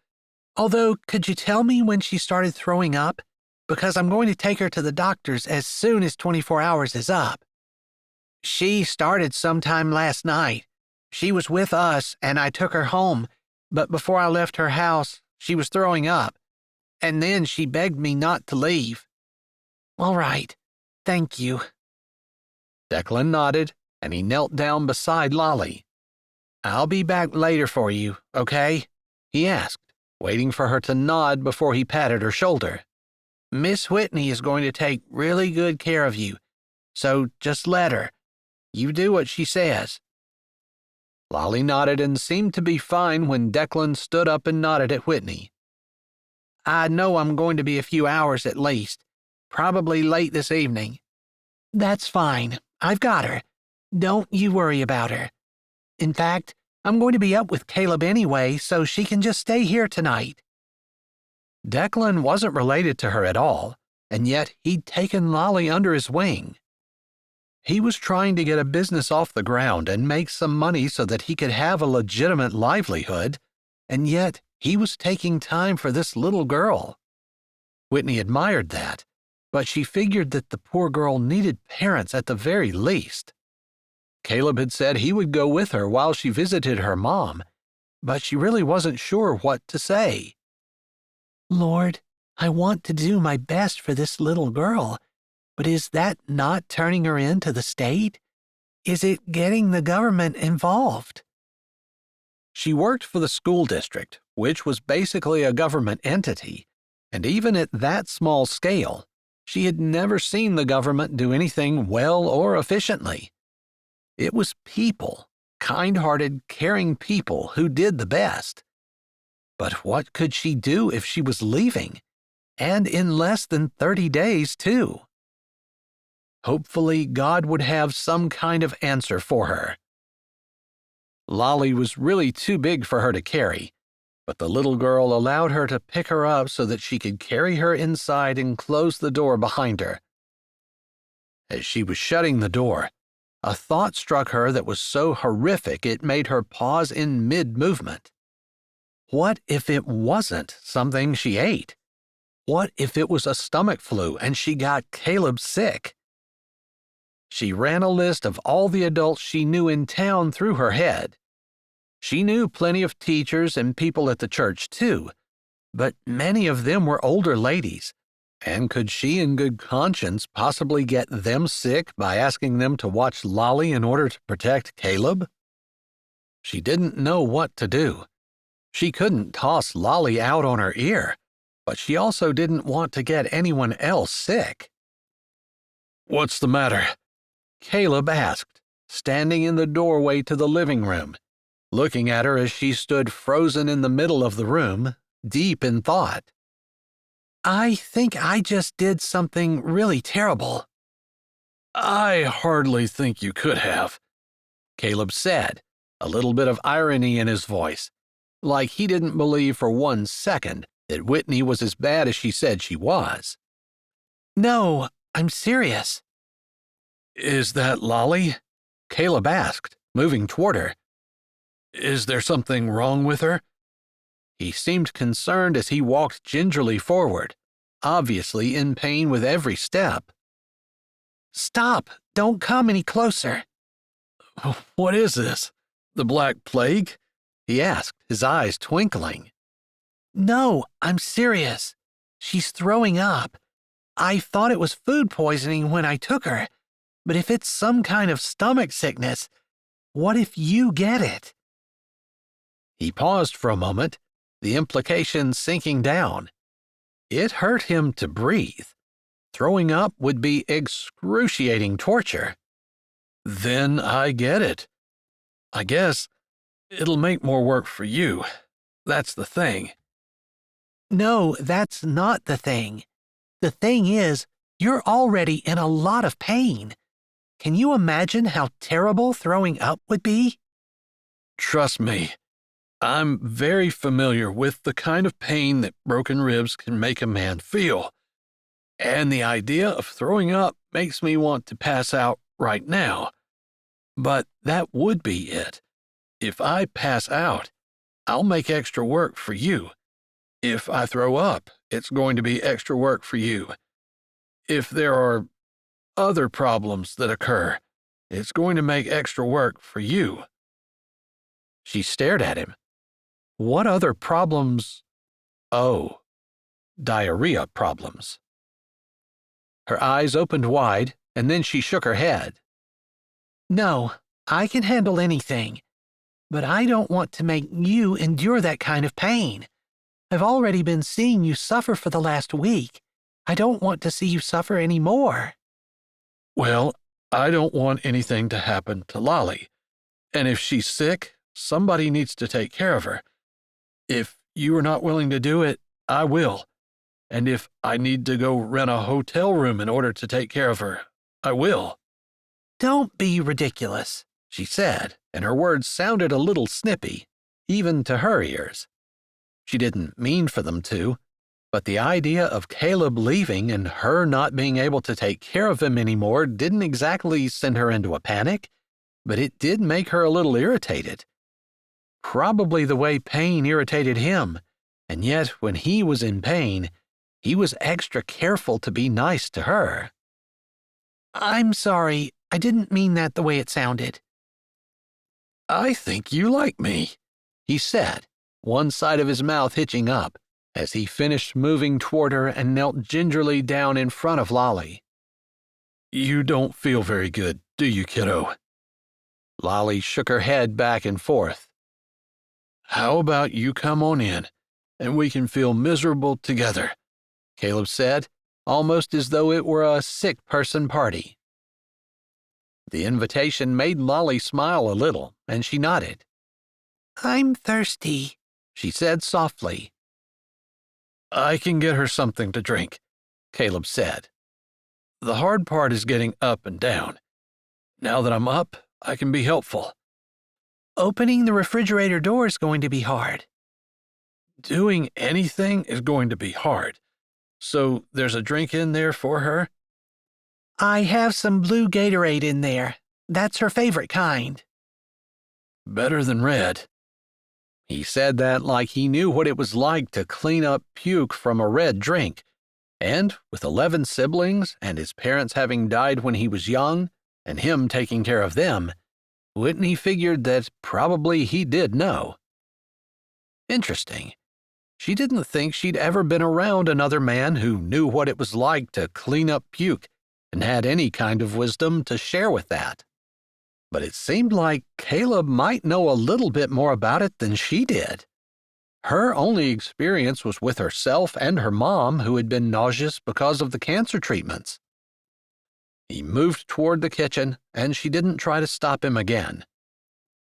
Speaker 3: Although, could you tell me when she started throwing up? Because I'm going to take her to the doctor's as soon as 24 hours is up. She started sometime last night. She was with us, and I took her home, but before I left her house, she was throwing up, and then she begged me not to leave. All right. Thank you.
Speaker 1: Declan nodded, and he knelt down beside Lolly.
Speaker 3: I'll be back later for you, okay?
Speaker 1: He asked, waiting for her to nod before he patted her shoulder.
Speaker 3: Miss Whitney is going to take really good care of you, so just let her. You do what she says.
Speaker 1: Lolly nodded and seemed to be fine when Declan stood up and nodded at Whitney.
Speaker 3: I know I'm going to be a few hours at least, probably late this evening. That's fine. I've got her. Don't you worry about her. In fact, I'm going to be up with Caleb anyway, so she can just stay here tonight.
Speaker 1: Declan wasn't related to her at all, and yet he'd taken Lolly under his wing. He was trying to get a business off the ground and make some money so that he could have a legitimate livelihood, and yet he was taking time for this little girl. Whitney admired that, but she figured that the poor girl needed parents at the very least. Caleb had said he would go with her while she visited her mom, but she really wasn't sure what to say.
Speaker 3: Lord, I want to do my best for this little girl, but is that not turning her into the state? Is it getting the government involved?
Speaker 1: She worked for the school district, which was basically a government entity, and even at that small scale, she had never seen the government do anything well or efficiently. It was people, kind-hearted, caring people who did the best. But what could she do if she was leaving? And in less than 30 days, too. Hopefully, God would have some kind of answer for her. Lolly was really too big for her to carry, but the little girl allowed her to pick her up so that she could carry her inside and close the door behind her. As she was shutting the door, a thought struck her that was so horrific it made her pause in mid-movement. What if it wasn't something she ate? What if it was a stomach flu and she got Caleb sick? She ran a list of all the adults she knew in town through her head. She knew plenty of teachers and people at the church, too, but many of them were older ladies, and could she in good conscience possibly get them sick by asking them to watch Lolly in order to protect Caleb? She didn't know what to do. She couldn't toss Lolly out on her ear, but she also didn't want to get anyone else sick. "What's the matter?" Caleb asked, standing in the doorway to the living room, looking at her as she stood frozen in the middle of the room, deep in thought.
Speaker 3: I think I just did something really terrible.
Speaker 1: "I hardly think you could have," Caleb said, a little bit of irony in his voice, like he didn't believe for 1 second that Whitney was as bad as she said she was.
Speaker 3: No, I'm serious.
Speaker 1: "Is that Lolly?" Caleb asked, moving toward her. "Is there something wrong with her?" He seemed concerned as he walked gingerly forward, obviously in pain with every step.
Speaker 3: Stop! Don't come any closer.
Speaker 1: "What is this? The Black Plague?" he asked, his eyes twinkling.
Speaker 3: No, I'm serious. She's throwing up. I thought it was food poisoning when I took her, but if it's some kind of stomach sickness, what if you get it?
Speaker 1: He paused for a moment, the implication sinking down. It hurt him to breathe. Throwing up would be excruciating torture. "Then I get it."
Speaker 2: I guess it'll make more work for you. That's the thing.
Speaker 3: No, that's not the thing. The thing is, you're already in a lot of pain. Can you imagine how terrible throwing up would be?
Speaker 2: Trust me, I'm very familiar with the kind of pain that broken ribs can make a man feel. And the idea of throwing up makes me want to pass out right now. But that would be it. If I pass out, I'll make extra work for you. If I throw up, it's going to be extra work for you. If there are other problems that occur, it's going to make extra work for you.
Speaker 1: She stared at him. What other problems? Oh, diarrhea problems. Her eyes opened wide, and then she shook her head.
Speaker 3: No, I can handle anything. But I don't want to make you endure that kind of pain. I've already been seeing you suffer for the last week. I don't want to see you suffer any more.
Speaker 2: Well, I don't want anything to happen to Lolly. And if she's sick, somebody needs to take care of her. If you are not willing to do it, I will. And if I need to go rent a hotel room in order to take care of her, I will.
Speaker 3: Don't be ridiculous,
Speaker 1: she said, and her words sounded a little snippy, even to her ears. She didn't mean for them to, but the idea of Caleb leaving and her not being able to take care of him anymore didn't exactly send her into a panic, but it did make her a little irritated. Probably the way pain irritated him, and yet when he was in pain, he was extra careful to be nice to her.
Speaker 3: I'm sorry, I didn't mean that the way it sounded.
Speaker 2: I think you like me,
Speaker 1: he said, one side of his mouth hitching up, as he finished moving toward her and knelt gingerly down in front of Lolly.
Speaker 2: You don't feel very good, do you, kiddo?
Speaker 1: Lolly shook her head back and forth.
Speaker 2: How about you come on in, and we can feel miserable together,
Speaker 1: Caleb said, almost as though it were a sick person party. The invitation made Lolly smile a little, and she nodded.
Speaker 3: I'm thirsty,
Speaker 1: she said softly.
Speaker 2: I can get her something to drink, Caleb said. The hard part is getting up and down. Now that I'm up, I can be helpful.
Speaker 3: Opening the refrigerator door is going to be hard.
Speaker 2: Doing anything is going to be hard. So there's a drink in there for her?
Speaker 3: I have some blue Gatorade in there. That's her favorite kind.
Speaker 2: Better than red.
Speaker 1: He said that like he knew what it was like to clean up puke from a red drink, and with 11 siblings and his parents having died when he was young, and him taking care of them, Whitney figured that probably he did know. Interesting. She didn't think she'd ever been around another man who knew what it was like to clean up puke and had any kind of wisdom to share with that. But it seemed like Caleb might know a little bit more about it than she did. Her only experience was with herself and her mom, who had been nauseous because of the cancer treatments. He moved toward the kitchen, and she didn't try to stop him again.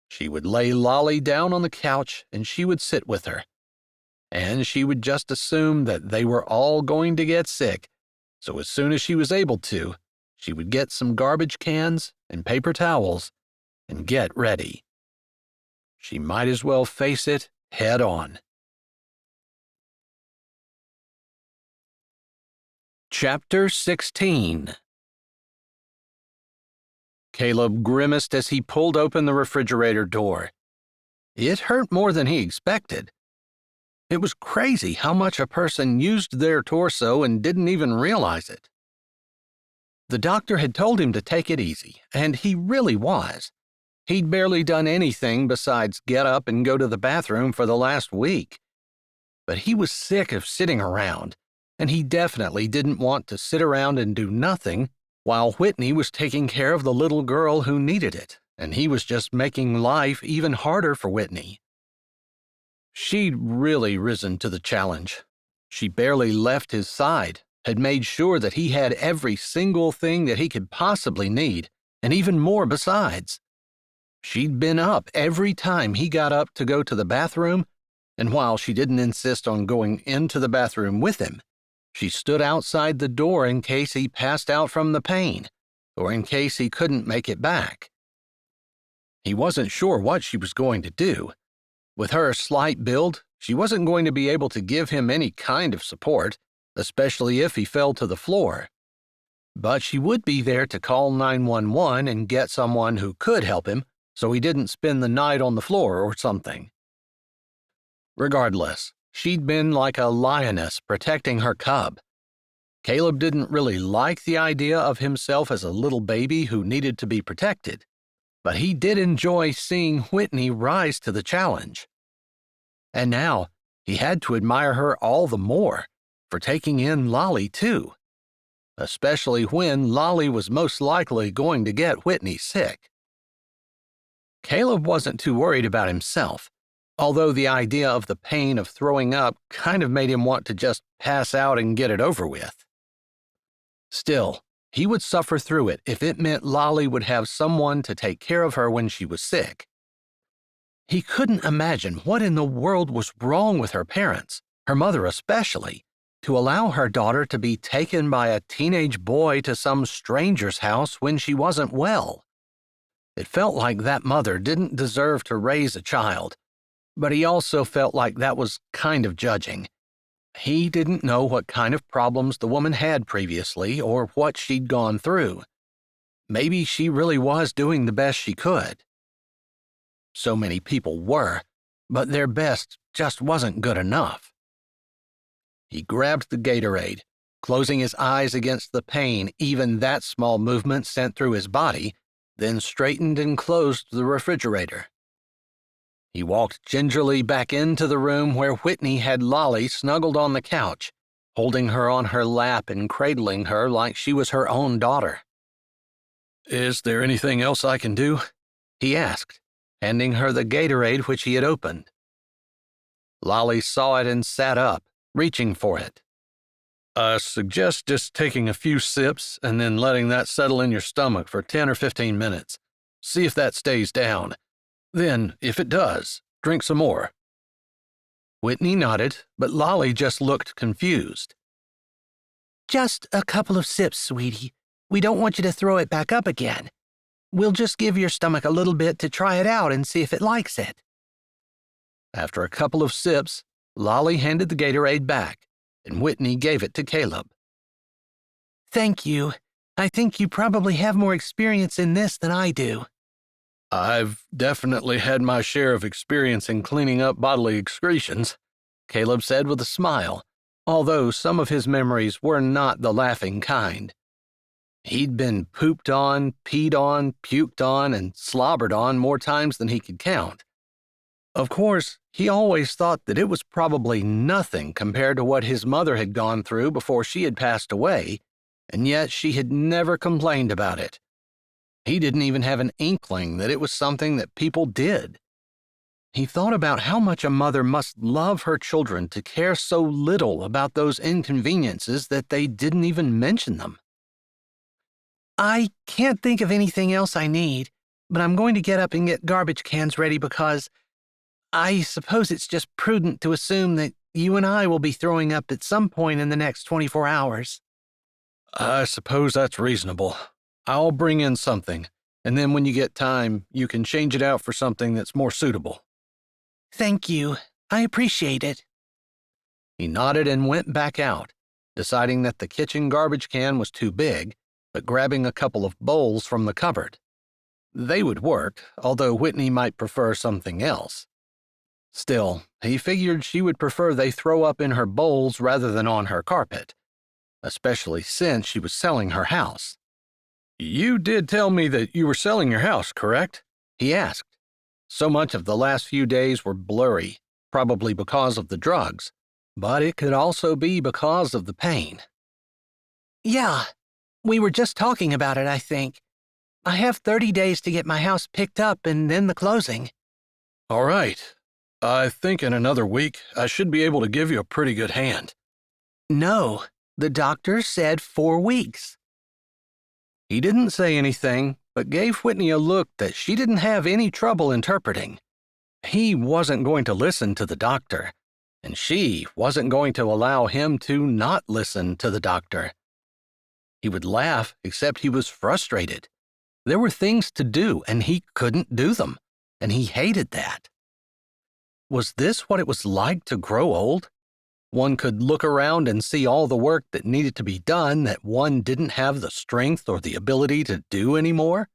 Speaker 1: She would lay Lolly down on the couch, and she would sit with her. And she would just assume that they were all going to get sick, so as soon as she was able to, she would get some garbage cans and paper towels and get ready. She might as well face it head on. Chapter 16. Caleb grimaced as he pulled open the refrigerator door. It hurt more than he expected. It was crazy how much a person used their torso and didn't even realize it. The doctor had told him to take it easy, and he really was. He'd barely done anything besides get up and go to the bathroom for the last week. But he was sick of sitting around, and he definitely didn't want to sit around and do nothing while Whitney was taking care of the little girl who needed it, and he was just making life even harder for Whitney. She'd really risen to the challenge. She barely left his side, had made sure that he had every single thing that he could possibly need, and even more besides. She'd been up every time he got up to go to the bathroom, and while she didn't insist on going into the bathroom with him, she stood outside the door in case he passed out from the pain, or in case he couldn't make it back. He wasn't sure what she was going to do. With her slight build, she wasn't going to be able to give him any kind of support, especially if he fell to the floor. But she would be there to call 911 and get someone who could help him so he didn't spend the night on the floor or something. Regardless, she'd been like a lioness protecting her cub. Caleb didn't really like the idea of himself as a little baby who needed to be protected, but he did enjoy seeing Whitney rise to the challenge. And now, he had to admire her all the more for taking in Lolly too, especially when Lolly was most likely going to get Whitney sick. Caleb wasn't too worried about himself, although the idea of the pain of throwing up kind of made him want to just pass out and get it over with. Still, he would suffer through it if it meant Lolly would have someone to take care of her when she was sick. He couldn't imagine what in the world was wrong with her parents, her mother especially, to allow her daughter to be taken by a teenage boy to some stranger's house when she wasn't well. It felt like that mother didn't deserve to raise a child, but he also felt like that was kind of judging. He didn't know what kind of problems the woman had previously or what she'd gone through. Maybe she really was doing the best she could. So many people were, but their best just wasn't good enough. He grabbed the Gatorade, closing his eyes against the pain even that small movement sent through his body, then straightened and closed the refrigerator. He walked gingerly back into the room where Whitney had Lolly snuggled on the couch, holding her on her lap and cradling her like she was her own daughter.
Speaker 2: "Is there anything else I can do?"
Speaker 1: he asked, handing her the Gatorade which he had opened. Lolly saw it and sat up, reaching for it.
Speaker 2: "I suggest just taking a few sips and then letting that settle in your stomach for 10 or 15 minutes. See if that stays down. Then, if it does, drink some more."
Speaker 1: Whitney nodded, but Lolly just looked confused.
Speaker 3: Just a couple of sips, sweetie. We don't want you to throw it back up again. We'll just give your stomach a little bit to try it out and see if it likes it.
Speaker 1: After a couple of sips, Lolly handed the Gatorade back, and Whitney gave it to Caleb.
Speaker 3: Thank you. I think you probably have more experience in this than I do.
Speaker 2: "I've definitely had my share of experience in cleaning up bodily excretions,"
Speaker 1: Caleb said with a smile, although some of his memories were not the laughing kind. He'd been pooped on, peed on, puked on, and slobbered on more times than he could count. Of course, he always thought that it was probably nothing compared to what his mother had gone through before she had passed away, and yet she had never complained about it. He didn't even have an inkling that it was something that people did. He thought about how much a mother must love her children to care so little about those inconveniences that they didn't even mention them.
Speaker 3: I can't think of anything else I need, but I'm going to get up and get garbage cans ready because I suppose it's just prudent to assume that you and I will be throwing up at some point in the next 24 hours.
Speaker 2: "I suppose that's reasonable. I'll bring in something, and then when you get time, you can change it out for something that's more suitable."
Speaker 3: Thank you. I appreciate it.
Speaker 1: He nodded and went back out, deciding that the kitchen garbage can was too big, but grabbing a couple of bowls from the cupboard. They would work, although Whitney might prefer something else. Still, he figured she would prefer they throw up in her bowls rather than on her carpet, especially since she was selling her house.
Speaker 2: "You did tell me that you were selling your house, correct?"
Speaker 1: he asked. So much of the last few days were blurry, probably because of the drugs, but it could also be because of the pain.
Speaker 3: Yeah, we were just talking about it, I think. I have 30 days to get my house picked up and then the closing.
Speaker 2: "All right. I think in another week I should be able to give you a pretty good hand."
Speaker 3: No, the doctor said 4 weeks.
Speaker 1: He didn't say anything, but gave Whitney a look that she didn't have any trouble interpreting. He wasn't going to listen to the doctor, and she wasn't going to allow him to not listen to the doctor. He would laugh, except he was frustrated. There were things to do, and he couldn't do them, and he hated that. Was this what it was like to grow old? One could look around and see all the work that needed to be done that one didn't have the strength or the ability to do anymore?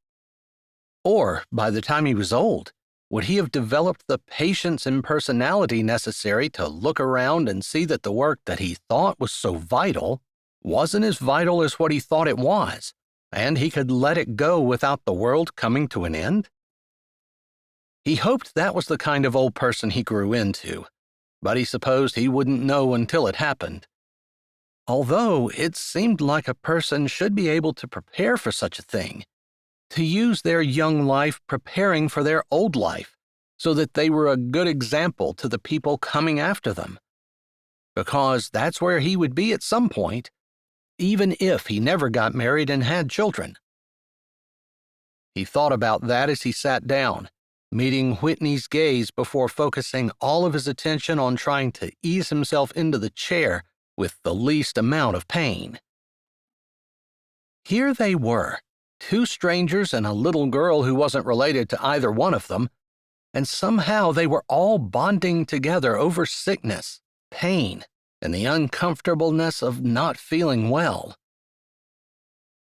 Speaker 1: Or, by the time he was old, would he have developed the patience and personality necessary to look around and see that the work that he thought was so vital wasn't as vital as what he thought it was, and he could let it go without the world coming to an end? He hoped that was the kind of old person he grew into, but he supposed he wouldn't know until it happened. Although it seemed like a person should be able to prepare for such a thing, to use their young life preparing for their old life, so that they were a good example to the people coming after them. Because that's where he would be at some point, even if he never got married and had children. He thought about that as he sat down, meeting Whitney's gaze before focusing all of his attention on trying to ease himself into the chair with the least amount of pain. Here they were, two strangers and a little girl who wasn't related to either one of them, and somehow they were all bonding together over sickness, pain, and the uncomfortableness of not feeling well.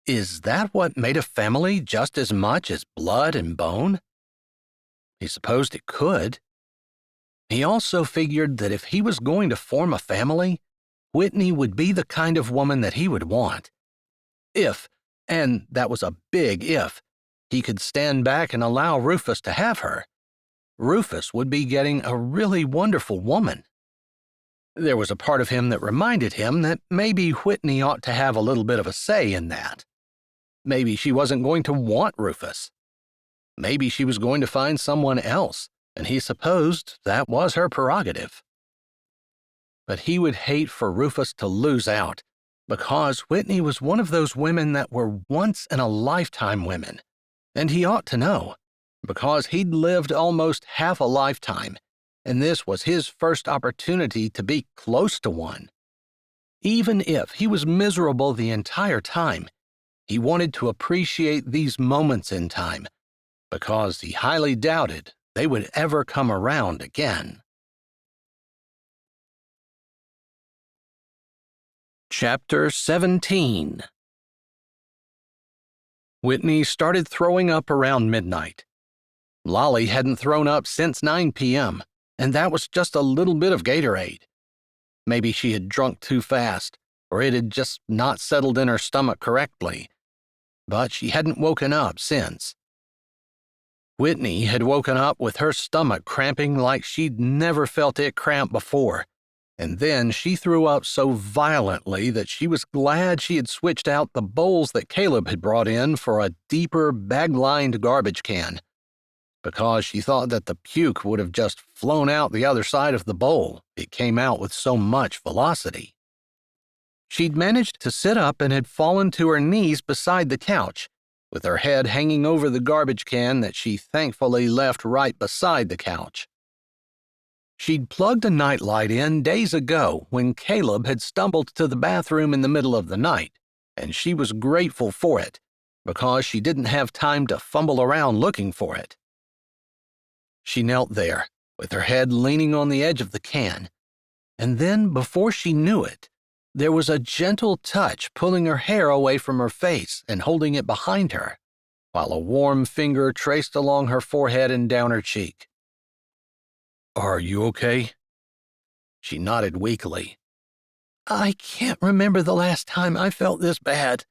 Speaker 1: Is that what made a family just as much as blood and bone? He supposed it could. He also figured that if he was going to form a family, Whitney would be the kind of woman that he would want. If, and that was a big if, he could stand back and allow Rufus to have her, Rufus would be getting a really wonderful woman. There was a part of him that reminded him that maybe Whitney ought to have a little bit of a say in that. Maybe she wasn't going to want Rufus. Maybe she was going to find someone else, and he supposed that was her prerogative. But he would hate for Rufus to lose out, because Whitney was one of those women that were once-in-a-lifetime women, and he ought to know, because he'd lived almost half a lifetime, and this was his first opportunity to be close to one. Even if he was miserable the entire time, he wanted to appreciate these moments in time, because he highly doubted they would ever come around again. Chapter 17. Whitney started throwing up around midnight. Lolly hadn't thrown up since 9 p.m., and that was just a little bit of Gatorade. Maybe she had drunk too fast, or it had just not settled in her stomach correctly. But she hadn't woken up since. Whitney had woken up with her stomach cramping like she'd never felt it cramp before, and then she threw up so violently that she was glad she had switched out the bowls that Caleb had brought in for a deeper, bag-lined garbage can, because she thought that the puke would have just flown out the other side of the bowl. It came out with so much velocity. She'd managed to sit up and had fallen to her knees beside the couch, with her head hanging over the garbage can that she thankfully left right beside the couch. She'd plugged a nightlight in days ago when Caleb had stumbled to the bathroom in the middle of the night, and she was grateful for it, because she didn't have time to fumble around looking for it. She knelt there, with her head leaning on the edge of the can, and then, before she knew it, there was a gentle touch pulling her hair away from her face and holding it behind her, while a warm finger traced along her forehead and down her cheek. "Are you okay?" She nodded weakly. "I can't remember the last time I felt this bad."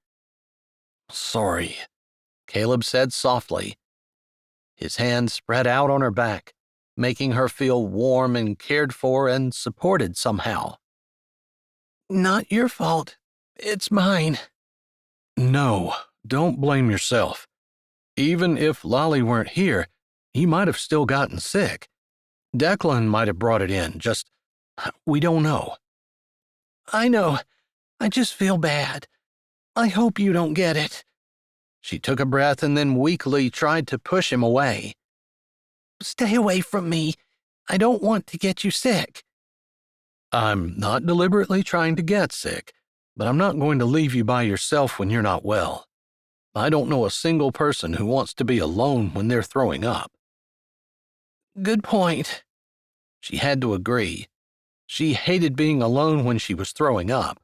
Speaker 1: "Sorry," Caleb said softly. His hand spread out on her back, making her feel warm and cared for and supported somehow. "Not your fault. It's mine." "No, don't blame yourself. Even if Lolly weren't here, he might have still gotten sick. Declan might have brought it in, we don't know." "I know. I just feel bad. I hope you don't get it." She took a breath and then weakly tried to push him away.
Speaker 3: Stay away from me. I don't want to get you sick.
Speaker 1: I'm not deliberately trying to get sick, but I'm not going to leave you by yourself when you're not well. I don't know a single person who wants to be alone when they're throwing up.
Speaker 3: Good point.
Speaker 1: She had to agree. She hated being alone when she was throwing up.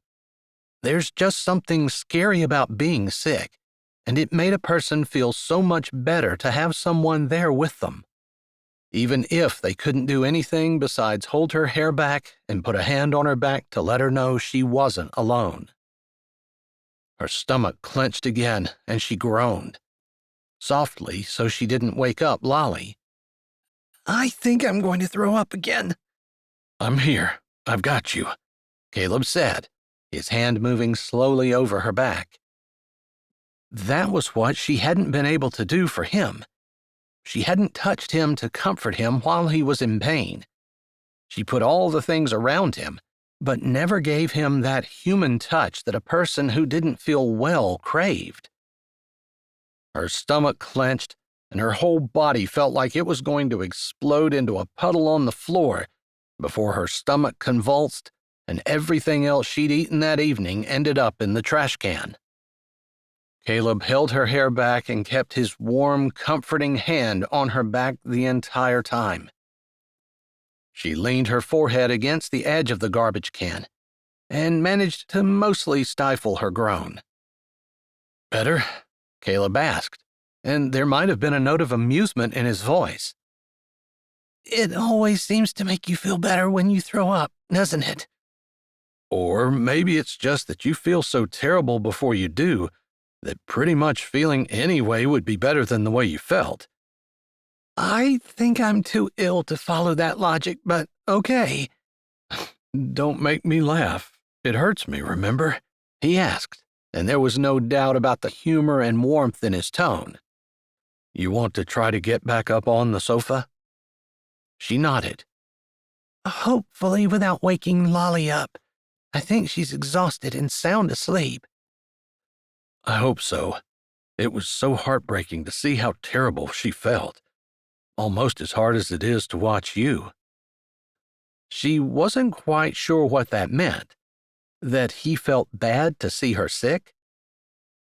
Speaker 1: There's just something scary about being sick, and it made a person feel so much better to have someone there with them. Even if they couldn't do anything besides hold her hair back and put a hand on her back to let her know she wasn't alone. Her stomach clenched again, and she groaned. Softly, so she didn't wake up Lolly.
Speaker 3: I think I'm going to throw up again.
Speaker 1: I'm here. I've got you, Caleb said, his hand moving slowly over her back. That was what she hadn't been able to do for him. She hadn't touched him to comfort him while he was in pain. She put all the things around him, but never gave him that human touch that a person who didn't feel well craved. Her stomach clenched, and her whole body felt like it was going to explode into a puddle on the floor before her stomach convulsed and everything else she'd eaten that evening ended up in the trash can. Caleb held her hair back and kept his warm, comforting hand on her back the entire time. She leaned her forehead against the edge of the garbage can and managed to mostly stifle her groan. Better? Caleb asked, and there might have been a note of amusement in his voice.
Speaker 3: It always seems to make you feel better when you throw up, doesn't it?
Speaker 1: Or maybe it's just that you feel so terrible before you do that pretty much feeling anyway would be better than the way you felt.
Speaker 3: I think I'm too ill to follow that logic, but okay.
Speaker 1: Don't make me laugh. It hurts me, remember? He asked, and there was no doubt about the humor and warmth in his tone. You want to try to get back up on the sofa? She nodded.
Speaker 3: Hopefully without waking Lolly up. I think she's exhausted and sound asleep.
Speaker 1: I hope so. It was so heartbreaking to see how terrible she felt. Almost as hard as it is to watch you. She wasn't quite sure what that meant. That he felt bad to see her sick?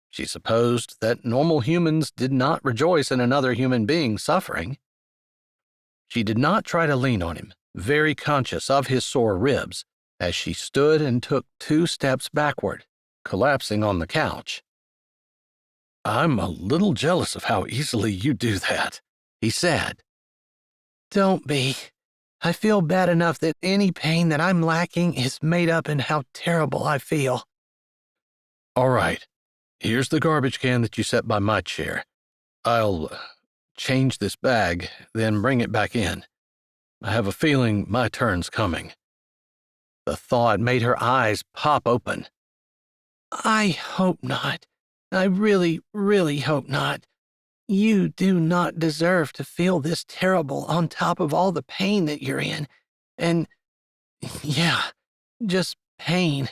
Speaker 1: She supposed that normal humans did not rejoice in another human being suffering. She did not try to lean on him, very conscious of his sore ribs, as she stood and took 2 steps backward, collapsing on the couch. I'm a little jealous of how easily you do that, he said.
Speaker 3: Don't be. I feel bad enough that any pain that I'm lacking is made up in how terrible I feel.
Speaker 1: All right. Here's the garbage can that you set by my chair. I'll change this bag, then bring it back in. I have a feeling my turn's coming. The thought made her eyes pop open.
Speaker 3: I hope not. I really, really hope not. You do not deserve to feel this terrible on top of all the pain that you're in. And, yeah, just pain.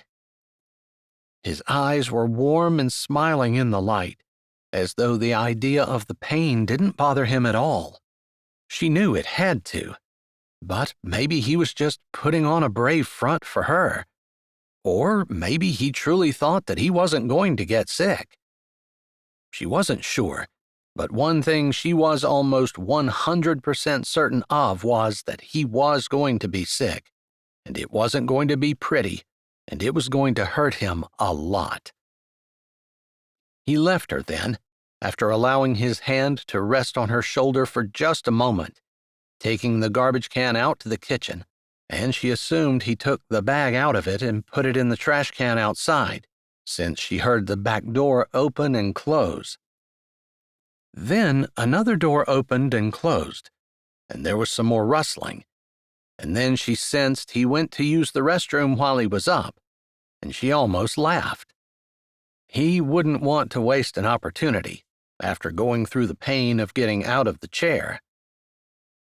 Speaker 1: His eyes were warm and smiling in the light, as though the idea of the pain didn't bother him at all. She knew it had to, but maybe he was just putting on a brave front for her. Or maybe he truly thought that he wasn't going to get sick. She wasn't sure, but one thing she was almost 100% certain of was that he was going to be sick, and it wasn't going to be pretty, and it was going to hurt him a lot. He left her then, after allowing his hand to rest on her shoulder for just a moment, taking the garbage can out to the kitchen, and she assumed he took the bag out of it and put it in the trash can outside, since she heard the back door open and close. Then another door opened and closed, and there was some more rustling, and then she sensed he went to use the restroom while he was up, and she almost laughed. He wouldn't want to waste an opportunity after going through the pain of getting out of the chair.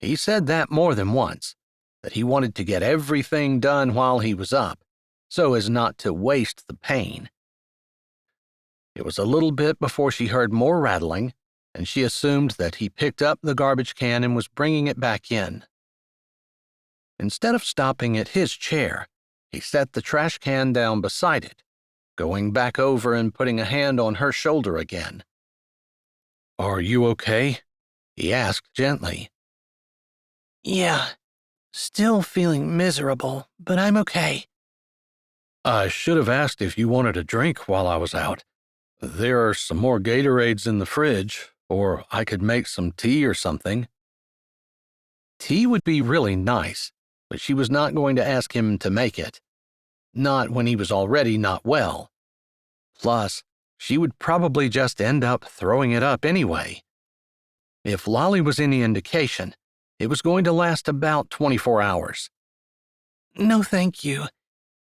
Speaker 1: He said that more than once, that he wanted to get everything done while he was up, so as not to waste the pain. It was a little bit before she heard more rattling, and she assumed that he picked up the garbage can and was bringing it back in. Instead of stopping at his chair, he set the trash can down beside it, going back over and putting a hand on her shoulder again. "Are you okay?" he asked gently.
Speaker 3: Yeah, still feeling miserable, but I'm okay.
Speaker 2: I should have asked if you wanted a drink while I was out. There are some more Gatorades in the fridge, or I could make some tea or something.
Speaker 1: Tea would be really nice, but she was not going to ask him to make it. Not when he was already not well. Plus, she would probably just end up throwing it up anyway. If Lolly was any indication, it was going to last about 24 hours.
Speaker 3: No, thank you.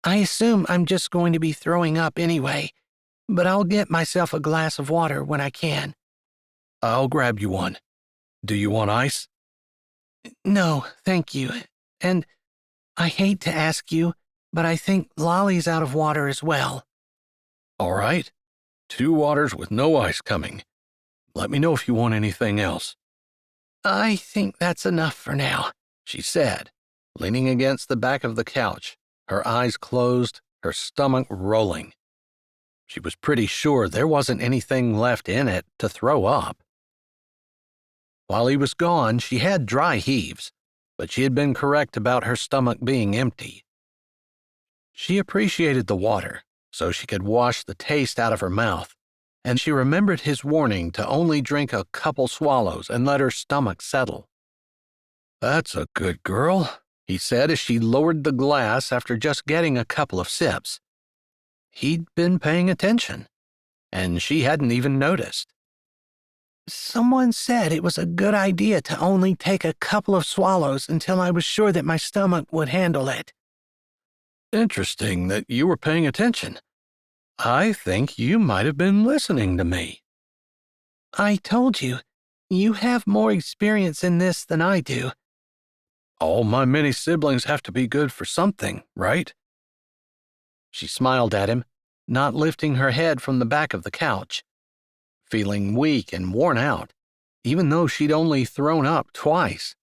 Speaker 3: I assume I'm just going to be throwing up anyway, but I'll get myself a glass of water when I can.
Speaker 2: I'll grab you one. Do you want ice?
Speaker 3: No, thank you. And I hate to ask you, but I think Lolly's out of water as well.
Speaker 2: All right. 2 waters with no ice coming. Let me know if you want anything else.
Speaker 3: I think that's enough for now,
Speaker 1: she said, leaning against the back of the couch, her eyes closed, her stomach rolling. She was pretty sure there wasn't anything left in it to throw up. While he was gone, she had dry heaves, but she had been correct about her stomach being empty. She appreciated the water, so she could wash the taste out of her mouth, and she remembered his warning to only drink a couple swallows and let her stomach settle. "That's a good girl," he said as she lowered the glass after just getting a couple of sips. He'd been paying attention, and she hadn't even noticed.
Speaker 3: Someone said it was a good idea to only take a couple of swallows until I was sure that my stomach would handle it.
Speaker 2: Interesting that you were paying attention. I think you might have been listening to me.
Speaker 3: I told you, you have more experience in this than I do.
Speaker 2: All my many siblings have to be good for something, right?
Speaker 1: She smiled at him, not lifting her head from the back of the couch, feeling weak and worn out, even though she'd only thrown up twice.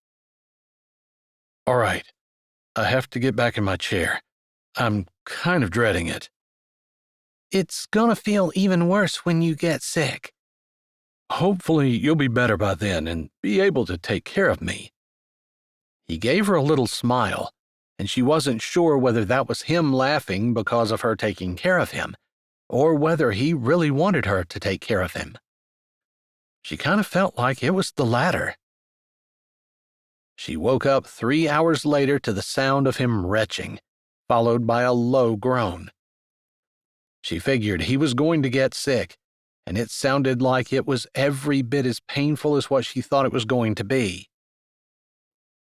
Speaker 2: All right, I have to get back in my chair. I'm kind of dreading it.
Speaker 3: It's gonna feel even worse when you get sick.
Speaker 2: Hopefully you'll be better by then and be able to take care of me.
Speaker 1: He gave her a little smile, and she wasn't sure whether that was him laughing because of her taking care of him, or whether he really wanted her to take care of him. She kind of felt like it was the latter. She woke up 3 hours later to the sound of him retching, followed by a low groan. She figured he was going to get sick, and it sounded like it was every bit as painful as what she thought it was going to be.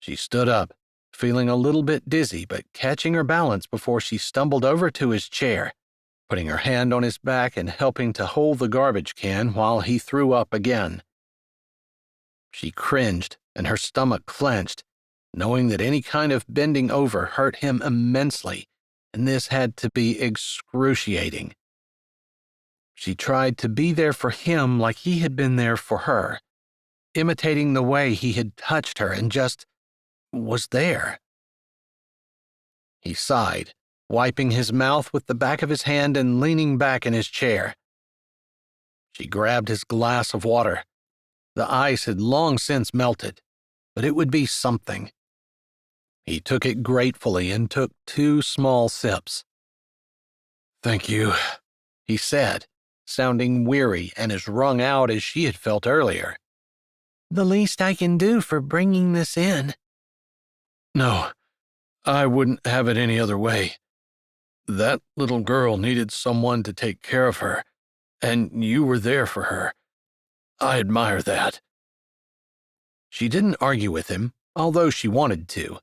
Speaker 1: She stood up, feeling a little bit dizzy but catching her balance before she stumbled over to his chair, putting her hand on his back and helping to hold the garbage can while he threw up again. She cringed and her stomach clenched, knowing that any kind of bending over hurt him immensely, and this had to be excruciating. She tried to be there for him like he had been there for her, imitating the way he had touched her and just was there. He sighed, wiping his mouth with the back of his hand and leaning back in his chair. She grabbed his glass of water. The ice had long since melted, but it would be something. He took it gratefully and took 2 small sips.
Speaker 2: "Thank you,"
Speaker 1: he said, sounding weary and as wrung out as she had felt earlier.
Speaker 3: The least I can do for bringing this in.
Speaker 2: No, I wouldn't have it any other way. That little girl needed someone to take care of her, and you were there for her. I admire that.
Speaker 1: She didn't argue with him, although she wanted to.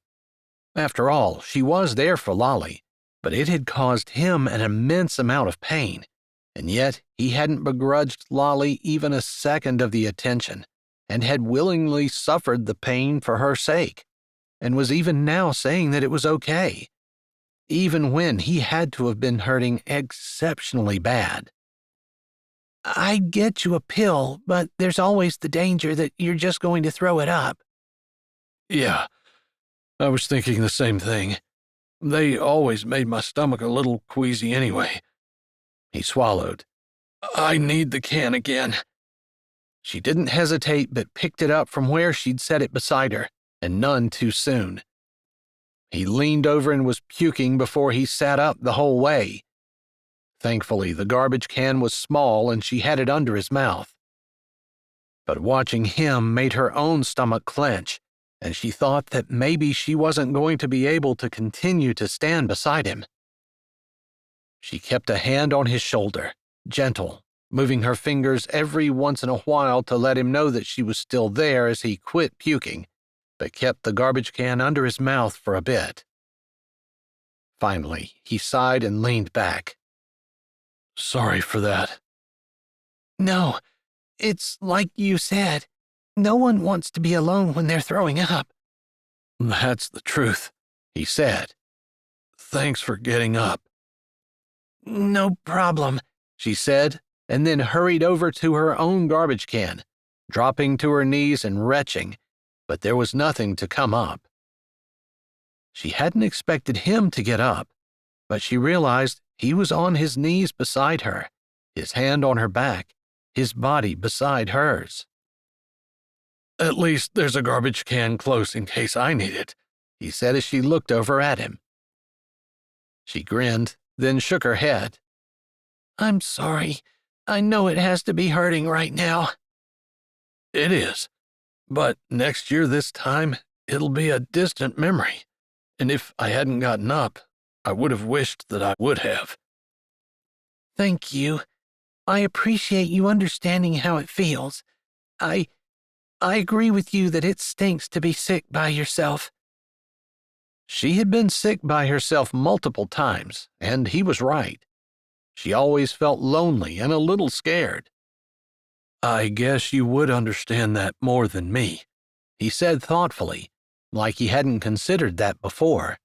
Speaker 1: After all, she was there for Lolly, but it had caused him an immense amount of pain, and yet he hadn't begrudged Lolly even a second of the attention, and had willingly suffered the pain for her sake, and was even now saying that it was okay, even when he had to have been hurting exceptionally bad.
Speaker 3: I'd get you a pill, but there's always the danger that you're just going to throw it up.
Speaker 2: Yeah, I was thinking the same thing. They always made my stomach a little queasy anyway.
Speaker 1: He swallowed.
Speaker 2: I need the can again.
Speaker 1: She didn't hesitate but picked it up from where she'd set it beside her, and none too soon. He leaned over and was puking before he sat up the whole way. Thankfully, the garbage can was small and she had it under his mouth. But watching him made her own stomach clench, and she thought that maybe she wasn't going to be able to continue to stand beside him. She kept a hand on his shoulder, gentle, moving her fingers every once in a while to let him know that she was still there as he quit puking, but kept the garbage can under his mouth for a bit. Finally, he sighed and leaned back.
Speaker 2: Sorry for that.
Speaker 3: No, it's like you said. No one wants to be alone when they're throwing up.
Speaker 2: That's the truth,
Speaker 1: he said.
Speaker 2: Thanks for getting up.
Speaker 3: No problem,
Speaker 1: she said, and then hurried over to her own garbage can, dropping to her knees and retching, but there was nothing to come up. She hadn't expected him to get up, but she realized he was on his knees beside her, his hand on her back, his body beside hers.
Speaker 2: At least there's a garbage can close in case I need it,
Speaker 1: he said as she looked over at him. She grinned, then shook her head.
Speaker 3: I'm sorry. I know it has to be hurting right now.
Speaker 2: It is, but next year this time, it'll be a distant memory, and if I hadn't gotten up, I would have wished that I would have.
Speaker 3: Thank you. I appreciate you understanding how it feels. I agree with you that it stinks to be sick by yourself.
Speaker 1: She had been sick by herself multiple times, and he was right. She always felt lonely and a little scared.
Speaker 2: I guess you would understand that more than me,
Speaker 1: he said thoughtfully, like he hadn't considered that before.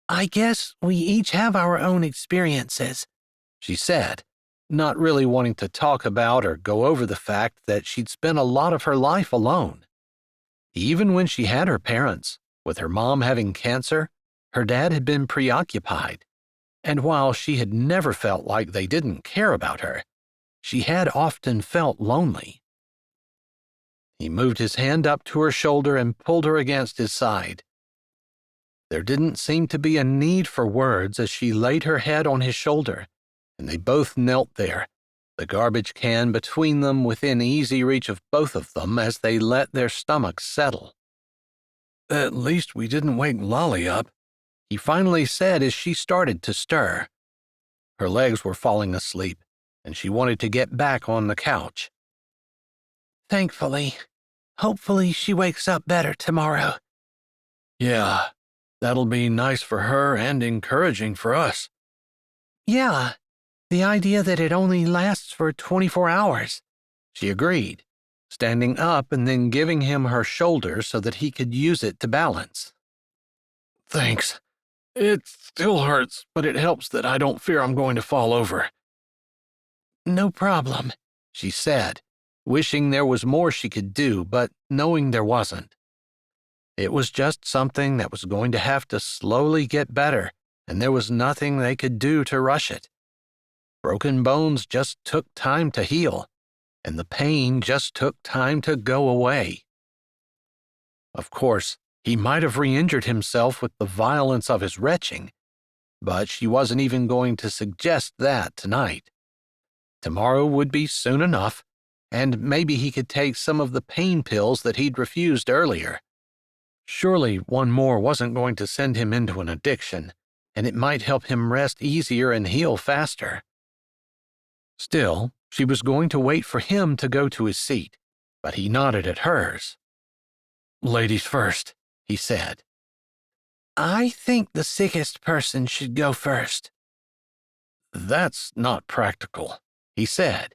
Speaker 3: I guess we each have our own experiences,
Speaker 1: she said, not really wanting to talk about or go over the fact that she'd spent a lot of her life alone. Even when she had her parents, with her mom having cancer, her dad had been preoccupied, and while she had never felt like they didn't care about her, she had often felt lonely. He moved his hand up to her shoulder and pulled her against his side. There didn't seem to be a need for words as she laid her head on his shoulder, and they both knelt there, the garbage can between them within easy reach of both of them as they let their stomachs settle.
Speaker 2: At least we didn't wake Lolly up,
Speaker 1: he finally said as she started to stir. Her legs were falling asleep, and she wanted to get back on the couch.
Speaker 3: Thankfully. Hopefully she wakes up better tomorrow.
Speaker 2: Yeah, that'll be nice for her and encouraging for us.
Speaker 3: Yeah, the idea that it only lasts for 24 hours.
Speaker 1: She agreed, standing up and then giving him her shoulder so that he could use it to balance.
Speaker 2: Thanks. It still hurts, but it helps that I don't fear I'm going to fall over.
Speaker 3: No problem,
Speaker 1: she said, wishing there was more she could do, but knowing there wasn't. It was just something that was going to have to slowly get better, and there was nothing they could do to rush it. Broken bones just took time to heal, and the pain just took time to go away. Of course, he might have re-injured himself with the violence of his retching, but she wasn't even going to suggest that tonight. Tomorrow would be soon enough, and maybe he could take some of the pain pills that he'd refused earlier. Surely one more wasn't going to send him into an addiction, and it might help him rest easier and heal faster. Still, she was going to wait for him to go to his seat, but he nodded at hers.
Speaker 2: Ladies first,
Speaker 1: he said.
Speaker 3: I think the sickest person should go first.
Speaker 1: That's not practical, he said,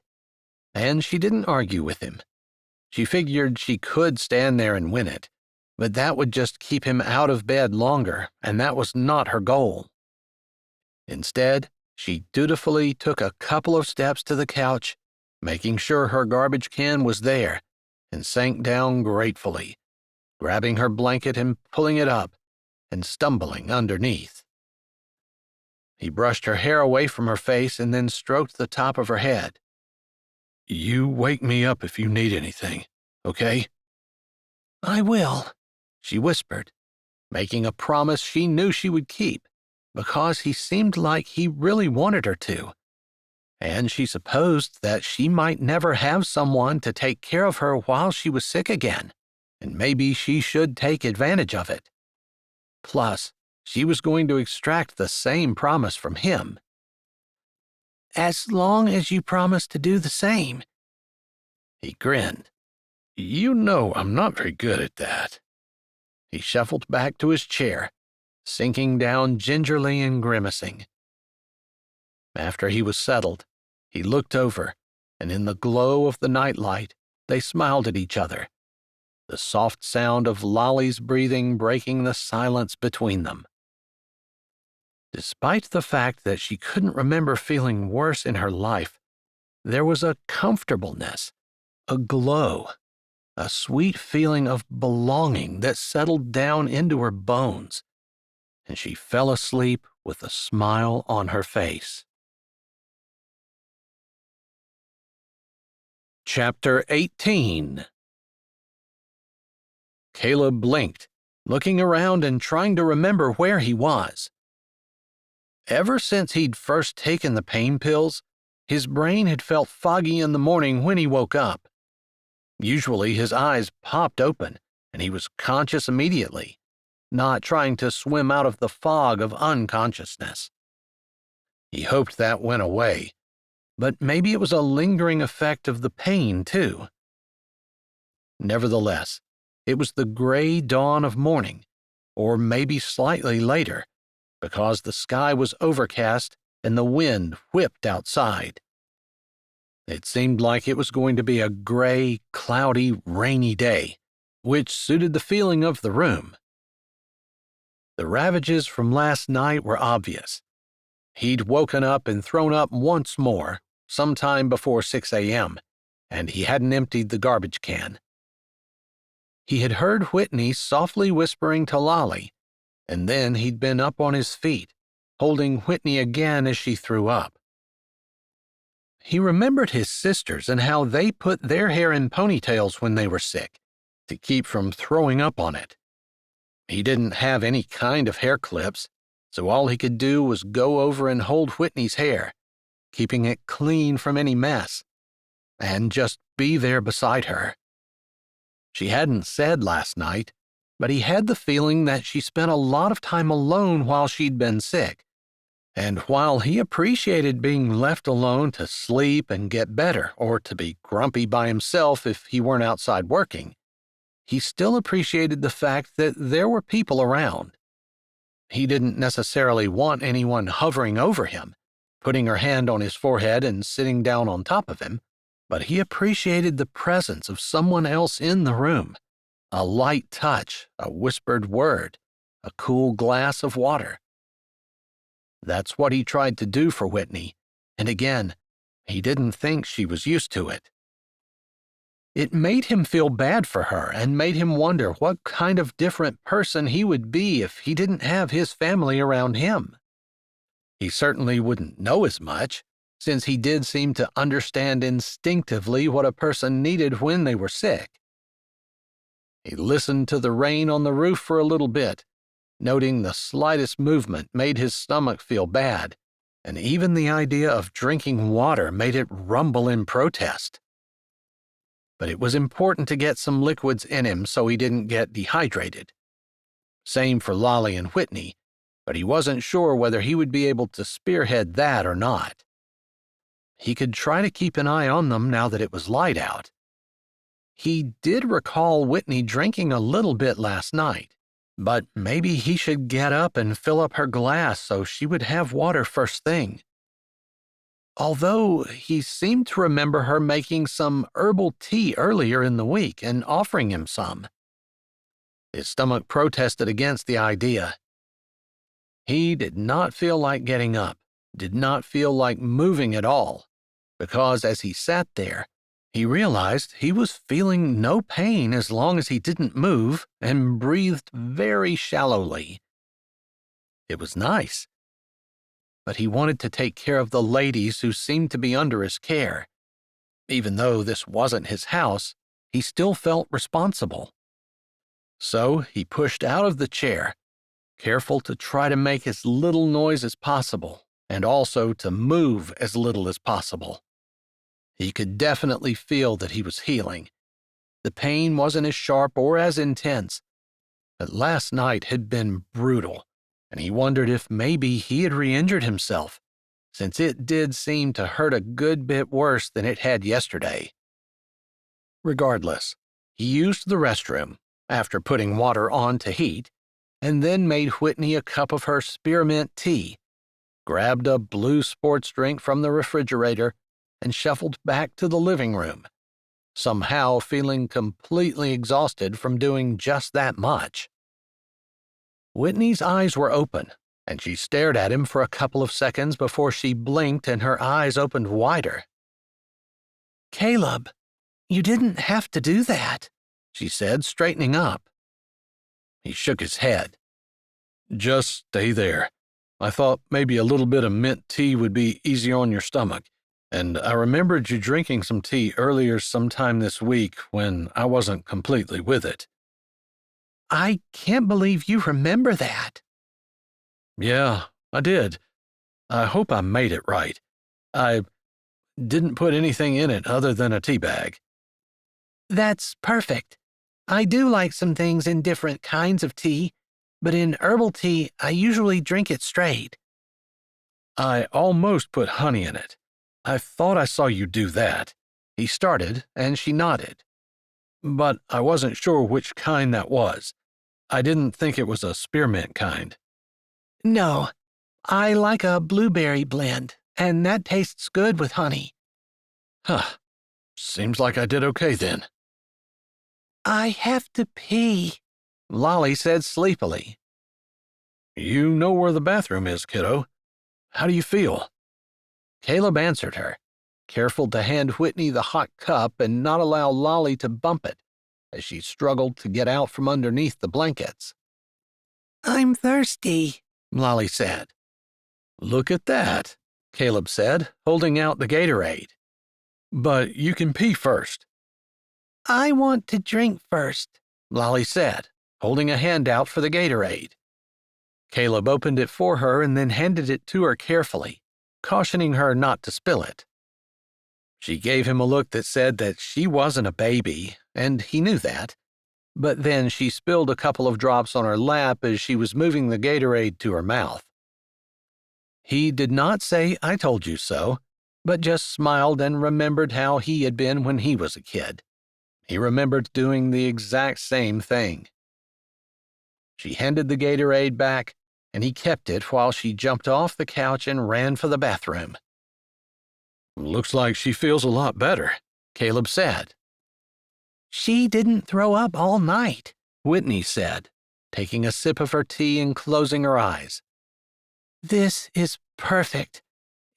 Speaker 1: and she didn't argue with him. She figured she could stand there and win it, but that would just keep him out of bed longer, and that was not her goal. Instead, she dutifully took a couple of steps to the couch making sure her garbage can was there, and sank down gratefully, grabbing her blanket and pulling it up, and stumbling underneath. He brushed her hair away from her face and then stroked the top of her head. "You wake me up if you need anything, okay?"
Speaker 3: I will,
Speaker 1: she whispered, making a promise she knew she would keep, because he seemed like he really wanted her to, and she supposed that she might never have someone to take care of her while she was sick again, and maybe she should take advantage of it. Plus, she was going to extract the same promise from him.
Speaker 3: as long as you promise to do the same.
Speaker 1: He grinned. "You know I'm not very good at that." He shuffled back to his chair, sinking down gingerly and grimacing. After he was settled, he looked over, and in the glow of the nightlight, they smiled at each other, the soft sound of Lolly's breathing breaking the silence between them. Despite the fact that she couldn't remember feeling worse in her life, there was a comfortableness, a glow, a sweet feeling of belonging that settled down into her bones, and she fell asleep with a smile on her face. Chapter 18. Caleb blinked, looking around and trying to remember where he was. Ever since he'd first taken the pain pills, his brain had felt foggy in the morning when he woke up. Usually his eyes popped open, and he was conscious immediately, not trying to swim out of the fog of unconsciousness. He hoped that went away, but maybe it was a lingering effect of the pain, too. Nevertheless, it was the gray dawn of morning, or maybe slightly later, because the sky was overcast and the wind whipped outside. It seemed like it was going to be a gray, cloudy, rainy day, which suited the feeling of the room. The ravages from last night were obvious. He'd woken up and thrown up once more, sometime before 6 a.m., and he hadn't emptied the garbage can. He had heard Whitney softly whispering to Lolly, and then he'd been up on his feet, holding Whitney again as she threw up. He remembered his sisters and how they put their hair in ponytails when they were sick, to keep from throwing up on it. He didn't have any kind of hair clips, so all he could do was go over and hold Whitney's hair, keeping it clean from any mess, and just be there beside her. She hadn't said last night, but he had the feeling that she spent a lot of time alone while she'd been sick, and while he appreciated being left alone to sleep and get better or to be grumpy by himself if he weren't outside working, he still appreciated the fact that there were people around. He didn't necessarily want anyone hovering over him, putting her hand on his forehead and sitting down on top of him, but he appreciated the presence of someone else in the room, a light touch, a whispered word, a cool glass of water. That's what he tried to do for Whitney, and again, he didn't think she was used to it. It made him feel bad for her and made him wonder what kind of different person he would be if he didn't have his family around him. He certainly wouldn't know as much, since he did seem to understand instinctively what a person needed when they were sick. He listened to the rain on the roof for a little bit, noting the slightest movement made his stomach feel bad, and even the idea of drinking water made it rumble in protest. But it was important to get some liquids in him so he didn't get dehydrated. Same for Lolly and Whitney, but he wasn't sure whether he would be able to spearhead that or not. He could try to keep an eye on them now that it was light out. He did recall Whitney drinking a little bit last night, but maybe he should get up and fill up her glass so she would have water first thing. Although he seemed to remember her making some herbal tea earlier in the week and offering him some. His stomach protested against the idea. He did not feel like getting up, did not feel like moving at all, because as he sat there, he realized he was feeling no pain as long as he didn't move and breathed very shallowly. It was nice, but he wanted to take care of the ladies who seemed to be under his care. Even though this wasn't his house, he still felt responsible. So he pushed out of the chair, careful to try to make as little noise as possible and also to move as little as possible. He could definitely feel that he was healing. The pain wasn't as sharp or as intense, but last night had been brutal, and he wondered if maybe he had re-injured himself, since it did seem to hurt a good bit worse than it had yesterday. Regardless, he used the restroom after putting water on to heat, and then made Whitney a cup of her spearmint tea, grabbed a blue sports drink from the refrigerator, and shuffled back to the living room, somehow feeling completely exhausted from doing just that much. Whitney's eyes were open, and she stared at him for a couple of seconds before she blinked and her eyes opened wider.
Speaker 3: Caleb, you didn't have to do that,
Speaker 1: she said, straightening up. He shook his head.
Speaker 2: Just stay there. I thought maybe a little bit of mint tea would be easier on your stomach, and I remembered you drinking some tea earlier sometime this week when I wasn't completely with it.
Speaker 3: I can't believe you remember that.
Speaker 2: Yeah, I did. I hope I made it right. I didn't put anything in it other than a tea bag.
Speaker 3: That's perfect. I do like some things in different kinds of tea, but in herbal tea, I usually drink it straight.
Speaker 2: I almost put honey in it. I thought I saw you do that.
Speaker 1: He started, and she nodded.
Speaker 2: But I wasn't sure which kind that was. I didn't think it was a spearmint kind.
Speaker 3: No, I like a blueberry blend, and that tastes good with honey.
Speaker 2: Huh. Seems like I did okay then.
Speaker 3: I have to pee,
Speaker 1: Lolly said sleepily.
Speaker 2: You know where the bathroom is, kiddo. How do you feel?
Speaker 1: Caleb answered her, careful to hand Whitney the hot cup and not allow Lolly to bump it, as she struggled to get out from underneath the blankets.
Speaker 3: I'm thirsty,
Speaker 1: Lolly said. Look at that, Caleb said, holding out the Gatorade.
Speaker 2: But you can pee first.
Speaker 3: I want to drink first,
Speaker 1: Lolly said, holding a hand out for the Gatorade. Caleb opened it for her and then handed it to her carefully, cautioning her not to spill it. She gave him a look that said that she wasn't a baby, and he knew that, but then she spilled a couple of drops on her lap as she was moving the Gatorade to her mouth. He did not say, "I told you so," but just smiled and remembered how he had been when he was a kid. He remembered doing the exact same thing. She handed the Gatorade back, and he kept it while she jumped off the couch and ran for the bathroom.
Speaker 2: Looks like she feels a lot better,
Speaker 1: Caleb said.
Speaker 3: She didn't throw up all night,
Speaker 1: Whitney said, taking a sip of her tea and closing her eyes.
Speaker 3: This is perfect.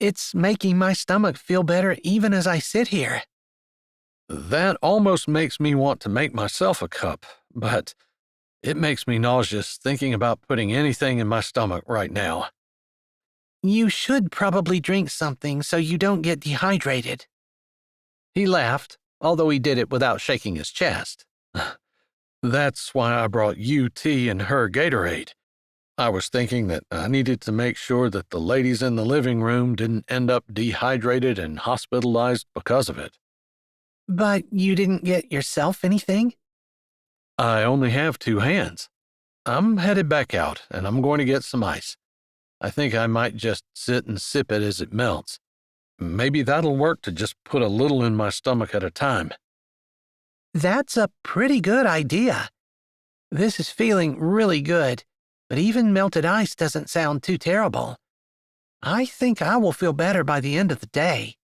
Speaker 3: It's making my stomach feel better even as I sit here.
Speaker 2: That almost makes me want to make myself a cup, but it makes me nauseous thinking about putting anything in my stomach right now.
Speaker 3: You should probably drink something so you don't get dehydrated.
Speaker 1: He laughed, although he did it without shaking his chest.
Speaker 2: That's why I brought you tea and her Gatorade. I was thinking that I needed to make sure that the ladies in the living room didn't end up dehydrated and hospitalized because of it.
Speaker 3: But you didn't get yourself anything?
Speaker 2: I only have 2 hands. I'm headed back out, and I'm going to get some ice. I think I might just sit and sip it as it melts. Maybe that'll work to just put a little in my stomach at a time.
Speaker 3: That's a pretty good idea. This is feeling really good, but even melted ice doesn't sound too terrible. I think I will feel better by the end of the day.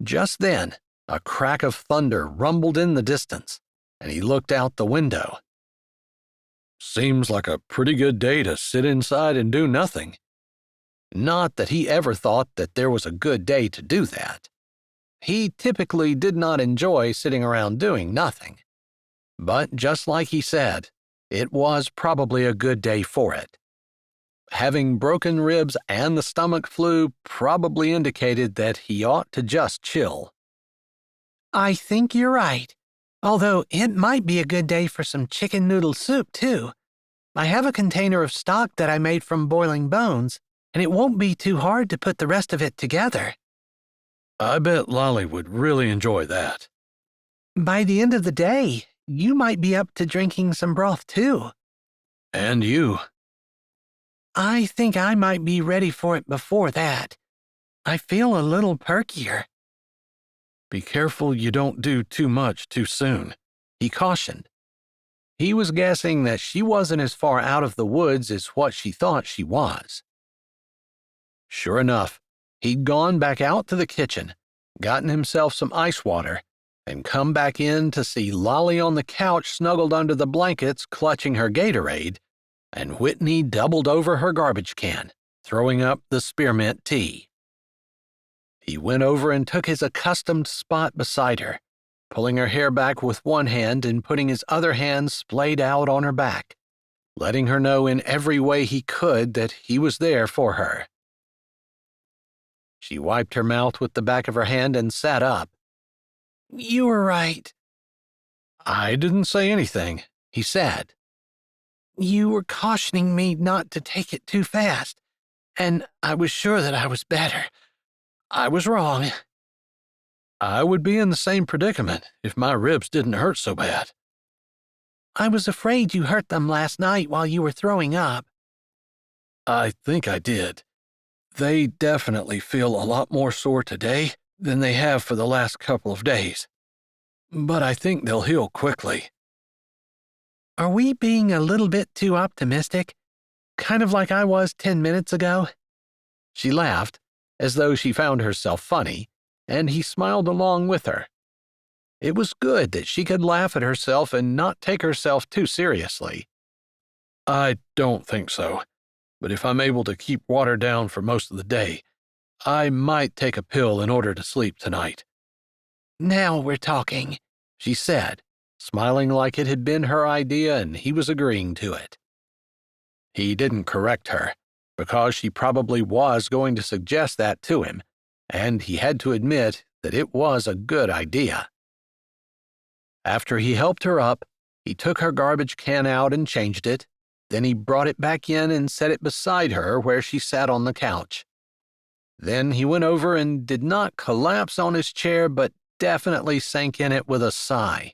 Speaker 1: Just then, a crack of thunder rumbled in the distance, and he looked out the window.
Speaker 2: Seems like a pretty good day to sit inside and do nothing.
Speaker 1: Not that he ever thought that there was a good day to do that. He typically did not enjoy sitting around doing nothing. But just like he said, it was probably a good day for it. Having broken ribs and the stomach flu probably indicated that he ought to just chill.
Speaker 3: I think you're right, although it might be a good day for some chicken noodle soup, too. I have a container of stock that I made from boiling bones, and it won't be too hard to put the rest of it together.
Speaker 2: I bet Lolly would really enjoy that.
Speaker 3: By the end of the day, you might be up to drinking some broth, too.
Speaker 2: And you.
Speaker 3: I think I might be ready for it before that. I feel a little perkier.
Speaker 2: Be careful you don't do too much too soon,
Speaker 1: he cautioned. He was guessing that she wasn't as far out of the woods as what she thought she was. Sure enough, he'd gone back out to the kitchen, gotten himself some ice water, and come back in to see Lolly on the couch snuggled under the blankets clutching her Gatorade, and Whitney doubled over her garbage can, throwing up the spearmint tea. He went over and took his accustomed spot beside her, pulling her hair back with one hand and putting his other hand splayed out on her back, letting her know in every way he could that he was there for her. She wiped her mouth with the back of her hand and sat up.
Speaker 3: You were right.
Speaker 1: I didn't say anything, he said.
Speaker 3: You were cautioning me not to take it too fast, and I was sure that I was better. I was wrong.
Speaker 2: I would be in the same predicament if my ribs didn't hurt so bad.
Speaker 3: I was afraid you hurt them last night while you were throwing up.
Speaker 2: I think I did. They definitely feel a lot more sore today than they have for the last couple of days. But I think they'll heal quickly.
Speaker 3: Are we being a little bit too optimistic? Kind of like I was 10 minutes ago?
Speaker 1: She laughed, as though she found herself funny, and he smiled along with her. It was good that she could laugh at herself and not take herself too seriously.
Speaker 2: I don't think so, but if I'm able to keep water down for most of the day, I might take a pill in order to sleep tonight.
Speaker 3: Now we're talking,
Speaker 1: she said, smiling like it had been her idea and he was agreeing to it. He didn't correct her, because she probably was going to suggest that to him, and he had to admit that it was a good idea. After he helped her up, he took her garbage can out and changed it. Then he brought it back in and set it beside her where she sat on the couch. Then he went over and did not collapse on his chair, but definitely sank in it with a sigh.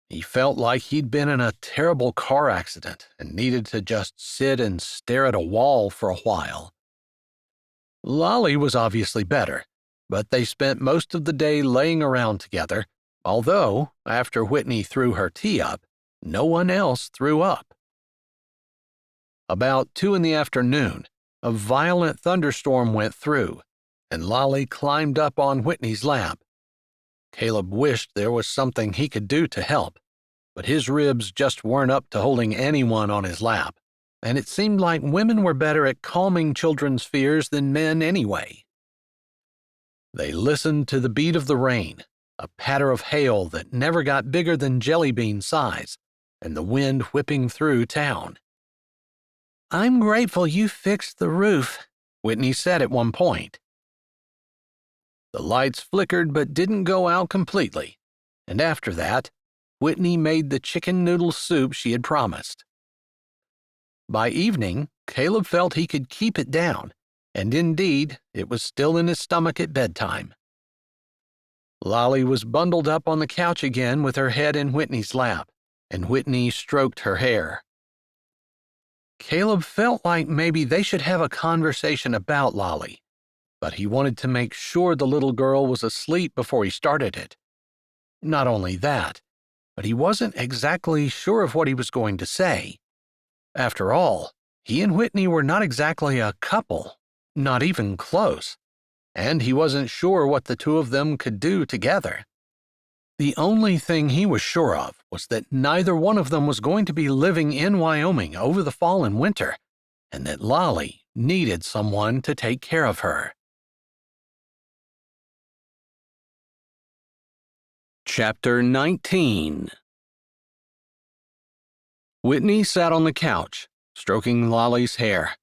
Speaker 1: He felt like he'd been in a terrible car accident and needed to just sit and stare at a wall for a while. Lolly was obviously better, but they spent most of the day laying around together, although, after Whitney threw her tea up, no one else threw up. About 2 in the afternoon, a violent thunderstorm went through, and Lolly climbed up on Whitney's lap. Caleb wished there was something he could do to help, but his ribs just weren't up to holding anyone on his lap, and it seemed like women were better at calming children's fears than men anyway. They listened to the beat of the rain, a patter of hail that never got bigger than jelly bean size, and the wind whipping through town.
Speaker 3: I'm grateful you fixed the roof,
Speaker 1: Whitney said at one point. The lights flickered but didn't go out completely, and after that, Whitney made the chicken noodle soup she had promised. By evening, Caleb felt he could keep it down, and indeed, it was still in his stomach at bedtime. Lolly was bundled up on the couch again with her head in Whitney's lap, and Whitney stroked her hair. Caleb felt like maybe they should have a conversation about Lolly, but he wanted to make sure the little girl was asleep before he started it. Not only that, but he wasn't exactly sure of what he was going to say. After all, he and Whitney were not exactly a couple, not even close, and he wasn't sure what the two of them could do together. The only thing he was sure of was that neither one of them was going to be living in Wyoming over the fall and winter, and that Lolly needed someone to take care of her. Chapter 19. Whitney sat on the couch, stroking Lolly's hair.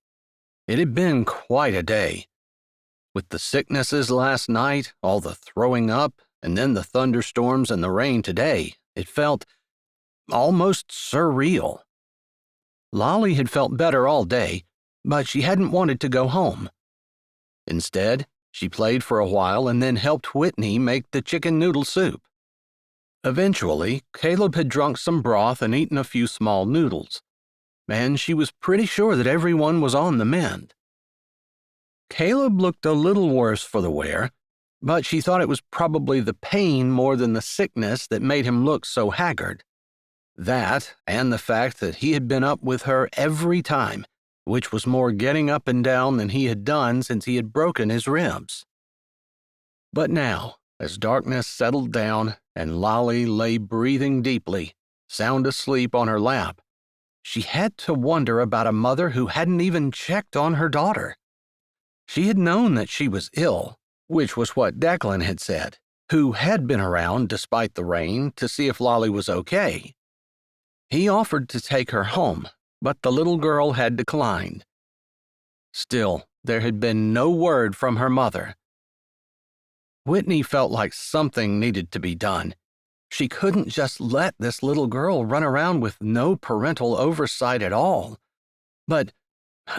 Speaker 1: It had been quite a day. With the sicknesses last night, all the throwing up, and then the thunderstorms and the rain today, it felt almost surreal. Lolly had felt better all day, but she hadn't wanted to go home. Instead, she played for a while and then helped Whitney make the chicken noodle soup. Eventually, Caleb had drunk some broth and eaten a few small noodles, and she was pretty sure that everyone was on the mend. Caleb looked a little worse for the wear, but she thought it was probably the pain more than the sickness that made him look so haggard. That, and the fact that he had been up with her every time, which was more getting up and down than he had done since he had broken his ribs. But now, as darkness settled down and Lolly lay breathing deeply, sound asleep on her lap, she had to wonder about a mother who hadn't even checked on her daughter. She had known that she was ill, which was what Declan had said, who had been around despite the rain to see if Lolly was okay. He offered to take her home, but the little girl had declined. Still, there had been no word from her mother. Whitney felt like something needed to be done. She couldn't just let this little girl run around with no parental oversight at all. But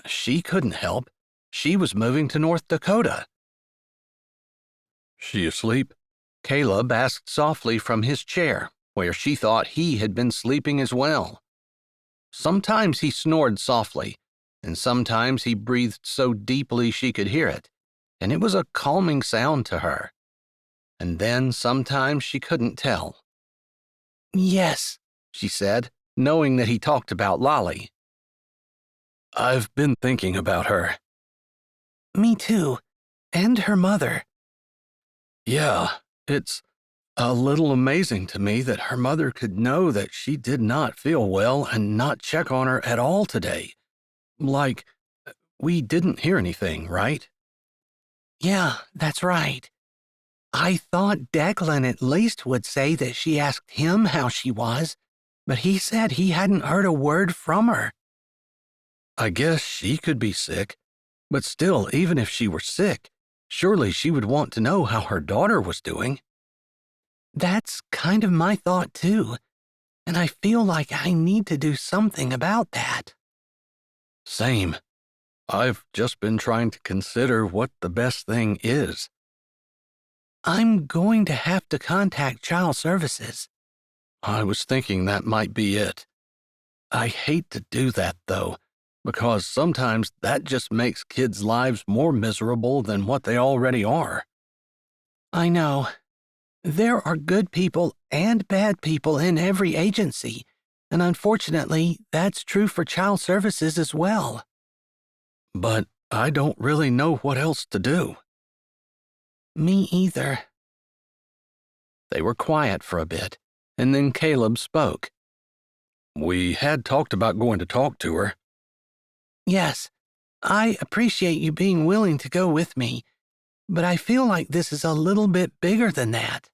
Speaker 1: she couldn't help. She was moving to North Dakota.
Speaker 2: She asleep?
Speaker 1: Caleb asked softly from his chair, where she thought he had been sleeping as well. Sometimes he snored softly, and sometimes he breathed so deeply she could hear it, and it was a calming sound to her. And then sometimes she couldn't tell.
Speaker 3: Yes,
Speaker 1: she said, knowing that he talked about Lolly.
Speaker 2: I've been thinking about her.
Speaker 3: Me too, and her mother.
Speaker 2: Yeah, it's a little amazing to me that her mother could know that she did not feel well and not check on her at all today. Like, we didn't hear anything, right?
Speaker 3: Yeah, that's right. I thought Declan at least would say that she asked him how she was, but he said he hadn't heard a word from her.
Speaker 2: I guess she could be sick, but still, even if she were sick, surely she would want to know how her daughter was doing.
Speaker 3: That's kind of my thought too, and I feel like I need to do something about that.
Speaker 2: Same. I've just been trying to consider what the best thing is.
Speaker 3: I'm going to have to contact Child Services.
Speaker 2: I was thinking that might be it. I hate to do that, though, because sometimes that just makes kids' lives more miserable than what they already are.
Speaker 3: I know. There are good people and bad people in every agency, and unfortunately, that's true for Child Services as well.
Speaker 2: But I don't really know what else to do.
Speaker 3: Me either.
Speaker 1: They were quiet for a bit, and then Caleb spoke.
Speaker 2: We had talked about going to talk to her.
Speaker 3: Yes, I appreciate you being willing to go with me, but I feel like this is a little bit bigger than that.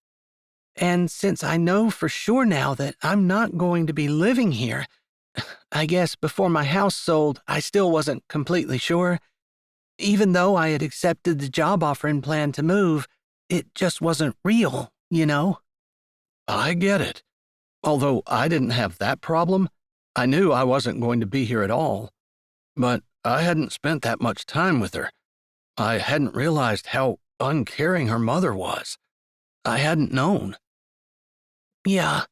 Speaker 3: And since I know for sure now that I'm not going to be living here, I guess before my house sold, I still wasn't completely sure. Even though I had accepted the job offer and planned to move, it just wasn't real, you know?
Speaker 2: I get it. Although I didn't have that problem, I knew I wasn't going to be here at all. But I hadn't spent that much time with her. I hadn't realized how uncaring her mother was. I hadn't known.
Speaker 3: Yeah.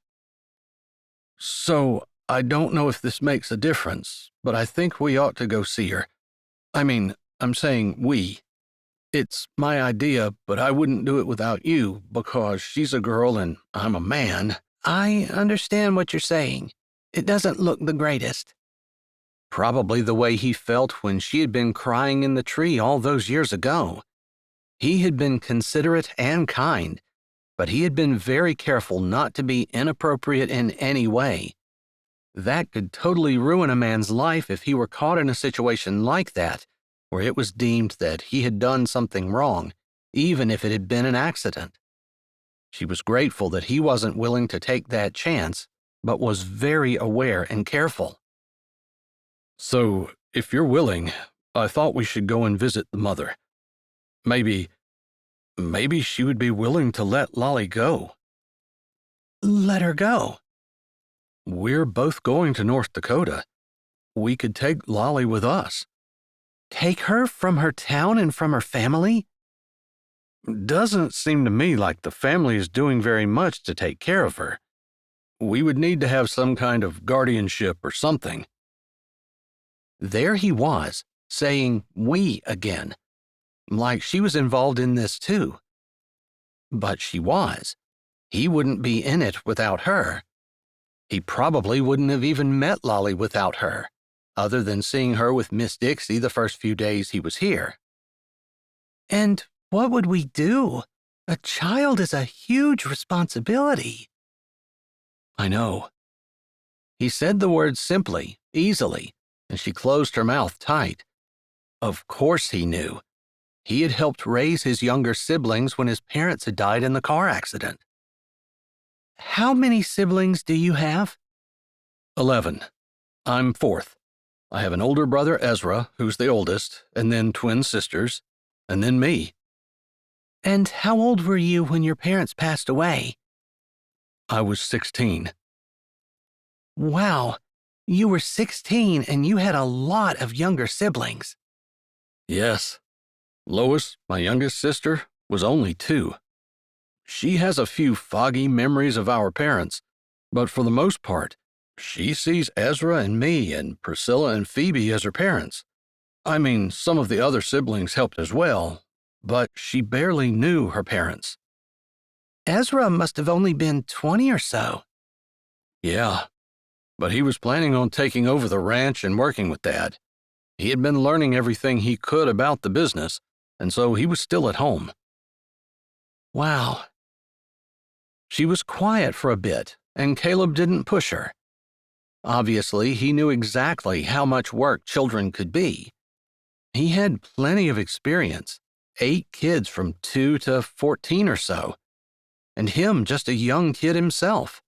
Speaker 2: So, I don't know if this makes a difference, but I think we ought to go see her. I mean, I'm saying we. It's my idea, but I wouldn't do it without you because she's a girl and I'm a man.
Speaker 3: I understand what you're saying. It doesn't look the greatest.
Speaker 1: Probably the way he felt when she had been crying in the tree all those years ago. He had been considerate and kind, but he had been very careful not to be inappropriate in any way. That could totally ruin a man's life if he were caught in a situation like that, where it was deemed that he had done something wrong, even if it had been an accident. She was grateful that he wasn't willing to take that chance, but was very aware and careful.
Speaker 2: So, if you're willing, I thought we should go and visit the mother. Maybe she would be willing to let Lolly go.
Speaker 3: Let her go.
Speaker 2: We're both going to North Dakota. We could take Lolly with us.
Speaker 3: Take her from her town and from her family?
Speaker 2: Doesn't seem to me like the family is doing very much to take care of her. We would need to have some kind of guardianship or something.
Speaker 1: There he was, saying we again, like she was involved in this too. But she was. He wouldn't be in it without her. He probably wouldn't have even met Lolly without her, other than seeing her with Miss Dixie the first few days he was here.
Speaker 3: And what would we do? A child is a huge responsibility.
Speaker 1: I know. He said the words simply, easily, and she closed her mouth tight. Of course he knew. He had helped raise his younger siblings when his parents had died in the car accident.
Speaker 3: How many siblings do you have?
Speaker 2: 11. I'm fourth. I have an older brother, Ezra, who's the oldest, and then twin sisters, and then me.
Speaker 3: And how old were you when your parents passed away?
Speaker 2: I was 16.
Speaker 3: Wow, you were 16 and you had a lot of younger siblings.
Speaker 2: Yes. Lois, my youngest sister, was only 2. She has a few foggy memories of our parents, but for the most part, she sees Ezra and me and Priscilla and Phoebe as her parents. I mean, some of the other siblings helped as well, but she barely knew her parents.
Speaker 3: Ezra must have only been 20 or so.
Speaker 2: Yeah, but he was planning on taking over the ranch and working with Dad. He had been learning everything he could about the business, and so he was still at home.
Speaker 3: Wow.
Speaker 1: She was quiet for a bit, and Caleb didn't push her. Obviously, he knew exactly how much work children could be. He had plenty of experience, 8 kids from 2 to 14 or so, and him just a young kid himself.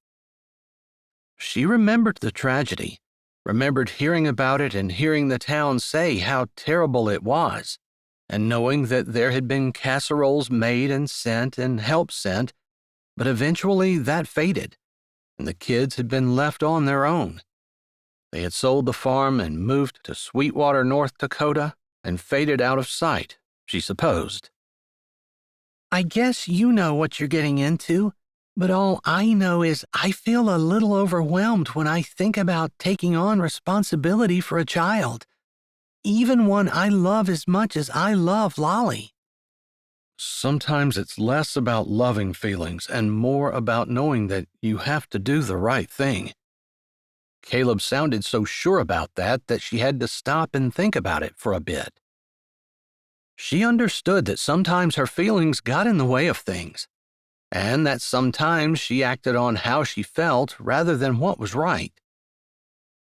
Speaker 1: She remembered the tragedy, remembered hearing about it and hearing the town say how terrible it was, and knowing that there had been casseroles made and sent and help sent, but eventually that faded, and the kids had been left on their own. They had sold the farm and moved to Sweetwater, North Dakota, and faded out of sight, she supposed.
Speaker 3: I guess you know what you're getting into, but all I know is I feel a little overwhelmed when I think about taking on responsibility for a child, even one I love as much as I love Lolly.
Speaker 2: Sometimes it's less about loving feelings and more about knowing that you have to do the right thing.
Speaker 1: Caleb sounded so sure about that she had to stop and think about it for a bit. She understood that sometimes her feelings got in the way of things, and that sometimes she acted on how she felt rather than what was right.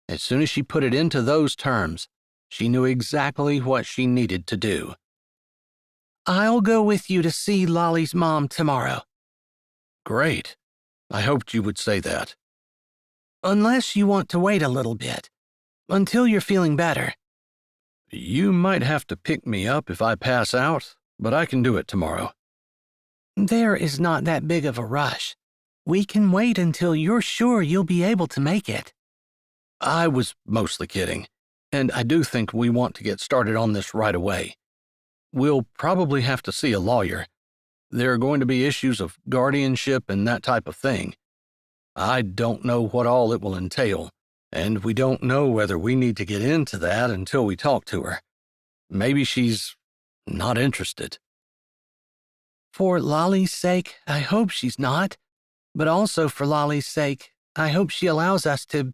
Speaker 1: As soon as she put it into those terms, she knew exactly what she needed to do.
Speaker 3: I'll go with you to see Lolly's mom tomorrow.
Speaker 2: Great. I hoped you would say that.
Speaker 3: Unless you want to wait a little bit, until you're feeling better.
Speaker 2: You might have to pick me up if I pass out, but I can do it tomorrow.
Speaker 3: There is not that big of a rush. We can wait until you're sure you'll be able to make it.
Speaker 2: I was mostly kidding, and I do think we want to get started on this right away. We'll probably have to see a lawyer. There are going to be issues of guardianship and that type of thing. I don't know what all it will entail, and we don't know whether we need to get into that until we talk to her. Maybe she's not interested.
Speaker 3: For Lolly's sake, I hope she's not, but also for Lolly's sake, I hope she allows us to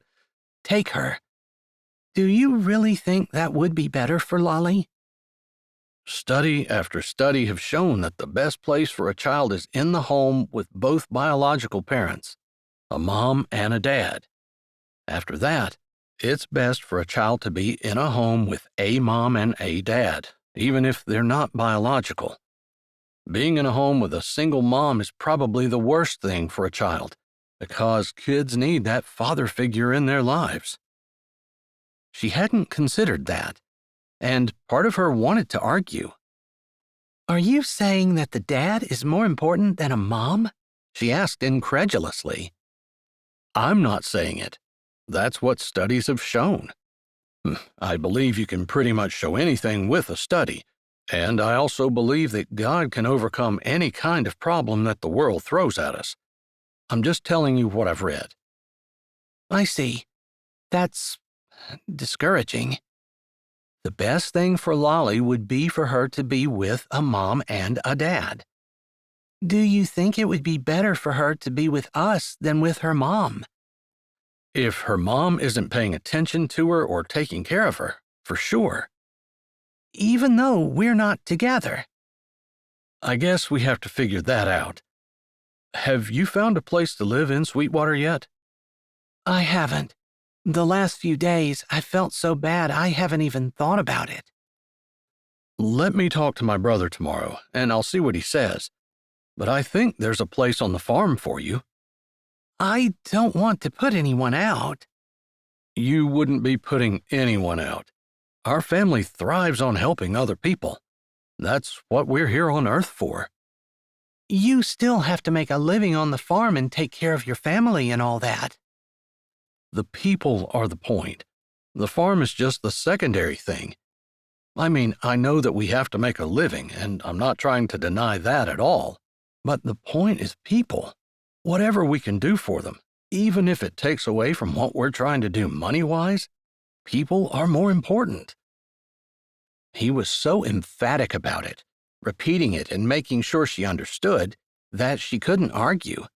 Speaker 3: take her. Do you really think that would be better for Lolly?
Speaker 2: Study after study have shown that the best place for a child is in the home with both biological parents, a mom and a dad.
Speaker 1: After that, it's best for a child to be in a home with a mom and a dad, even if they're not biological. Being in a home with a single mom is probably the worst thing for a child, because kids need that father figure in their lives. She hadn't considered that, and part of her wanted to argue.
Speaker 3: Are you saying that the dad is more important than a mom?
Speaker 1: She asked incredulously. I'm not saying it. That's what studies have shown. I believe you can pretty much show anything with a study, and I also believe that God can overcome any kind of problem that the world throws at us. I'm just telling you what I've read.
Speaker 3: I see. That's discouraging.
Speaker 1: The best thing for Lolly would be for her to be with a mom and a dad.
Speaker 3: Do you think it would be better for her to be with us than with her mom?
Speaker 1: If her mom isn't paying attention to her or taking care of her, for sure.
Speaker 3: Even though we're not together.
Speaker 1: I guess we have to figure that out. Have you found a place to live in Sweetwater yet?
Speaker 3: I haven't. The last few days, I felt so bad I haven't even thought about it.
Speaker 1: Let me talk to my brother tomorrow, and I'll see what he says. But I think there's a place on the farm for you.
Speaker 3: I don't want to put anyone out.
Speaker 1: You wouldn't be putting anyone out. Our family thrives on helping other people. That's what we're here on Earth for.
Speaker 3: You still have to make a living on the farm and take care of your family and all that.
Speaker 1: The people are the point. The farm is just the secondary thing. I mean, I know that we have to make a living, and I'm not trying to deny that at all. But the point is people. Whatever we can do for them, even if it takes away from what we're trying to do money-wise, people are more important. He was so emphatic about it, repeating it and making sure she understood, that she couldn't argue.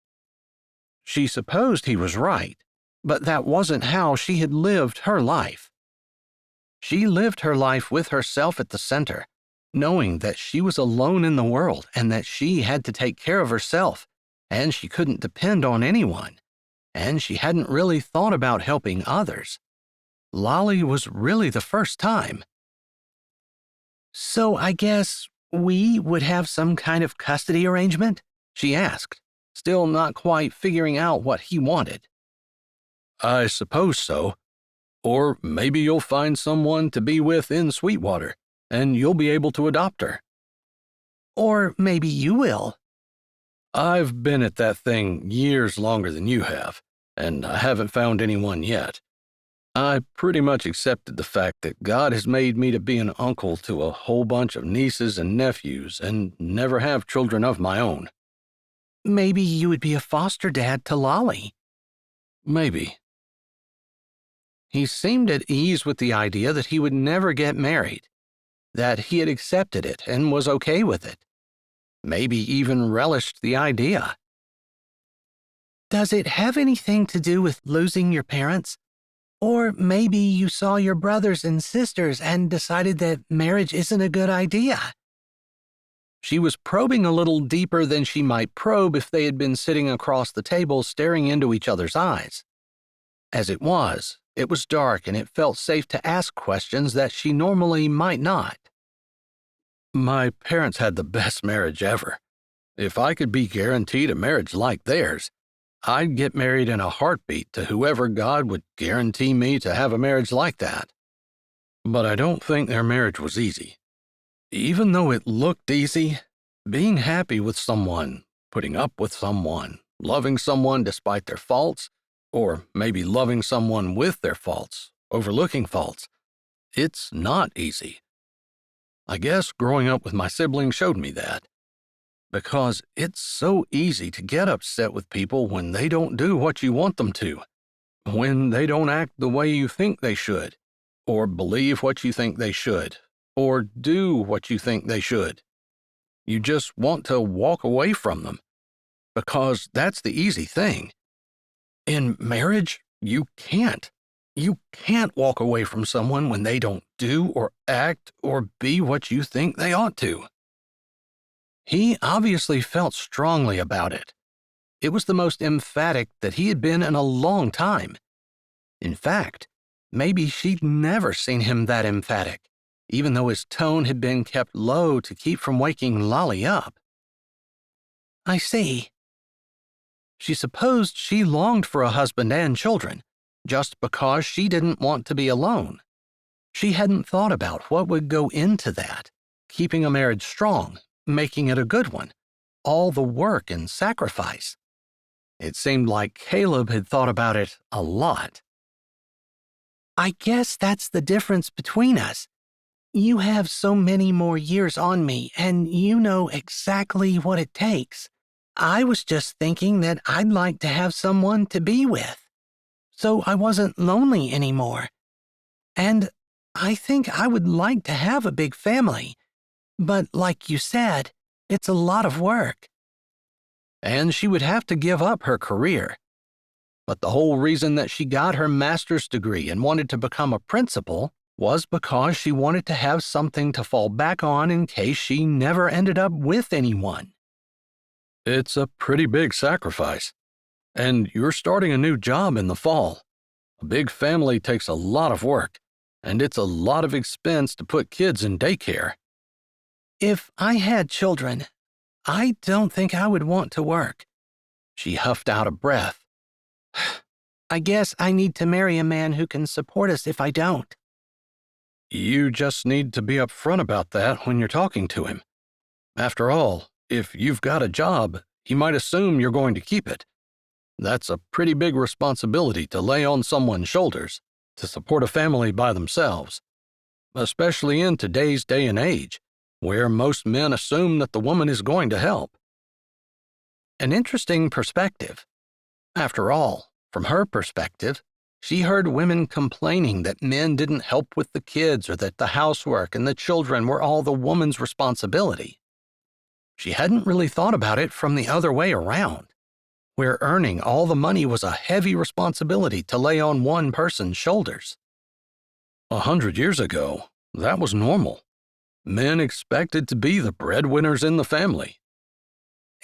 Speaker 1: She supposed he was right, but that wasn't how she had lived her life. She lived her life with herself at the center, knowing that she was alone in the world and that she had to take care of herself, and she couldn't depend on anyone, and she hadn't really thought about helping others. Lolly was really the first time.
Speaker 3: So I guess we would have some kind of custody arrangement?
Speaker 1: She asked, still not quite figuring out what he wanted. I suppose so. Or maybe you'll find someone to be with in Sweetwater, and you'll be able to adopt her.
Speaker 3: Or maybe you will.
Speaker 1: I've been at that thing years longer than you have, and I haven't found anyone yet. I pretty much accepted the fact that God has made me to be an uncle to a whole bunch of nieces and nephews and never have children of my own.
Speaker 3: Maybe you would be a foster dad to Lolly.
Speaker 1: Maybe.
Speaker 3: He seemed at ease with the idea that he would never get married, that he had accepted it and was okay with it. Maybe even relished the idea. Does it have anything to do with losing your parents? Or maybe you saw your brothers and sisters and decided that marriage isn't a good idea? She was probing a little deeper than she might probe if they had been sitting across the table staring into each other's eyes. As it was dark and it felt safe to ask questions that she normally might not.
Speaker 1: My parents had the best marriage ever. If I could be guaranteed a marriage like theirs, I'd get married in a heartbeat to whoever God would guarantee me to have a marriage like that. But I don't think their marriage was easy. Even though it looked easy, being happy with someone, putting up with someone, loving someone despite their faults, or maybe loving someone with their faults, overlooking faults, it's not easy. I guess growing up with my siblings showed me that. Because it's so easy to get upset with people when they don't do what you want them to, when they don't act the way you think they should, or believe what you think they should, or do what you think they should. You just want to walk away from them, because that's the easy thing. In marriage, you can't. You can't walk away from someone when they don't do or act or be what you think they ought to. He obviously felt strongly about it. It was the most emphatic that he had been in a long time. In fact, maybe she'd never seen him that emphatic, even though his tone had been kept low to keep from waking Lolly up.
Speaker 3: I see.
Speaker 1: She supposed she longed for a husband and children, just because she didn't want to be alone. She hadn't thought about what would go into that, keeping a marriage strong, making it a good one, all the work and sacrifice. It seemed like Caleb had thought about it a lot.
Speaker 3: I guess that's the difference between us. You have so many more years on me, and you know exactly what it takes. I was just thinking that I'd like to have someone to be with, so I wasn't lonely anymore. And I think I would like to have a big family, but like you said, it's a lot of work.
Speaker 1: And she would have to give up her career. But the whole reason that she got her master's degree and wanted to become a principal was because she wanted to have something to fall back on in case she never ended up with anyone.
Speaker 2: It's a pretty big sacrifice. And you're starting a new job in the fall. A big family takes a lot of work, and it's a lot of expense to put kids in daycare.
Speaker 3: If I had children, I don't think I would want to work.
Speaker 1: She huffed out a breath.
Speaker 3: I guess I need to marry a man who can support us if I don't.
Speaker 2: You just need to be upfront about that when you're talking to him. After all, if you've got a job, he might assume you're going to keep it. That's a pretty big responsibility to lay on someone's shoulders, to support a family by themselves, especially in today's day and age, where most men assume that the woman is going to help.
Speaker 1: An interesting perspective. After all, from her perspective, she heard women complaining that men didn't help with the kids or that the housework and the children were all the woman's responsibility. She hadn't really thought about it from the other way around, where earning all the money was a heavy responsibility to lay on one person's shoulders.
Speaker 2: 100 years ago, that was normal. Men expected to be the breadwinners in the family.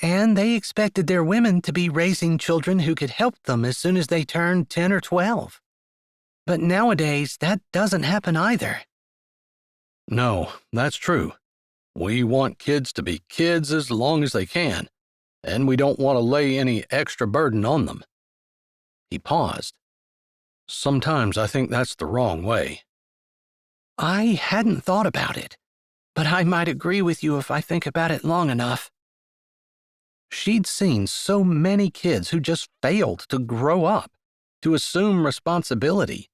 Speaker 3: And they expected their women to be raising children who could help them as soon as they turned 10 or 12. But nowadays, that doesn't happen either.
Speaker 2: No, that's true. We want kids to be kids as long as they can, and we don't want to lay any extra burden on them.
Speaker 1: He paused.
Speaker 2: Sometimes I think that's the wrong way.
Speaker 3: I hadn't thought about it, but I might agree with you if I think about it long enough.
Speaker 1: She'd seen so many kids who just failed to grow up, to assume responsibility,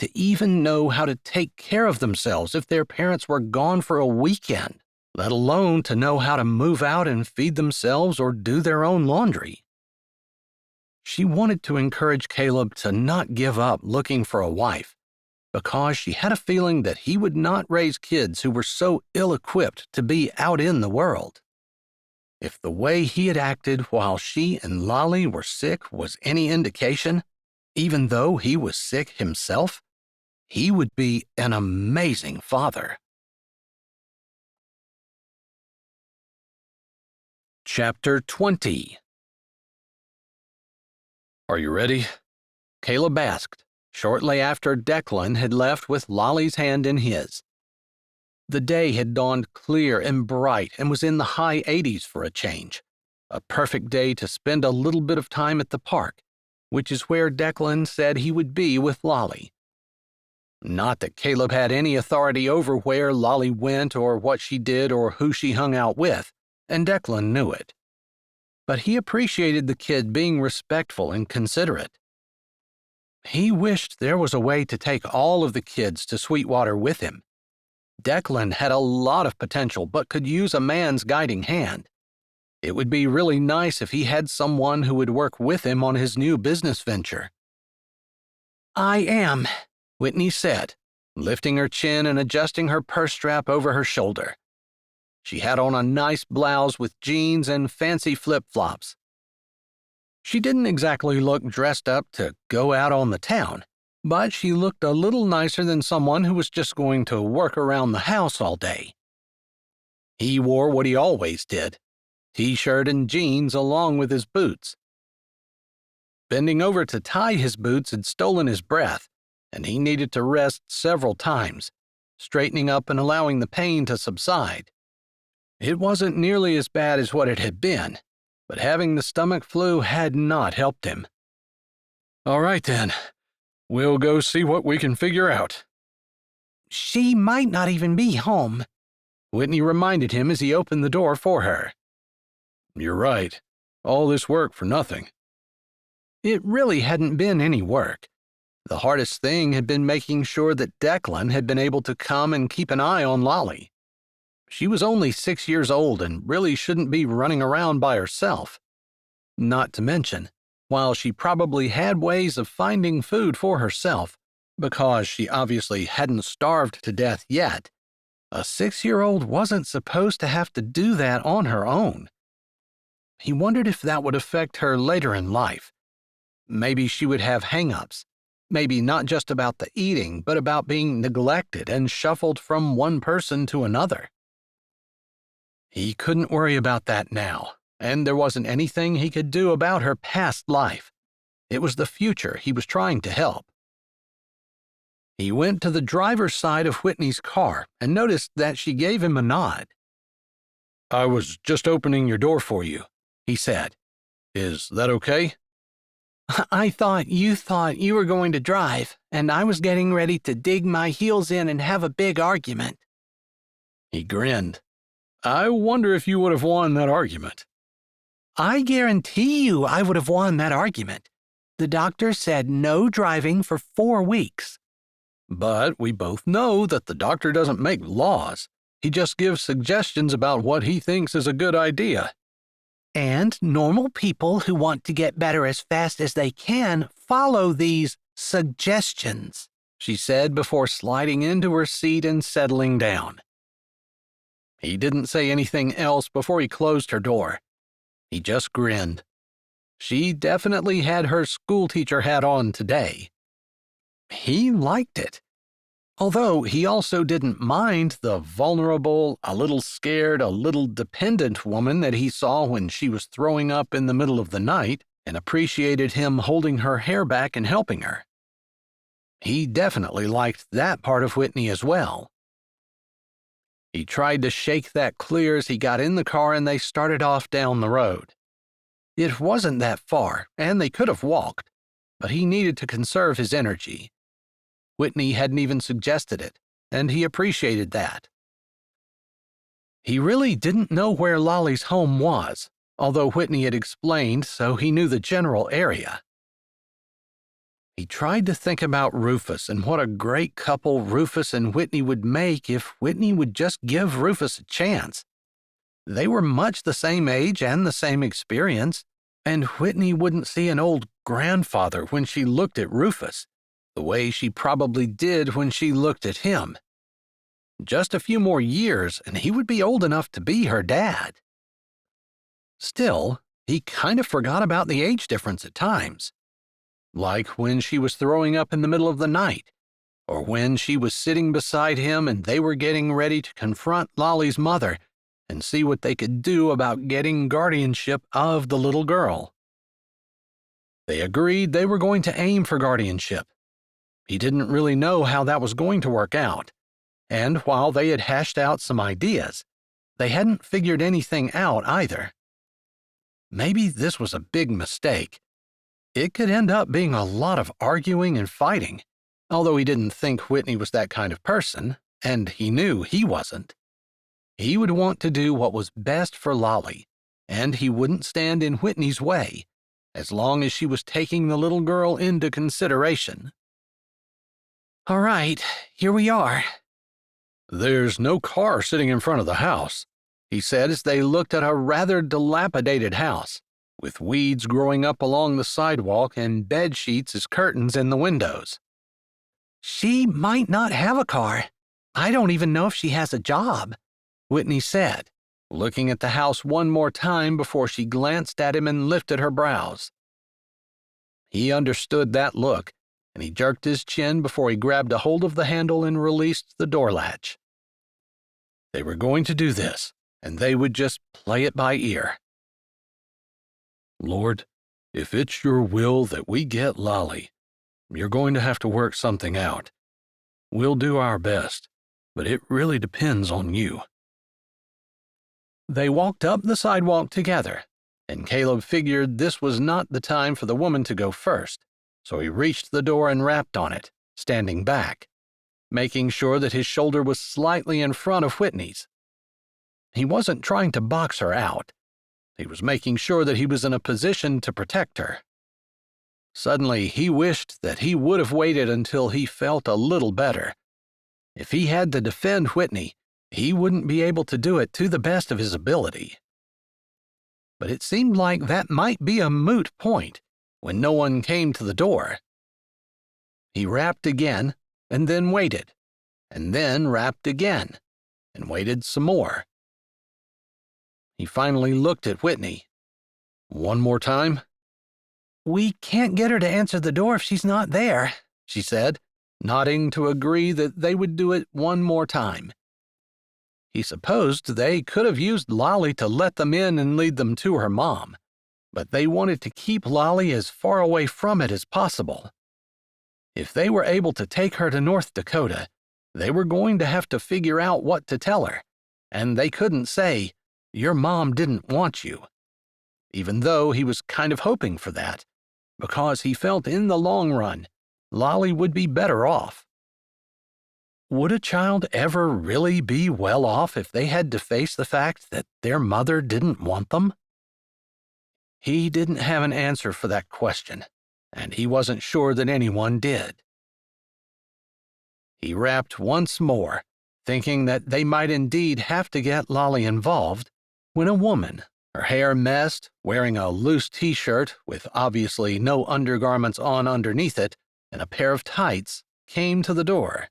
Speaker 1: to even know how to take care of themselves if their parents were gone for a weekend, let alone to know how to move out and feed themselves or do their own laundry. She wanted to encourage Caleb to not give up looking for a wife, because she had a feeling that he would not raise kids who were so ill-equipped to be out in the world. If the way he had acted while she and Lolly were sick was any indication, even though he was sick himself, he would be an amazing father. Chapter 20.
Speaker 2: Are you ready?
Speaker 1: Caleb asked, shortly after Declan had left with Lolly's hand in his. The day had dawned clear and bright and was in the high 80s for a change. A perfect day to spend a little bit of time at the park, which is where Declan said he would be with Lolly. Not that Caleb had any authority over where Lolly went or what she did or who she hung out with, and Declan knew it. But he appreciated the kid being respectful and considerate. He wished there was a way to take all of the kids to Sweetwater with him. Declan had a lot of potential but could use a man's guiding hand. It would be really nice if he had someone who would work with him on his new business venture.
Speaker 3: I am,
Speaker 1: Whitney said, lifting her chin and adjusting her purse strap over her shoulder. She had on a nice blouse with jeans and fancy flip-flops. She didn't exactly look dressed up to go out on the town, but she looked a little nicer than someone who was just going to work around the house all day. He wore what he always did, t-shirt and jeans along with his boots. Bending over to tie his boots had stolen his breath, and he needed to rest several times, straightening up and allowing the pain to subside. It wasn't nearly as bad as what it had been, but having the stomach flu had not helped him.
Speaker 2: All right then, we'll go see what we can figure out.
Speaker 3: She might not even be home,
Speaker 1: Whitney reminded him as he opened the door for her.
Speaker 2: You're right. All this work for nothing.
Speaker 1: It really hadn't been any work. The hardest thing had been making sure that Declan had been able to come and keep an eye on Lolly. She was only 6 years old and really shouldn't be running around by herself. Not to mention, while she probably had ways of finding food for herself, because she obviously hadn't starved to death yet, a 6-year-old wasn't supposed to have to do that on her own. He wondered if that would affect her later in life. Maybe she would have hang-ups. Maybe not just about the eating, but about being neglected and shuffled from one person to another. He couldn't worry about that now, and there wasn't anything he could do about her past life. It was the future he was trying to help. He went to the driver's side of Whitney's car and noticed that she gave him a nod.
Speaker 2: I was just opening your door for you, he said. Is that okay?
Speaker 3: I thought you were going to drive, and I was getting ready to dig my heels in and have a big argument.
Speaker 1: He grinned.
Speaker 2: I wonder if you would have won that argument.
Speaker 3: I guarantee you I would have won that argument. The doctor said no driving for 4 weeks.
Speaker 1: But we both know that the doctor doesn't make laws. He just gives suggestions about what he thinks is a good idea.
Speaker 3: And normal people who want to get better as fast as they can follow these suggestions,
Speaker 1: she said before sliding into her seat and settling down. He didn't say anything else before he closed her door. He just grinned. She definitely had her schoolteacher hat on today. He liked it. Although he also didn't mind the vulnerable, a little scared, a little dependent woman that he saw when she was throwing up in the middle of the night, and appreciated him holding her hair back and helping her. He definitely liked that part of Whitney as well. He tried to shake that clear as he got in the car and they started off down the road. It wasn't that far, and they could have walked, but he needed to conserve his energy. Whitney hadn't even suggested it, and he appreciated that. He really didn't know where Lolly's home was, although Whitney had explained, so he knew the general area. He tried to think about Rufus and what a great couple Rufus and Whitney would make if Whitney would just give Rufus a chance. They were much the same age and the same experience, and Whitney wouldn't see an old grandfather when she looked at Rufus, the way she probably did when she looked at him. Just a few more years and he would be old enough to be her dad. Still, he kind of forgot about the age difference at times. Like when she was throwing up in the middle of the night, or when she was sitting beside him and they were getting ready to confront Lolly's mother and see what they could do about getting guardianship of the little girl. They agreed they were going to aim for guardianship. He didn't really know how that was going to work out, and while they had hashed out some ideas, they hadn't figured anything out either. Maybe this was a big mistake. It could end up being a lot of arguing and fighting, although he didn't think Whitney was that kind of person, and he knew he wasn't. He would want to do what was best for Lolly, and he wouldn't stand in Whitney's way, as long as she was taking the little girl into consideration.
Speaker 3: All right, here we are.
Speaker 2: There's no car sitting in front of the house,
Speaker 1: he said as they looked at a rather dilapidated house, with weeds growing up along the sidewalk and bed sheets as curtains in the windows.
Speaker 3: She might not have a car. I don't even know if she has a job,
Speaker 1: Whitney said, looking at the house one more time before she glanced at him and lifted her brows. He understood that look, and he jerked his chin before he grabbed a hold of the handle and released the door latch. They were going to do this, and they would just play it by ear.
Speaker 2: Lord, If it's your will that we get Lolly, you're going to have to work something out. We'll do our best, but it really depends on you."
Speaker 1: They walked up the sidewalk together, and Caleb figured this was not the time for the woman to go first, so he reached the door and rapped on it, standing back, making sure that his shoulder was slightly in front of Whitney's. He wasn't trying to box her out. He was making sure that he was in a position to protect her. Suddenly, he wished that he would have waited until he felt a little better. If he had to defend Whitney, he wouldn't be able to do it to the best of his ability. But it seemed like that might be a moot point when no one came to the door. He rapped again, and then waited, and then rapped again, and waited some more. He finally looked at Whitney.
Speaker 2: "One more time?"
Speaker 3: "We can't get her to answer the door if she's not there,"
Speaker 1: she said, nodding to agree that they would do it one more time. He supposed they could have used Lolly to let them in and lead them to her mom, but they wanted to keep Lolly as far away from it as possible. If they were able to take her to North Dakota, they were going to have to figure out what to tell her, and they couldn't say, "Your mom didn't want you," even though he was kind of hoping for that, because he felt in the long run, Lolly would be better off. Would a child ever really be well off if they had to face the fact that their mother didn't want them? He didn't have an answer for that question, and he wasn't sure that anyone did. He rapped once more, thinking that they might indeed have to get Lolly involved, when a woman, her hair messed, wearing a loose t-shirt with obviously no undergarments on underneath it, and a pair of tights, came to the door.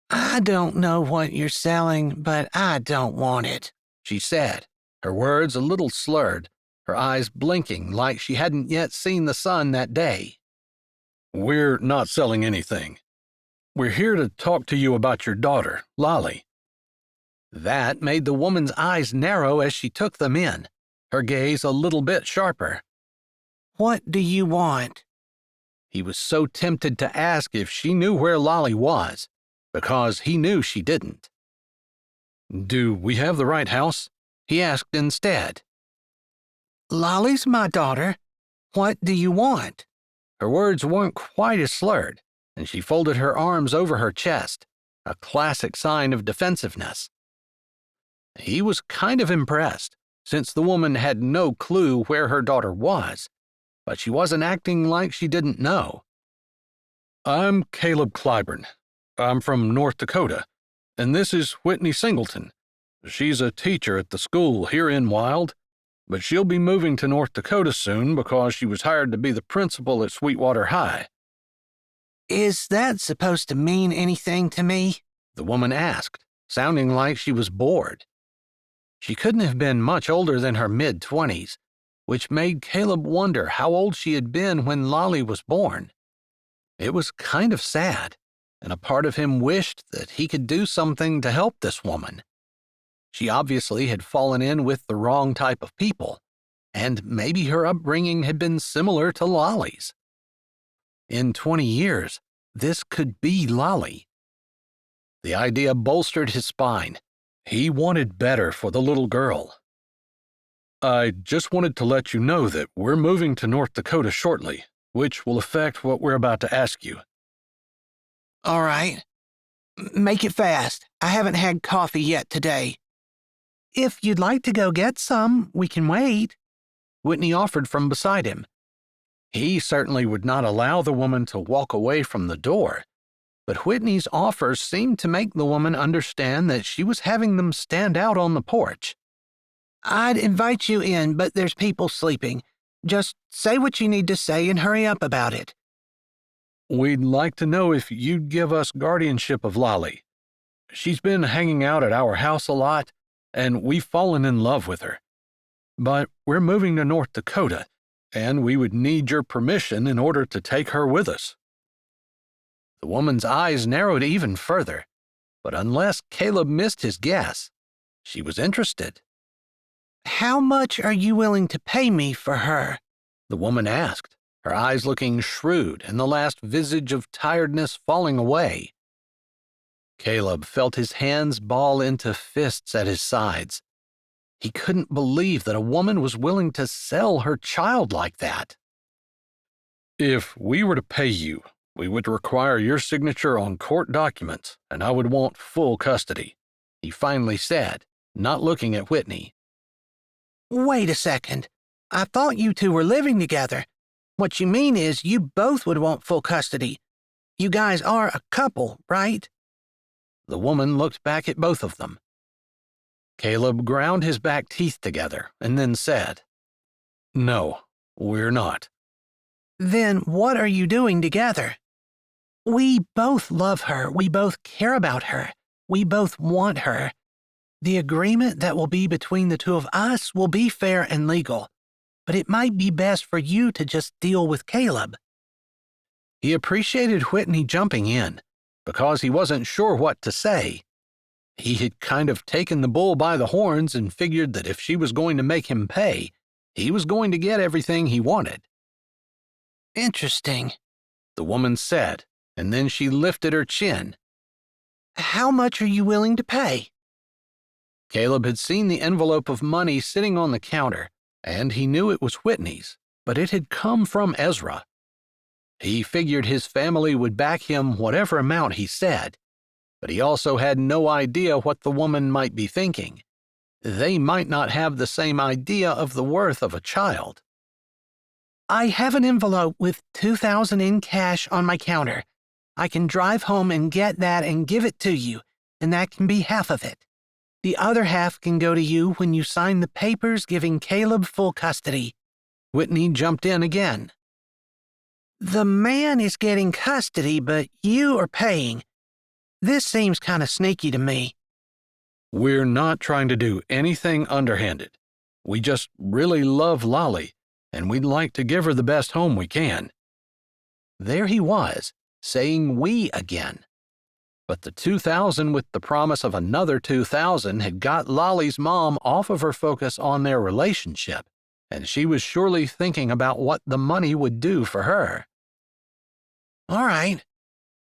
Speaker 3: "I don't know what you're selling, but I don't want it,"
Speaker 1: she said, her words a little slurred, her eyes blinking like she hadn't yet seen the sun that day.
Speaker 2: "We're not selling anything. We're here to talk to you about your daughter, Lolly."
Speaker 1: That made the woman's eyes narrow as she took them in, her gaze a little bit sharper.
Speaker 3: "What do you want?"
Speaker 1: He was so tempted to ask if she knew where Lolly was, because he knew she didn't.
Speaker 2: "Do we have the right house?"
Speaker 1: he asked instead.
Speaker 3: "Lolly's my daughter. What do you want?"
Speaker 1: Her words weren't quite as slurred, and she folded her arms over her chest, a classic sign of defensiveness. He was kind of impressed, since the woman had no clue where her daughter was, but she wasn't acting like she didn't know.
Speaker 2: "I'm Caleb Clyburn. I'm from North Dakota, and this is Whitney Singleton. She's a teacher at the school here in Wild, but she'll be moving to North Dakota soon because she was hired to be the principal at Sweetwater High."
Speaker 3: "Is that supposed to mean anything to me?"
Speaker 1: the woman asked, sounding like she was bored. She couldn't have been much older than her mid-20s, which made Caleb wonder how old she had been when Lolly was born. It was kind of sad, and a part of him wished that he could do something to help this woman. She obviously had fallen in with the wrong type of people, and maybe her upbringing had been similar to Lolly's. In 20 years, this could be Lolly. The idea bolstered his spine. He wanted better for the little girl.
Speaker 2: "I just wanted to let you know that we're moving to North Dakota shortly, which will affect what we're about to ask you."
Speaker 3: "All right. Make it fast. I haven't had coffee yet today." "If you'd like to go get some, we can wait," Whitney offered from beside him. He certainly would not allow the woman to walk away from the door, but Whitney's offer seemed to make the woman understand that she was having them stand out on the porch. "I'd invite you in, but there's people sleeping. Just say what you need to say and hurry up about it."
Speaker 2: "We'd like to know if you'd give us guardianship of Lolly. She's been hanging out at our house a lot, and we've fallen in love with her. But we're moving to North Dakota, and we would need your permission in order to take her with us."
Speaker 1: The woman's eyes narrowed even further, but unless Caleb missed his guess, she was interested. "How much are you willing to pay me for her?" the woman asked, her eyes looking shrewd and the last visage of tiredness falling away. Caleb felt his hands ball into fists at his sides. He couldn't believe that a woman was willing to sell her child like that.
Speaker 2: If we were to pay you, we would require your signature on court documents, and I would want full custody,
Speaker 1: he finally said, not looking at Whitney.
Speaker 3: Wait a second. I thought you two were living together. What you mean is you both would want full custody. You guys are a couple, right?
Speaker 1: The woman looked back at both of them. Caleb ground his back teeth together and then said,
Speaker 2: "No, we're not."
Speaker 3: Then what are you doing together? We both love her. We both care about her. We both want her. The agreement that will be between the two of us will be fair and legal, but it might be best for you to just deal with Caleb.
Speaker 1: He appreciated Whitney jumping in because he wasn't sure what to say. He had kind of taken the bull by the horns and figured that if she was going to make him pay, he was going to get everything he wanted.
Speaker 3: Interesting,
Speaker 1: the woman said, and then she lifted her chin.
Speaker 3: How much are you willing to pay?
Speaker 1: Caleb had seen the envelope of money sitting on the counter, and he knew it was Whitney's, but it had come from Ezra. He figured his family would back him whatever amount he said, but he also had no idea what the woman might be thinking. They might not have the same idea of the worth of a child.
Speaker 3: I have an envelope with $2,000 in cash on my counter. I can drive home and get that and give it to you, and that can be half of it. The other half can go to you when you sign the papers giving Caleb full custody.
Speaker 1: Whitney jumped in again.
Speaker 3: The man is getting custody, but you are paying. This seems kind of sneaky to me.
Speaker 2: We're not trying to do anything underhanded. We just really love Lolly, and we'd like to give her the best home we can.
Speaker 1: There he was, saying we again. But the $2,000 with the promise of another $2,000 had got Lolly's mom off of her focus on their relationship, and she was surely thinking about what the money would do for her.
Speaker 3: All right.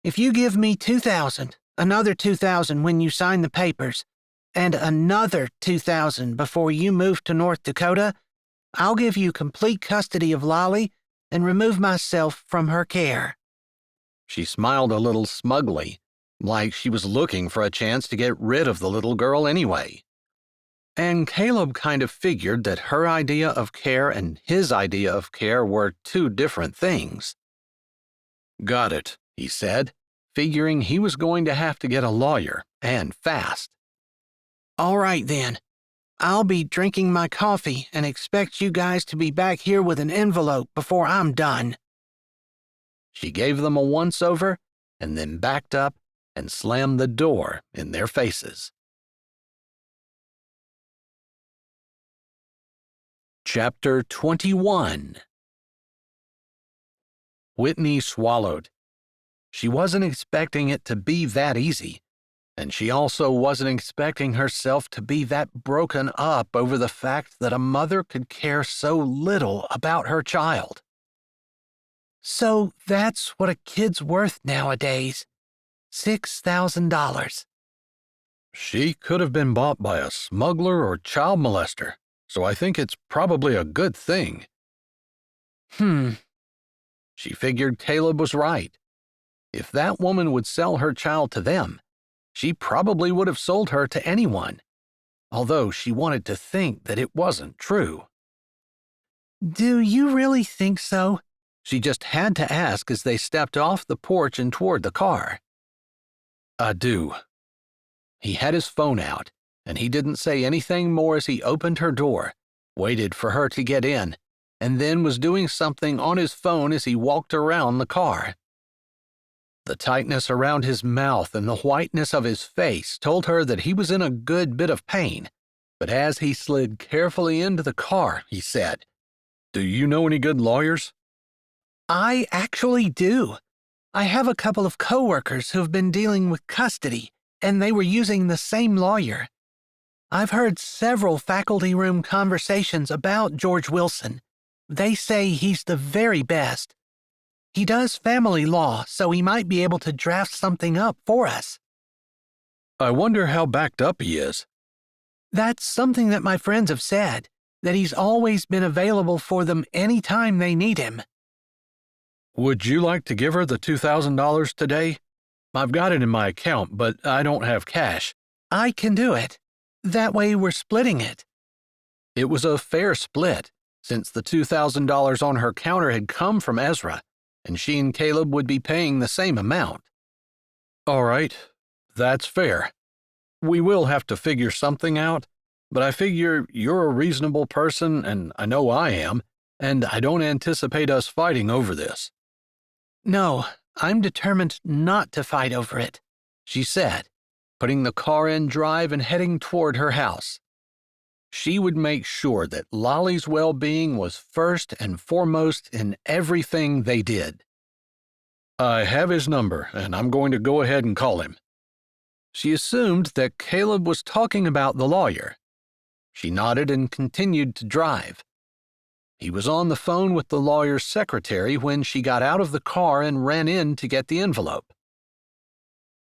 Speaker 3: If you give me $2,000, another $2,000 when you sign the papers, and another $2,000 before you move to North Dakota, I'll give you complete custody of Lolly and remove myself from her care.
Speaker 1: She smiled a little smugly, like she was looking for a chance to get rid of the little girl anyway. And Caleb kind of figured that her idea of care and his idea of care were two different things.
Speaker 2: Got it,
Speaker 1: he said, figuring he was going to have to get a lawyer, and fast.
Speaker 3: All right, then. I'll be drinking my coffee and expect you guys to be back here with an envelope before I'm done.
Speaker 1: She gave them a once-over and then backed up and slammed the door in their faces. Chapter 21. Whitney swallowed. She wasn't expecting it to be that easy, and she also wasn't expecting herself to be that broken up over the fact that a mother could care so little about her child.
Speaker 3: So that's what a kid's worth nowadays. $6,000.
Speaker 2: She could have been bought by a smuggler or child molester, so I think it's probably a good thing.
Speaker 1: She figured Caleb was right. If that woman would sell her child to them, she probably would have sold her to anyone, although she wanted to think that it wasn't true.
Speaker 3: Do you really think so?
Speaker 1: She just had to ask as they stepped off the porch and toward the car.
Speaker 2: I do.
Speaker 1: He had his phone out, and he didn't say anything more as he opened her door, waited for her to get in, and then was doing something on his phone as he walked around the car. The tightness around his mouth and the whiteness of his face told her that he was in a good bit of pain, but as he slid carefully into the car, he said,
Speaker 2: "Do you know any good lawyers?"
Speaker 3: I actually do. I have a couple of coworkers who've been dealing with custody, and they were using the same lawyer. I've heard several faculty room conversations about George Wilson. They say he's the very best. He does family law, so he might be able to draft something up for us.
Speaker 2: I wonder how backed up he is.
Speaker 3: That's something that my friends have said, that he's always been available for them any time they need him.
Speaker 2: Would you like to give her the $2,000 today? I've got it in my account, but I don't have cash.
Speaker 3: I can do it. That way we're splitting it.
Speaker 1: It was a fair split, since the $2,000 on her counter had come from Ezra, and she and Caleb would be paying the same amount.
Speaker 2: All right, that's fair. We will have to figure something out, but I figure you're a reasonable person, and I know I am, and I don't anticipate us fighting over this.
Speaker 3: No, I'm determined not to fight over it,
Speaker 1: she said, putting the car in drive and heading toward her house. She would make sure that Lolly's well-being was first and foremost in everything they did.
Speaker 2: I have his number, and I'm going to go ahead and call him.
Speaker 1: She assumed that Caleb was talking about the lawyer. She nodded and continued to drive. He was on the phone with the lawyer's secretary when she got out of the car and ran in to get the envelope.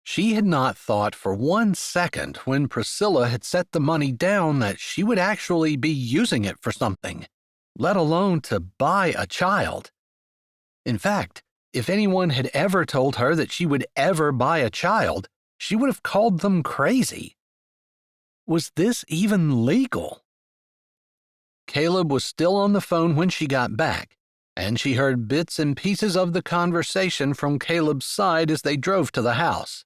Speaker 1: She had not thought for 1 second when Priscilla had set the money down that she would actually be using it for something, let alone to buy a child. In fact, if anyone had ever told her that she would ever buy a child, she would have called them crazy. Was this even legal? Caleb was still on the phone when she got back, and she heard bits and pieces of the conversation from Caleb's side as they drove to the house.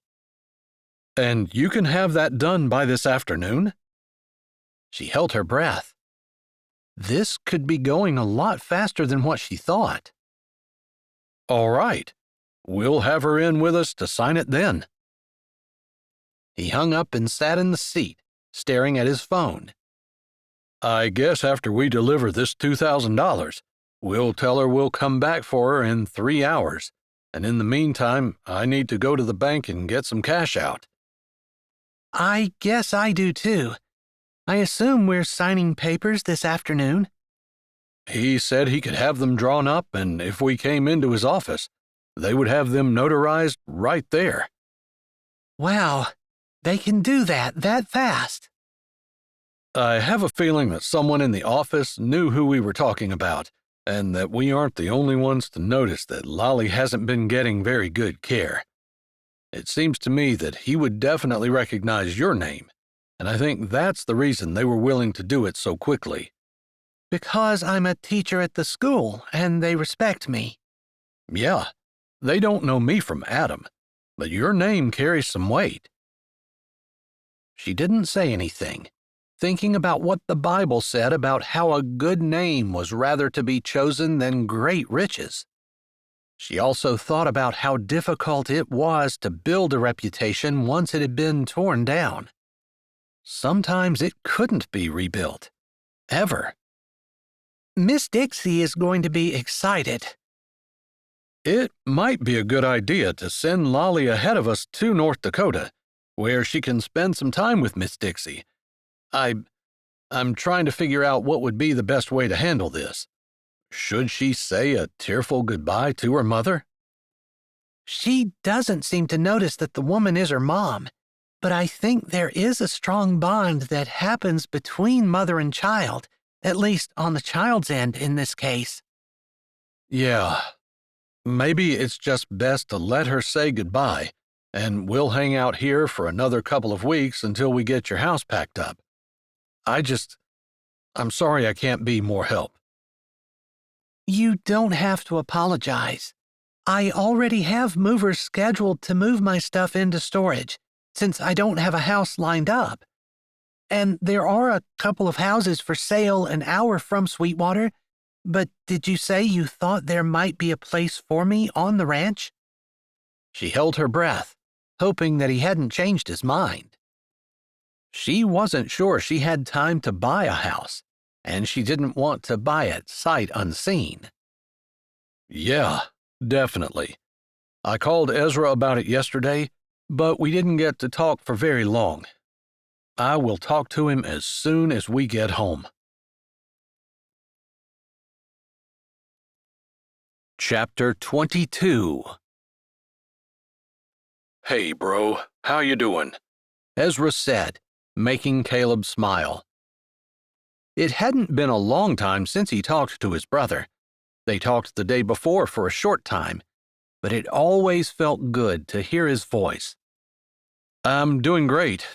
Speaker 2: And you can have that done by this afternoon?
Speaker 1: She held her breath. This could be going a lot faster than what she thought.
Speaker 2: All right. We'll have her in with us to sign it then.
Speaker 1: He hung up and sat in the seat, staring at his phone.
Speaker 2: I guess after we deliver this $2,000, we'll tell her we'll come back for her in 3 hours, and in the meantime, I need to go to the bank and get some cash out.
Speaker 3: I guess I do too. I assume we're signing papers this afternoon.
Speaker 2: He said he could have them drawn up, and if we came into his office, they would have them notarized right there.
Speaker 3: Wow, they can do that fast.
Speaker 2: I have a feeling that someone in the office knew who we were talking about, and that we aren't the only ones to notice that Lolly hasn't been getting very good care. It seems to me that he would definitely recognize your name, and I think that's the reason they were willing to do it so quickly.
Speaker 3: Because I'm a teacher at the school, and they respect me.
Speaker 2: Yeah, they don't know me from Adam, but your name carries some weight.
Speaker 1: She didn't say anything, thinking about what the Bible said about how a good name was rather to be chosen than great riches. She also thought about how difficult it was to build a reputation once it had been torn down. Sometimes it couldn't be rebuilt. Ever.
Speaker 3: Miss Dixie is going to be excited.
Speaker 2: It might be a good idea to send Lolly ahead of us to North Dakota, where she can spend some time with Miss Dixie. I'm trying to figure out what would be the best way to handle this. Should she say a tearful goodbye to her mother?
Speaker 3: She doesn't seem to notice that the woman is her mom, but I think there is a strong bond that happens between mother and child, at least on the child's end in this case.
Speaker 2: Yeah, maybe it's just best to let her say goodbye, and we'll hang out here for another couple of weeks until we get your house packed up. I'm sorry I can't be more help.
Speaker 3: You don't have to apologize. I already have movers scheduled to move my stuff into storage, since I don't have a house lined up. And there are a couple of houses for sale an hour from Sweetwater, but did you say you thought there might be a place for me on the ranch?
Speaker 1: She held her breath, hoping that he hadn't changed his mind. She wasn't sure she had time to buy a house, and she didn't want to buy it sight unseen.
Speaker 2: Yeah, definitely. I called Ezra about it yesterday, but we didn't get to talk for very long. I will talk to him as soon as we get home.
Speaker 1: Chapter 22.
Speaker 2: Hey, bro, how you doing?
Speaker 1: Ezra said, making Caleb smile. It hadn't been a long time since he talked to his brother. They talked the day before for a short time, but it always felt good to hear his voice.
Speaker 2: I'm doing great.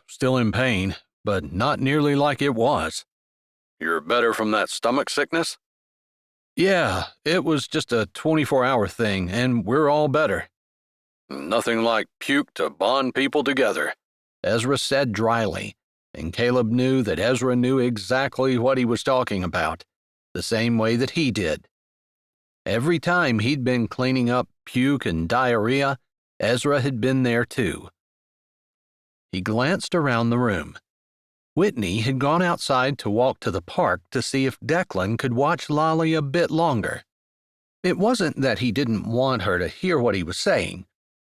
Speaker 2: Still in pain, but not nearly like it was. You're better from that stomach sickness?
Speaker 1: Yeah, it was just a 24-hour thing, and we're all better.
Speaker 2: Nothing like puke to bond people together,
Speaker 1: Ezra said dryly, and Caleb knew that Ezra knew exactly what he was talking about, the same way that he did. Every time he'd been cleaning up puke and diarrhea, Ezra had been there too. He glanced around the room. Whitney had gone outside to walk to the park to see if Declan could watch Lolly a bit longer. It wasn't that he didn't want her to hear what he was saying.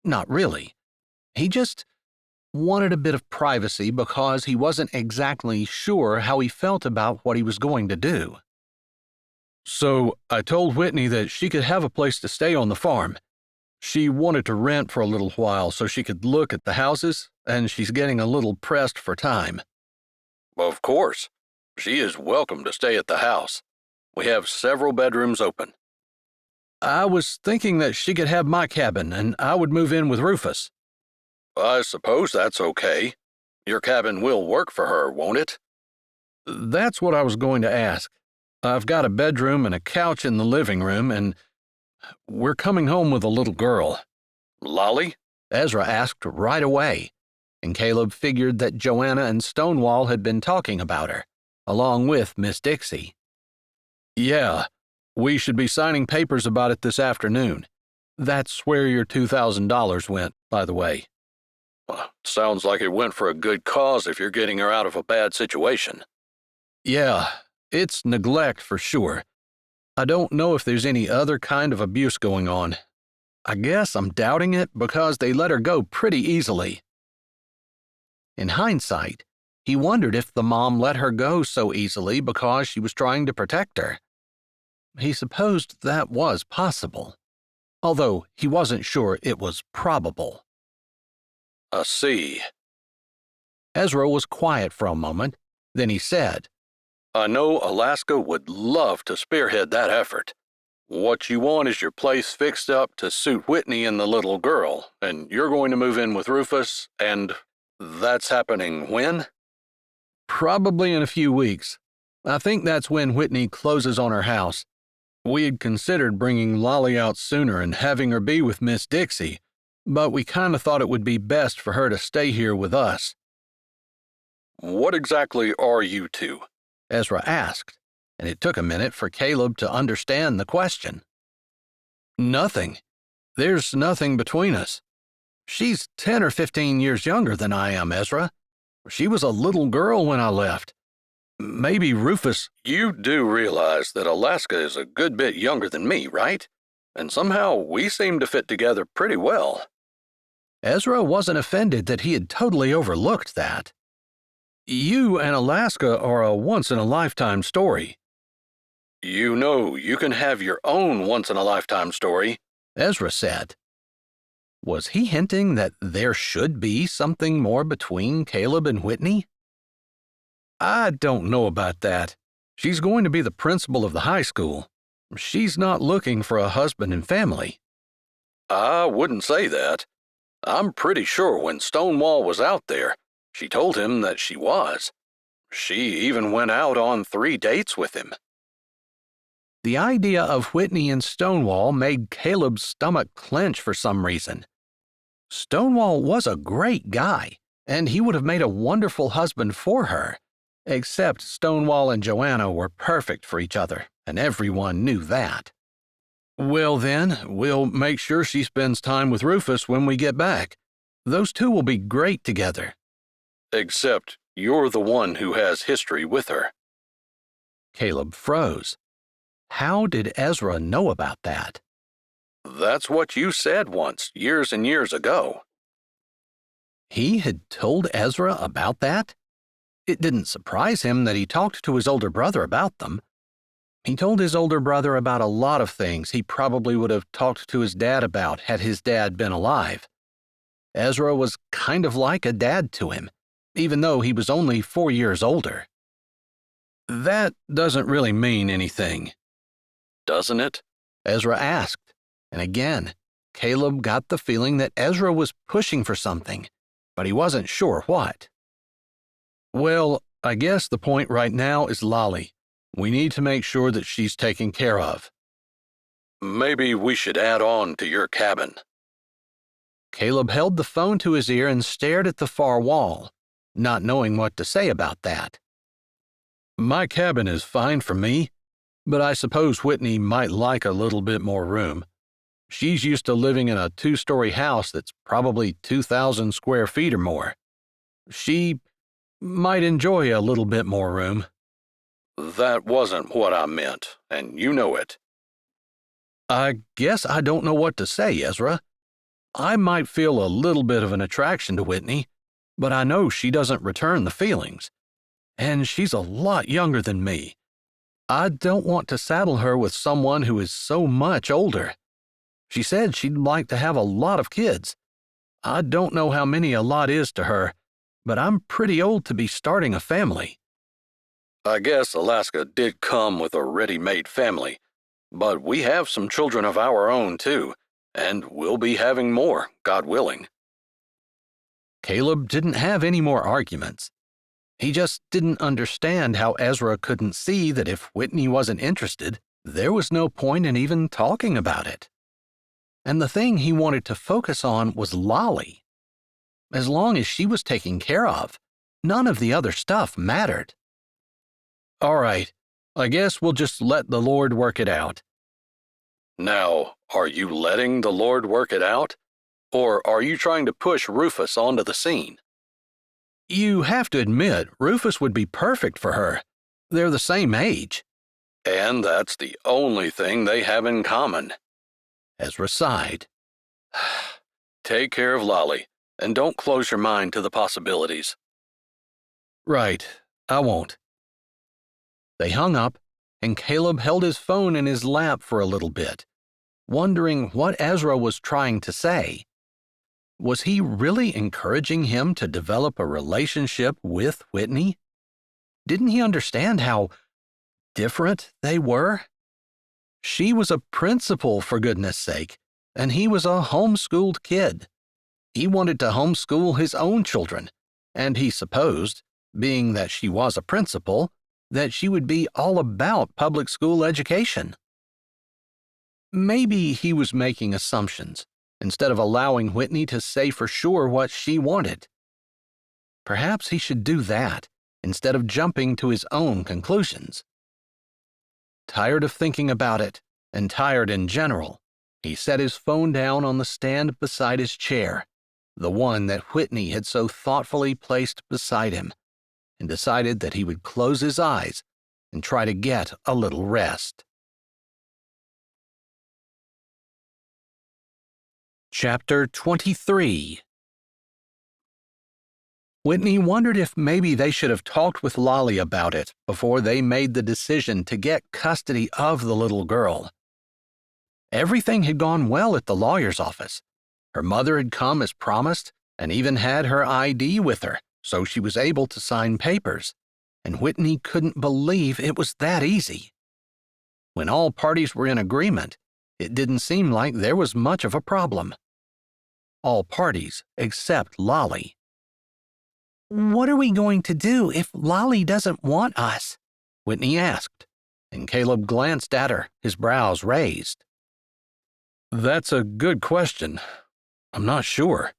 Speaker 1: Not really. He just wanted a bit of privacy because he wasn't exactly sure how he felt about what he was going to do.
Speaker 2: So I told Whitney that she could have a place to stay on the farm. She wanted to rent for a little while so she could look at the houses, and she's getting a little pressed for time. Of course. She is welcome to stay at the house. We have several bedrooms open.
Speaker 1: I was thinking that she could have my cabin, and I would move in with Rufus.
Speaker 2: I suppose that's okay. Your cabin will work for her, won't it?
Speaker 1: That's what I was going to ask. I've got a bedroom and a couch in the living room, and we're coming home with a little girl.
Speaker 2: Lolly?
Speaker 1: Ezra asked right away, and Caleb figured that Joanna and Stonewall had been talking about her, along with Miss Dixie.
Speaker 2: Yeah, we should be signing papers about it this afternoon.
Speaker 1: That's where your $2,000 went, by the way.
Speaker 2: Sounds like it went for a good cause if you're getting her out of a bad situation.
Speaker 1: Yeah, it's neglect for sure. I don't know if there's any other kind of abuse going on. I guess I'm doubting it because they let her go pretty easily. In hindsight, he wondered if the mom let her go so easily because she was trying to protect her. He supposed that was possible, although he wasn't sure it was probable.
Speaker 2: I see.
Speaker 1: Ezra was quiet for a moment, then he said,
Speaker 2: I know Alaska would love to spearhead that effort. What you want is your place fixed up to suit Whitney and the little girl, and you're going to move in with Rufus, and that's happening when?
Speaker 1: Probably in a few weeks. I think that's when Whitney closes on her house. We had considered bringing Lolly out sooner and having her be with Miss Dixie, but we kind of thought it would be best for her to stay here with us.
Speaker 2: What exactly are you two?
Speaker 1: Ezra asked, and it took a minute for Caleb to understand the question.
Speaker 2: Nothing.
Speaker 1: There's nothing between us. She's 10 or 15 years younger than I am, Ezra. She was a little girl when I left. Maybe Rufus...
Speaker 2: You do realize that Alaska is a good bit younger than me, right? And somehow we seem to fit together pretty well.
Speaker 1: Ezra wasn't offended that he had totally overlooked that. You and Alaska are a once-in-a-lifetime story.
Speaker 2: You know you can have your own once-in-a-lifetime story,
Speaker 1: Ezra said. Was he hinting that there should be something more between Caleb and Whitney? I don't know about that. She's going to be the principal of the high school. She's not looking for a husband and family.
Speaker 2: I wouldn't say that. I'm pretty sure when Stonewall was out there, she told him that she was. She even went out on 3 dates with him.
Speaker 1: The idea of Whitney and Stonewall made Caleb's stomach clench for some reason. Stonewall was a great guy, and he would have made a wonderful husband for her, except Stonewall and Joanna were perfect for each other, and everyone knew that.
Speaker 2: Well then, we'll make sure she spends time with Rufus when we get back.
Speaker 1: Those two will be great together.
Speaker 2: Except you're the one who has history with her.
Speaker 1: Caleb froze. How did Ezra know about that?
Speaker 2: That's what you said once, years and years ago.
Speaker 1: He had told Ezra about that? It didn't surprise him that he talked to his older brother about them. He told his older brother about a lot of things he probably would have talked to his dad about had his dad been alive. Ezra was kind of like a dad to him, even though he was only 4 years older.
Speaker 2: That doesn't really mean anything, doesn't it?
Speaker 1: Ezra asked, and again, Caleb got the feeling that Ezra was pushing for something, but he wasn't sure what.
Speaker 2: Well, I guess the point right now is Lolly. We need to make sure that she's taken care of. Maybe we should add on to your cabin.
Speaker 1: Caleb held the phone to his ear and stared at the far wall, not knowing what to say about that.
Speaker 2: My cabin is fine for me, but I suppose Whitney might like a little bit more room. She's used to living in a 2-story house that's probably 2,000 square feet or more. She might enjoy a little bit more room. That wasn't what I meant, and you know it.
Speaker 1: I guess I don't know what to say, Ezra. I might feel a little bit of an attraction to Whitney, but I know she doesn't return the feelings. And she's a lot younger than me. I don't want to saddle her with someone who is so much older. She said she'd like to have a lot of kids. I don't know how many a lot is to her, but I'm pretty old to be starting a family.
Speaker 2: I guess Alaska did come with a ready-made family, but we have some children of our own, too, and we'll be having more, God willing.
Speaker 1: Caleb didn't have any more arguments. He just didn't understand how Ezra couldn't see that if Whitney wasn't interested, there was no point in even talking about it. And the thing he wanted to focus on was Lolly. As long as she was taken care of, none of the other stuff mattered.
Speaker 2: All right, I guess we'll just let the Lord work it out. Now, are you letting the Lord work it out? Or are you trying to push Rufus onto the scene?
Speaker 1: You have to admit, Rufus would be perfect for her. They're the same age.
Speaker 2: And that's the only thing they have in common.
Speaker 1: Ezra sighed.
Speaker 2: Take care of Lolly, and don't close your mind to the possibilities.
Speaker 1: Right, I won't. They hung up, and Caleb held his phone in his lap for a little bit, wondering what Ezra was trying to say. Was he really encouraging him to develop a relationship with Whitney? Didn't he understand how different they were? She was a principal, for goodness sake, and he was a homeschooled kid. He wanted to homeschool his own children, and he supposed, being that she was a principal, that she would be all about public school education. Maybe he was making assumptions, instead of allowing Whitney to say for sure what she wanted. Perhaps he should do that, instead of jumping to his own conclusions. Tired of thinking about it, and tired in general, he set his phone down on the stand beside his chair, the one that Whitney had so thoughtfully placed beside him, and decided that he would close his eyes and try to get a little rest. Chapter 23. Whitney wondered if maybe they should have talked with Lolly about it before they made the decision to get custody of the little girl. Everything had gone well at the lawyer's office. Her mother had come as promised and even had her ID with her, so she was able to sign papers, and Whitney couldn't believe it was that easy. When all parties were in agreement, it didn't seem like there was much of a problem. All parties except Lolly.
Speaker 3: What are we going to do if Lolly doesn't want us?
Speaker 1: Whitney asked, and Caleb glanced at her, his brows raised.
Speaker 2: That's a good question. I'm not sure.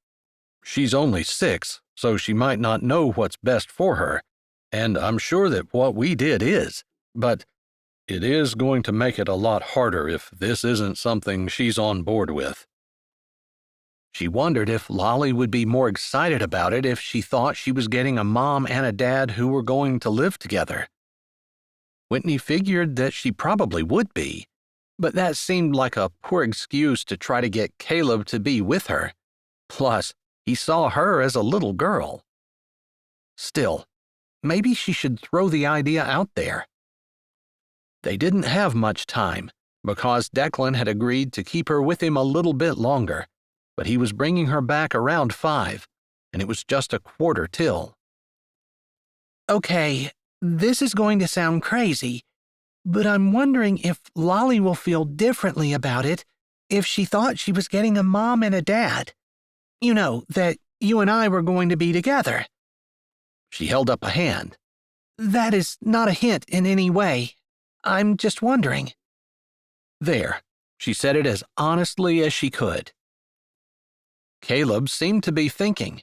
Speaker 2: She's only 6, so she might not know what's best for her, and I'm sure that what we did is, but it is going to make it a lot harder if this isn't something she's on board with.
Speaker 1: She wondered if Lolly would be more excited about it if she thought she was getting a mom and a dad who were going to live together. Whitney figured that she probably would be, but that seemed like a poor excuse to try to get Caleb to be with her. Plus, he saw her as a little girl. Still, maybe she should throw the idea out there. They didn't have much time, because Declan had agreed to keep her with him a little bit longer, but he was bringing her back around 5, and it was just a quarter till.
Speaker 3: Okay, this is going to sound crazy, but I'm wondering if Lolly will feel differently about it if she thought she was getting a mom and a dad. You know, that you and I were going to be together.
Speaker 1: She held up a hand.
Speaker 3: That is not a hint in any way. I'm just wondering.
Speaker 1: There, she said it as honestly as she could. Caleb seemed to be thinking.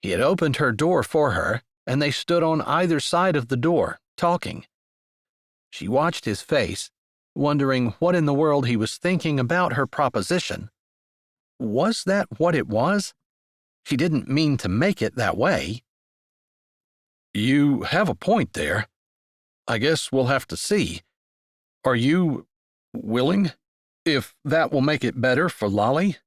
Speaker 1: He had opened her door for her, and they stood on either side of the door, talking. She watched his face, wondering what in the world he was thinking about her proposition. Was that what it was? She didn't mean to make it that way. You have a point there. I guess we'll have to see. Are you willing? If that will make it better for Lolly?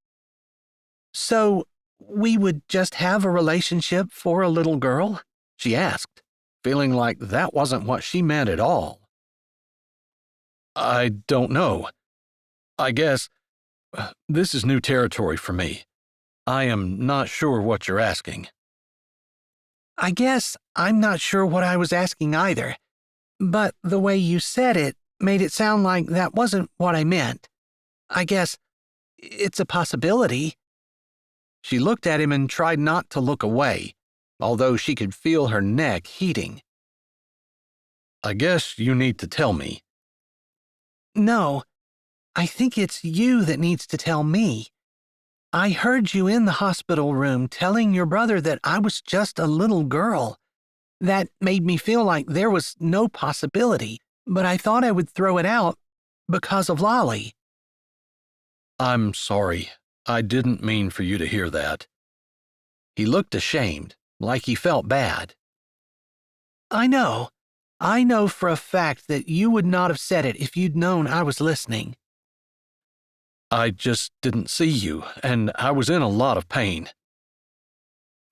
Speaker 3: So, we would just have a relationship for a little girl?
Speaker 1: She asked, feeling like that wasn't what she meant at all. I don't know. I guess this is new territory for me. I am not sure what you're asking.
Speaker 3: I guess I'm not sure what I was asking either, but the way you said it made it sound like that wasn't what I meant. I guess it's a possibility.
Speaker 1: She looked at him and tried not to look away, although she could feel her neck heating. I guess you need to tell me.
Speaker 3: No, I think it's you that needs to tell me. I heard you in the hospital room telling your brother that I was just a little girl. That made me feel like there was no possibility, but I thought I would throw it out because of Lolly.
Speaker 1: I'm sorry. I didn't mean for you to hear that. He looked ashamed, like he felt bad.
Speaker 3: I know. I know for a fact that you would not have said it if you'd known I was listening.
Speaker 1: I just didn't see you, and I was in a lot of pain.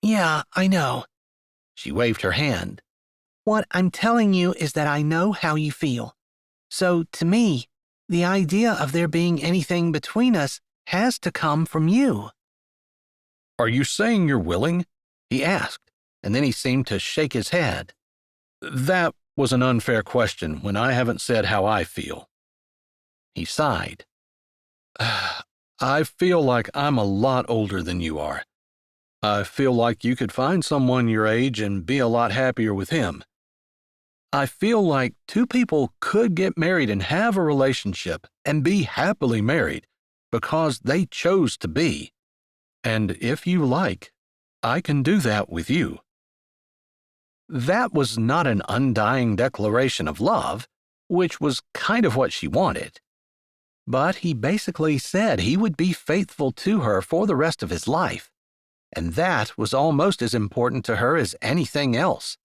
Speaker 3: Yeah, I know.
Speaker 1: She waved her hand.
Speaker 3: What I'm telling you is that I know how you feel. So, to me, the idea of there being anything between us has to come from you.
Speaker 1: Are you saying you're willing? He asked, and then he seemed to shake his head. That was an unfair question when I haven't said how I feel. He sighed. I feel like I'm a lot older than you are. I feel like you could find someone your age and be a lot happier with him. I feel like two people could get married and have a relationship and be happily married because they chose to be. And if you like, I can do that with you. That was not an undying declaration of love, which was kind of what she wanted. But he basically said he would be faithful to her for the rest of his life, and that was almost as important to her as anything else.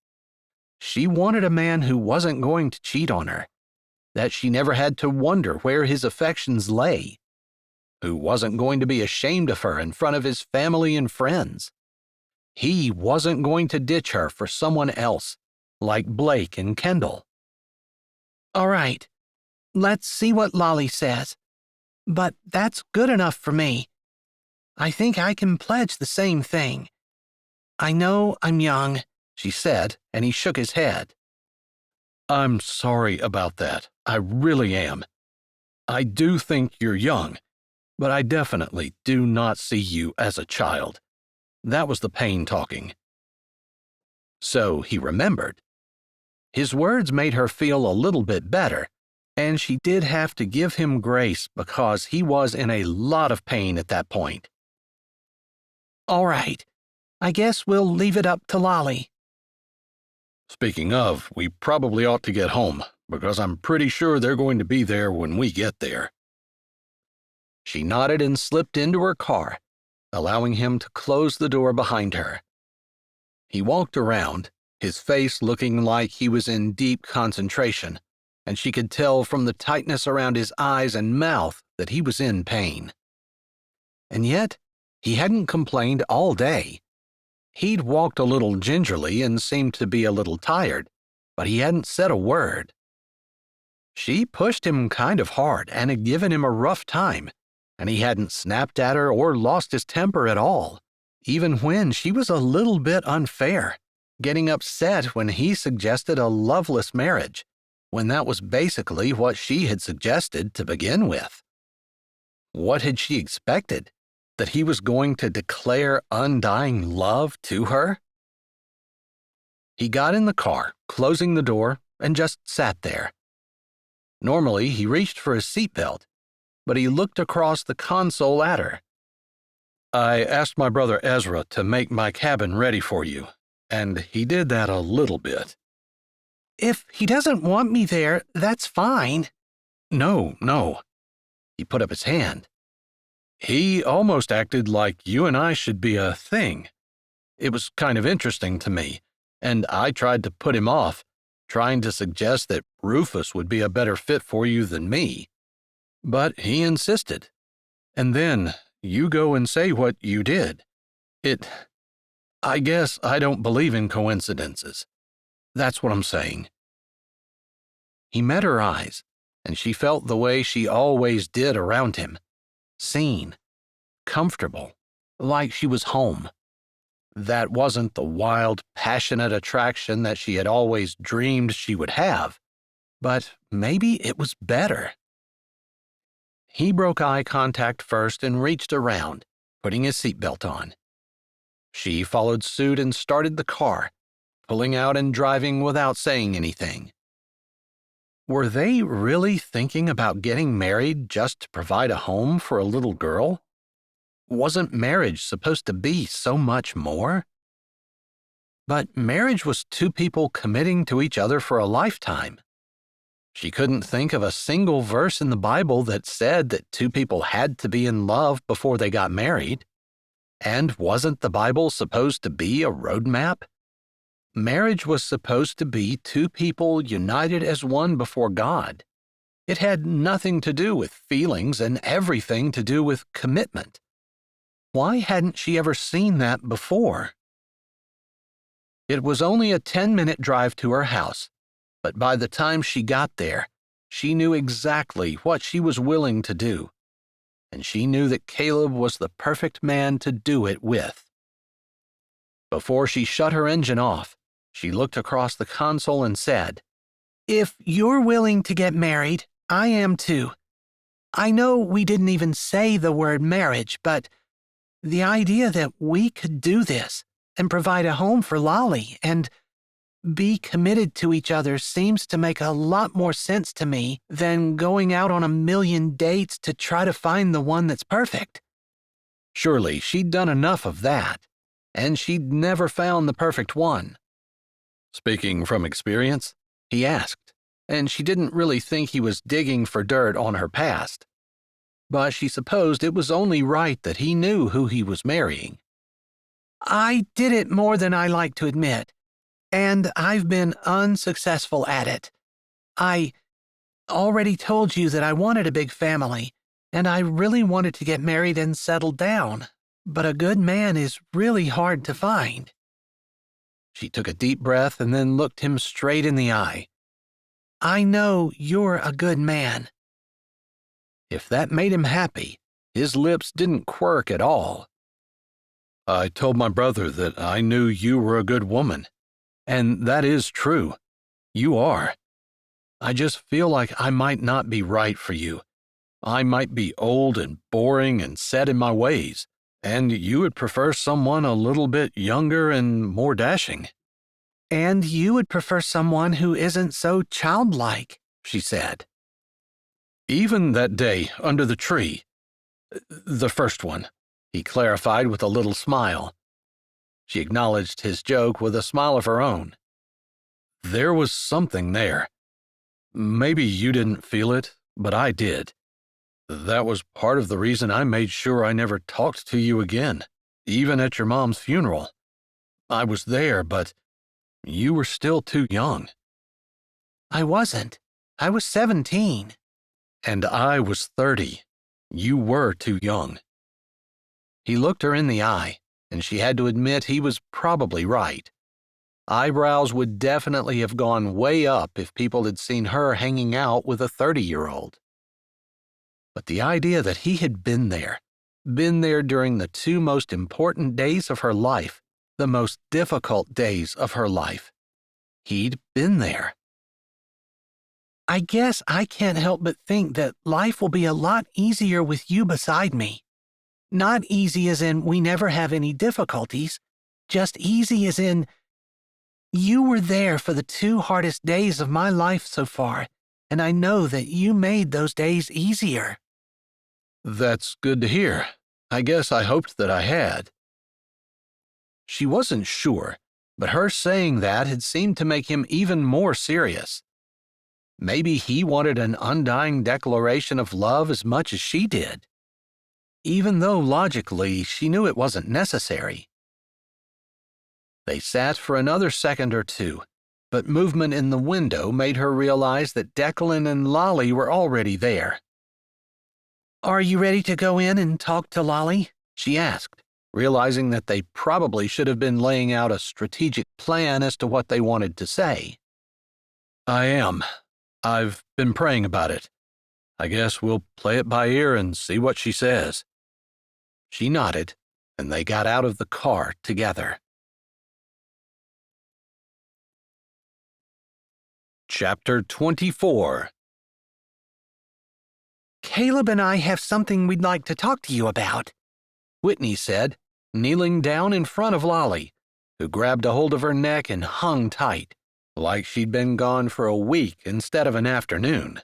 Speaker 1: She wanted a man who wasn't going to cheat on her, that she never had to wonder where his affections lay, who wasn't going to be ashamed of her in front of his family and friends. He wasn't going to ditch her for someone else, like Blake and Kendall.
Speaker 3: All right, let's see what Lolly says. But that's good enough for me. I think I can pledge the same thing. I know I'm young,
Speaker 1: she said, and he shook his head. I'm sorry about that. I really am. I do think you're young, but I definitely do not see you as a child. That was the pain talking. So he remembered. His words made her feel a little bit better, and she did have to give him grace because he was in a lot of pain at that point.
Speaker 3: All right, I guess we'll leave it up to Lolly.
Speaker 1: Speaking of, we probably ought to get home, because I'm pretty sure they're going to be there when we get there. She nodded and slipped into her car, allowing him to close the door behind her. He walked around, his face looking like he was in deep concentration, and she could tell from the tightness around his eyes and mouth that he was in pain. And yet, he hadn't complained all day. He'd walked a little gingerly and seemed to be a little tired, but he hadn't said a word. She pushed him kind of hard and had given him a rough time, and he hadn't snapped at her or lost his temper at all, even when she was a little bit unfair, getting upset when he suggested a loveless marriage, when that was basically what she had suggested to begin with. What had she expected? That he was going to declare undying love to her? He got in the car, closing the door, and just sat there. Normally, he reached for his seatbelt, but he looked across the console at her. "I asked my brother Ezra to make my cabin ready for you, and he did that a little bit."
Speaker 3: If he doesn't want me there, that's fine.
Speaker 1: No. He put up his hand. "He almost acted like you and I should be a thing. It was kind of interesting to me, and I tried to put him off, trying to suggest that Rufus would be a better fit for you than me. But he insisted. And then you go and say what you did. I guess I don't believe in coincidences. That's what I'm saying." He met her eyes, and she felt the way she always did around him. Seen, comfortable, like she was home. That wasn't the wild, passionate attraction that she had always dreamed she would have, but maybe it was better. He broke eye contact first and reached around, putting his seatbelt on. She followed suit and started the car, pulling out and driving without saying anything. Were they really thinking about getting married just to provide a home for a little girl? Wasn't marriage supposed to be so much more? But marriage was two people committing to each other for a lifetime. She couldn't think of a single verse in the Bible that said that two people had to be in love before they got married. And wasn't the Bible supposed to be a roadmap? Marriage was supposed to be two people united as one before God. It had nothing to do with feelings and everything to do with commitment. Why hadn't she ever seen that before? It was only a 10-minute drive to her house, but by the time she got there, she knew exactly what she was willing to do, and she knew that Caleb was the perfect man to do it with. Before she shut her engine off, she looked across the console and said,
Speaker 3: If you're willing to get married, I am too. I know we didn't even say the word marriage, but the idea that we could do this and provide a home for Lolly and be committed to each other seems to make a lot more sense to me than going out on a million dates to try to find the one that's perfect.
Speaker 1: Surely she'd done enough of that, and she'd never found the perfect one. Speaking from experience, he asked, and she didn't really think he was digging for dirt on her past. But she supposed it was only right that he knew who he was marrying.
Speaker 3: I did it more than I like to admit, and I've been unsuccessful at it. I already told you that I wanted a big family, and I really wanted to get married and settle down, but a good man is really hard to find.
Speaker 1: She took a deep breath and then looked him straight in the eye.
Speaker 3: I know you're a good man.
Speaker 1: If that made him happy, his lips didn't quirk at all. I told my brother that I knew you were a good woman, and that is true. You are. I just feel like I might not be right for you. I might be old and boring and set in my ways, and you would prefer someone a little bit younger and more dashing.
Speaker 3: And you would prefer someone who isn't so childlike, she said.
Speaker 1: Even that day under the tree, the first one, he clarified with a little smile. She acknowledged his joke with a smile of her own. There was something there. Maybe you didn't feel it, but I did. That was part of the reason I made sure I never talked to you again, even at your mom's funeral. I was there, but you were still too young.
Speaker 3: I wasn't. I was 17.
Speaker 1: And I was 30. You were too young. He looked her in the eye, and she had to admit he was probably right. Eyebrows would definitely have gone way up if people had seen her hanging out with a 30-year-old. But the idea that he had been there during the two most important days of her life, the most difficult days of her life. He'd been there.
Speaker 3: I guess I can't help but think that life will be a lot easier with you beside me. Not easy as in we never have any difficulties, just easy as in you were there for the two hardest days of my life so far, and I know that you made those days easier.
Speaker 1: That's good to hear. I guess I hoped that I had. She wasn't sure, but her saying that had seemed to make him even more serious. Maybe he wanted an undying declaration of love as much as she did, even though logically she knew it wasn't necessary. They sat for another second or two, but movement in the window made her realize that Declan and Lolly were already there.
Speaker 3: Are you ready to go in and talk to Lolly?
Speaker 1: She asked, realizing that they probably should have been laying out a strategic plan as to what they wanted to say. I am. I've been praying about it. I guess we'll play it by ear and see what she says. She nodded, and they got out of the car together. Chapter 24.
Speaker 3: Caleb and I have something we'd like to talk to you about,
Speaker 1: Whitney said, kneeling down in front of Lolly, who grabbed a hold of her neck and hung tight, like she'd been gone for a week instead of an afternoon.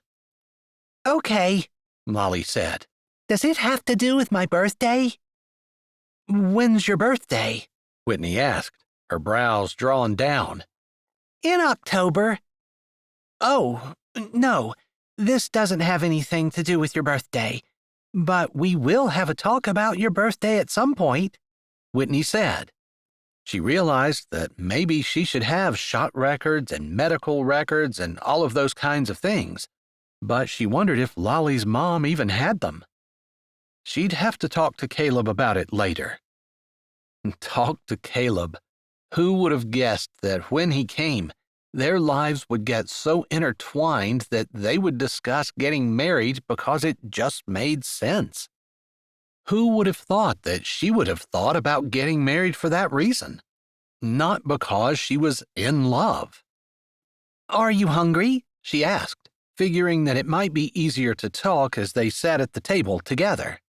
Speaker 3: Okay,
Speaker 1: Lolly said.
Speaker 3: Does it have to do with my birthday? When's your birthday?
Speaker 1: Whitney asked, her brows drawn down.
Speaker 3: In October. Oh, no, this doesn't have anything to do with your birthday, but we will have a talk about your birthday at some point,
Speaker 1: Whitney said. She realized that maybe she should have shot records and medical records and all of those kinds of things, but she wondered if Lolly's mom even had them. She'd have to talk to Caleb about it later. Talk to Caleb. Who would have guessed that when he came, their lives would get so intertwined that they would discuss getting married because it just made sense? Who would have thought that she would have thought about getting married for that reason? Not because she was in love.
Speaker 3: Are you hungry?
Speaker 1: She asked, figuring that it might be easier to talk as they sat at the table together.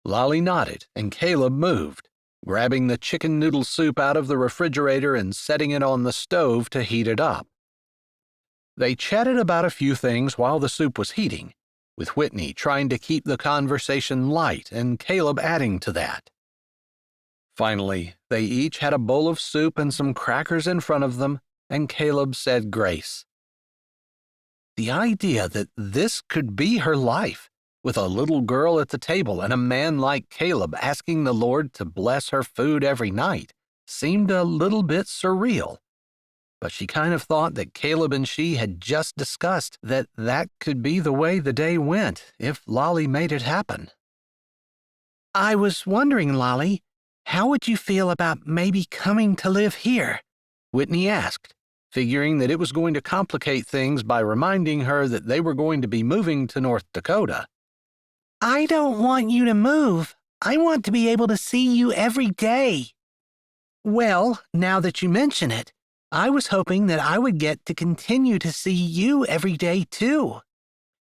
Speaker 1: Lolly nodded, and Caleb moved, grabbing the chicken noodle soup out of the refrigerator and setting it on the stove to heat it up. They chatted about a few things while the soup was heating, with Whitney trying to keep the conversation light and Caleb adding to that. Finally, they each had a bowl of soup and some crackers in front of them, and Caleb said grace. The idea that this could be her life, with a little girl at the table and a man like Caleb asking the Lord to bless her food every night, seemed a little bit surreal. But she kind of thought that Caleb and she had just discussed that that could be the way the day went if Lolly made it happen.
Speaker 3: I was wondering, Lolly, how would you feel about maybe coming to live here?
Speaker 1: Whitney asked, figuring that it was going to complicate things by reminding her that they were going to be moving to North Dakota.
Speaker 3: I don't want you to move. I want to be able to see you every day. Well, now that you mention it, I was hoping that I would get to continue to see you every day, too.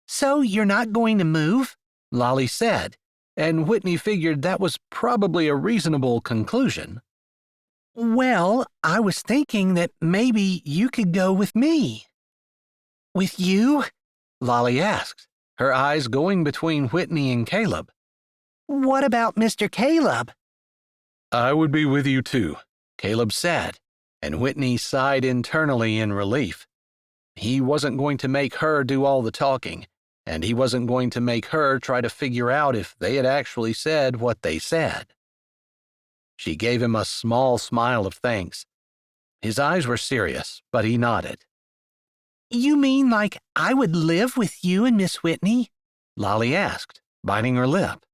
Speaker 3: So you're not going to move?
Speaker 1: Lolly said, and Whitney figured that was probably a reasonable conclusion.
Speaker 3: Well, I was thinking that maybe you could go with me. With you?
Speaker 1: Lolly asked, her eyes going between Whitney and Caleb.
Speaker 3: What about Mr. Caleb?
Speaker 2: I would be with you too,
Speaker 1: Caleb said, and Whitney sighed internally in relief. He wasn't going to make her do all the talking, and he wasn't going to make her try to figure out if they had actually said what they said. She gave him a small smile of thanks. His eyes were serious, but he nodded.
Speaker 3: You mean like I would live with you and Miss Whitney?
Speaker 1: Lolly asked, biting her lip.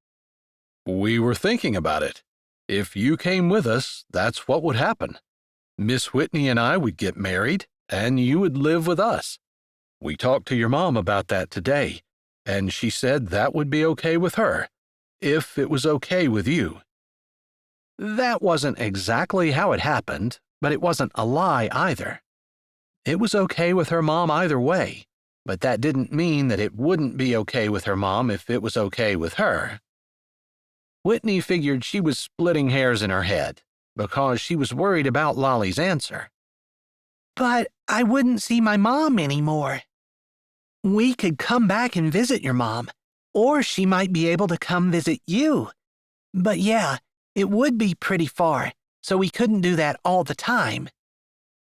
Speaker 2: We were thinking about it. If you came with us, that's what would happen.
Speaker 1: Miss Whitney and I would get married, and you would live with us. We talked to your mom about that today, and she said that would be okay with her, if it was okay with you. That wasn't exactly how it happened, but it wasn't a lie either. It was okay with her mom either way, but that didn't mean that it wouldn't be okay with her mom if it was okay with her. Whitney figured she was splitting hairs in her head because she was worried about Lolly's answer.
Speaker 3: But I wouldn't see my mom anymore. We could come back and visit your mom, or she might be able to come visit you. But yeah, it would be pretty far, so we couldn't do that all the time.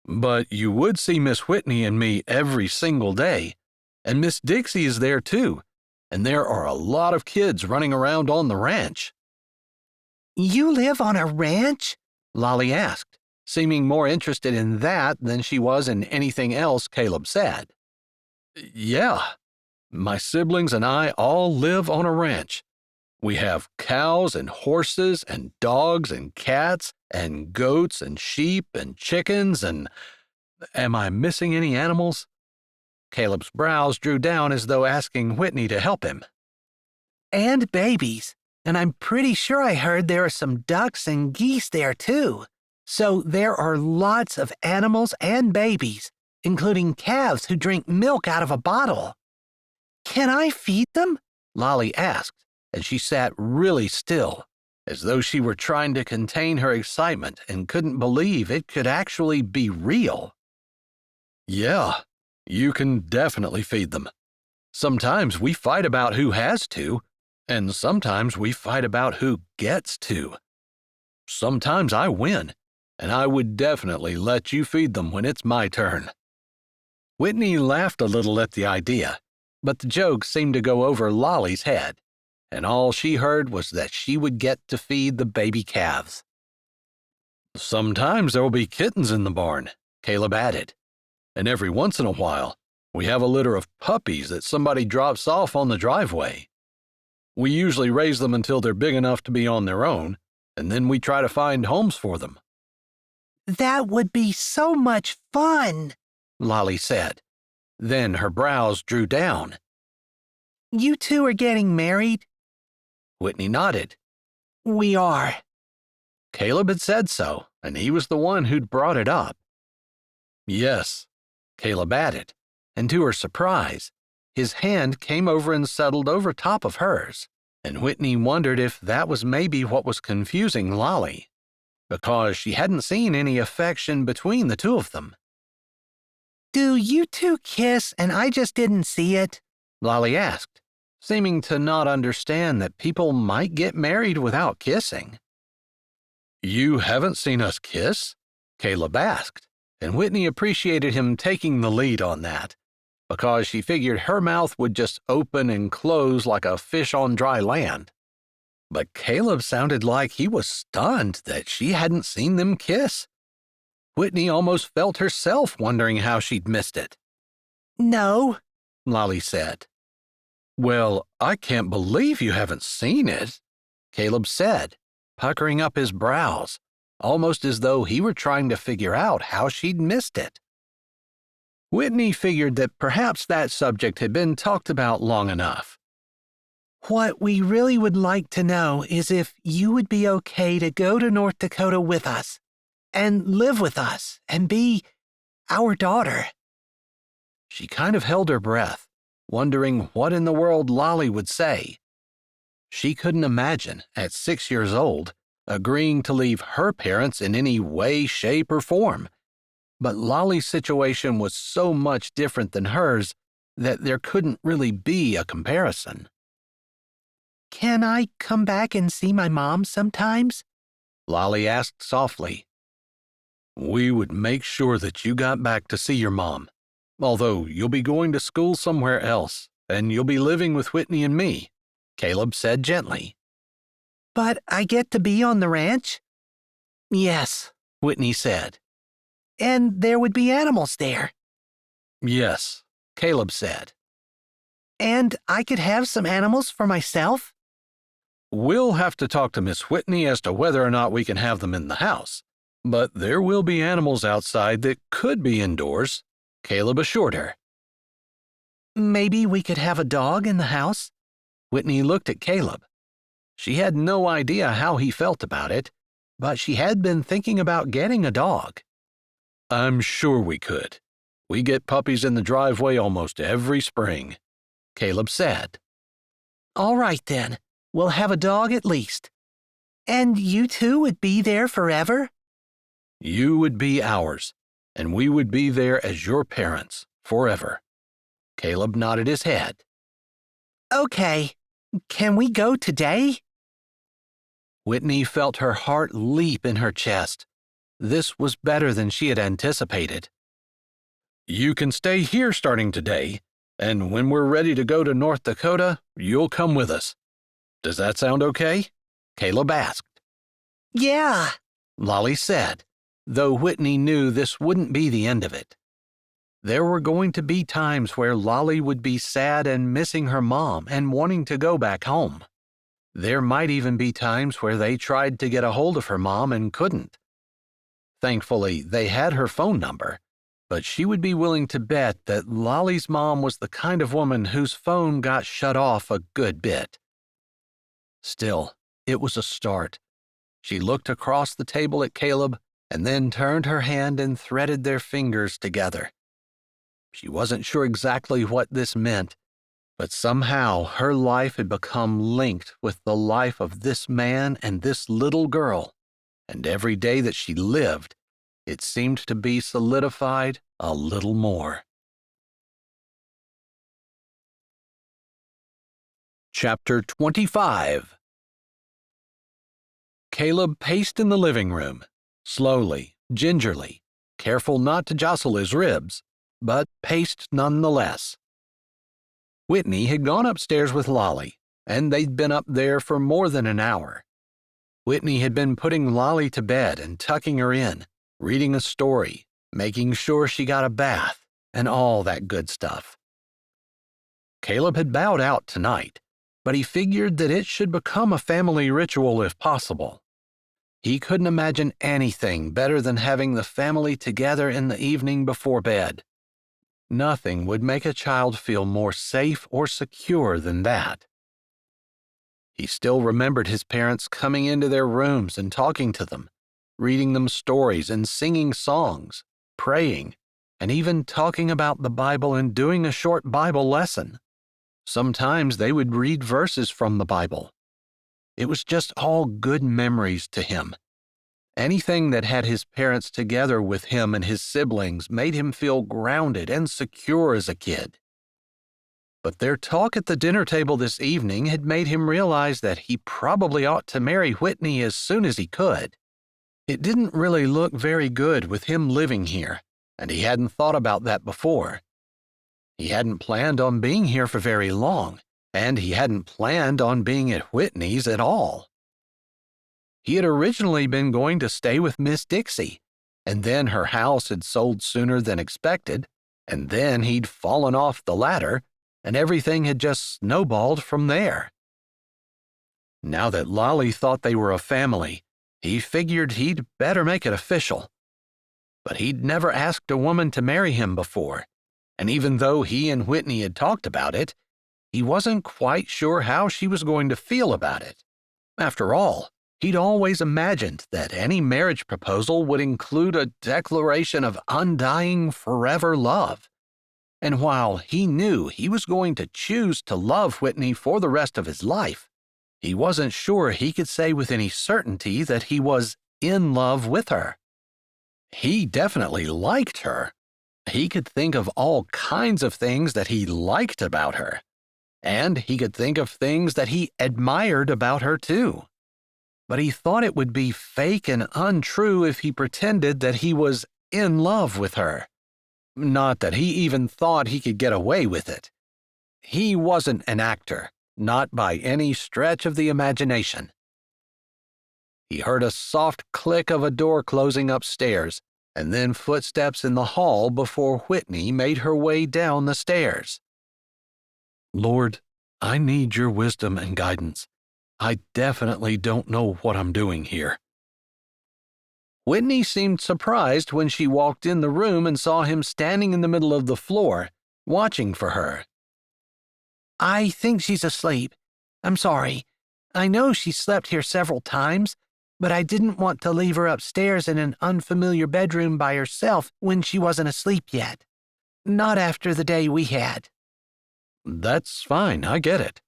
Speaker 1: But you would see Miss Whitney and me every single day, and Miss Dixie is there too, and there are a lot of kids running around on the ranch.
Speaker 3: You live on a ranch?
Speaker 1: Lolly asked, seeming more interested in that than she was in anything else Caleb said. Yeah, my siblings and I all live on a ranch. We have cows and horses and dogs and cats and goats and sheep and chickens and... Am I missing any animals? Caleb's brows drew down as though asking Whitney to help him.
Speaker 3: And babies. And I'm pretty sure I heard there are some ducks and geese there too. So there are lots of animals and babies, including calves who drink milk out of a bottle. Can I feed them?
Speaker 1: Lolly asked, and she sat really still, as though she were trying to contain her excitement and couldn't believe it could actually be real. Yeah, you can definitely feed them. Sometimes we fight about who has to, and sometimes we fight about who gets to. Sometimes I win, and I would definitely let you feed them when it's my turn. Whitney laughed a little at the idea, but the joke seemed to go over Lolly's head, and all she heard was that she would get to feed the baby calves. Sometimes there will be kittens in the barn, Caleb added, and every once in a while, we have a litter of puppies that somebody drops off on the driveway. We usually raise them until they're big enough to be on their own, and then we try to find homes for them.
Speaker 3: That would be so much fun,
Speaker 1: Lolly said. Then her brows drew down.
Speaker 3: You two are getting married?
Speaker 1: Whitney nodded.
Speaker 3: We are.
Speaker 1: Caleb had said so, and he was the one who'd brought it up. Yes, Caleb added, and to her surprise, his hand came over and settled over top of hers, and Whitney wondered if that was maybe what was confusing Lolly, because she hadn't seen any affection between the two of them.
Speaker 3: Do you two kiss and I just didn't see it?
Speaker 1: Lolly asked, seeming to not understand that people might get married without kissing. You haven't seen us kiss? Caleb asked, and Whitney appreciated him taking the lead on that, because she figured her mouth would just open and close like a fish on dry land. But Caleb sounded like he was stunned that she hadn't seen them kiss. Whitney almost felt herself wondering how she'd missed it.
Speaker 3: No,
Speaker 1: Lolly said. Well, I can't believe you haven't seen it, Caleb said, puckering up his brows, almost as though he were trying to figure out how she'd missed it. Whitney figured that perhaps that subject had been talked about long enough.
Speaker 3: What we really would like to know is if you would be okay to go to North Dakota with us and live with us and be our daughter.
Speaker 1: She kind of held her breath, wondering what in the world Lolly would say. She couldn't imagine, at 6 years old, agreeing to leave her parents in any way, shape, or form. But Lolly's situation was so much different than hers that there couldn't really be a comparison.
Speaker 3: Can I come back and see my mom sometimes?
Speaker 1: Lolly asked softly. We would make sure that you got back to see your mom, although you'll be going to school somewhere else, and you'll be living with Whitney and me, Caleb said gently.
Speaker 3: But I get to be on the ranch?
Speaker 1: Yes, Whitney said.
Speaker 3: And there would be animals there.
Speaker 1: Yes, Caleb said.
Speaker 3: And I could have some animals for myself?
Speaker 1: We'll have to talk to Miss Whitney as to whether or not we can have them in the house,
Speaker 2: But there will be animals outside that could be indoors, Caleb assured her.
Speaker 3: Maybe we could have a dog in the house?
Speaker 1: Whitney looked at Caleb. She had no idea how he felt about it, but she had been thinking about getting a dog.
Speaker 2: I'm sure we could. We get puppies in the driveway almost every spring, Caleb said.
Speaker 3: All right then, we'll have a dog at least. And you two would be there forever?
Speaker 2: You would be ours, and we would be there as your parents forever.
Speaker 1: Caleb nodded his head.
Speaker 3: Okay, can we go today?
Speaker 1: Whitney felt her heart leap in her chest. This was better than she had anticipated.
Speaker 2: You can stay here starting today, and when we're ready to go to North Dakota, you'll come with us. Does that sound okay?
Speaker 1: Caleb asked.
Speaker 3: Yeah,
Speaker 1: Lolly said, though Whitney knew this wouldn't be the end of it. There were going to be times where Lolly would be sad and missing her mom and wanting to go back home. There might even be times where they tried to get a hold of her mom and couldn't. Thankfully, they had her phone number, but she would be willing to bet that Lolly's mom was the kind of woman whose phone got shut off a good bit. Still, it was a start. She looked across the table at Caleb and then turned her hand and threaded their fingers together. She wasn't sure exactly what this meant, but somehow her life had become linked with the life of this man and this little girl, and every day that she lived, it seemed to be solidified a little more. Chapter 25. Caleb paced in the living room, slowly, gingerly, careful not to jostle his ribs, but paced nonetheless. Whitney had gone upstairs with Lolly, and they'd been up there for more than an hour. Whitney had been putting Lolly to bed and tucking her in, reading a story, making sure she got a bath, and all that good stuff. Caleb had bowed out tonight, but he figured that it should become a family ritual if possible. He couldn't imagine anything better than having the family together in the evening before bed. Nothing would make a child feel more safe or secure than that. He still remembered his parents coming into their rooms and talking to them, reading them stories and singing songs, praying, and even talking about the Bible and doing a short Bible lesson. Sometimes they would read verses from the Bible. It was just all good memories to him. Anything that had his parents together with him and his siblings made him feel grounded and secure as a kid. But their talk at the dinner table this evening had made him realize that he probably ought to marry Whitney as soon as he could. It didn't really look very good with him living here, and he hadn't thought about that before. He hadn't planned on being here for very long, and he hadn't planned on being at Whitney's at all. He had originally been going to stay with Miss Dixie, and then her house had sold sooner than expected, and then he'd fallen off the ladder, and everything had just snowballed from there. Now that Lolly thought they were a family, he figured he'd better make it official. But he'd never asked a woman to marry him before, and even though he and Whitney had talked about it, he wasn't quite sure how she was going to feel about it. After all, he'd always imagined that any marriage proposal would include a declaration of undying, forever love. And while he knew he was going to choose to love Whitney for the rest of his life, he wasn't sure he could say with any certainty that he was in love with her. He definitely liked her. He could think of all kinds of things that he liked about her, and he could think of things that he admired about her too. But he thought it would be fake and untrue if he pretended that he was in love with her. Not that he even thought he could get away with it. He wasn't an actor, not by any stretch of the imagination. He heard a soft click of a door closing upstairs, and then footsteps in the hall before Whitney made her way down the stairs.
Speaker 2: Lord, I need your wisdom and guidance. I definitely don't know what I'm doing here.
Speaker 1: Whitney seemed surprised when she walked in the room and saw him standing in the middle of the floor, watching for her.
Speaker 3: I think she's asleep. I'm sorry. I know she slept here several times, but I didn't want to leave her upstairs in an unfamiliar bedroom by herself when she wasn't asleep yet. Not after the day we had.
Speaker 1: That's fine, I get it.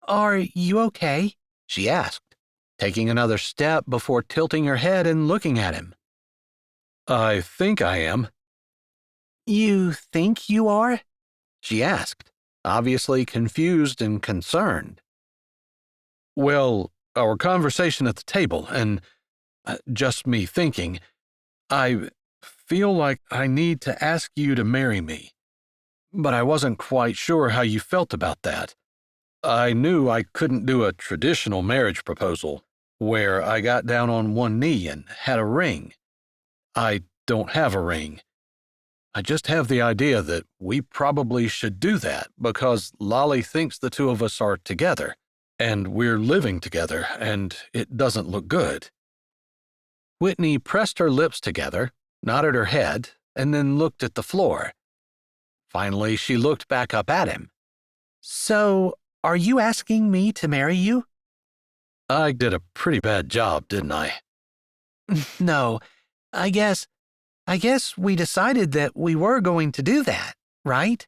Speaker 3: Are you okay?
Speaker 1: She asked, taking another step before tilting her head and looking at him. I think I am.
Speaker 3: You think you are?
Speaker 1: She asked, obviously confused and concerned. Well, our conversation at the table, and just me thinking, I feel like I need to ask you to marry me. But I wasn't quite sure how you felt about that. I knew I couldn't do a traditional marriage proposal, where I got down on one knee and had a ring. I don't have a ring. I just have the idea that we probably should do that because Lolly thinks the two of us are together, and we're living together, and it doesn't look good. Whitney pressed her lips together, nodded her head, and then looked at the floor. Finally, she looked back up at him.
Speaker 3: So, are you asking me to marry you?
Speaker 1: I did a pretty bad job, didn't I?
Speaker 3: No, I guess we decided that we were going to do that, right?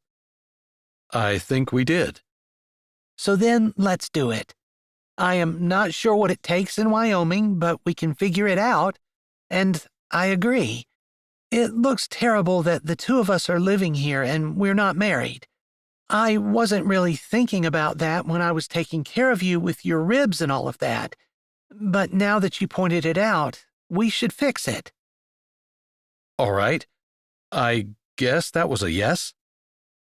Speaker 1: I think we did.
Speaker 3: So then let's do it. I am not sure what it takes in Wyoming, but we can figure it out, and I agree. It looks terrible that the two of us are living here and we're not married. I wasn't really thinking about that when I was taking care of you with your ribs and all of that, but now that you pointed it out, we should fix it.
Speaker 1: All right. I guess that was a yes?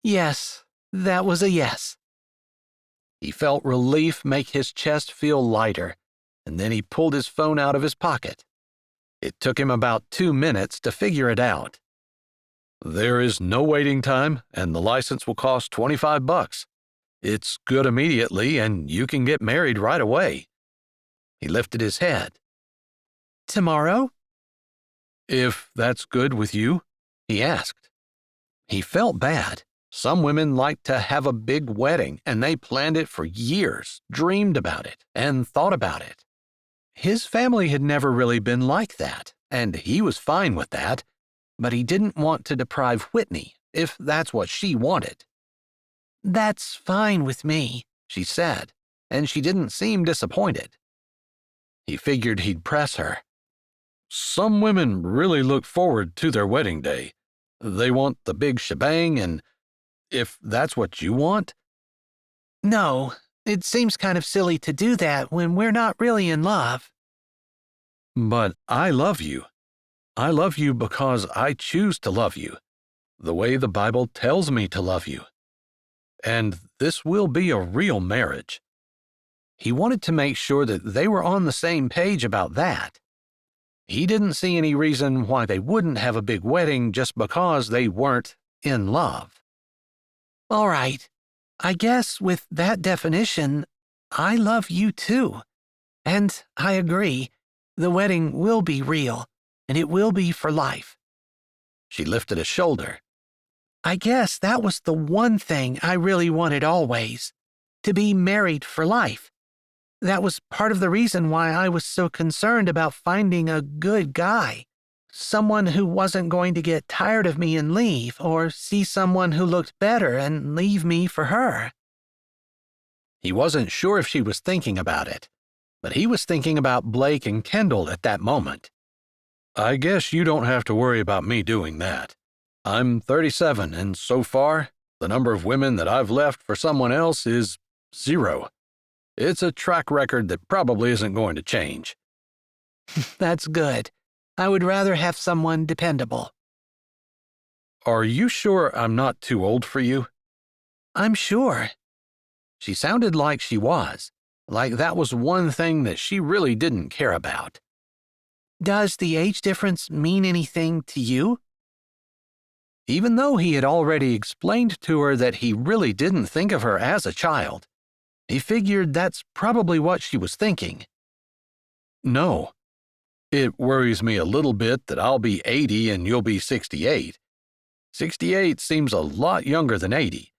Speaker 3: Yes, that was a yes.
Speaker 1: He felt relief make his chest feel lighter, and then he pulled his phone out of his pocket. It took him about 2 minutes to figure it out. There is no waiting time, and the license will cost $25. It's good immediately, and you can get married right away. He lifted his head.
Speaker 3: Tomorrow?
Speaker 1: If that's good with you, he asked. He felt bad. Some women like to have a big wedding, and they planned it for years, dreamed about it, and thought about it. His family had never really been like that, and he was fine with that, but he didn't want to deprive Whitney, if that's what she wanted.
Speaker 3: That's fine with me,
Speaker 1: she said, and she didn't seem disappointed. He figured he'd press her. Some women really look forward to their wedding day. They want the big shebang, and if that's what you want?
Speaker 3: No, it seems kind of silly to do that when we're not really in love.
Speaker 1: But I love you. I love you because I choose to love you, the way the Bible tells me to love you. And this will be a real marriage. He wanted to make sure that they were on the same page about that. He didn't see any reason why they wouldn't have a big wedding just because they weren't in love.
Speaker 3: All right. I guess with that definition, I love you too. And I agree, the wedding will be real, and it will be for life.
Speaker 1: She lifted a shoulder.
Speaker 3: I guess that was the one thing I really wanted always, to be married for life. That was part of the reason why I was so concerned about finding a good guy. Someone who wasn't going to get tired of me and leave, or see someone who looked better and leave me for her.
Speaker 1: He wasn't sure if she was thinking about it, but he was thinking about Blake and Kendall at that moment. I guess you don't have to worry about me doing that. I'm 37, and so far, the number of women that I've left for someone else is 0. It's a track record that probably isn't going to change.
Speaker 3: That's good. I would rather have someone dependable.
Speaker 1: Are you sure I'm not too old for you?
Speaker 3: I'm sure.
Speaker 1: She sounded like she was, like that was one thing that she really didn't care about.
Speaker 3: Does the age difference mean anything to you?
Speaker 1: Even though he had already explained to her that he really didn't think of her as a child, he figured that's probably what she was thinking. No.
Speaker 2: It worries me a little bit that I'll be 80 and you'll be 68. 68 seems a lot younger than 80.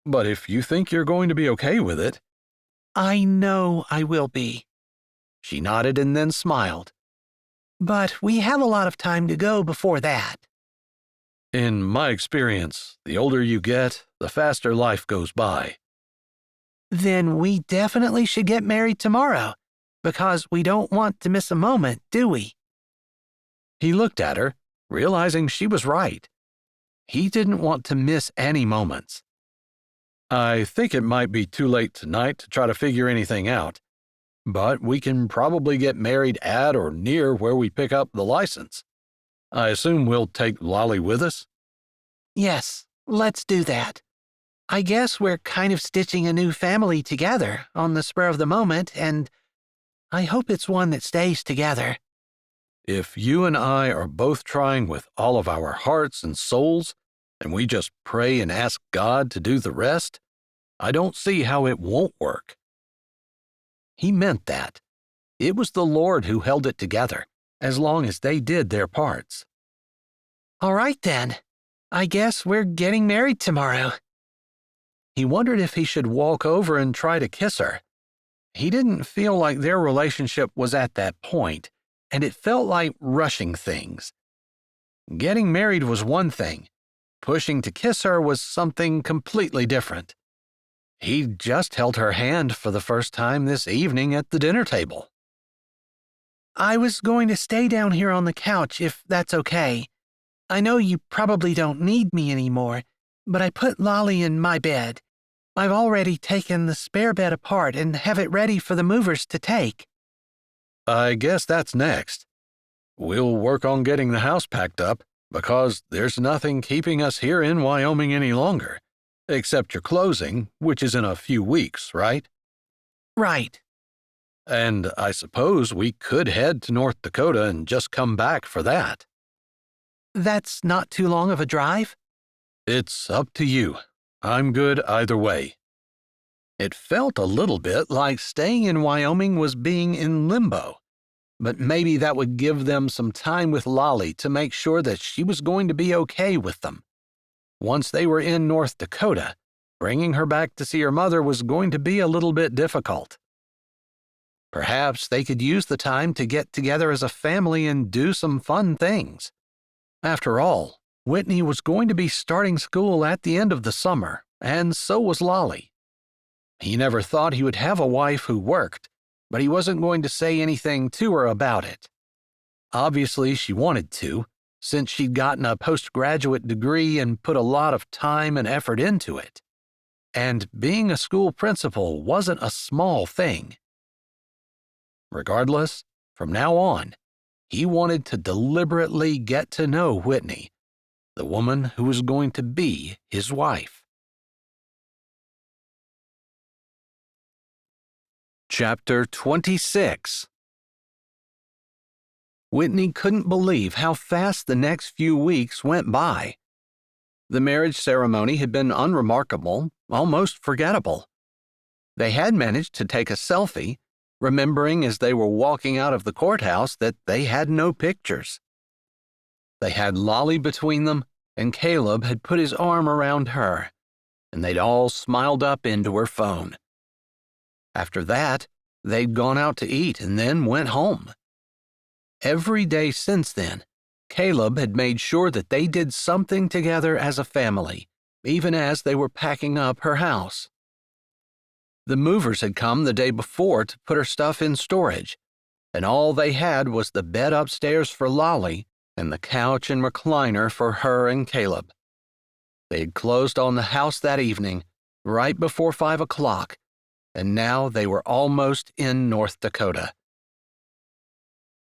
Speaker 2: But if you think you're going to be okay with it.
Speaker 3: I know I will be.
Speaker 1: She nodded and then smiled.
Speaker 3: But we have a lot of time to go before that.
Speaker 2: In my experience, the older you get, the faster life goes by.
Speaker 3: Then we definitely should get married tomorrow, because we don't want to miss a moment, do we?
Speaker 1: He looked at her, realizing she was right. He didn't want to miss any moments.
Speaker 2: I think it might be too late tonight to try to figure anything out, but we can probably get married at or near where we pick up the license. I assume we'll take Lolly with us?
Speaker 3: Yes, let's do that. I guess we're kind of stitching a new family together on the spur of the moment, and I hope it's one that stays together.
Speaker 2: If you and I are both trying with all of our hearts and souls, and we just pray and ask God to do the rest, I don't see how it won't work.
Speaker 1: He meant that. It was the Lord who held it together, as long as they did their parts.
Speaker 3: All right, then. I guess we're getting married tomorrow.
Speaker 1: He wondered if he should walk over and try to kiss her. He didn't feel like their relationship was at that point, and it felt like rushing things. Getting married was one thing. Pushing to kiss her was something completely different. He just held her hand for the first time this evening at the dinner table.
Speaker 3: I was going to stay down here on the couch if that's okay. I know you probably don't need me anymore, but I put Lolly in my bed. I've already taken the spare bed apart and have it ready for the movers to take.
Speaker 2: I guess that's next. We'll work on getting the house packed up, because there's nothing keeping us here in Wyoming any longer, except your closing, which is in a few weeks, right?
Speaker 3: Right.
Speaker 2: And I suppose we could head to North Dakota and just come back for that.
Speaker 3: That's not too long of a drive?
Speaker 2: It's up to you. I'm good either way.
Speaker 1: It felt a little bit like staying in Wyoming was being in limbo, but maybe that would give them some time with Lolly to make sure that she was going to be okay with them. Once they were in North Dakota, bringing her back to see her mother was going to be a little bit difficult. Perhaps they could use the time to get together as a family and do some fun things. After all, Whitney was going to be starting school at the end of the summer, and so was Lolly. He never thought he would have a wife who worked, but he wasn't going to say anything to her about it. Obviously, she wanted to, since she'd gotten a postgraduate degree and put a lot of time and effort into it. And being a school principal wasn't a small thing. Regardless, from now on, he wanted to deliberately get to know Whitney, the woman who was going to be his wife. Chapter 26. Whitney couldn't believe how fast the next few weeks went by. The marriage ceremony had been unremarkable, almost forgettable. They had managed to take a selfie, remembering as they were walking out of the courthouse that they had no pictures. They had Lolly between them, and Caleb had put his arm around her, and they'd all smiled up into her phone. After that, they'd gone out to eat and then went home. Every day since then, Caleb had made sure that they did something together as a family, even as they were packing up her house. The movers had come the day before to put her stuff in storage, and all they had was the bed upstairs for Lolly and the couch and recliner for her and Caleb. They had closed on the house that evening, right before 5 o'clock, and now they were almost in North Dakota.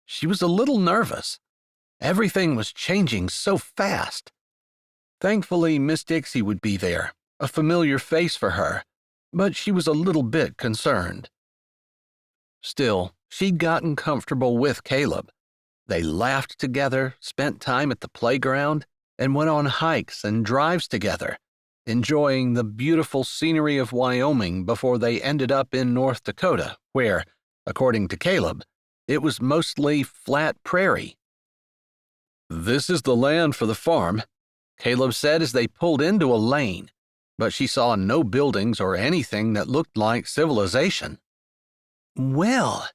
Speaker 1: She was a little nervous. Everything was changing so fast. Thankfully, Miss Dixie would be there, a familiar face for her, but she was a little bit concerned. Still, she'd gotten comfortable with Caleb. They laughed together, spent time at the playground, and went on hikes and drives together, enjoying the beautiful scenery of Wyoming before they ended up in North Dakota, where, according to Caleb, It was mostly flat prairie.
Speaker 2: "This is the land for the farm,"
Speaker 1: Caleb said as they pulled into a lane, but she saw no buildings or anything that looked like civilization.
Speaker 3: Well,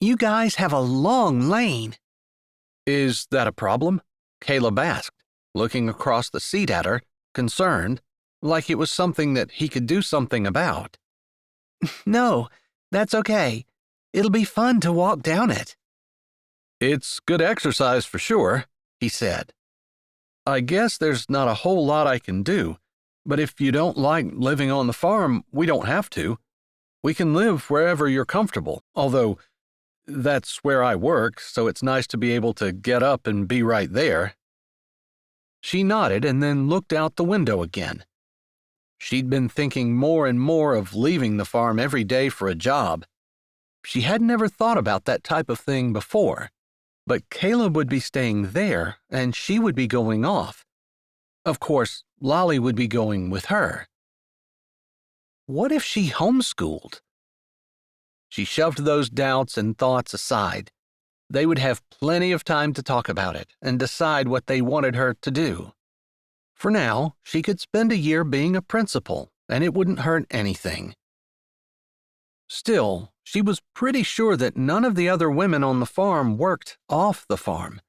Speaker 3: you guys have a long lane.
Speaker 1: Is that a problem? Caleb asked, looking across the seat at her, concerned, like it was something that he could do something about.
Speaker 3: No, that's okay. It'll be fun to walk down it.
Speaker 1: It's good exercise for sure, he said. I guess there's not a whole lot I can do, but if you don't like living on the farm, we don't have to. We can live wherever you're comfortable, although that's where I work, so it's nice to be able to get up and be right there. She nodded and then looked out the window again. She'd been thinking more and more of leaving the farm every day for a job. She had never thought about that type of thing before, but Caleb would be staying there and she would be going off. Of course, Lolly would be going with her. What if she homeschooled? She shoved those doubts and thoughts aside. They would have plenty of time to talk about it and decide what they wanted her to do. For now, she could spend a year being a principal, and it wouldn't hurt anything. Still, she was pretty sure that none of the other women on the farm worked off the farm.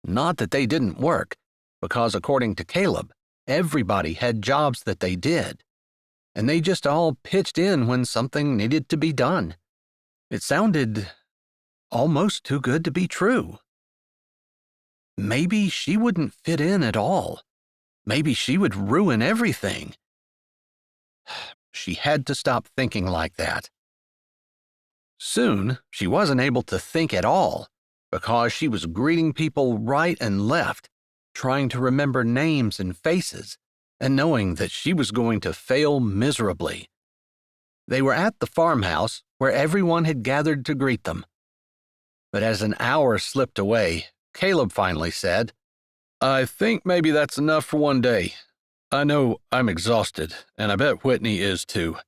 Speaker 1: Not that they didn't work, because according to Caleb, everybody had jobs that they did, and they just all pitched in when something needed to be done. It sounded almost too good to be true. Maybe she wouldn't fit in at all. Maybe she would ruin everything. She had to stop thinking like that. Soon, she wasn't able to think at all, because she was greeting people right and left, trying to remember names and faces, and knowing that she was going to fail miserably. They were at the farmhouse, where everyone had gathered to greet them. But as an hour slipped away, Caleb finally said, "I think maybe that's enough for one day. I know I'm exhausted, and I bet Whitney is too.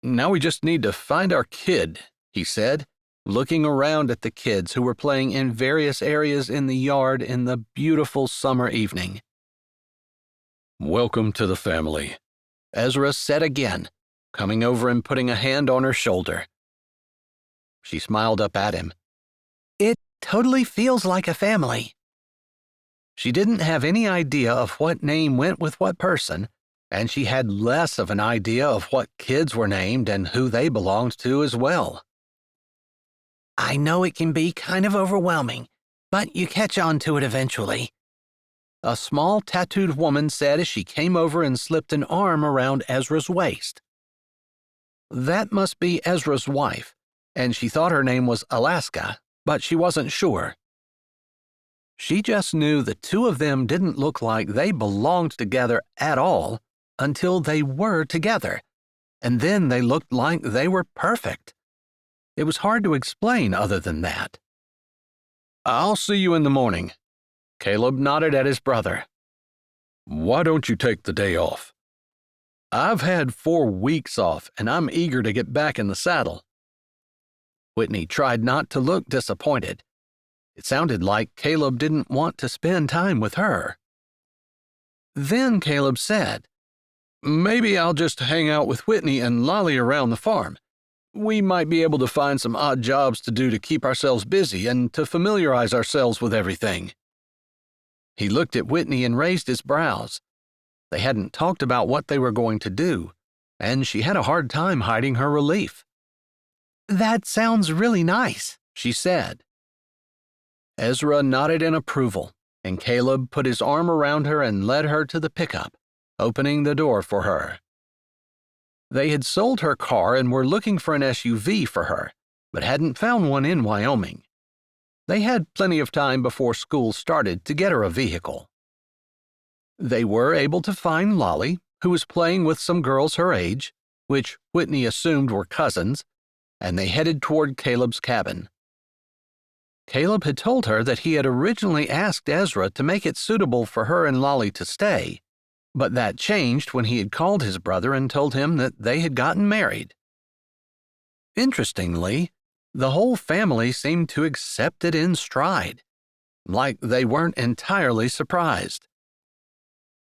Speaker 1: Now we just need to find our kid," he said, looking around at the kids who were playing in various areas in the yard in the beautiful summer evening.
Speaker 2: "Welcome to the family,"
Speaker 1: Ezra said again, coming over and putting a hand on her shoulder. She smiled up at him.
Speaker 3: It totally feels like a family.
Speaker 1: She didn't have any idea of what name went with what person, and she had less of an idea of what kids were named and who they belonged to as well.
Speaker 3: I know it can be kind of overwhelming, but you catch on to it eventually,
Speaker 1: a small tattooed woman said as she came over and slipped an arm around Ezra's waist. That must be Ezra's wife, and she thought her name was Alaska, but she wasn't sure. She just knew the two of them didn't look like they belonged together at all until they were together, and then they looked like they were perfect. It was hard to explain other than that. "I'll see you in the morning." Caleb nodded at his brother.
Speaker 2: "Why don't you take the day off?"
Speaker 1: "I've had 4 weeks off, and I'm eager to get back in the saddle." Whitney tried not to look disappointed. It sounded like Caleb didn't want to spend time with her. Then Caleb said, "Maybe I'll just hang out with Whitney and Lolly around the farm. We might be able to find some odd jobs to do to keep ourselves busy and to familiarize ourselves with everything." He looked at Whitney and raised his brows. They hadn't talked about what they were going to do, and she had a hard time hiding her relief.
Speaker 3: That sounds really nice,
Speaker 1: she said. Ezra nodded in approval, and Caleb put his arm around her and led her to the pickup, opening the door for her. They had sold her car and were looking for an SUV for her, but hadn't found one in Wyoming. They had plenty of time before school started to get her a vehicle. They were able to find Lolly, who was playing with some girls her age, which Whitney assumed were cousins, and they headed toward Caleb's cabin. Caleb had told her that he had originally asked Ezra to make it suitable for her and Lolly to stay, but that changed when he had called his brother and told him that they had gotten married. Interestingly, The whole family seemed to accept it in stride, like they weren't entirely surprised.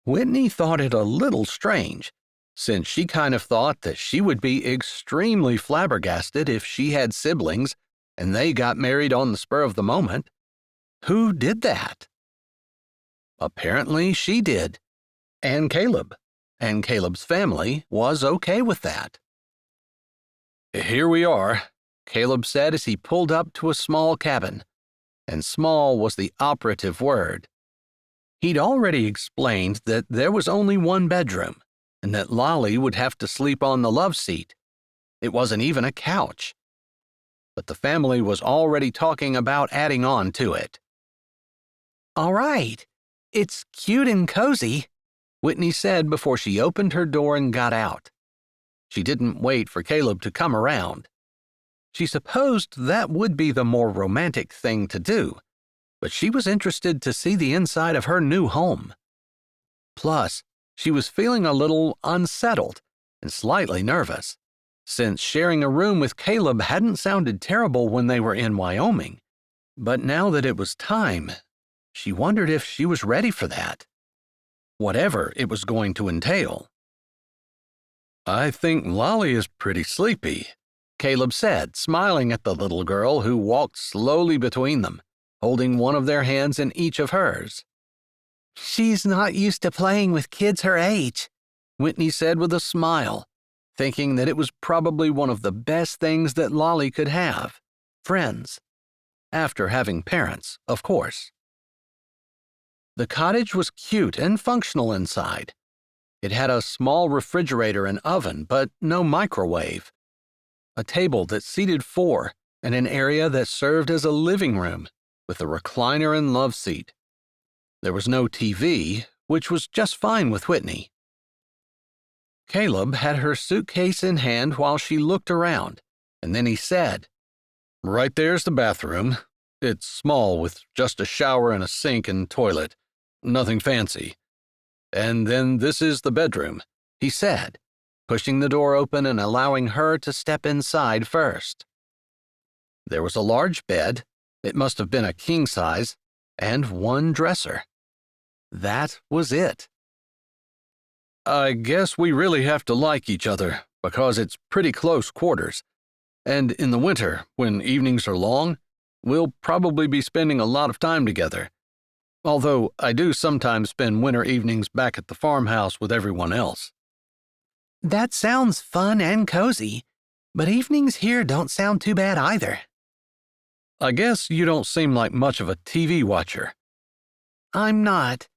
Speaker 1: Whitney thought it a little strange, since she kind of thought that she would be extremely flabbergasted if she had siblings and they got married on the spur of the moment. Who did that? Apparently she did, and Caleb's family was okay with that. "Here we are," Caleb said as he pulled up to a small cabin, and small was the operative word. He'd already explained that there was only one bedroom, and that Lolly would have to sleep on the love seat. It wasn't even a couch. But the family was already talking about adding on to it.
Speaker 3: All right, it's cute and cozy,
Speaker 1: Whitney said before she opened her door and got out. She didn't wait for Caleb to come around. She supposed that would be the more romantic thing to do, but she was interested to see the inside of her new home. Plus, she was feeling a little unsettled and slightly nervous, since sharing a room with Caleb hadn't sounded terrible when they were in Wyoming. But now that it was time, she wondered if she was ready for that, whatever it was going to entail. "I think Lolly is pretty sleepy," Caleb said, smiling at the little girl who walked slowly between them, holding one of their hands in each of hers.
Speaker 3: She's not used to playing with kids her age,
Speaker 1: Whitney said with a smile, thinking that it was probably one of the best things that Lolly could have, friends. After having parents, of course. The cottage was cute and functional inside. It had a small refrigerator and oven, but no microwave. A table that seated 4, and an area that served as a living room, with a recliner and love seat. There was no TV, which was just fine with Whitney. Caleb had her suitcase in hand while she looked around, and then he said, "Right there's the bathroom. It's small with just a shower and a sink and toilet. Nothing fancy. And then this is the bedroom," he said, pushing the door open and allowing her to step inside first. There was a large bed, it must have been a king size, and one dresser. That was it. "I guess we really have to like each other, because it's pretty close quarters. And in the winter, when evenings are long, we'll probably be spending a lot of time together. Although I do sometimes spend winter evenings back at the farmhouse with everyone else."
Speaker 3: That sounds fun and cozy, but evenings here don't sound too bad either.
Speaker 1: "I guess you don't seem like much of a TV watcher."
Speaker 3: I'm not,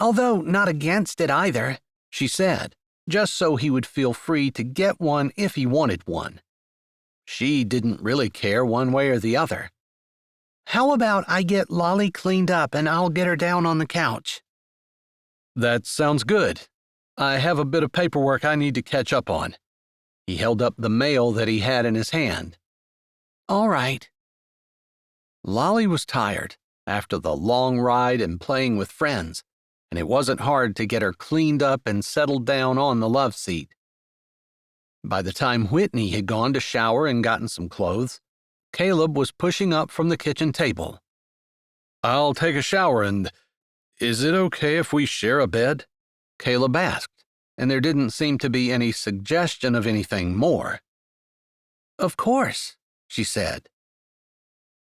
Speaker 3: although not against it either,
Speaker 1: she said, just so he would feel free to get one if he wanted one. She didn't really care one way or the other.
Speaker 3: How about I get Lolly cleaned up and I'll get her down on the couch?
Speaker 1: That sounds good. I have a bit of paperwork I need to catch up on. He held up the mail that he had in his hand.
Speaker 3: All right.
Speaker 1: Lolly was tired after the long ride and playing with friends, and it wasn't hard to get her cleaned up and settled down on the love seat. By the time Whitney had gone to shower and gotten some clothes, Caleb was pushing up from the kitchen table. "I'll take a shower and... Is it okay if we share a bed?" Caleb asked, and there didn't seem to be any suggestion of anything more.
Speaker 3: "Of course," she said.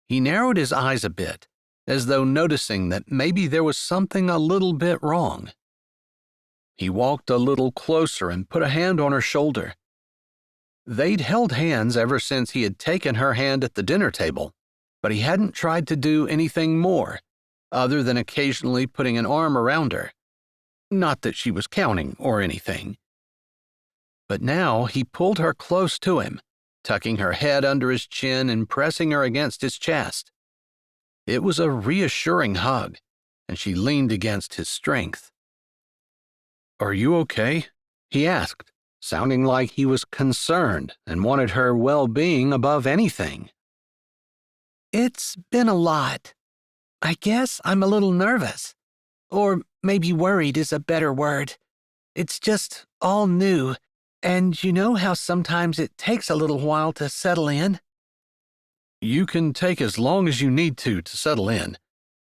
Speaker 1: He narrowed his eyes a bit, as though noticing that maybe there was something a little bit wrong. He walked a little closer and put a hand on her shoulder. They'd held hands ever since he had taken her hand at the dinner table, but he hadn't tried to do anything more, other than occasionally putting an arm around her. Not that she was counting or anything. But now he pulled her close to him, tucking her head under his chin and pressing her against his chest. It was a reassuring hug, and she leaned against his strength. "Are you okay?" he asked, sounding like he was concerned and wanted her well-being above anything.
Speaker 3: It's been a lot. I guess I'm a little nervous. Or maybe worried is a better word. It's just all new, and you know how sometimes it takes a little while to settle in?
Speaker 1: You can take as long as you need to settle in.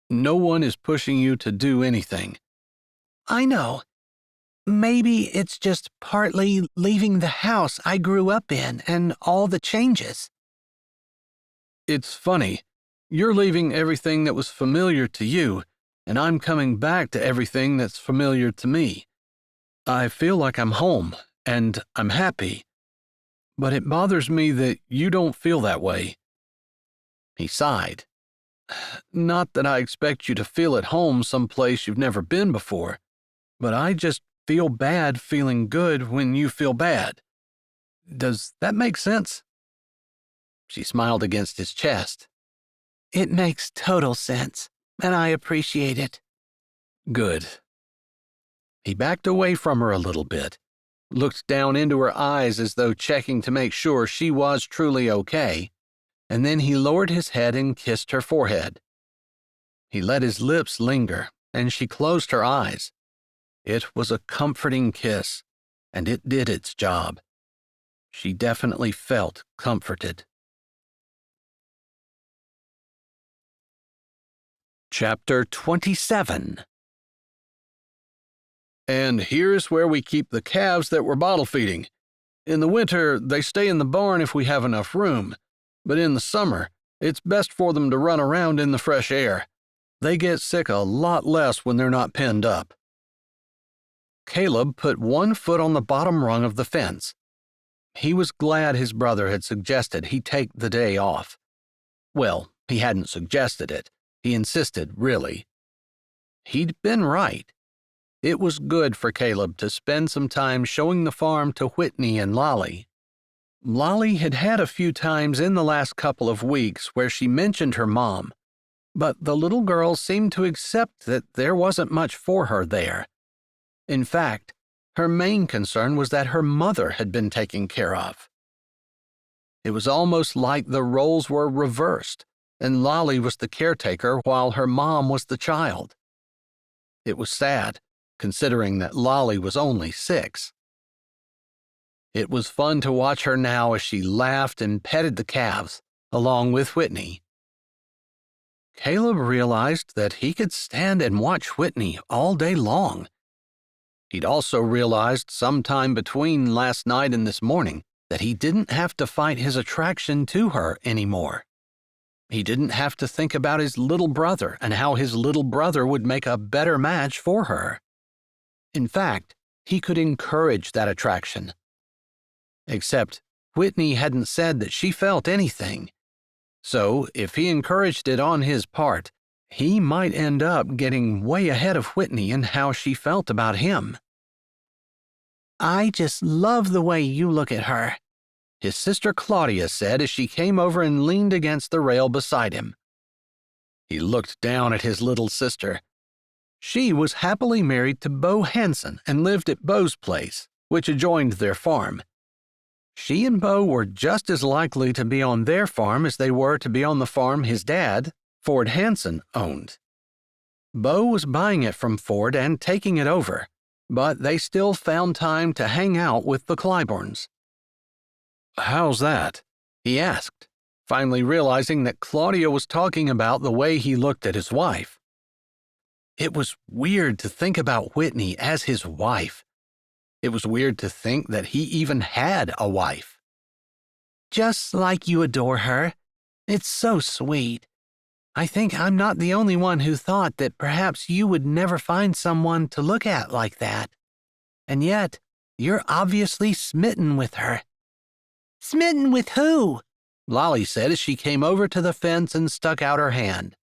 Speaker 1: No one is pushing you to do anything.
Speaker 3: I know. Maybe it's just partly leaving the house I grew up in and all the changes.
Speaker 1: It's funny. You're leaving everything that was familiar to you, and I'm coming back to everything that's familiar to me. I feel like I'm home, and I'm happy. But it bothers me that you don't feel that way. He sighed. Not that I expect you to feel at home someplace you've never been before, but I just feel bad feeling good when you feel bad. Does that make sense? She smiled against his chest.
Speaker 3: It makes total sense, and I appreciate it.
Speaker 1: Good. He backed away from her a little bit, looked down into her eyes as though checking to make sure she was truly okay, and then he lowered his head and kissed her forehead. He let his lips linger, and she closed her eyes. It was a comforting kiss, and it did its job. She definitely felt comforted. Chapter 27. And here's where we keep the calves that we're bottle feeding. In the winter, they stay in the barn if we have enough room, but in the summer, it's best for them to run around in the fresh air. They get sick a lot less when they're not penned up. Caleb put one foot on the bottom rung of the fence. He was glad his brother had suggested he take the day off. Well, he hadn't suggested it. He insisted, really. He'd been right. It was good for Caleb to spend some time showing the farm to Whitney and Lolly. Lolly had had a few times in the last couple of weeks where she mentioned her mom, but the little girl seemed to accept that there wasn't much for her there. In fact, her main concern was that her mother had been taken care of. It was almost like the roles were reversed, and Lolly was the caretaker while her mom was the child. It was sad, considering that Lolly was only 6. It was fun to watch her now as she laughed and petted the calves, along with Whitney. Caleb realized that he could stand and watch Whitney all day long. He'd also realized sometime between last night and this morning that he didn't have to fight his attraction to her anymore. He didn't have to think about his little brother and how his little brother would make a better match for her. In fact, he could encourage that attraction. Except Whitney hadn't said that she felt anything. So, if he encouraged it on his part, he might end up getting way ahead of Whitney in how she felt about him.
Speaker 3: I just love the way you look at her,
Speaker 1: his sister Claudia said as she came over and leaned against the rail beside him. He looked down at his little sister. She was happily married to Bo Hanson and lived at Bo's place, which adjoined their farm. She and Bo were just as likely to be on their farm as they were to be on the farm his dad, Ford Hanson, owned. Bo was buying it from Ford and taking it over, but they still found time to hang out with the Clybournes. "How's that?" he asked, finally realizing that Claudia was talking about the way he looked at his wife. It was weird to think about Whitney as his wife. It was weird to think that he even had a wife.
Speaker 3: Just like you adore her. It's so sweet. I think I'm not the only one who thought that perhaps you would never find someone to look at like that. And yet, you're obviously smitten with her."
Speaker 4: Smitten with who?
Speaker 1: Lolly said as she came over to the fence and stuck out her hand.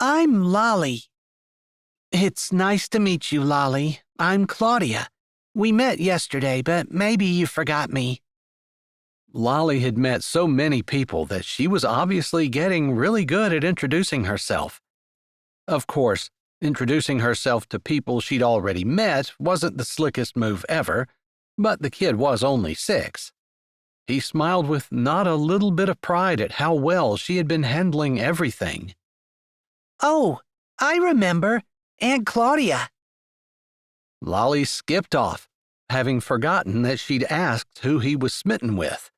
Speaker 4: I'm Lolly.
Speaker 3: It's nice to meet you, Lolly. I'm Claudia. We met yesterday, but maybe you forgot me.
Speaker 1: Lolly had met so many people that she was obviously getting really good at introducing herself. Of course, introducing herself to people she'd already met wasn't the slickest move ever, but the kid was only 6. He smiled with not a little bit of pride at how well she had been handling everything.
Speaker 4: Oh, I remember. Aunt Claudia.
Speaker 1: Lolly skipped off, having forgotten that she'd asked who he was smitten with.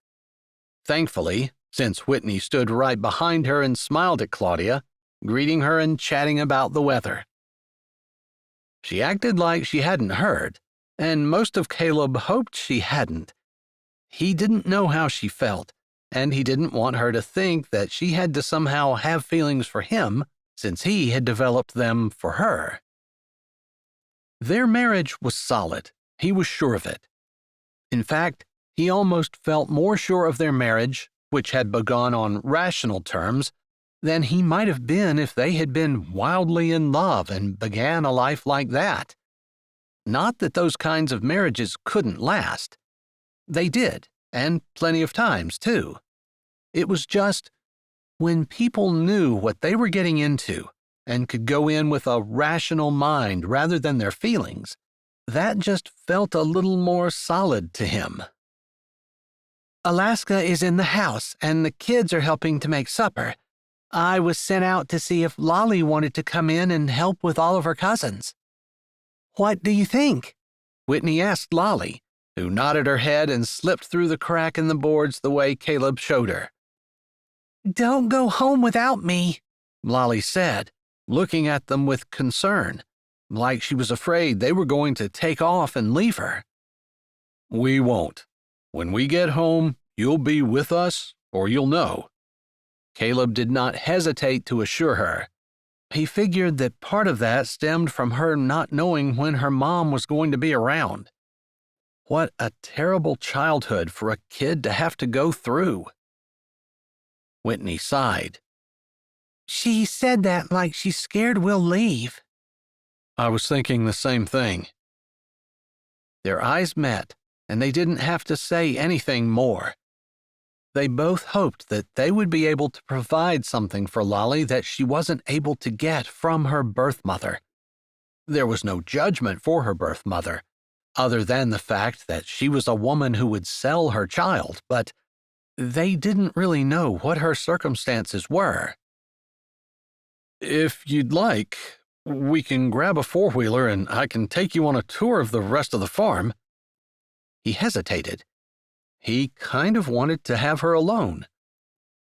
Speaker 1: Thankfully, since Whitney stood right behind her and smiled at Claudia, greeting her and chatting about the weather. She acted like she hadn't heard, and most of Caleb hoped she hadn't. He didn't know how she felt, and he didn't want her to think that she had to somehow have feelings for him since he had developed them for her. Their marriage was solid. He was sure of it. In fact, he almost felt more sure of their marriage, which had begun on rational terms, than he might have been if they had been wildly in love and began a life like that. Not that those kinds of marriages couldn't last. They did, and plenty of times, too. It was just, when people knew what they were getting into and could go in with a rational mind rather than their feelings, that just felt a little more solid to him.
Speaker 3: Alaska is in the house, and the kids are helping to make supper. I was sent out to see if Lolly wanted to come in and help with all of her cousins. What do you think?
Speaker 1: Whitney asked Lolly, who nodded her head and slipped through the crack in the boards the way Caleb showed her.
Speaker 3: Don't go home without me,
Speaker 1: Lolly said, looking at them with concern, like she was afraid they were going to take off and leave her. We won't. When we get home, you'll be with us, or you'll know. Caleb did not hesitate to assure her. He figured that part of that stemmed from her not knowing when her mom was going to be around. What a terrible childhood for a kid to have to go through. Whitney sighed.
Speaker 3: She said that like she's scared we'll leave.
Speaker 1: I was thinking the same thing. Their eyes met, and they didn't have to say anything more. They both hoped that they would be able to provide something for Lolly that she wasn't able to get from her birth mother. There was no judgment for her birth mother, other than the fact that she was a woman who would sell her child, but they didn't really know what her circumstances were. If you'd like, we can grab a four-wheeler and I can take you on a tour of the rest of the farm. He hesitated. He kind of wanted to have her alone.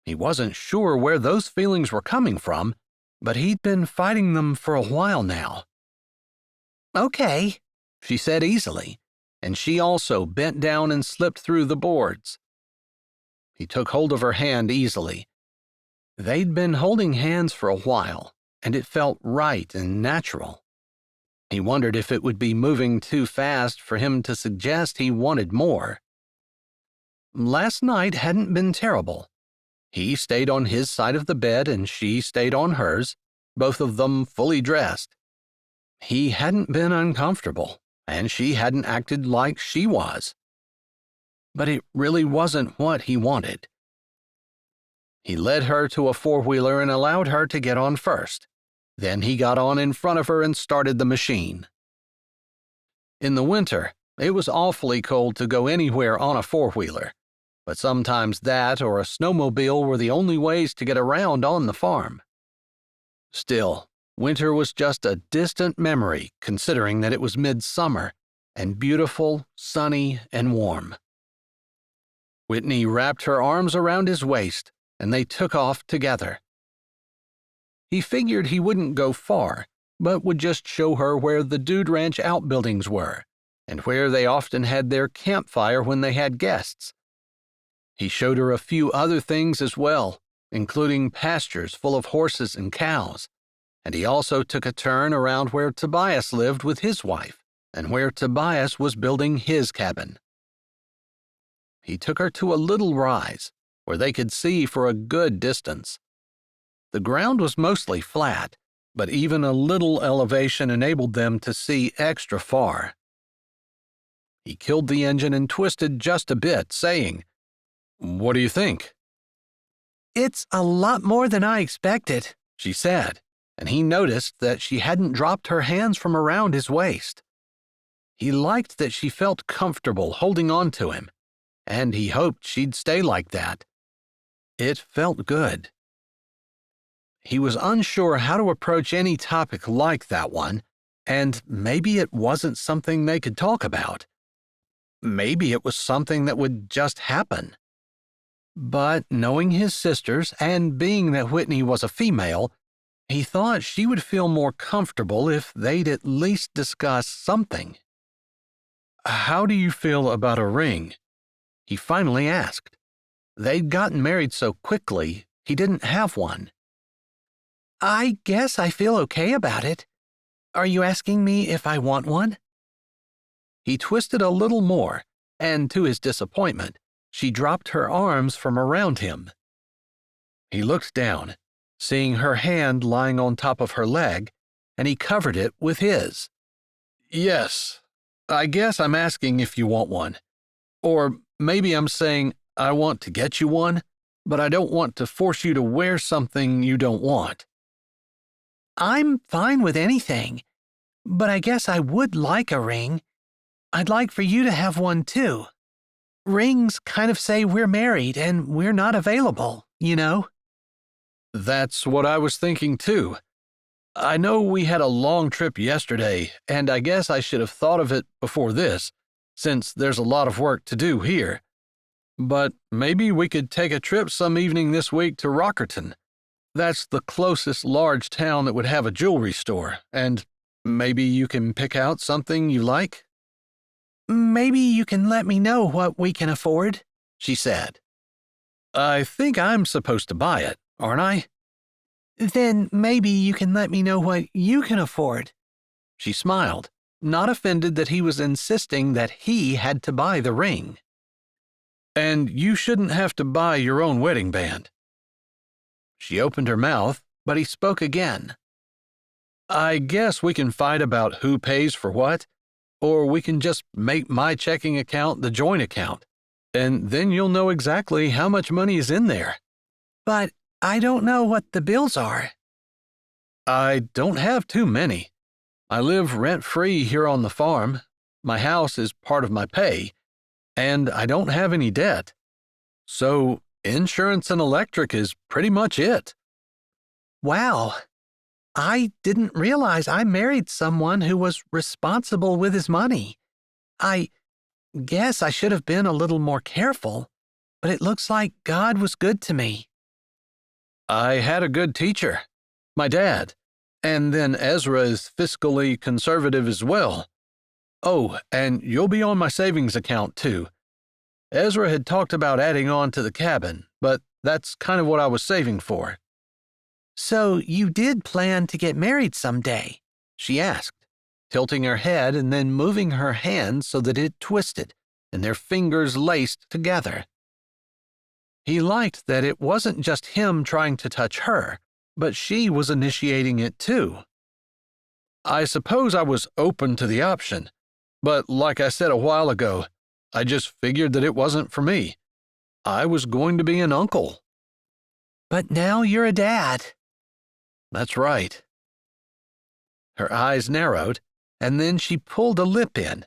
Speaker 1: He wasn't sure where those feelings were coming from, but he'd been fighting them for a while now.
Speaker 3: Okay,
Speaker 1: she said easily, and she also bent down and slipped through the boards. He took hold of her hand easily. They'd been holding hands for a while, and it felt right and natural. He wondered if it would be moving too fast for him to suggest he wanted more. Last night hadn't been terrible. He stayed on his side of the bed and she stayed on hers, both of them fully dressed. He hadn't been uncomfortable, and she hadn't acted like she was. But it really wasn't what he wanted. He led her to a four-wheeler and allowed her to get on first. Then he got on in front of her and started the machine. In the winter, it was awfully cold to go anywhere on a four-wheeler, but sometimes that or a snowmobile were the only ways to get around on the farm. Still, winter was just a distant memory considering that it was midsummer and beautiful, sunny, and warm. Whitney wrapped her arms around his waist, and they took off together. He figured he wouldn't go far, but would just show her where the Dude Ranch outbuildings were, and where they often had their campfire when they had guests. He showed her a few other things as well, including pastures full of horses and cows, and he also took a turn around where Tobias lived with his wife, and where Tobias was building his cabin. He took her to a little rise, where they could see for a good distance. The ground was mostly flat, but even a little elevation enabled them to see extra far. He killed the engine and twisted just a bit, saying, "What do you think?"
Speaker 3: It's a lot more than I expected,
Speaker 1: she said, and he noticed that she hadn't dropped her hands from around his waist. He liked that she felt comfortable holding on to him, and he hoped she'd stay like that. It felt good. He was unsure how to approach any topic like that one, and maybe it wasn't something they could talk about. Maybe it was something that would just happen. But knowing his sisters and being that Whitney was a female, he thought she would feel more comfortable if they'd at least discuss something. "How do you feel about a ring?" he finally asked. They'd gotten married so quickly, he didn't have one.
Speaker 3: I guess I feel okay about it. Are you asking me if I want one?
Speaker 1: He twisted a little more, and to his disappointment, she dropped her arms from around him. He looked down, seeing her hand lying on top of her leg, and he covered it with his. "Yes, I guess I'm asking if you want one. Or maybe I'm saying I want to get you one, but I don't want to force you to wear something you don't want."
Speaker 3: I'm fine with anything, but I guess I would like a ring. I'd like for you to have one too. Rings kind of say we're married and we're not available, you know?
Speaker 1: That's what I was thinking too. I know we had a long trip yesterday, and I guess I should have thought of it before this, since there's a lot of work to do here. But maybe we could take a trip some evening this week to Rockerton. That's the closest large town that would have a jewelry store, and maybe you can pick out something you like?
Speaker 3: Maybe you can let me know what we can afford,
Speaker 1: she said. I think I'm supposed to buy it, aren't I?
Speaker 3: Then maybe you can let me know what you can afford.
Speaker 1: She smiled, not offended that he was insisting that he had to buy the ring. And you shouldn't have to buy your own wedding band. She opened her mouth, but he spoke again. I guess we can fight about who pays for what, or we can just make my checking account the joint account, and then you'll know exactly how much money is in there.
Speaker 3: But I don't know what the bills are.
Speaker 1: I don't have too many. I live rent-free here on the farm. My house is part of my pay, and I don't have any debt. So insurance and electric is pretty much it.
Speaker 3: Wow. I didn't realize I married someone who was responsible with his money. I guess I should have been a little more careful, but it looks like God was good to me.
Speaker 1: I had a good teacher, my dad, and then Ezra is fiscally conservative as well. Oh, and you'll be on my savings account too. Ezra had talked about adding on to the cabin, but that's kind of what I was saving for.
Speaker 3: So you did plan to get married someday?
Speaker 1: She asked, tilting her head and then moving her hand so that it twisted and their fingers laced together. He liked that it wasn't just him trying to touch her, but she was initiating it too. I suppose I was open to the option, but like I said a while ago, I just figured that it wasn't for me. I was going to be an uncle.
Speaker 3: But now you're a dad.
Speaker 1: That's right. Her eyes narrowed, and then she pulled a lip in.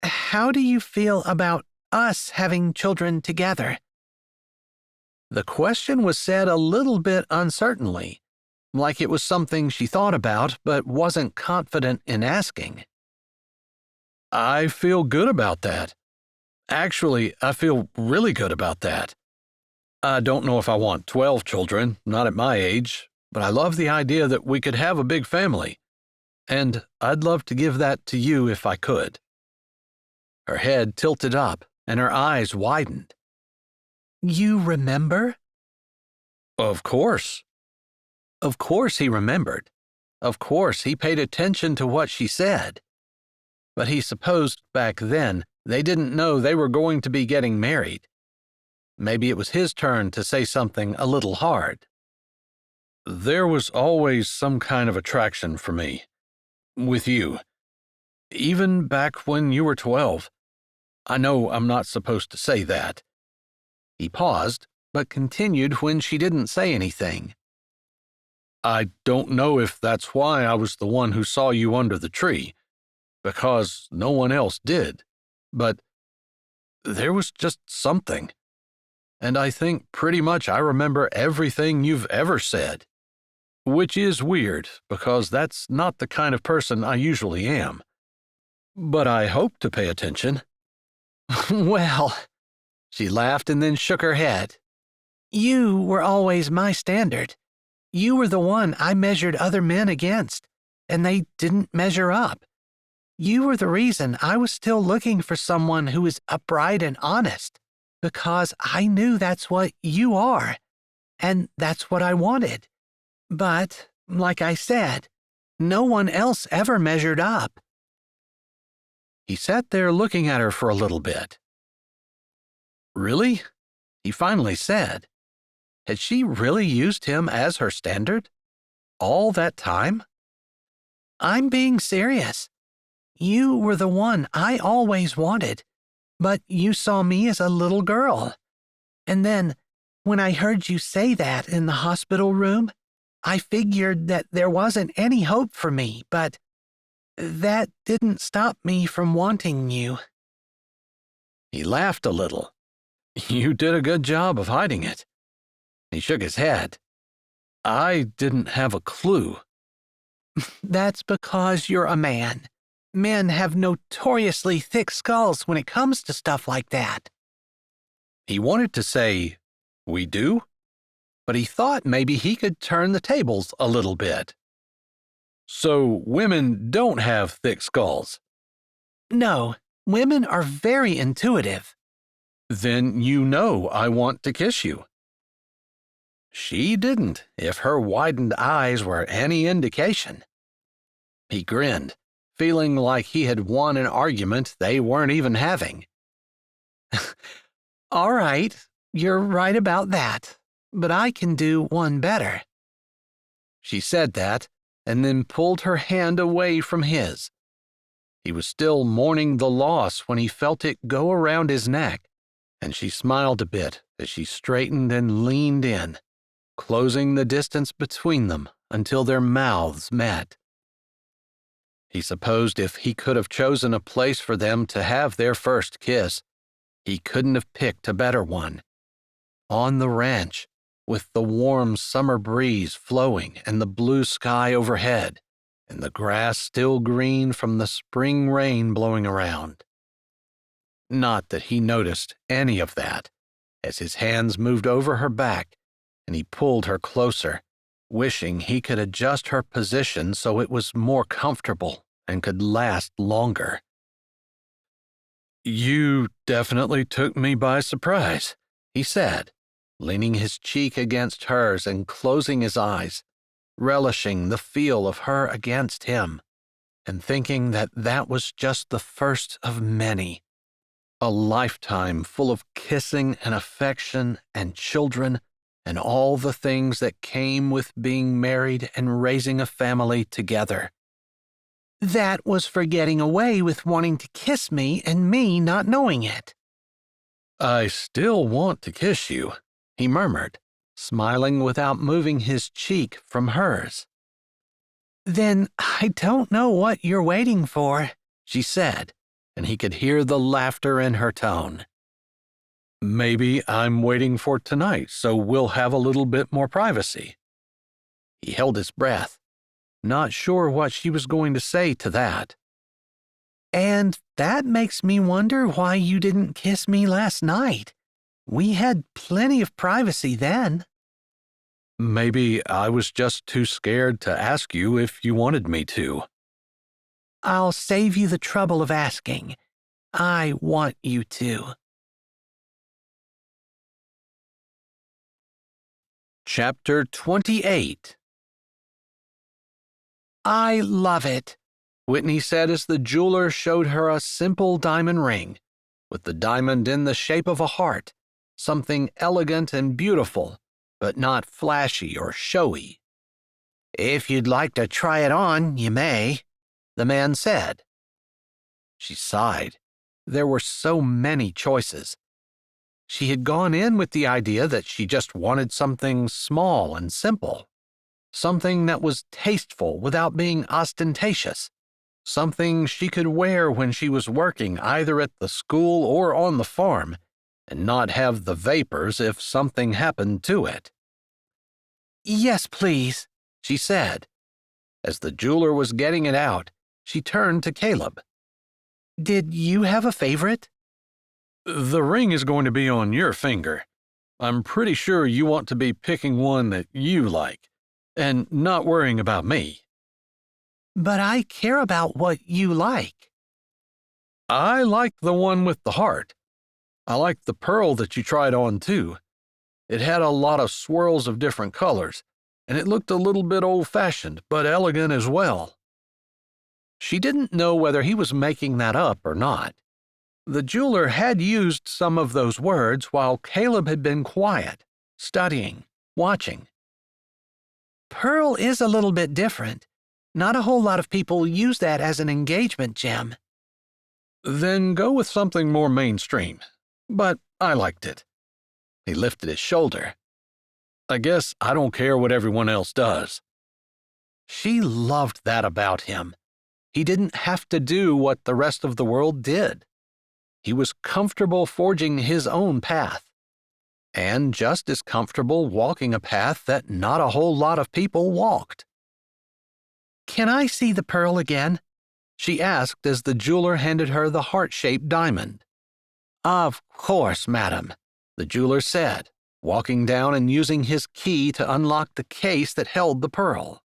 Speaker 3: How do you feel about us having children together?
Speaker 1: The question was said a little bit uncertainly, like it was something she thought about but wasn't confident in asking. I feel good about that. Actually, I feel really good about that. I don't know if I want 12 children, not at my age, but I love the idea that we could have a big family, and I'd love to give that to you if I could. Her head tilted up, and her eyes widened.
Speaker 3: You remember?
Speaker 1: Of course. Of course he remembered. Of course he paid attention to what she said. But he supposed back then they didn't know they were going to be getting married. Maybe it was his turn to say something a little hard. There was always some kind of attraction for me. With you. Even back when you were 12. I know I'm not supposed to say that. He paused, but continued when she didn't say anything. I don't know if that's why I was the one who saw you under the tree, because no one else did, but there was just something. And I think pretty much I remember everything you've ever said, which is weird because that's not the kind of person I usually am. But I hope to pay attention.
Speaker 3: Well,
Speaker 1: She laughed and then shook her head.
Speaker 3: You were always my standard. You were the one I measured other men against, and they didn't measure up. You were the reason I was still looking for someone who is upright and honest, because I knew that's what you are, and that's what I wanted. But, like I said, no one else ever measured up.
Speaker 1: He sat there looking at her for a little bit. Really? He finally said. Had she really used him as her standard? All that time?
Speaker 3: I'm being serious. You were the one I always wanted, but you saw me as a little girl. And then, when I heard you say that in the hospital room, I figured that there wasn't any hope for me, but that didn't stop me from wanting you.
Speaker 1: He laughed a little. You did a good job of hiding it. He shook his head. I didn't have a clue.
Speaker 3: That's because you're a man. Men have notoriously thick skulls when it comes to stuff like that.
Speaker 1: He wanted to say, we do? But he thought maybe he could turn the tables a little bit. So women don't have thick skulls?
Speaker 3: No, women are very intuitive.
Speaker 1: Then you know I want to kiss you. She didn't, if her widened eyes were any indication. He grinned, feeling like he had won an argument they weren't even having.
Speaker 3: All right, you're right about that, but I can do one better.
Speaker 1: She said that, and then pulled her hand away from his. He was still mourning the loss when he felt it go around his neck, and she smiled a bit as she straightened and leaned in, closing the distance between them until their mouths met. He supposed if he could have chosen a place for them to have their first kiss, he couldn't have picked a better one. On the ranch, with the warm summer breeze flowing and the blue sky overhead, and the grass still green from the spring rain blowing around. Not that he noticed any of that, as his hands moved over her back and he pulled her closer, wishing he could adjust her position so it was more comfortable and could last longer. You definitely took me by surprise, he said, leaning his cheek against hers and closing his eyes, relishing the feel of her against him, and thinking that that was just the first of many. A lifetime full of kissing and affection and children and all the things that came with being married and raising a family together.
Speaker 3: That was for getting away with wanting to kiss me and me not knowing it.
Speaker 1: I still want to kiss you, he murmured, smiling without moving his cheek from hers.
Speaker 3: Then I don't know what you're waiting for,
Speaker 1: she said, and he could hear the laughter in her tone. Maybe I'm waiting for tonight, so we'll have a little bit more privacy. He held his breath, not sure what she was going to say to that.
Speaker 3: And that makes me wonder why you didn't kiss me last night. We had plenty of privacy then.
Speaker 1: Maybe I was just too scared to ask you if you wanted me to.
Speaker 3: I'll save you the trouble of asking. I want you to.
Speaker 1: Chapter 28.
Speaker 3: I love it,
Speaker 1: Whitney said as the jeweler showed her a simple diamond ring, with the diamond in the shape of a heart, something elegant and beautiful, but not flashy or showy. If you'd like to try it on, you may, the man said. She sighed. There were so many choices. She had gone in with the idea that she just wanted something small and simple, something that was tasteful without being ostentatious, something she could wear when she was working either at the school or on the farm, and not have the vapors if something happened to it.
Speaker 3: Yes, please,
Speaker 1: she said. As the jeweler was getting it out, she turned to Caleb.
Speaker 3: Did you have a favorite?
Speaker 2: The ring is going to be on your finger. I'm pretty sure you want to be picking one that you like, and not worrying about me.
Speaker 3: But I care about what you like.
Speaker 2: I like the one with the heart. I like the pearl that you tried on, too. It had a lot of swirls of different colors, and it looked a little bit old-fashioned, but elegant as well.
Speaker 1: She didn't know whether he was making that up or not. The jeweler had used some of those words while Caleb had been quiet, studying, watching.
Speaker 3: Pearl is a little bit different. Not a whole lot of people use that as an engagement gem.
Speaker 2: Then go with something more mainstream. But I liked it.
Speaker 1: He lifted his shoulder.
Speaker 2: I guess I don't care what everyone else does.
Speaker 1: She loved that about him. He didn't have to do what the rest of the world did. He was comfortable forging his own path, and just as comfortable walking a path that not a whole lot of people walked.
Speaker 3: Can I see the pearl again?
Speaker 1: She asked as the jeweler handed her the heart-shaped diamond. Of course, madam, the jeweler said, walking down and using his key to unlock the case that held the pearl.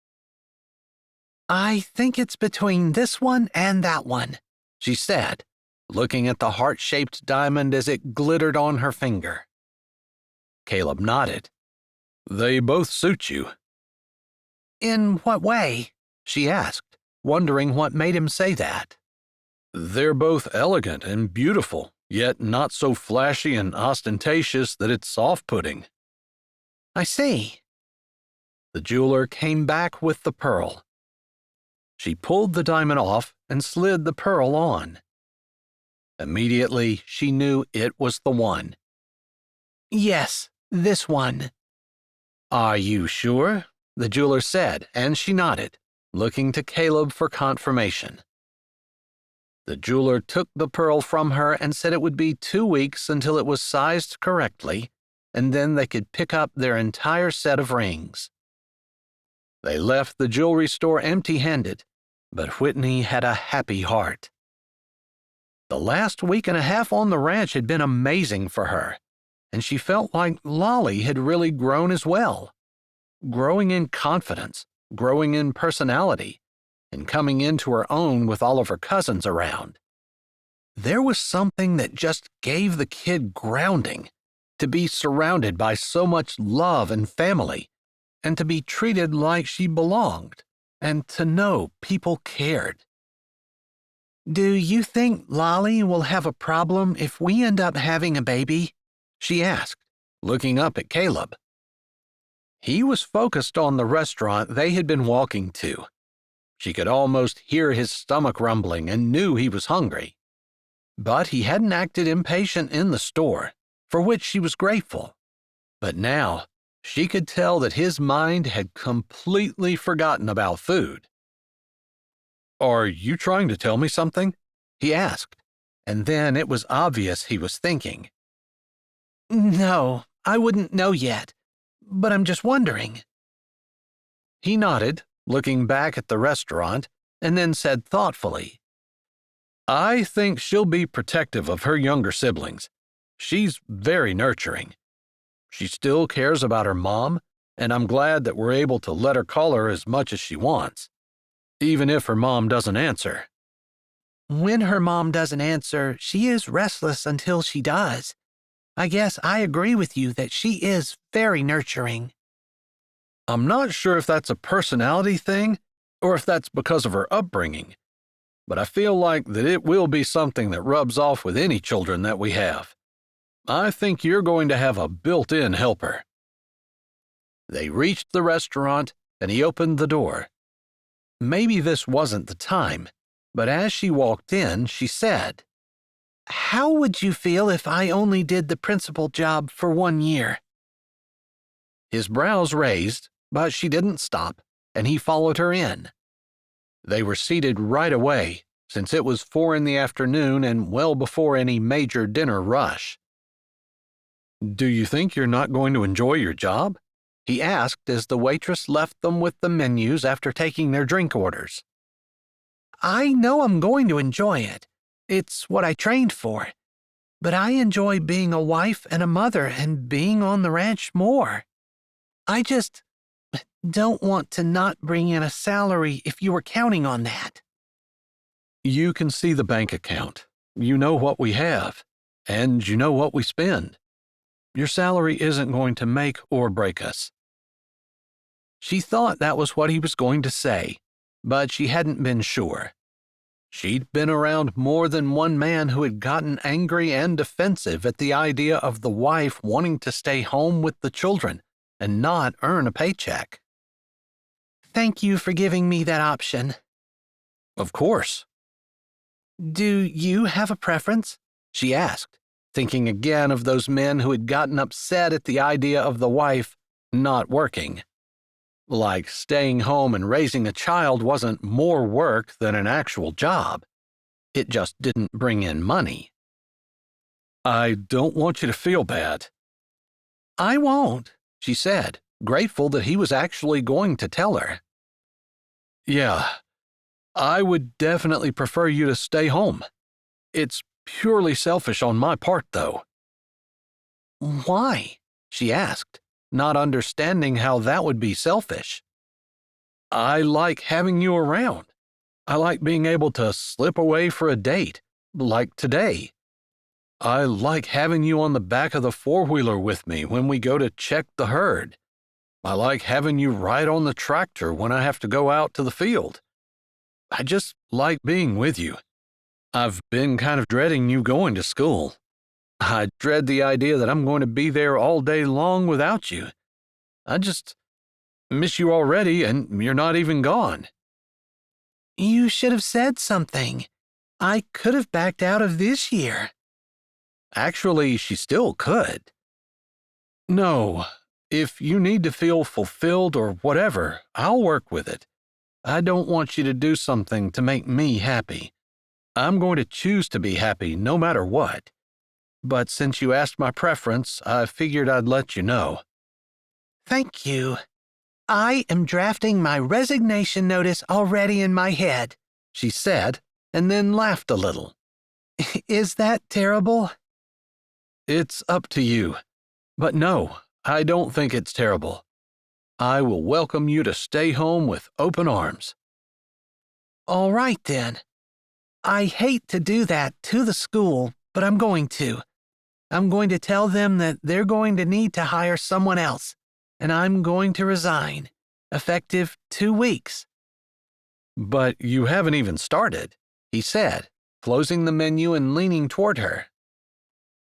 Speaker 3: I think it's between this one and that one,
Speaker 1: she said, looking at the heart-shaped diamond as it glittered on her finger. Caleb nodded.
Speaker 2: They both suit you.
Speaker 3: In what way?
Speaker 1: She asked, wondering what made him say that.
Speaker 2: They're both elegant and beautiful, yet not so flashy and ostentatious that it's off-putting.
Speaker 3: I see.
Speaker 1: The jeweler came back with the pearl. She pulled the diamond off and slid the pearl on. Immediately, she knew it was the one.
Speaker 3: Yes, this one.
Speaker 1: Are you sure? The jeweler said, and she nodded, looking to Caleb for confirmation. The jeweler took the pearl from her and said it would be 2 weeks until it was sized correctly, and then they could pick up their entire set of rings. They left the jewelry store empty-handed, but Whitney had a happy heart. The last week and a half on the ranch had been amazing for her, and she felt like Lolly had really grown as well, growing in confidence, growing in personality, and coming into her own with all of her cousins around. There was something that just gave the kid grounding, to be surrounded by so much love and family, and to be treated like she belonged, and to know people cared.
Speaker 3: Do you think Lolly will have a problem if we end up having a baby?
Speaker 1: She asked, looking up at Caleb. He was focused on the restaurant they had been walking to. She could almost hear his stomach rumbling and knew he was hungry. But he hadn't acted impatient in the store, for which she was grateful. But now, she could tell that his mind had completely forgotten about food.
Speaker 2: Are you trying to tell me something?
Speaker 1: He asked, and then it was obvious he was thinking.
Speaker 3: No, I wouldn't know yet, but I'm just wondering.
Speaker 1: He nodded, looking back at the restaurant, and then said thoughtfully,
Speaker 2: I think she'll be protective of her younger siblings. She's very nurturing. She still cares about her mom, and I'm glad that we're able to let her call her as much as she wants, even if her mom doesn't answer.
Speaker 3: When her mom doesn't answer, she is restless until she does. I guess I agree with you that she is very nurturing.
Speaker 2: I'm not sure if that's a personality thing or if that's because of her upbringing, but I feel like that it will be something that rubs off with any children that we have. I think you're going to have a built-in helper.
Speaker 1: They reached the restaurant, and he opened the door. Maybe this wasn't the time, but as she walked in, she said,
Speaker 3: How would you feel if I only did the principal job for 1 year?
Speaker 1: His brows raised, but she didn't stop, and he followed her in. They were seated right away, since it was 4 p.m. and well before any major dinner rush.
Speaker 2: Do you think you're not going to enjoy your job?
Speaker 1: He asked as the waitress left them with the menus after taking their drink orders.
Speaker 3: I know I'm going to enjoy it. It's what I trained for. but I enjoy being a wife and a mother and being on the ranch more. I just don't want to not bring in a salary if you were counting on that.
Speaker 1: You can see the bank account. You know what we have, and you know what we spend. Your salary isn't going to make or break us." She thought that was what he was going to say, but she hadn't been sure. She'd been around more than one man who had gotten angry and defensive at the idea of the wife wanting to stay home with the children and not earn a paycheck.
Speaker 3: Thank you for giving me that option.
Speaker 1: Of course.
Speaker 3: Do you have a preference?
Speaker 1: She asked, thinking again of those men who had gotten upset at the idea of the wife not working. Like staying home and raising a child wasn't more work than an actual job. It just didn't bring in money. "I don't want you to feel bad."
Speaker 3: "I won't,"
Speaker 1: she said, grateful that he was actually going to tell her. "Yeah, I would definitely prefer you to stay home. It's purely selfish on my part, though."
Speaker 3: "Why?"
Speaker 1: she asked, not understanding how that would be selfish. "I like having you around. I like being able to slip away for a date, like today. I like having you on the back of the four-wheeler with me when we go to check the herd. I like having you ride on the tractor when I have to go out to the field. I just like being with you. I've been kind of dreading you going to school. I dread the idea that I'm going to be there all day long without you. I just miss you already, and you're not even gone."
Speaker 3: "You should have said something. I could have backed out of this year."
Speaker 1: Actually, she still could. "No, if you need to feel fulfilled or whatever, I'll work with it. I don't want you to do something to make me happy. I'm going to choose to be happy no matter what. But since you asked my preference, I figured I'd let you know."
Speaker 3: "Thank you. I am drafting my resignation notice already in my head,"
Speaker 1: she said, and then laughed a little.
Speaker 3: "Is that terrible?"
Speaker 1: "It's up to you. But no, I don't think it's terrible. I will welcome you to stay home with open arms."
Speaker 3: "All right, then. I hate to do that to the school, but I'm going to. I'm going to tell them that they're going to need to hire someone else, and I'm going to resign, effective 2 weeks.
Speaker 1: "But you haven't even started," he said, closing the menu and leaning toward her.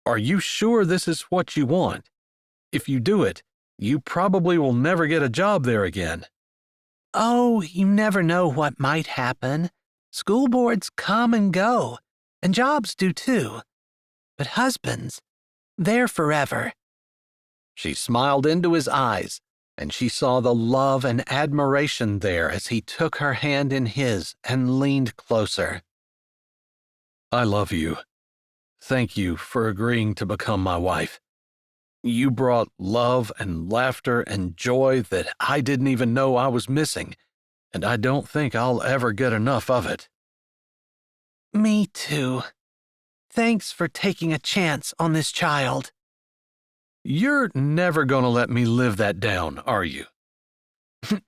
Speaker 1: "Are you sure this is what you want? If you do it, you probably will never get a job there again."
Speaker 3: "Oh, you never know what might happen. School boards come and go, and jobs do too. But husbands, they're forever."
Speaker 1: She smiled into his eyes, and she saw the love and admiration there as he took her hand in his and leaned closer. "I love you. Thank you for agreeing to become my wife. You brought love and laughter and joy that I didn't even know I was missing, and I don't think I'll ever get enough of it."
Speaker 3: "Me too. Thanks for taking a chance on this child."
Speaker 1: "You're never going to let me live that down, are you?"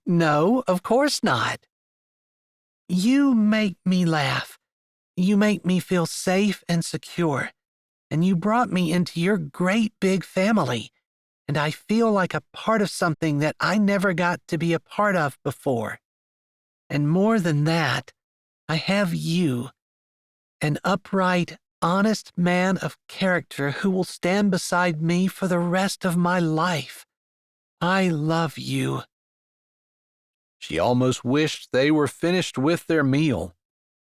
Speaker 3: "No, of course not. You make me laugh. You make me feel safe and secure. And you brought me into your great big family, and I feel like a part of something that I never got to be a part of before. And more than that, I have you, an upright, honest man of character who will stand beside me for the rest of my life. I love you."
Speaker 1: She almost wished they were finished with their meal,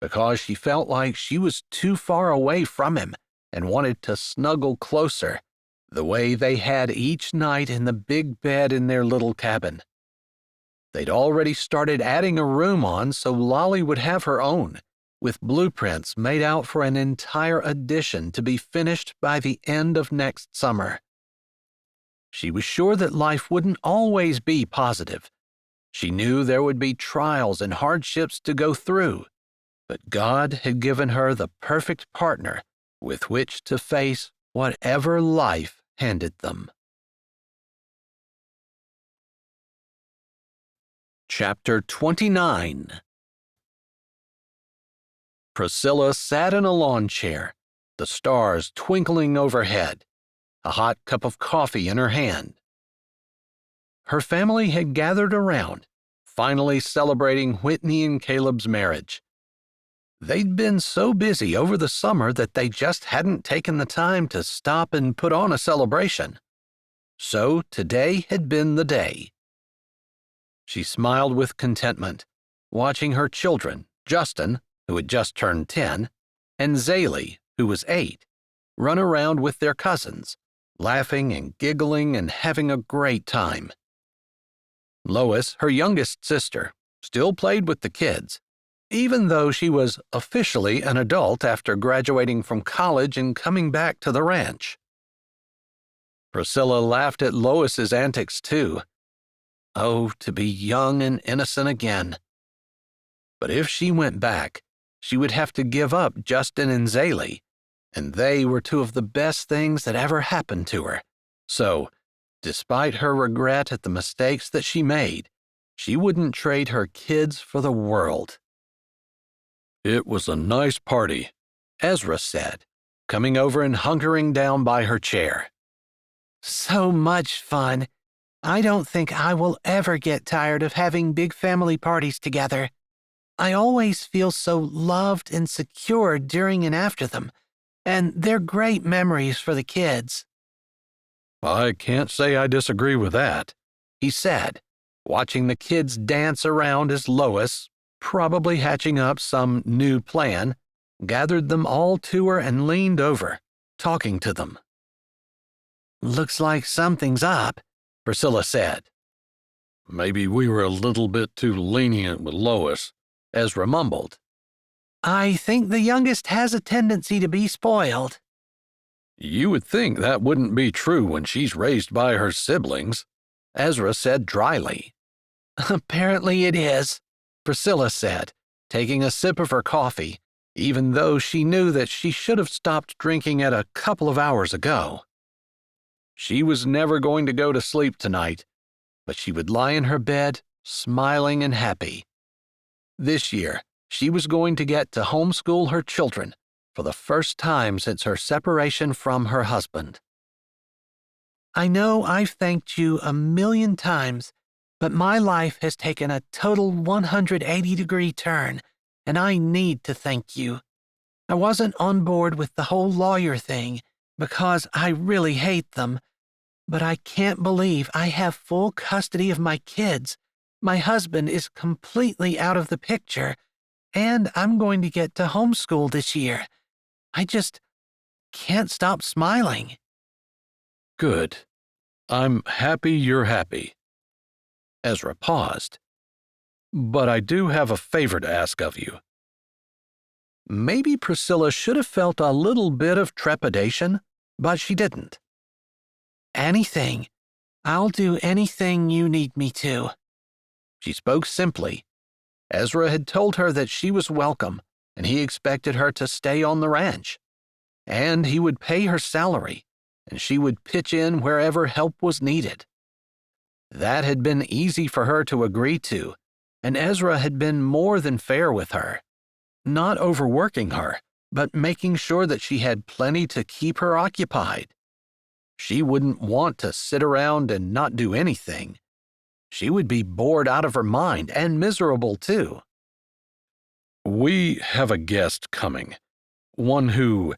Speaker 1: because she felt like she was too far away from him and wanted to snuggle closer, the way they had each night in the big bed in their little cabin. They'd already started adding a room on so Lolly would have her own, with blueprints made out for an entire addition to be finished by the end of next summer. She was sure that life wouldn't always be positive. She knew there would be trials and hardships to go through, but God had given her the perfect partner with which to face whatever life handed them. Chapter 29. Priscilla sat in a lawn chair, the stars twinkling overhead, a hot cup of coffee in her hand. Her family had gathered around, finally celebrating Whitney and Caleb's marriage. They'd been so busy over the summer that they just hadn't taken the time to stop and put on a celebration. So today had been the day. She smiled with contentment, watching her children, Justin, who had just turned 10, and Zaylee, who was 8, run around with their cousins, laughing and giggling and having a great time. Lois, her youngest sister, still played with the kids, even though she was officially an adult after graduating from college and coming back to the ranch. Priscilla laughed at Lois's antics too. Oh, to be young and innocent again. But if she went back, she would have to give up Justin and Zaylee, and they were two of the best things that ever happened to her. So, despite her regret at the mistakes that she made, she wouldn't trade her kids for the world.
Speaker 2: It was a nice party,
Speaker 1: Ezra said, coming over and hunkering down by her chair.
Speaker 4: So much fun. I don't think I will ever get tired of having big family parties together. I always feel so loved and secure during and after them, and they're great memories for the kids.
Speaker 2: I can't say I disagree with that,
Speaker 1: he said, watching the kids dance around as Lois, probably hatching up some new plan, gathered them all to her and leaned over, talking to them.
Speaker 4: Looks like something's up,
Speaker 1: Priscilla said.
Speaker 2: Maybe we were a little bit too lenient with Lois,
Speaker 1: Ezra mumbled.
Speaker 4: I think the youngest has a tendency to be spoiled.
Speaker 2: You would think that wouldn't be true when she's raised by her siblings,
Speaker 1: Ezra said dryly.
Speaker 4: Apparently it is,
Speaker 1: Priscilla said, taking a sip of her coffee, even though she knew that she should have stopped drinking it a couple of hours ago. She was never going to go to sleep tonight, but she would lie in her bed, smiling and happy. This year, she was going to get to homeschool her children for the first time since her separation from her husband.
Speaker 4: I know I've thanked you a million times, but my life has taken a total 180-degree turn, and I need to thank you. I wasn't on board with the whole lawyer thing because I really hate them, but I can't believe I have full custody of my kids. My husband is completely out of the picture, and I'm going to get to homeschool this year. I just can't stop smiling.
Speaker 2: Good. I'm happy you're happy.
Speaker 1: Ezra paused.
Speaker 2: But I do have a favor to ask of you.
Speaker 1: Maybe Priscilla should have felt a little bit of trepidation, but she didn't.
Speaker 4: Anything. I'll do anything you need me to.
Speaker 1: She spoke simply. Ezra had told her that she was welcome, and he expected her to stay on the ranch. And he would pay her salary, and she would pitch in wherever help was needed. That had been easy for her to agree to, and Ezra had been more than fair with her, not overworking her, but making sure that she had plenty to keep her occupied. She wouldn't want to sit around and not do anything. She would be bored out of her mind and miserable too.
Speaker 2: We have a guest coming, one who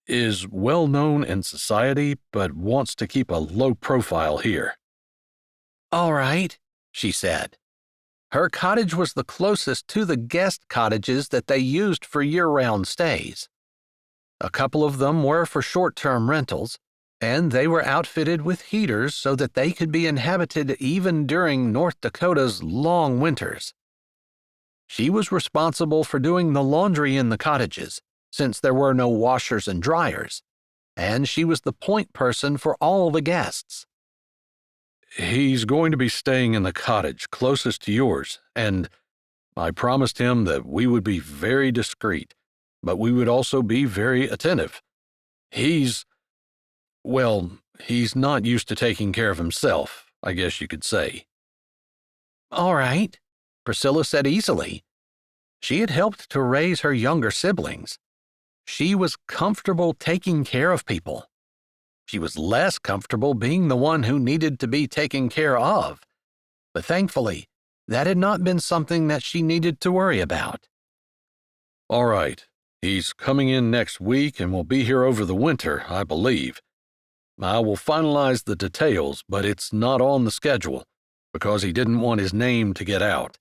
Speaker 2: is well known in society but wants to keep a low profile here.
Speaker 4: All right,
Speaker 1: she said. Her cottage was the closest to the guest cottages that they used for year-round stays. A couple of them were for short-term rentals, and they were outfitted with heaters so that they could be inhabited even during North Dakota's long winters. She was responsible for doing the laundry in the cottages, since there were no washers and dryers, and she was the point person for all the guests.
Speaker 2: He's going to be staying in the cottage closest to yours, and I promised him that we would be very discreet, but we would also be very attentive. He's not used to taking care of himself, I guess you could say."
Speaker 1: All right, Priscilla said easily. She had helped to raise her younger siblings. She was comfortable taking care of people. She was less comfortable being the one who needed to be taken care of. But thankfully, that had not been something that she needed to worry about.
Speaker 2: "All right. He's coming in next week and will be here over the winter, I believe. I will finalize the details, but it's not on the schedule because he didn't want his name to get out.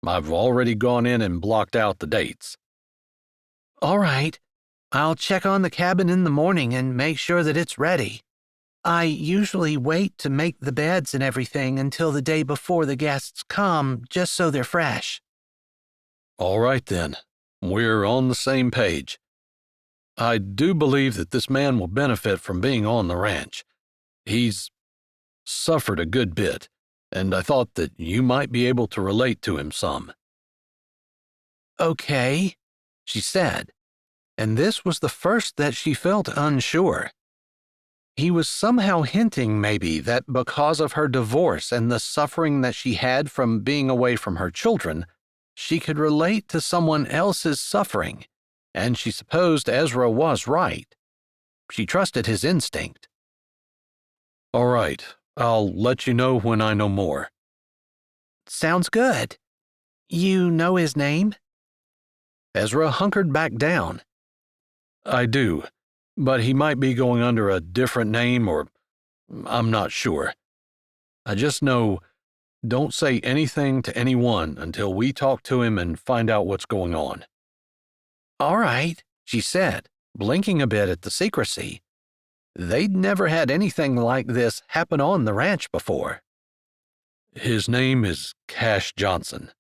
Speaker 2: I've already gone in and blocked out the dates."
Speaker 1: All right, I'll check on the cabin in the morning and make sure that it's ready. I usually wait to make the beds and everything until the day before the guests come, just so they're fresh.
Speaker 2: "All right then. We're on the same page. I do believe that this man will benefit from being on the ranch. He's suffered a good bit, and I thought that you might be able to relate to him some."
Speaker 1: Okay, she said, and this was the first that she felt unsure. He was somehow hinting, maybe, that because of her divorce and the suffering that she had from being away from her children, she could relate to someone else's suffering, and she supposed Ezra was right. She trusted his instinct.
Speaker 2: "All right, I'll let you know when I know more."
Speaker 1: Sounds good. You know his name? Ezra hunkered back down.
Speaker 2: "I do, but he might be going under a different name or I'm not sure. I just know don't say anything to anyone until we talk to him and find out what's going on."
Speaker 1: All right, she said, blinking a bit at the secrecy. They'd never had anything like this happen on the ranch before.
Speaker 2: "His name is Cash Johnson."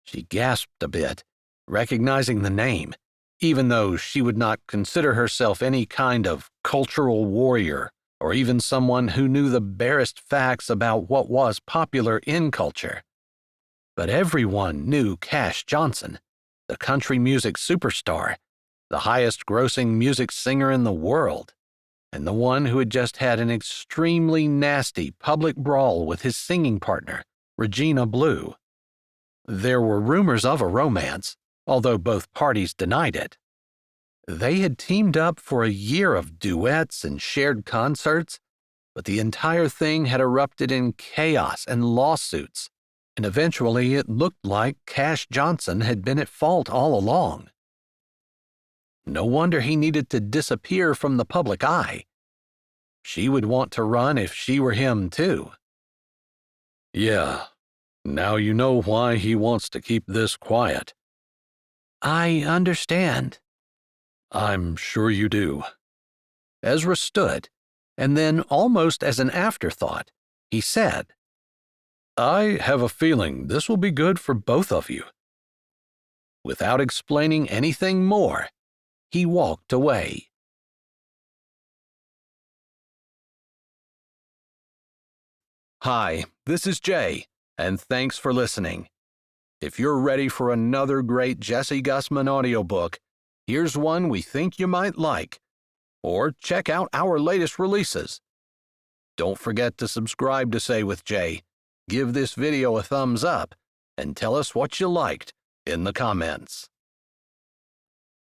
Speaker 1: She gasped a bit, recognizing the name, even though she would not consider herself any kind of cultural warrior or even someone who knew the barest facts about what was popular in culture. But everyone knew Cash Johnson, the country music superstar, the highest-grossing music singer in the world, and the one who had just had an extremely nasty public brawl with his singing partner, Regina Blue. There were rumors of a romance, although both parties denied it. They had teamed up for a year of duets and shared concerts, but the entire thing had erupted in chaos and lawsuits, and eventually it looked like Cash Johnson had been at fault all along. No wonder he needed to disappear from the public eye. She would want to run if she were him, too.
Speaker 2: "Yeah, now you know why he wants to keep this quiet."
Speaker 1: I understand.
Speaker 2: "I'm sure you do."
Speaker 1: Ezra stood, and then, almost as an afterthought, he said,
Speaker 2: "I have a feeling this will be good for both of you."
Speaker 1: Without explaining anything more, he walked away. Hi, this is Jay, and thanks for listening. If you're ready for another great Jesse Gussman audiobook, here's one we think you might like. Or check out our latest releases. Don't forget to subscribe to Say with Jay, give this video a thumbs up, and tell us what you liked in the comments.